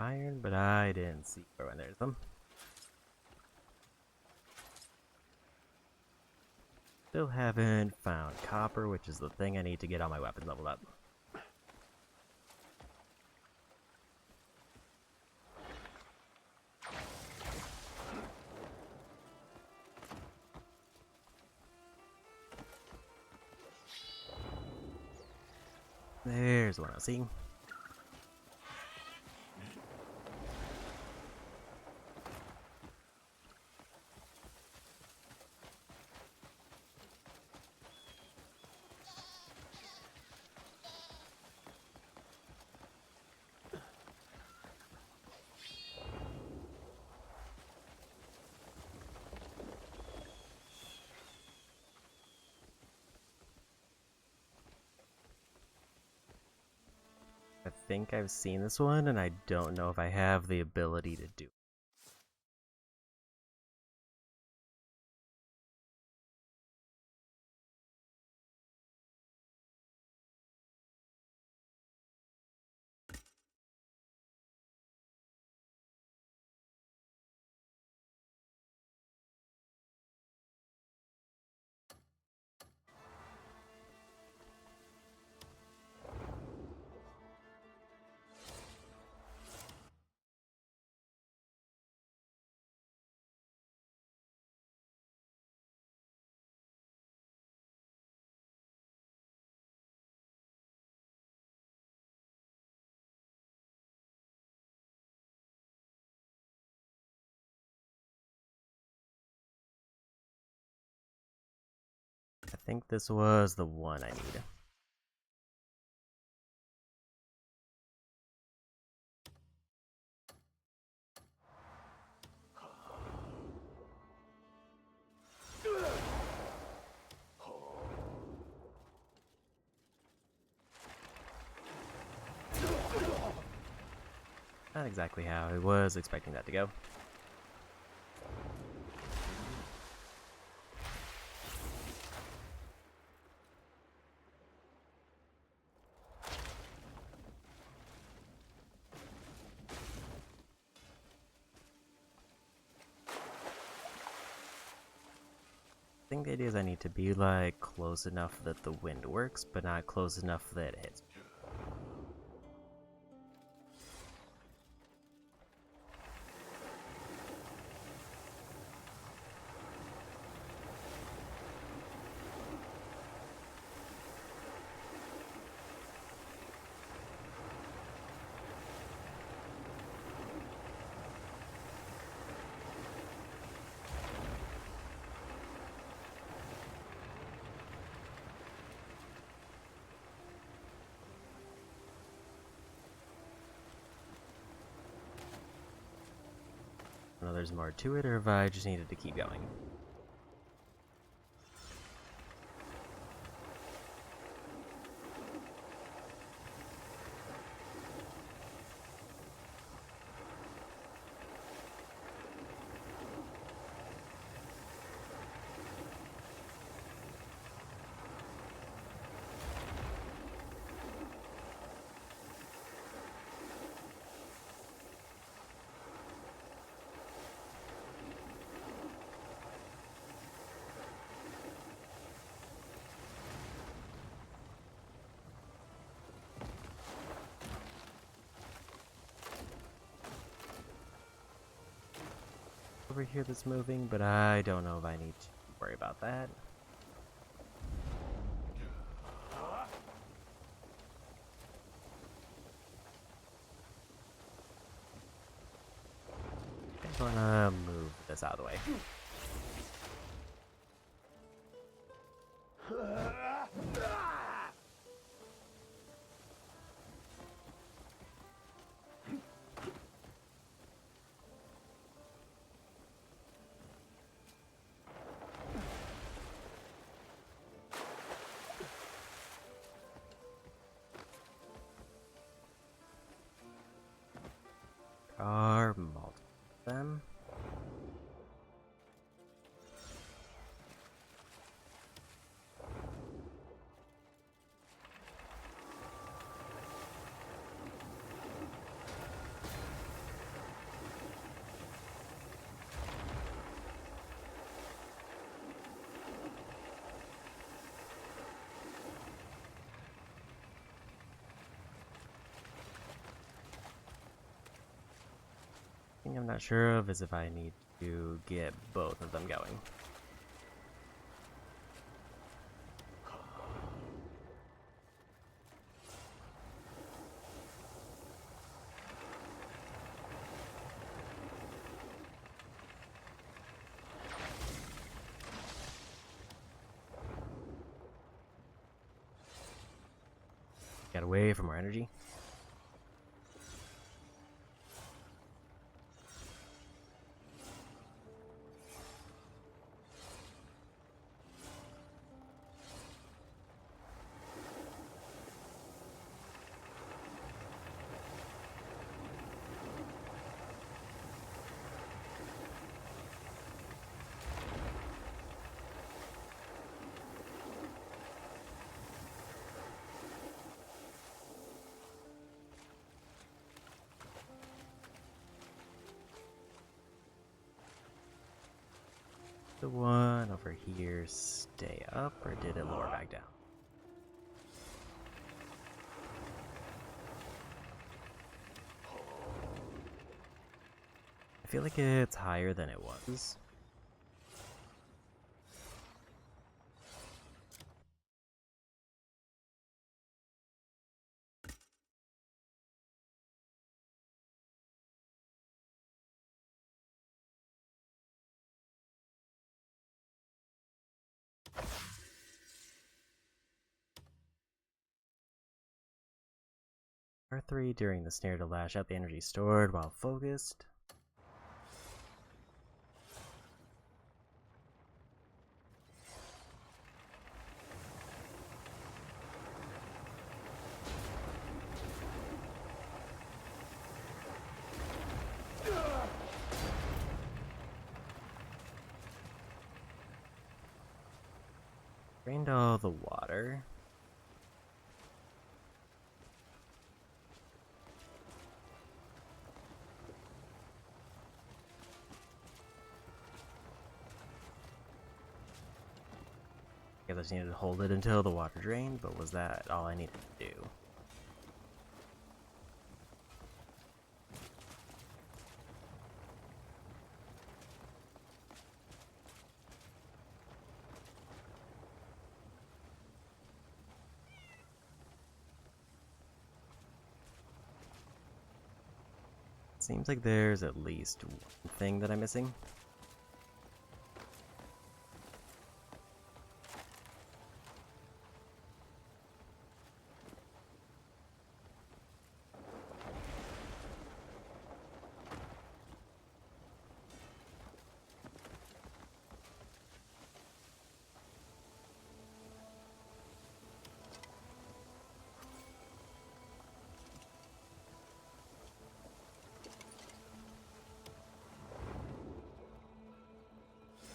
Iron, but I didn't see where there's them. Still haven't found copper, which is the thing I need to get all my weapons leveled up. There's the one I was seeing. I think I've seen this one, and I don't know if I have the ability to do it. I think this was the one I need. Not exactly how I was expecting that to go. I think the idea is I need to be like close enough that the wind works, but not close enough that it hits. I don't know if there's more to it, or if I just needed to keep going. over here that's moving, but I don't know if I need to worry about that. I'm gonna move this out of the way. Are multiple of them. Thing I'm not sure of is if I need to get both of them going. Get away from our energy. The one over here stay up, or did it lower back down? I feel like it's higher than it was. R3 during the snare to lash out the energy stored while focused. Drained all the water. I guess I just needed to hold it until the water drained, but was that all I needed to do? Seems like there's at least one thing that I'm missing.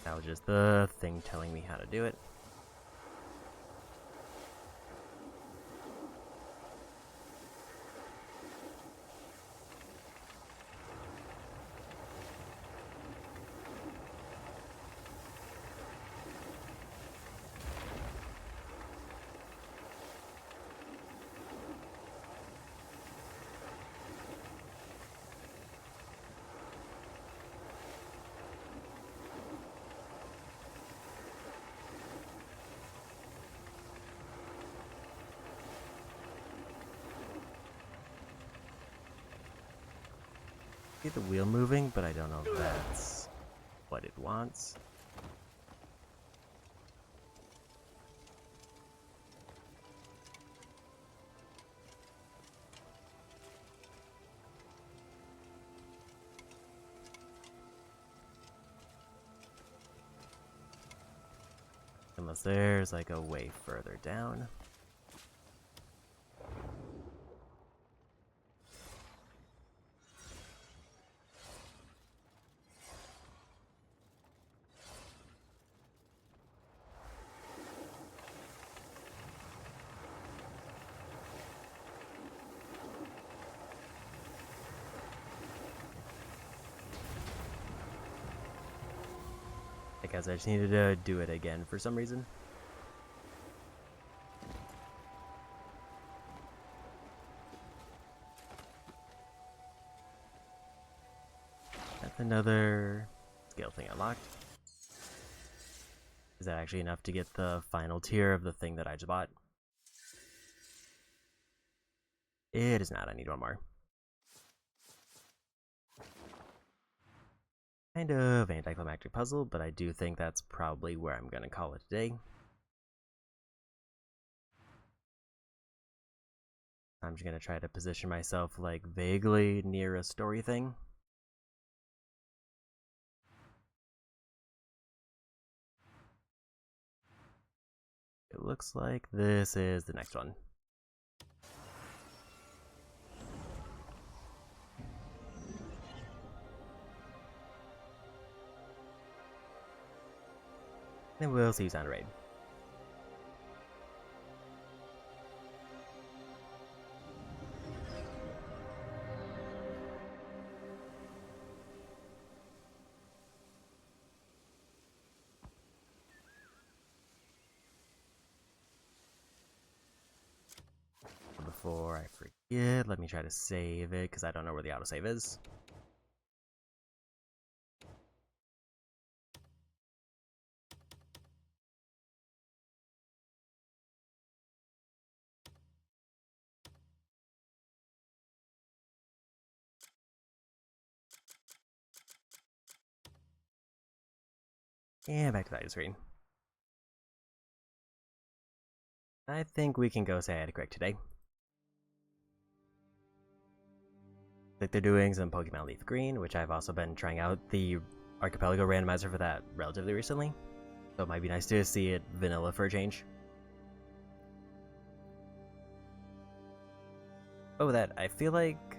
That was just the thing telling me how to do it. See the wheel moving, but I don't know if that's what it wants. Unless there's like a way further down. I guess I just needed to do it again for some reason. That's another skill thing unlocked. Is that actually enough to get the final tier of the thing that I just bought? It is not. I need one more. Kind of anticlimactic puzzle, but I do think that's probably where I'm gonna call it today. I'm just gonna try to position myself like vaguely near a story thing. It looks like this is the next one. And we'll see you on raid. Before I forget, let me try to save it because I don't know where the autosave is. And back to the item screen. I think we can go say hi to Craig today. Like they're doing some Pokemon Leaf Green, which I've also been trying out the Archipelago randomizer for that relatively recently. So it might be nice to see it vanilla for a change. Oh, that, I feel like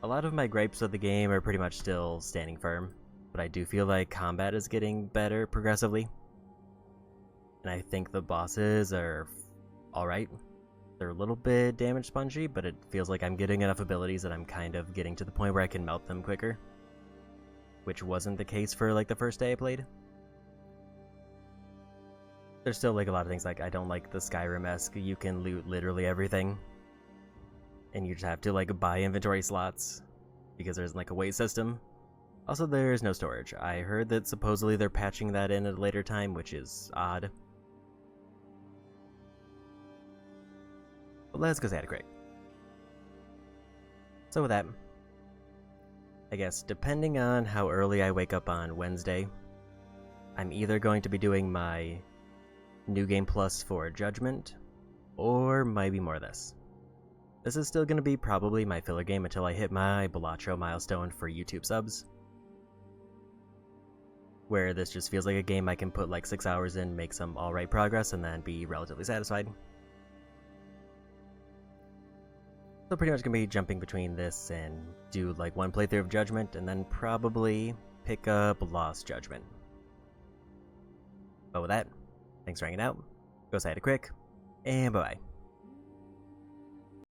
a lot of my gripes of the game are pretty much still standing firm, but I do feel like combat is getting better progressively. And I think the bosses are alright. They're a little bit damage spongy, but it feels like I'm getting enough abilities that I'm kind of getting to the point where I can melt them quicker. Which wasn't the case for like the first day I played. There's still like a lot of things like I don't like the Skyrim-esque, you can loot literally everything. And you just have to like buy inventory slots because there's like a wait system. Also, there's no storage. I heard that supposedly they're patching that in at a later time, which is odd. But let's go say hi to Craig. So with that, I guess depending on how early I wake up on Wednesday, I'm either going to be doing my New Game Plus for Judgment, or maybe more of this. This is still going to be probably my filler game until I hit my Balacho milestone for YouTube subs. Where this just feels like a game I can put like 6 hours in, make some alright progress, and then be relatively satisfied. So pretty much gonna be jumping between this and do like one playthrough of Judgment, and then probably pick up Lost Judgment. But with that, thanks for hanging out, go say hi to Crick, and bye-bye.